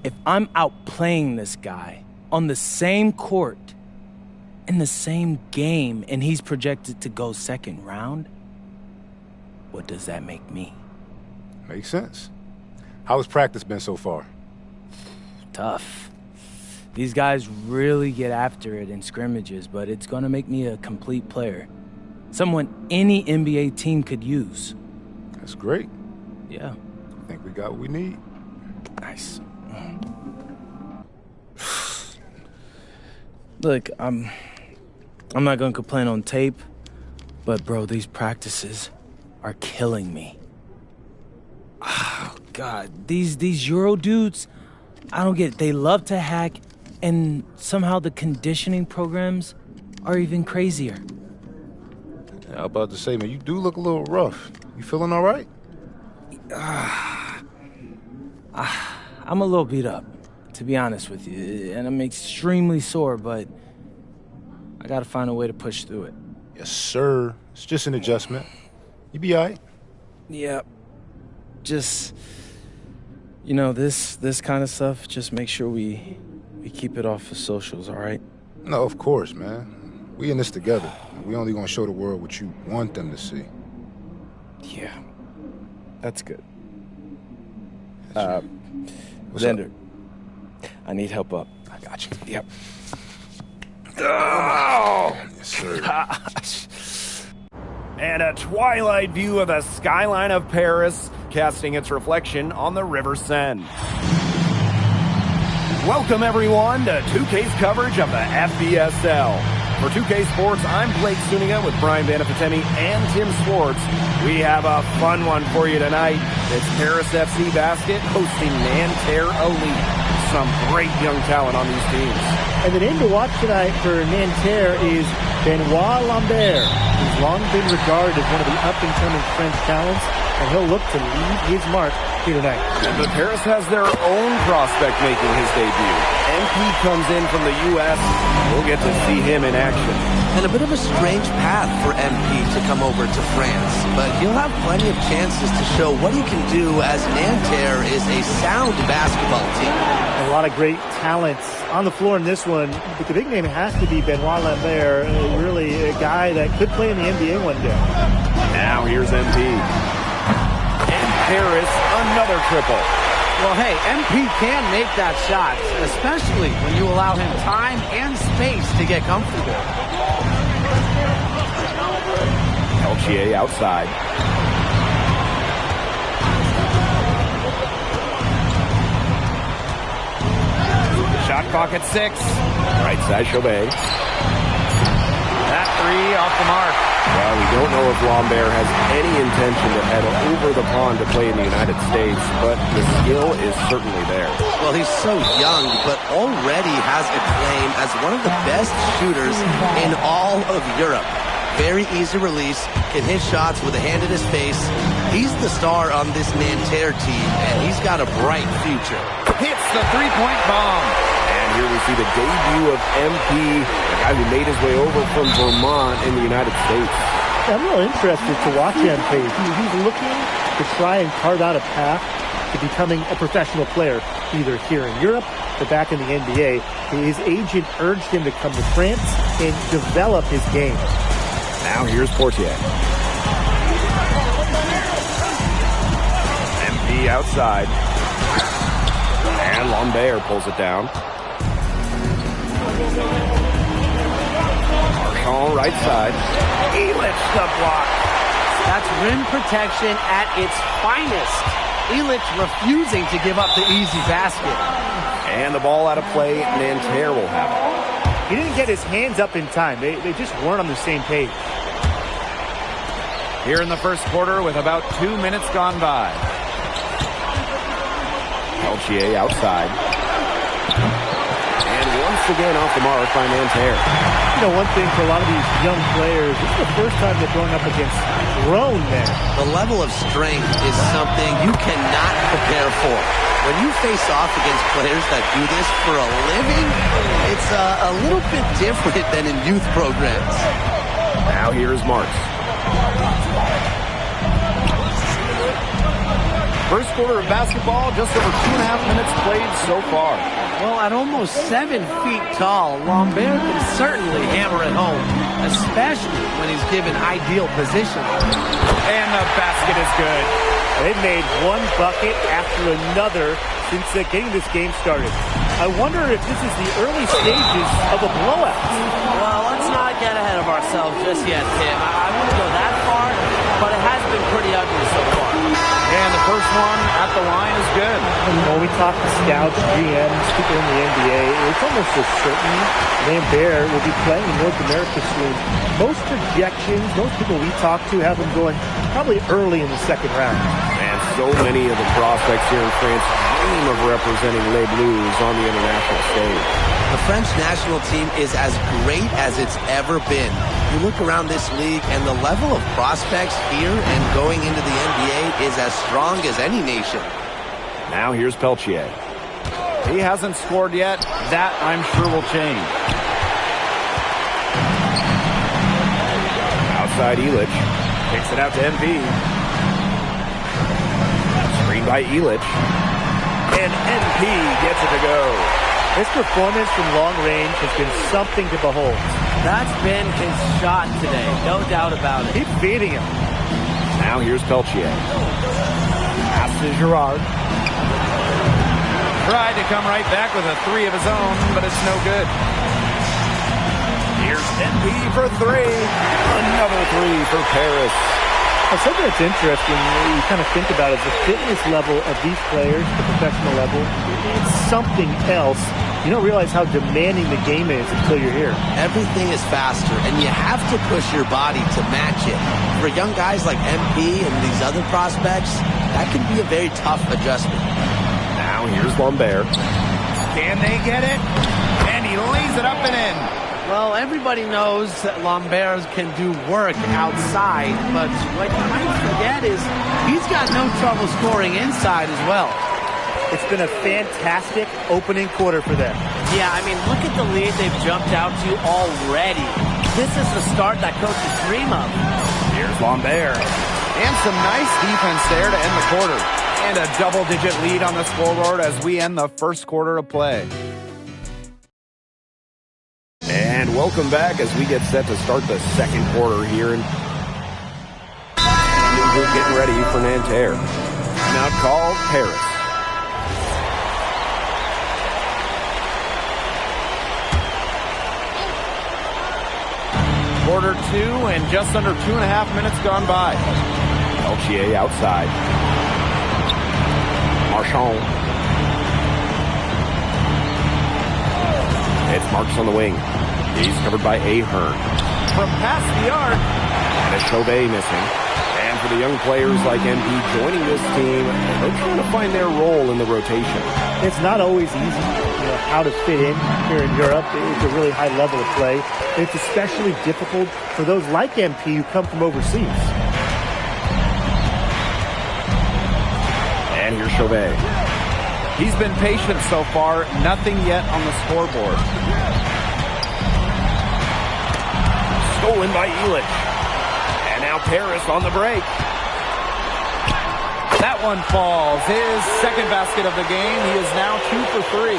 if I'm outplaying this guy on the same court, in the same game, and he's projected to go second round, what does that make me? Makes sense. How has practice been so far? Tough. These guys really get after it in scrimmages, but it's gonna make me a complete player. Someone any NBA team could use. That's great. Yeah. I think we got what we need. Nice. Look, I'm not gonna complain on tape, but bro, these practices are killing me. Oh, God, these Euro dudes, I don't get it. They love to hack, and somehow the conditioning programs are even crazier. Yeah, I was about to say, man, you do look a little rough. You feeling all right? I'm a little beat up, to be honest with you, and I'm extremely sore, but I gotta find a way to push through it. Yes, sir. It's just an adjustment. You be all right? Yeah. Just, you know, this kind of stuff, just make sure we keep it off of socials, all right? No, of course, man. We in this together. We only gonna show the world what you want them to see. Yeah. That's good. What's Xander, up? I need help up. I got you. Yep. Oh! Yes, sir. Gosh. And a twilight view of the skyline of Paris, casting its reflection on the River Seine. Welcome, everyone, to 2K's coverage of the FBSL. For 2K Sports, I'm Blake Zuniga with Brian Banafitemi and Tim Swartz. We have a fun one for you tonight. It's Paris FC Basket hosting Nanterre Elite. Some great young talent on these teams. And the name to watch tonight for Nanterre is Benoit Lambert, who's long been regarded as one of the up-and-coming French talents, and he'll look to leave his mark here tonight. But Paris has their own prospect making his debut. MP comes in from the U.S. We'll get to see him in action. And a bit of a strange path for MP to come over to France, but he'll have plenty of chances to show what he can do as Nanterre is a sound basketball team. A lot of great talents on the floor in this one, but the big name has to be Benoit Lambert, really a guy that could play in the NBA one day. Now here's MP. And Paris, another triple. Well, hey, MP can make that shot, especially when you allow him time and space to get comfortable. Elchier outside. Shot clock at 6. Right side, Chauvet. That three off the mark. Well, we don't know if Lambert has any intention to head over the pond to play in the United States, but the skill is certainly there. Well, he's so young, but already has a claim as one of the best shooters in all of Europe. Very easy release, can hit shots with a hand in his face. He's the star on this Nanterre team, and he's got a bright future. Hits the three-point bomb. And here we see the debut of MP, the guy who made his way over from Vermont in the United States. I'm real interested to watch MP. He's looking to try and carve out a path to becoming a professional player, either here in Europe or back in the NBA. His agent urged him to come to France and develop his game. Now here's Portier. MP outside. And Lambert pulls it down. Marchand right side. Elitch the block. That's rim protection at its finest. Elitch refusing to give up the easy basket. And the ball out of play. Nanterre will have it. He didn't get his hands up in time. They just weren't on the same page. Here in the first quarter with about 2 minutes gone by. Elchier outside. missed again off the mark by Nanterre. You know, one thing for a lot of these young players, this is the first time they're going up against grown men. The level of strength is something you cannot prepare for. When you face off against players that do this for a living, it's a little bit different than in youth programs. Now here's Marks. First quarter of basketball, just over 2.5 minutes played so far. Well, at almost 7 feet tall, Lambert can certainly hammer it home, especially when he's given ideal position. And the basket is good. They've made one bucket after another since getting this game started. I wonder if this is the early stages of a blowout. Well, let's not get ahead of ourselves just yet, Tim. I wouldn't go that far, but it has been pretty ugly so far. And the first one at the line is good. When we talk to scouts, GMs, people in the NBA, it's almost a certain Lambert will be playing in North America soon. Most projections, most people we talk to have him going probably early in the second round. And so many of the prospects here in France dream of representing Les Bleus on the international stage. The French national team is as great as it's ever been. You look around this league and the level of prospects here and going into the NBA is as strong as any nation. Now here's Peltier. He hasn't scored yet. That, I'm sure, will change. Outside Illich. Takes it out to MP. Screen by Illich. And MP gets it to go. His performance from long range has been something to behold. That's been his shot today, no doubt about it. Keep feeding him. Now here's Peltier. Pass to Girard. Tried to come right back with a three of his own, but it's no good. Here's MP for three. Another three for Paris. Something that's interesting, you kind of think about it, the fitness level of these players, the professional level, it's something else. You don't realize how demanding the game is until you're here. Everything is faster, and you have to push your body to match it. For young guys like MP and these other prospects, that can be a very tough adjustment. Now here's Lambert. Can they get it? And he lays it up and in. Well, everybody knows that Lambert can do work outside, but what you might forget is he's got no trouble scoring inside as well. It's been a fantastic opening quarter for them. Yeah, I mean, look at the lead they've jumped out to already. This is the start that coaches dream of. Here's Lambert. And some nice defense there to end the quarter. And a double-digit lead on the scoreboard as we end the first quarter of play. And welcome back as we get set to start the second quarter here. And we're getting ready for Nanterre. Now called Paris. Quarter two and just under 2.5 minutes gone by. Peltier outside. Marchand. It's Marks on the wing. He's covered by Ahern. From past the arc. And a Chauvet missing. And for the young players like MP joining this team, they're trying to find their role in the rotation. It's not always easy, how to fit in here in Europe. It's a really high level of play. It's especially difficult for those like MP who come from overseas. And here's Chauvet. He's been patient so far. Nothing yet on the scoreboard. Stolen by Illich. And now Paris on the break. That one falls. His second basket of the game. He is now 2 for 3.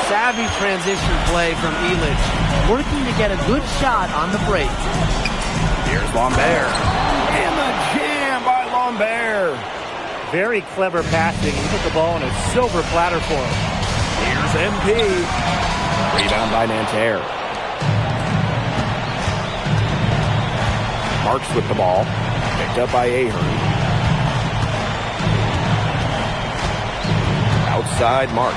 Savvy transition play from Illich. Working to get a good shot on the break. Here's Lambert. And the jam by Lambert. Very clever passing. He put the ball on a silver platter for him. Here's MP. Rebound by Nanterre. Marks with the ball. Picked up by Ahern. Outside Marks.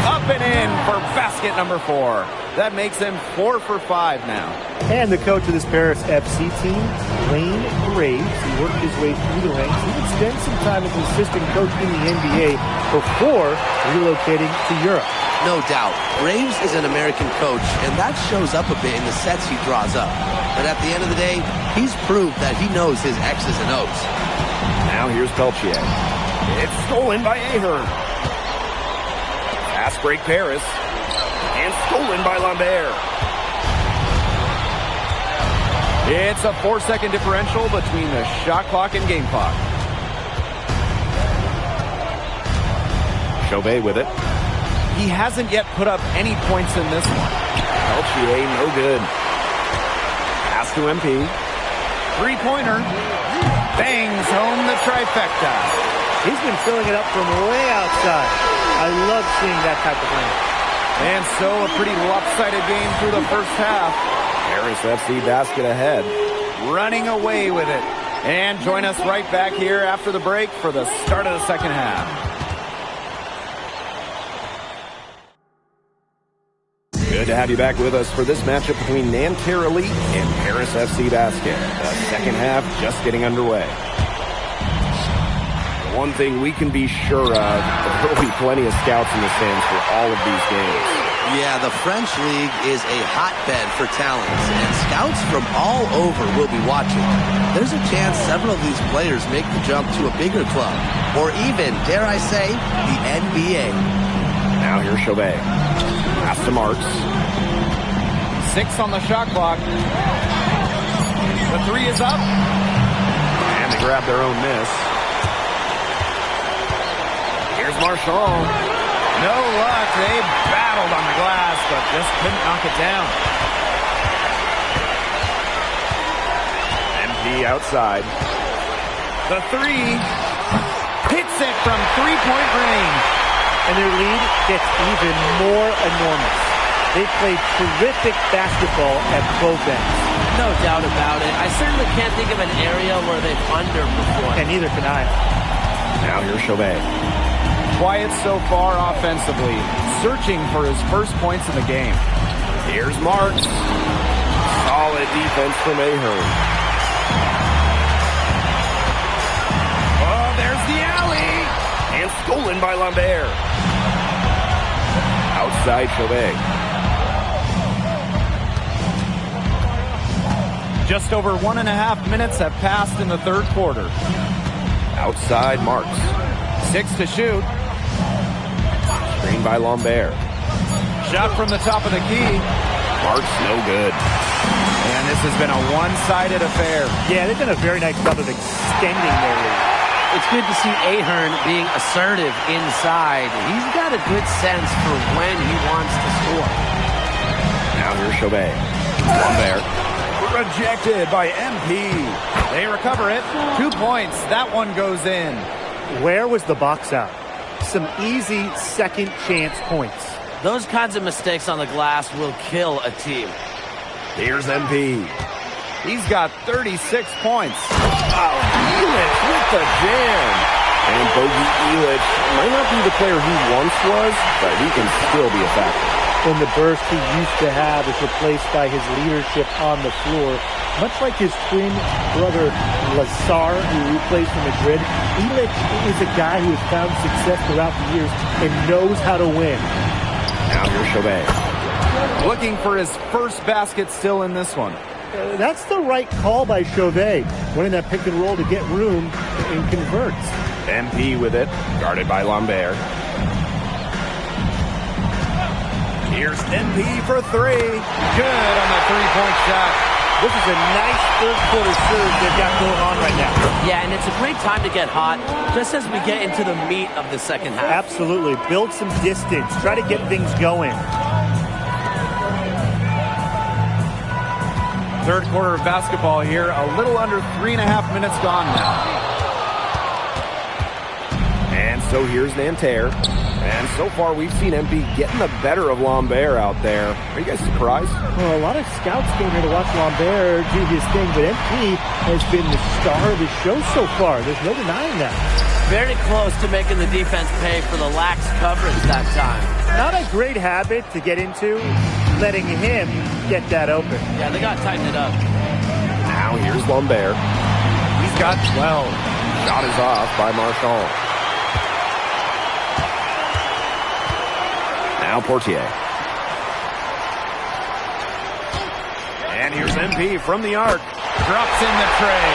Up and in for basket number 4. That makes him 4 for 5 now. And the coach of this Paris FC team, Wayne Graves, he worked his way through the ranks. He would spend some time as an assistant coach in the NBA before relocating to Europe. No doubt. Graves is an American coach, and that shows up a bit in the sets he draws up. But at the end of the day, he's proved that he knows his X's and O's. Now here's Peltier. It's stolen by Ahern. Pass break Paris. And stolen by Lambert. It's a 4-second differential between the shot clock and game clock. Chauvet with it. He hasn't yet put up any points in this one. Peltier, no good. Pass to MP. Three-pointer. Bangs home the trifecta. He's been filling it up from way outside. I love seeing that type of thing. And so a pretty lopsided game through the first half. Paris FC basket ahead. Running away with it. And join us right back here after the break for the start of the second half. Good to have you back with us for this matchup between Nanterre Elite and Paris FC Basket. The second half just getting underway. One thing we can be sure of, there will be plenty of scouts in the stands for all of these games. Yeah, the French League is a hotbed for talents, and scouts from all over will be watching. There's a chance several of these players make the jump to a bigger club, or even, dare I say, the NBA. Now here's Chauvet. Pass to Marks. 6 on the shot clock. The 3 is up. And they grab their own miss. Here's Marchand. No luck. They battled on the glass, but just couldn't knock it down. MP outside. The 3 hits it from three-point range. And their lead gets even more enormous. They play terrific basketball at both ends. No doubt about it. I certainly can't think of an area where they've underperformed. And neither can I. Now here's Chauvet. Quiet so far offensively, searching for his first points in the game. Here's Marks. Solid defense from Ahern. Oh, there's the alley! And stolen by Lambert. Outside Chauvet. Just over 1.5 minutes have passed in the third quarter. Outside Marks. 6 to shoot. Screen by Lambert. Shot from the top of the key. Marks no good. And this has been a one-sided affair. Yeah, they've done a very nice job of extending their lead. It's good to see Ahern being assertive inside. He's got a good sense for when he wants to score. Now here's Chauvet. Lambert. Rejected by MP. They recover it. 2 points. That one goes in. Where was the box out? Some easy second chance points. Those kinds of mistakes on the glass will kill a team. Here's MP. He's got 36 points. Oh, Illich with the jam. And Bogey Illich might not be the player he once was, but he can still be a factor. When the burst he used to have is replaced by his leadership on the floor, much like his twin brother Lazar, who plays for Madrid, Illich is a guy who has found success throughout the years and knows how to win. Now here's Chauvet. Looking for his first basket still in this one. That's the right call by Chauvet, winning that pick and roll to get room and converts. MP with it, guarded by Lambert. Here's MP for 3. Good on the three-point shot. This is a nice third-quarter surge they've got going on right now. Yeah, and it's a great time to get hot, just as we get into the meat of the second half. Absolutely. Build some distance. Try to get things going. Third quarter of basketball here. A little under 3.5 minutes gone now. And so here's Nanterre. And so far we've seen MP getting the better of Lambert out there. Are you guys surprised? Well, a lot of scouts came here to watch Lambert do his thing, but MP has been the star of the show so far. There's no denying that. Very close to making the defense pay for the lax coverage that time. Not a great habit to get into, letting him get that open. Yeah, they got to tighten it up. Now here's Lambert. He's got 12. Shot is off by Marshall. Now Portier. And here's MP from the arc. Drops in the tray.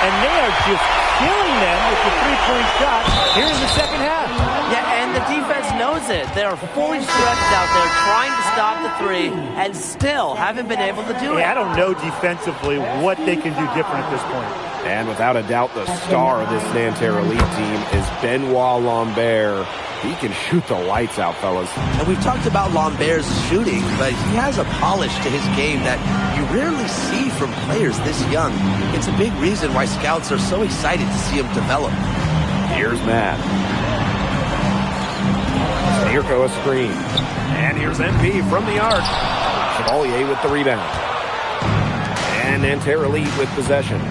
And they are just killing them with the three-point shot here in the second half. Yeah, and the defense knows it. They are fully stretched out there trying to stop the three and still haven't been able to do it. I don't know defensively what they can do different at this point. And without a doubt, the star of this Nanterre Elite team is Benoit Lambert. He can shoot the lights out, fellas. And we've talked about Lambert's shooting, but he has a polish to his game that you rarely see from players this young. It's a big reason why scouts are so excited to see him develop. Here's Matt. Mirko a screen. And here's MP from the arc. Chevalier with the rebound. And Nanterre Elite with possession.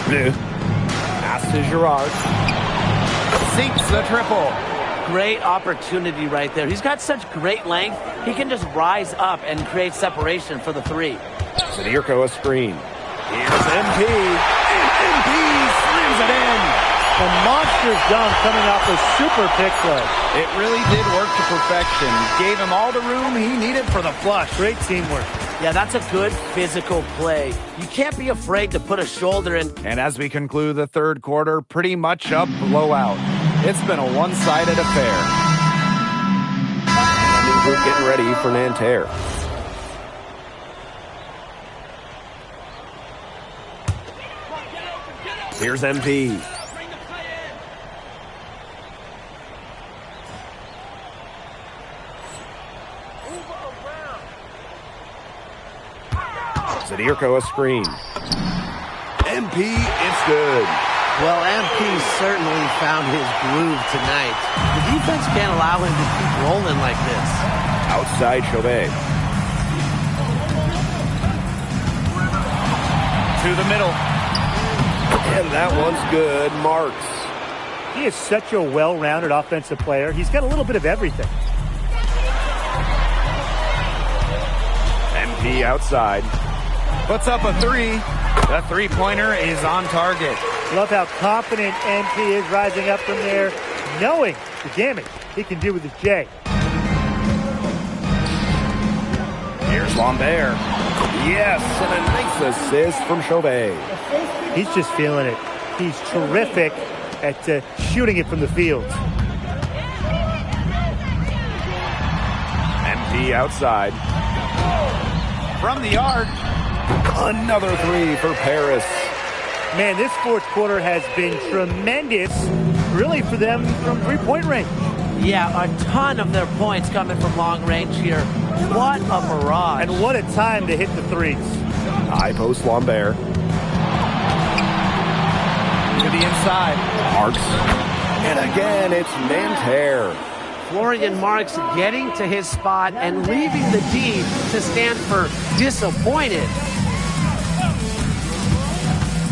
Bleu. Pass to Girard. Sinks the triple. Great opportunity right there. He's got such great length. He can just rise up and create separation for the three. Sadirko a screen. Here's MP. And MP slams it in. A monster dunk coming off a super pick play. It really did work to perfection. Gave him all the room he needed for the flush. Great teamwork. Yeah, that's a good physical play. You can't be afraid to put a shoulder in. And as we conclude the third quarter, pretty much a blowout. It's been a one-sided affair. And the group getting ready for Nanterre. Here's MP. Sadirko a screen. MP, it's good. Well, MP certainly found his groove tonight. The defense can't allow him to keep rolling like this. Outside Chauvet. To the middle. And that one's good. Marks. He is such a well-rounded offensive player. He's got a little bit of everything. MP outside. Puts up a three. The three-pointer is on target. Love how confident MP is rising up from there, knowing the damage he can do with his J. Here's Lambert. Yes, and a nice assist from Chauvet. He's just feeling it. He's terrific at shooting it from the field. MP outside. From the arc. Another three for Paris. Man, this fourth quarter has been tremendous, really, for them from three-point range. Yeah, a ton of their points coming from long range here. What a barrage. And what a time to hit the threes. High post Lambert. To the inside. Marks. And again, it's Nanterre. Florian Marks getting to his spot and leaving the D to stand for disappointed.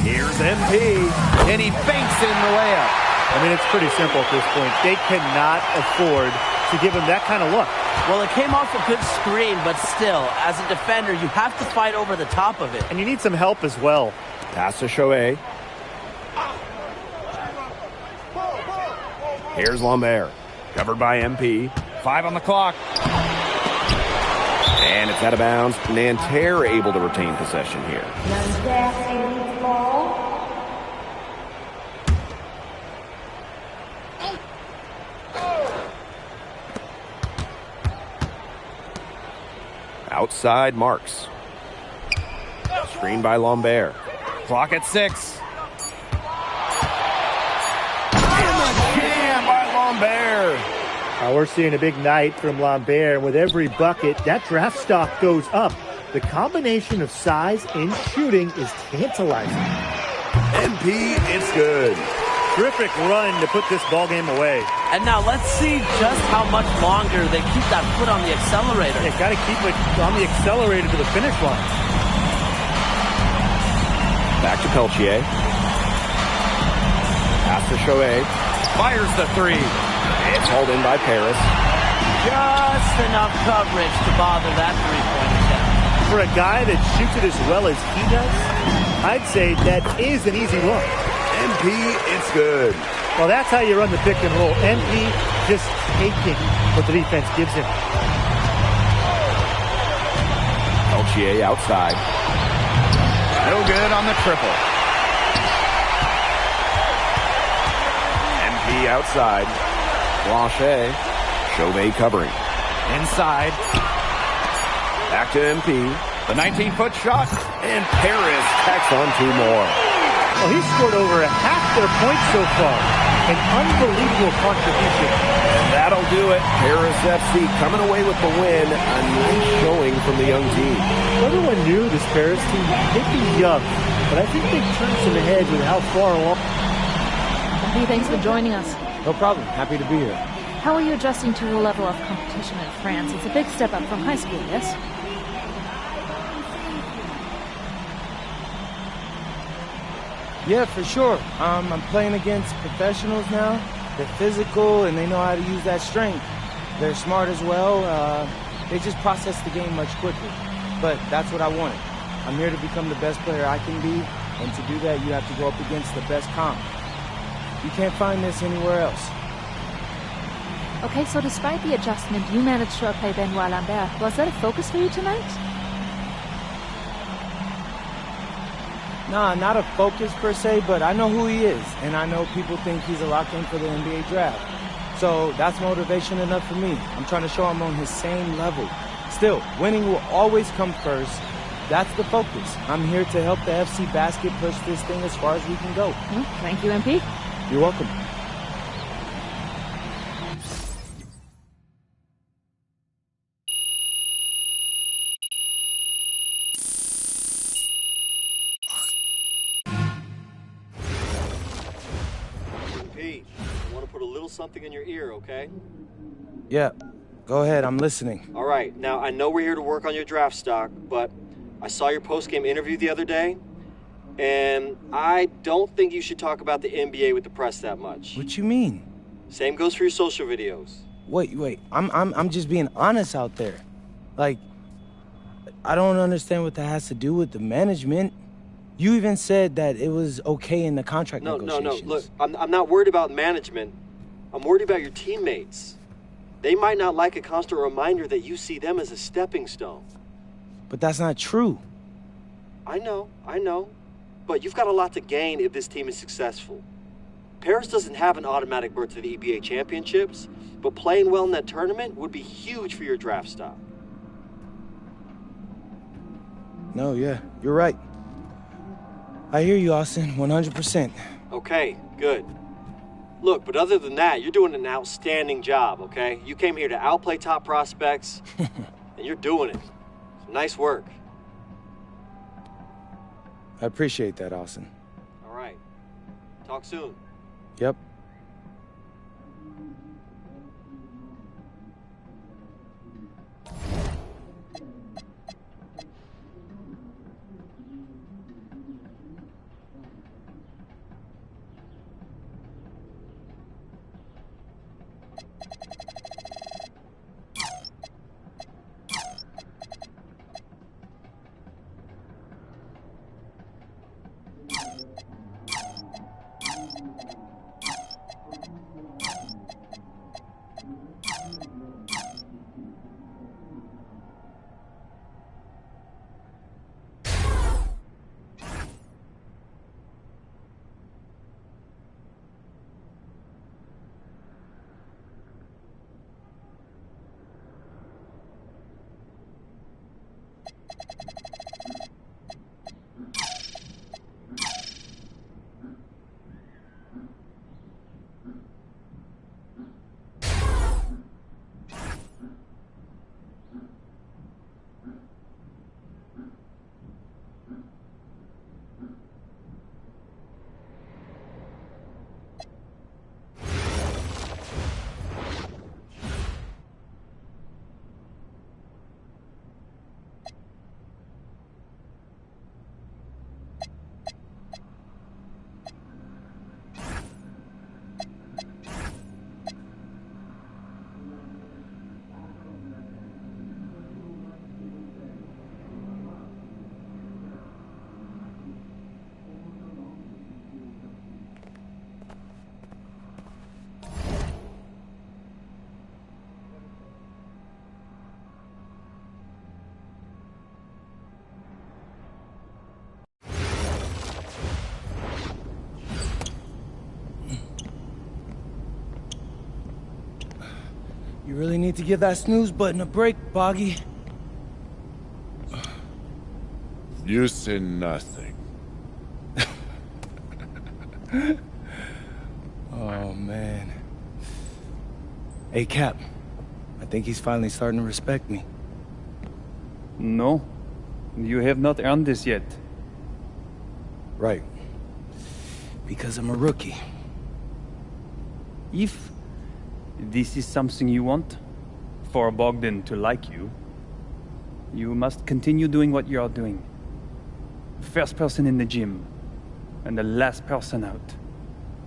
Here's MP. And he banks in the layup. I mean, it's pretty simple at this point. They cannot afford to give him that kind of look. Well, it came off a good screen, but still, as a defender, you have to fight over the top of it. And you need some help as well. Pass to Chauvet. Here's Lambert. Covered by MP. 5 on the clock. And it's out of bounds. Nanterre able to retain possession here. Outside Marks. Screen by Lambert. Clock at 6. And the jam by Lambert. We're seeing a big night from Lambert, and with every bucket, that draft stock goes up. The combination of size and shooting is tantalizing. MP, it's good. terrific run to put this ball game away. And now let's see just how much longer they keep that foot on the accelerator. They got to keep it on the accelerator to the finish line. Back to Peltier. Pass to Shohei. Fires the three. It's hauled in by Paris. Just enough coverage to bother that three-point attempt. For a guy that shoots it as well as he does, I'd say that is an easy look. MP, it's good. Well, that's how you run the pick and roll. MP just taking what the defense gives him. Peltier outside. No good on the triple. MP outside. Blanchet. Chauvet covering. Inside. Back to MP. The 19-foot shot. And Paris tacks on 2 more. Well, he's scored over half their points so far. An unbelievable contribution. And that'll do it. Paris FC coming away with the win. A nice showing from the young team. Everyone knew this Paris team might be young, but I think they've turned some heads with how far along. Hey, thanks for joining us. No problem. Happy to be here. How are you adjusting to the level of competition in France? It's a big step up from high school, yes? Yeah, for sure. I'm playing against professionals now. They're physical and they know how to use that strength. They're smart as well. They just process the game much quicker. But that's what I wanted. I'm here to become the best player I can be, and to do that, you have to go up against the best comp. You can't find this anywhere else. Okay, so despite the adjustment, you managed to outplay Benoit Lambert. Was that a focus for you tonight? Nah, not a focus per se, but I know who he is, and I know people think he's a lock-in for the NBA draft. So that's motivation enough for me. I'm trying to show I'm on his same level. Still, winning will always come first. That's the focus. I'm here to help the FC Basket push this thing as far as we can go. Thank you, MP. You're welcome. MP, I want to put a little something in your ear, okay? Yeah, go ahead. I'm listening. All right, now I know we're here to work on your draft stock, but I saw your post-game interview the other day, and I don't think you should talk about the NBA with the press that much. What you mean? Same goes for your social videos. Wait. I'm just being honest out there. Like, I don't understand what that has to do with the management. You even said that it was okay in the contract negotiations. No. Look, I'm not worried about management. I'm worried about your teammates. They might not like a constant reminder that you see them as a stepping stone. But that's not true. I know. But you've got a lot to gain if this team is successful. Paris doesn't have an automatic berth to the EBA championships, but playing well in that tournament would be huge for your draft stock. No, yeah, you're right. I hear you, Austin, 100%. Okay, good. Look, but other than that, you're doing an outstanding job, okay? You came here to outplay top prospects, and you're doing it. Nice work. I appreciate that, Austin. All right. Talk soon. Yep. really need to give that snooze button a break, Boggy. You say nothing. Oh, man. Hey, Cap. I think he's finally starting to respect me. No, you have not earned this yet. Right. Because I'm a rookie. If this is something you want, for Bogdan to like you, you must continue doing what you are doing. First person in the gym, and the last person out.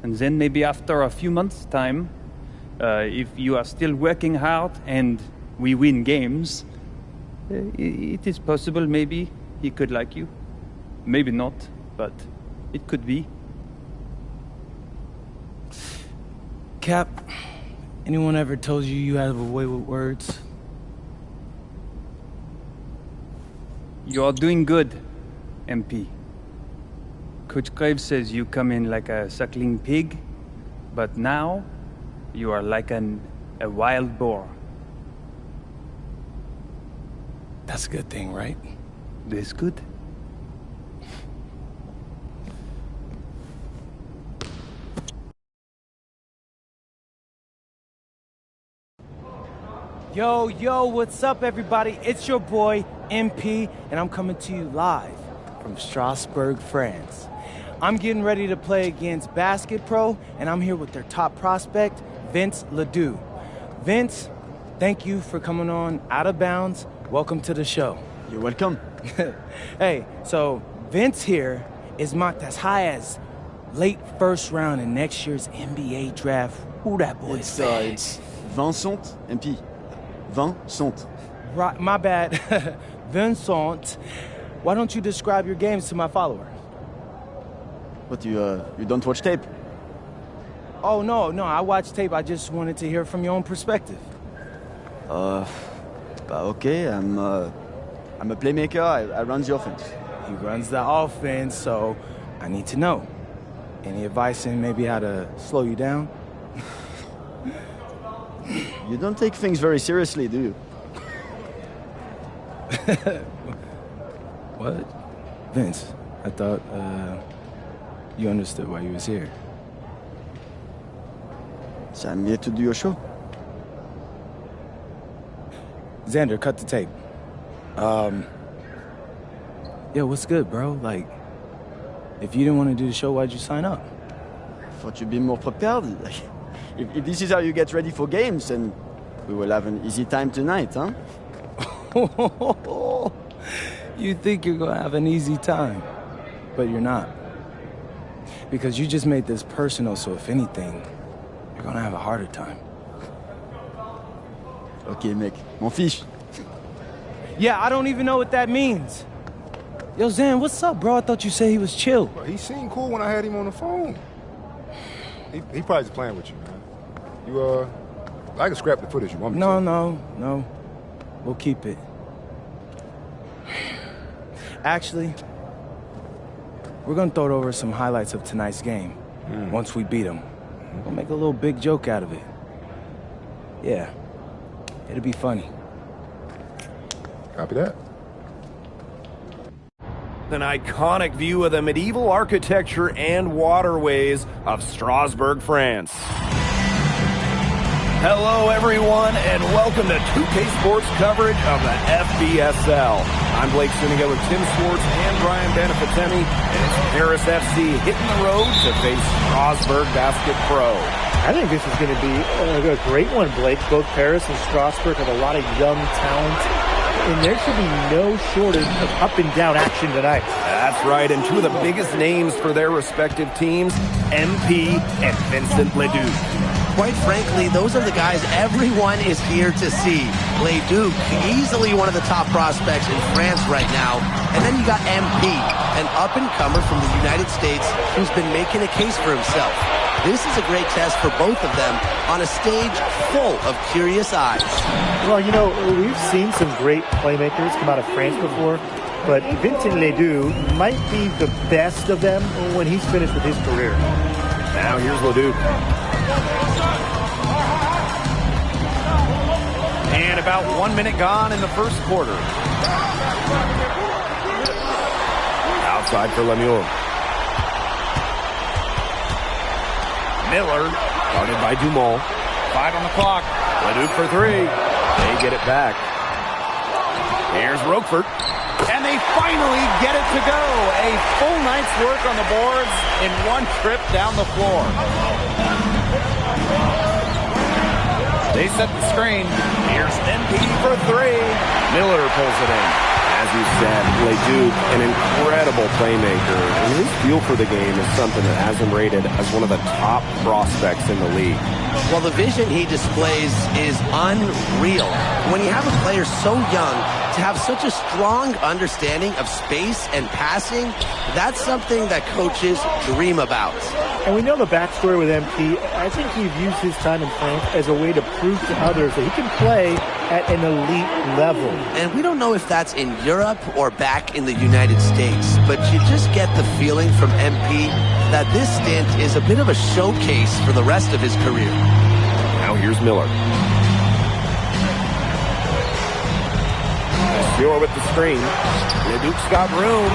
And then maybe after a few months' time, if you are still working hard and we win games, it is possible maybe he could like you. Maybe not, but it could be. Cap, anyone ever told you you have a way with words? You are doing good, MP. Coach Graves says you come in like a suckling pig, but now you are like a wild boar. That's a good thing, right? That's good. Yo, what's up, everybody? It's your boy, MP, and I'm coming to you live from Strasbourg, France. I'm getting ready to play against Basket Pro, and I'm here with their top prospect, Vince Ledoux. Vince, thank you for coming on Out of Bounds. Welcome to the show. You're welcome. Hey, so Vince here is mocked as high as late first round in next year's NBA draft. Who that boy is? It's Vincent, MP. Vincent. Right, my bad. Vincent. Why don't you describe your games to my followers? What, you don't watch tape? Oh, no, I watch tape. I just wanted to hear from your own perspective. Okay, I'm a playmaker. I run the offense. He runs the offense, so I need to know. Any advice in maybe how to slow you down? You don't take things very seriously, do you? What? Vince, I thought, you understood why you was here. So I'm here to do your show. Xander, cut the tape. Yeah, what's good, bro? Like, if you didn't want to do the show, why'd you sign up? Thought you'd be more prepared. If this is how you get ready for games, then we will have an easy time tonight, huh? You think you're gonna have an easy time, but you're not. Because you just made this personal, so if anything, you're gonna have a harder time. Okay, mec. M'en fiche. Yeah, I don't even know what that means. Yo, Zan, what's up, bro? I thought you said he was chill. Bro, he seemed cool when I had him on the phone. He probably just playing with you, man. I can scrap the footage you want me to. No. We'll keep it. Actually, we're gonna throw it over some highlights of tonight's game. Once we beat them. We'll make a little big joke out of it. Yeah. It'll be funny. Copy that. An iconic view of the medieval architecture and waterways of Strasbourg, France. Hello, everyone, and welcome to 2K Sports coverage of the FBSL. I'm Blake Suniga with Tim Swartz and Brian Benefatemi, and it's Paris FC hitting the road to face Strasbourg Basket Pro. I think this is going to be a great one, Blake. Both Paris and Strasbourg have a lot of young talent, and there should be no shortage of up-and-down action tonight. That's right, and two of the biggest names for their respective teams, MP and Vincent Ledoux. Quite frankly, those are the guys everyone is here to see. Ledoux, easily one of the top prospects in France right now. And then you got MP, an up-and-comer from the United States who's been making a case for himself. This is a great test for both of them on a stage full of curious eyes. Well, you know, we've seen some great playmakers come out of France before, but Vincent Ledoux might be the best of them when he's finished with his career. Now here's Ledoux. And about 1 minute gone in the first quarter. Outside for Lemieux. Miller. Guarded by Dumont. 5 on the clock. Leduc for 3. They get it back. Here's Roquefort. And they finally get it to go. A full night's work on the boards in one trip down the floor. They set the screen. Here's MP for 3. Miller pulls it in. As you said, Leduc, an incredible playmaker. And his feel for the game is something that has him rated as one of the top prospects in the league. Well, the vision he displays is unreal. When you have a player so young, to have such a strong understanding of space and passing, that's something that coaches dream about. And we know the backstory with MP. I think he views his time in France as a way to prove to others that he can play at an elite level. And we don't know if that's in Europe or back in the United States, but you just get the feeling from MP that this stint is a bit of a showcase for the rest of his career. Now here's Miller. Stewart with the screen. Leduc's got room.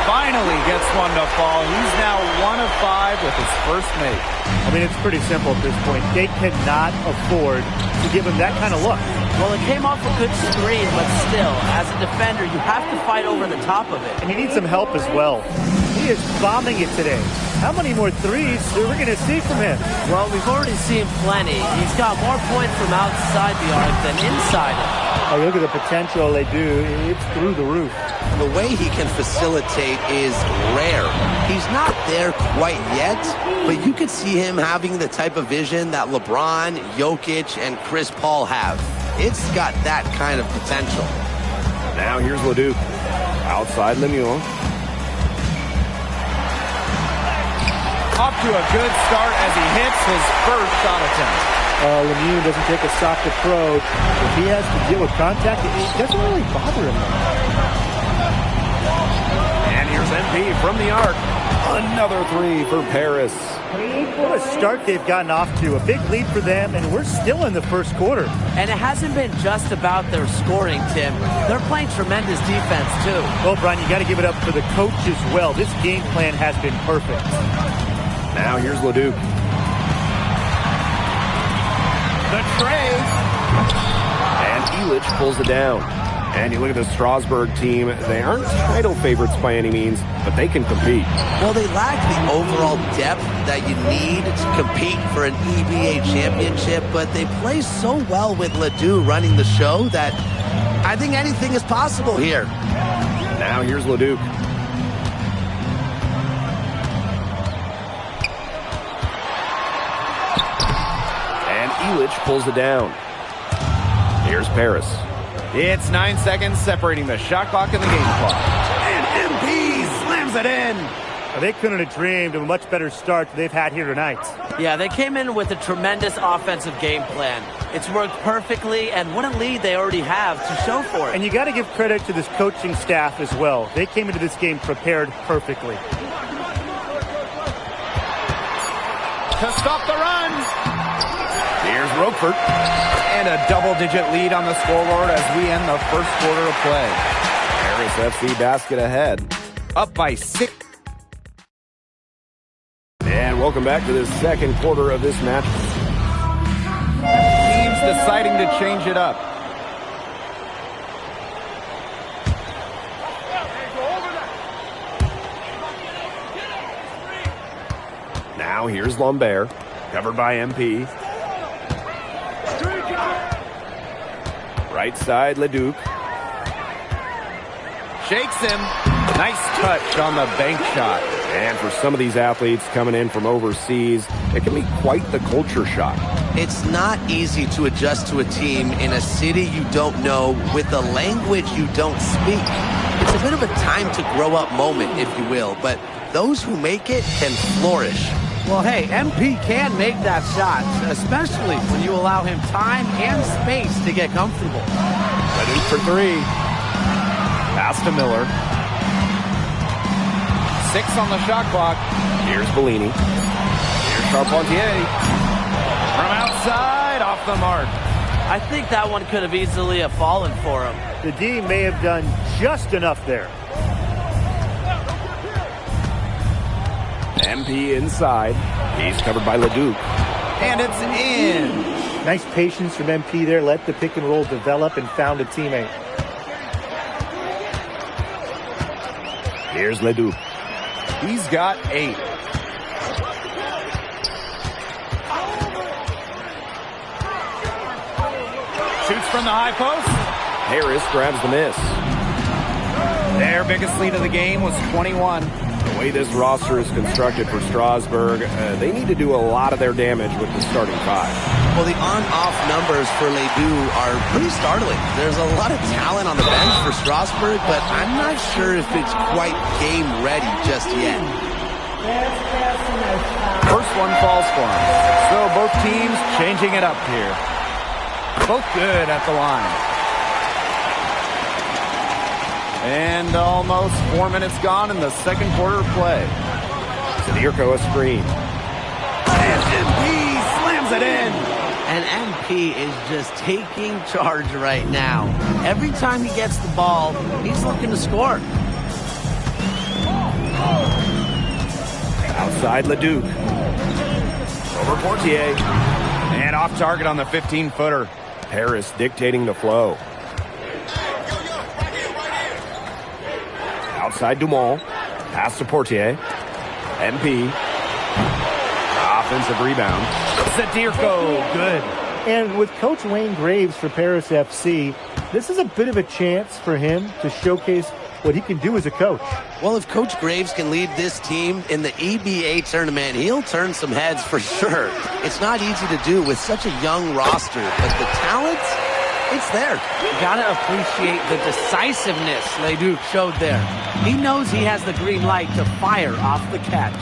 Finally gets one to fall. He's now 1 of 5 with his first make. I mean, it's pretty simple at this point. They cannot afford to give him that kind of look. Well, it came off a good screen, but still, as a defender, you have to fight over the top of it. And he needs some help as well. He is bombing it today. How many more threes are we going to see from him? Well, we've already seen plenty. He's got more points from outside the arc than inside it. Oh, look at the potential they do. It's through the roof. The way he can facilitate is rare. He's not there quite yet, but you could see him having the type of vision that LeBron, Jokic, and Chris Paul have. It's got that kind of potential. Now here's Leduc. Outside Lemieux. Off to a good start as he hits his first shot attempt. Lemieux doesn't take a soft approach. If he has to deal with contact, it doesn't really bother him. And here's MP from the arc. Another 3 for Paris. What a start they've gotten off to. A big lead for them, and we're still in the first quarter. And it hasn't been just about their scoring, Tim. They're playing tremendous defense, too. Well, Brian, you got to give it up for the coach as well. This game plan has been perfect. Now here's Leduc. The tray. And Elich pulls it down. And you look at the Strasbourg team, they aren't title favorites by any means, but they can compete. Well, they lack the overall depth that you need to compete for an EBA championship, but they play so well with Ledoux running the show that I think anything is possible here. Now here's Leduc. And Elich pulls it down. Here's Paris. It's 9 seconds separating the shot clock and the game clock. And MP slams it in. They couldn't have dreamed of a much better start they've had here tonight. Yeah, they came in with a tremendous offensive game plan. It's worked perfectly, and what a lead they already have to show for it. And you got to give credit to this coaching staff as well. They came into this game prepared perfectly. To stop the run. Here's Roquefort. And a double-digit lead on the scoreboard as we end the first quarter of play. Paris FC basket ahead. Up by 6. And welcome back to the second quarter of this match. Teams deciding to change it up. Now here's Lambert, covered by MP. Right side, Leduc. Shakes him. Nice touch on the bank shot. And for some of these athletes coming in from overseas, it can be quite the culture shock. It's not easy to adjust to a team in a city you don't know with a language you don't speak. It's a bit of a time to grow up moment, if you will, but those who make it can flourish. Well, hey, MP can make that shot, especially when you allow him time and space to get comfortable. Leduc for 3. Pass to Miller. 6 on the shot clock. Here's Bellini. Here's Charpentier. From outside, off the mark. I think that one could have easily have fallen for him. The D may have done just enough there. MP inside. He's covered by Leduc. And it's in. Nice patience from MP there. Let the pick and roll develop and found a teammate. Here's Leduc. He's got 8. Shoots from the high post. Harris grabs the miss. Their biggest lead of the game was 21. The way this roster is constructed for Strasburg, they need to do a lot of their damage with the starting 5. Well, the on-off numbers for Ledoux are pretty startling. There's a lot of talent on the bench for Strasburg, but I'm not sure if it's quite game ready just yet. First one falls for him. So both teams changing it up here. Both good at the line. And almost 4 minutes gone in the second quarter of play. Zadirko a screen. And MP slams it in. And MP is just taking charge right now. Every time he gets the ball, he's looking to score. Outside Leduc. Over Portier. And off target on the 15-footer. Harris dictating the flow. Outside Dumont. Pass to Portier. MP. Offensive rebound. Zadirko, good. And with Coach Wayne Graves for Paris FC, this is a bit of a chance for him to showcase what he can do as a coach. Well, if Coach Graves can lead this team in the EBA tournament, he'll turn some heads for sure. It's not easy to do with such a young roster, but the talent, it's there. You gotta appreciate the decisiveness Leduc showed there. He knows he has the green light to fire off the catch.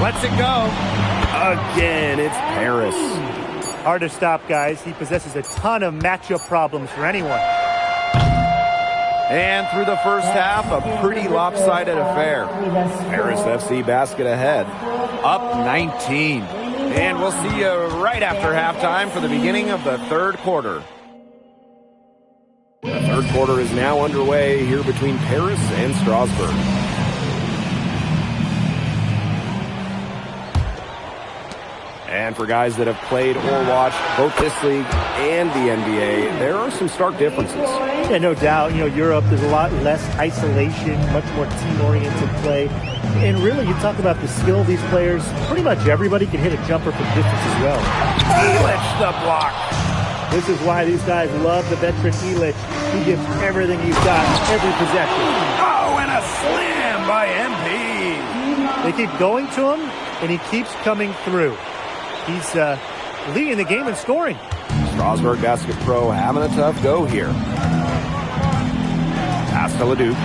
Lets it go. Again, it's Paris. Hard to stop, guys. He possesses a ton of matchup problems for anyone. And through the first half, a pretty lopsided affair. Paris FC basket ahead. Up 19. And we'll see you right after halftime for the beginning of the third quarter. The third quarter is now underway here between Paris and Strasburg. And for guys that have played or watched both this league and the NBA, there are some stark differences. Yeah, no doubt. You know, Europe, there's a lot less isolation, much more team-oriented play. And really, you talk about the skill of these players, pretty much everybody can hit a jumper from distance as well. Elic the block. This is why these guys love the veteran Elic. He gives everything he's got, every possession. Oh, and a slam by MP. They keep going to him, and he keeps coming through. He's leading the game in scoring. Strasburg Basket Pro having a tough go here. Pass to Leduc.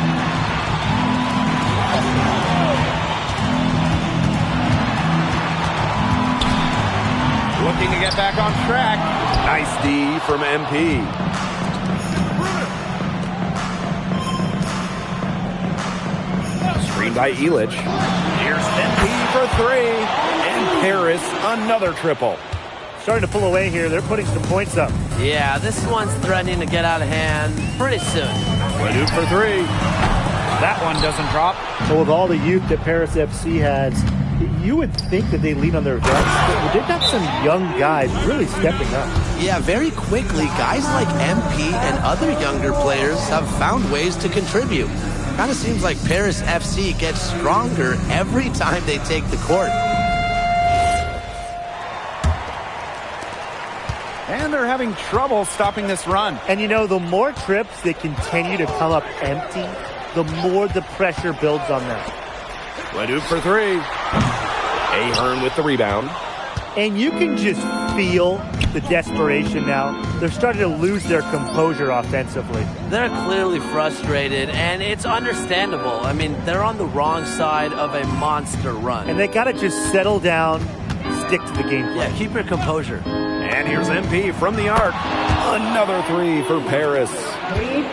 Looking to get back on track. Nice D from MP. Screen by Elic. Here's MP for 3. And Paris, another triple. Starting to pull away here. They're putting some points up. Yeah, this one's threatening to get out of hand pretty soon. Leduc for 3. That one doesn't drop. Well, with all the youth that Paris FC has, you would think that they lean on their vets, but they've got some young guys really stepping up. Yeah, very quickly, guys like MP and other younger players have found ways to contribute. Kind of seems like Paris FC gets stronger every time they take the court. And they're having trouble stopping this run. And you know, the more trips they continue to come up empty, the more the pressure builds on them. Leduc for 3. Ahern with the rebound. And you can just feel the desperation now. They're starting to lose their composure offensively. They're clearly frustrated, and it's understandable. I mean, they're on the wrong side of a monster run. And they got to just settle down, stick to the game plan. Yeah, keep your composure. And here's MP from the arc. Another three for Paris.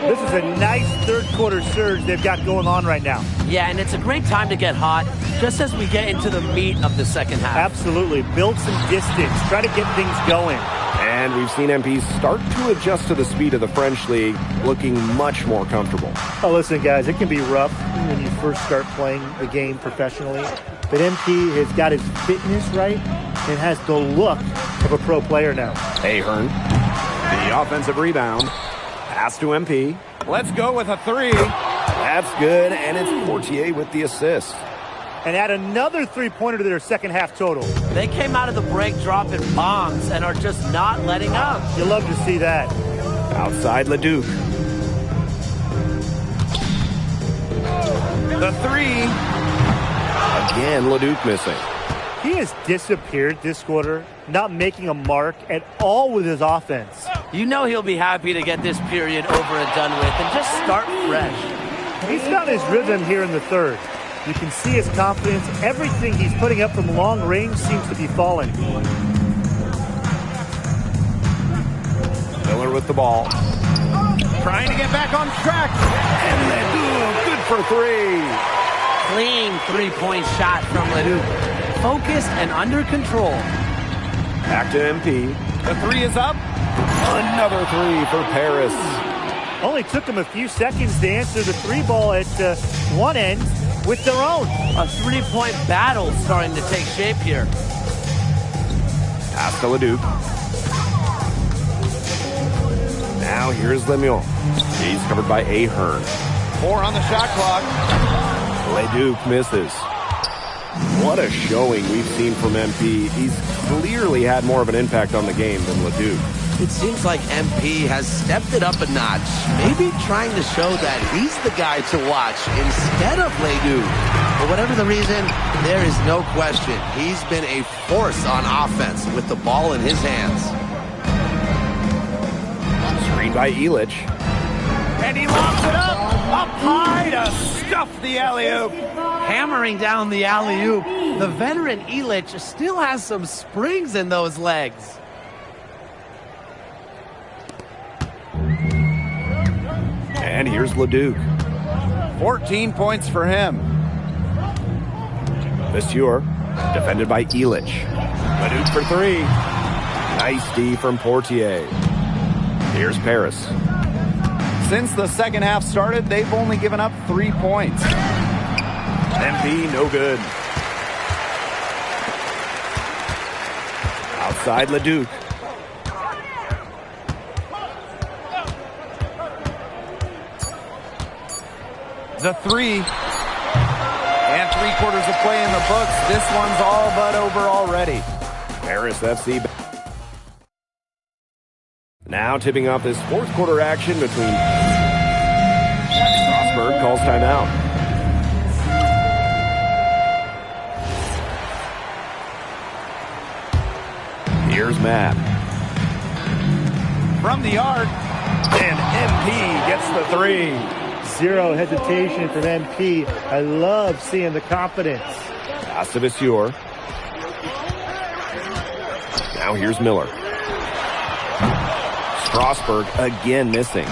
This is a nice third quarter surge they've got going on right now. Yeah, and it's a great time to get hot, just as we get into the meat of the second half. Absolutely. Build some distance. Try to get things going. And we've seen MP start to adjust to the speed of the French league, looking much more comfortable. Oh, listen, guys, it can be rough when you first start playing the game professionally. But MP has got his fitness right and has the look of a pro player now. Ahern, the offensive rebound. Pass to MP. Let's go with a three. That's good, and it's Portier with the assist. And add another three-pointer to their second half total. They came out of the break dropping bombs and are just not letting up. You love to see that. Outside Leduc. The three. Again, Leduc missing. He has disappeared this quarter, not making a mark at all with his offense. You know he'll be happy to get this period over and done with and just start fresh. He's found his rhythm here in the third. You can see his confidence. Everything he's putting up from long range seems to be falling. Miller with the ball. Trying to get back on track. And Leduc, good for three. Clean three-point shot from Leduc. Focused and under control. Back to MP. The three is up. Another three for Paris. Only took them a few seconds to answer the three ball at one end with their own. A three-point battle starting to take shape here. Pass to Leduc. Now here's Lemieux. He's covered by Ahern. 4 on the shot clock. Leduc misses. What a showing we've seen from MP. He's clearly had more of an impact on the game than Leduc. It seems like MP has stepped it up a notch, maybe trying to show that he's the guy to watch instead of Leduc. For whatever the reason, there is no question. He's been a force on offense with the ball in his hands. Screen by Illich. And he lobs it up high to stuff the alley-oop. Hammering down the alley-oop. The veteran Illich still has some springs in those legs. And here's Leduc. 14 points for him. Monsieur, defended by Illich. Leduc for three. Nice D from Portier. Here's Paris. Since the second half started, they've only given up 3 points. MP, no good. Outside Leduc. The three. And 3/4 of play in the books. This one's all but over already. Paris FC. Now tipping off this fourth quarter action between Strasburg calls timeout. Here's Matt. From the arc. And MP gets the three. Zero hesitation from MP. I love seeing the confidence. Pass to Monsieur. Now here's Miller. Strasburg again missing.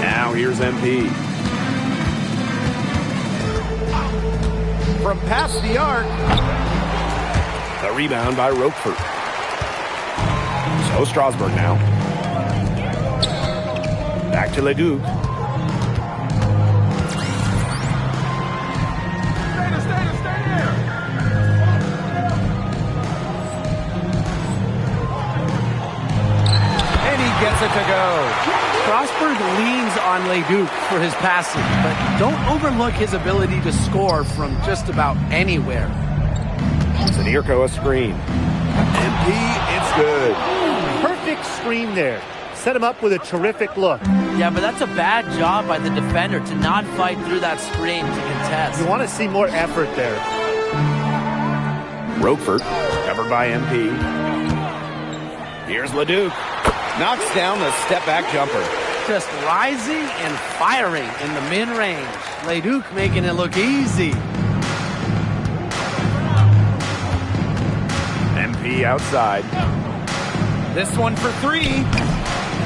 Now here's MP. From past the arc. The rebound by Roquefort. So Strasburg now. Back to Leduc. And he gets it to go. Strasburg leans on Leduc for his passing, but don't overlook his ability to score from just about anywhere. Zanirko a screen. MP, it's good. Perfect screen there. Set him up with a terrific look. Yeah, but that's a bad job by the defender to not fight through that screen to contest. You want to see more effort there. Roquefort, covered by MP. Here's Leduc. Knocks down the step-back jumper. Just rising and firing in the mid-range. Leduc making it look easy. MP outside. This one for three.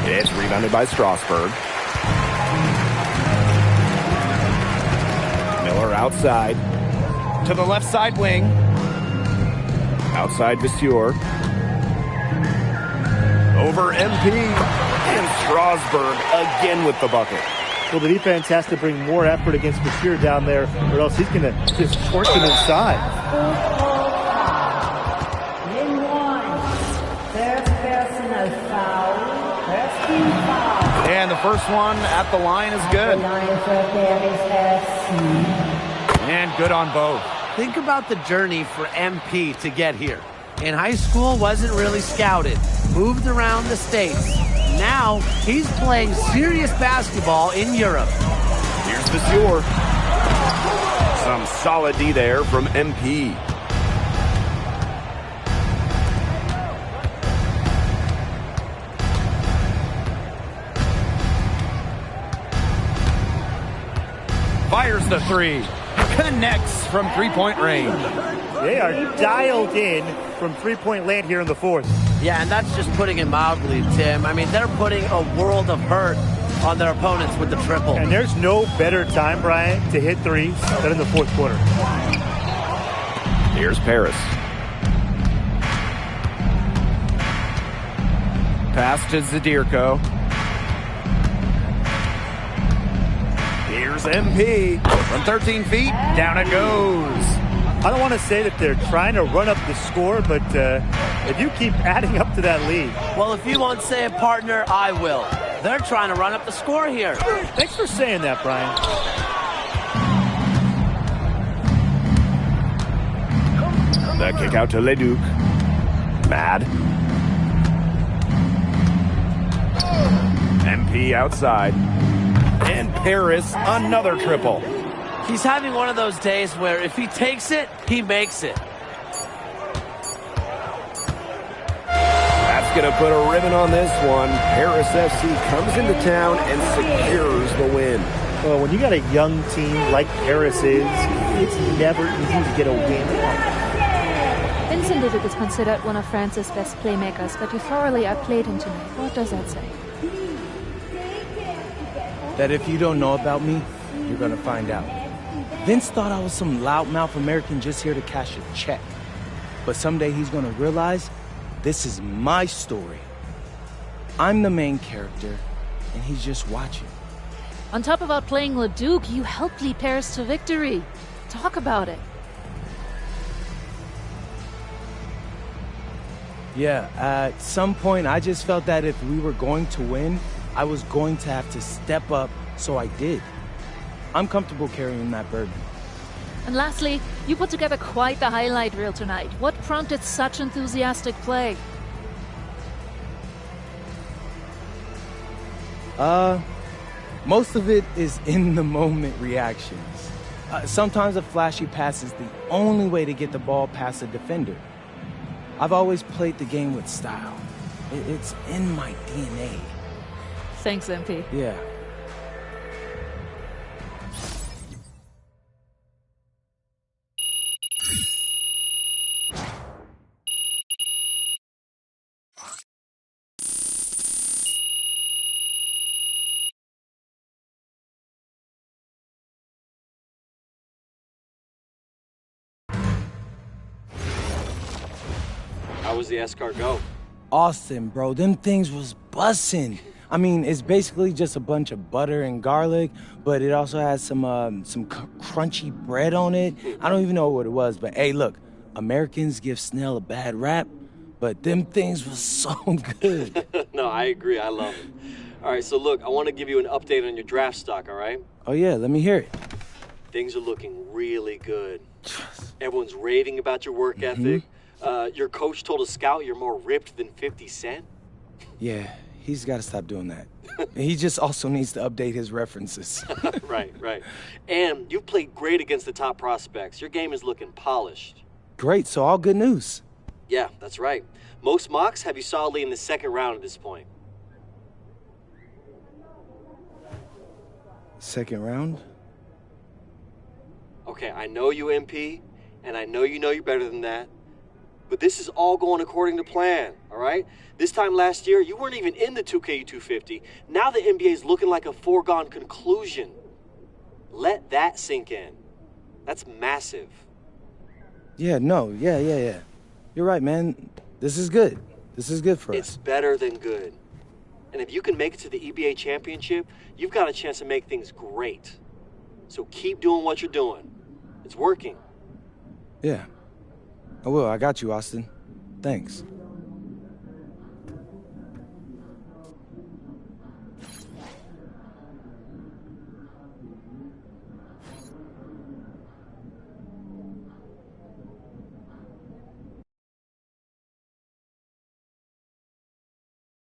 It's rebounded by Strasburg. Miller outside. To the left side wing. Outside Vasseur. Over MP. And Strasburg again with the bucket. Well, the defense has to bring more effort against Vasseur down there, or else he's going to just torch him inside. And the first one at the line is good. And good on both. Think about the journey for MP to get here. In high school, wasn't really scouted. Moved around the States. Now, he's playing serious basketball in Europe. Here's Vasseur. Some solid D there from MP. Fires the three. Connects from three-point range. They are dialed in from three-point land here in the fourth. Yeah, and that's just putting it mildly, Tim. I mean, they're putting a world of hurt on their opponents with the triple. And there's no better time, Brian, to hit threes than in the fourth quarter. Here's Paris. Pass to Zadirko. Here's MP. From 13 feet, down it goes. I don't want to say that they're trying to run up the score, but if you keep adding up to that lead. Well, if you won't say it, partner, I will. They're trying to run up the score here. Thanks for saying that, Brian. The kick out to Leduc. Mad. MP outside. And Paris, another triple. He's having one of those days where if he takes it, he makes it. That's going to put a ribbon on this one. Paris FC comes into town and secures the win. Well, when you got a young team like Paris is, it's never easy to get a win. Vincent Leduc is considered one of France's best playmakers, but you thoroughly outplayed him tonight. What does that say? That if you don't know about me, you're gonna find out. Vince thought I was some loudmouth American just here to cash a check. But someday he's gonna realize this is my story. I'm the main character, and he's just watching. On top of outplaying Leduc, you helped lead Paris to victory. Talk about it. Yeah, at some point I just felt that if we were going to win, I was going to have to step up, so I did. I'm comfortable carrying that burden. And lastly, you put together quite the highlight reel tonight. What prompted such enthusiastic play? Most of it is in-the-moment reactions. Sometimes a flashy pass is the only way to get the ball past a defender. I've always played the game with style. It's in my DNA. Thanks, MP. Yeah. How was the S-car go? Austin, bro, them things was bussin'. I mean, it's basically just a bunch of butter and garlic, but it also has some crunchy bread on it. I don't even know what it was, but hey, look, Americans give Snell a bad rap, but them things was so good. No, I agree. I love it. All right, so look, I want to give you an update on your draft stock, all right? Oh, yeah, let me hear it. Things are looking really good. Everyone's raving about your work ethic. Your coach told a scout you're more ripped than 50 Cent. Yeah, he's got to stop doing that. He just also needs to update his references. Right. And you've played great against the top prospects. Your game is looking polished. Great, so all good news. Yeah, that's right. Most mocks have you solidly in the second round at this point. Second round? Okay, I know you, MP, and I know you better than that. But this is all going according to plan, all right? This time last year, you weren't even in the 2K250. Now the NBA is looking like a foregone conclusion. Let that sink in. That's massive. Yeah, yeah. You're right, man. This is good. This is good for us. It's better than good. And if you can make it to the EBA championship, you've got a chance to make things great. So keep doing what you're doing. It's working. Yeah. I will. I got you, Austin. Thanks.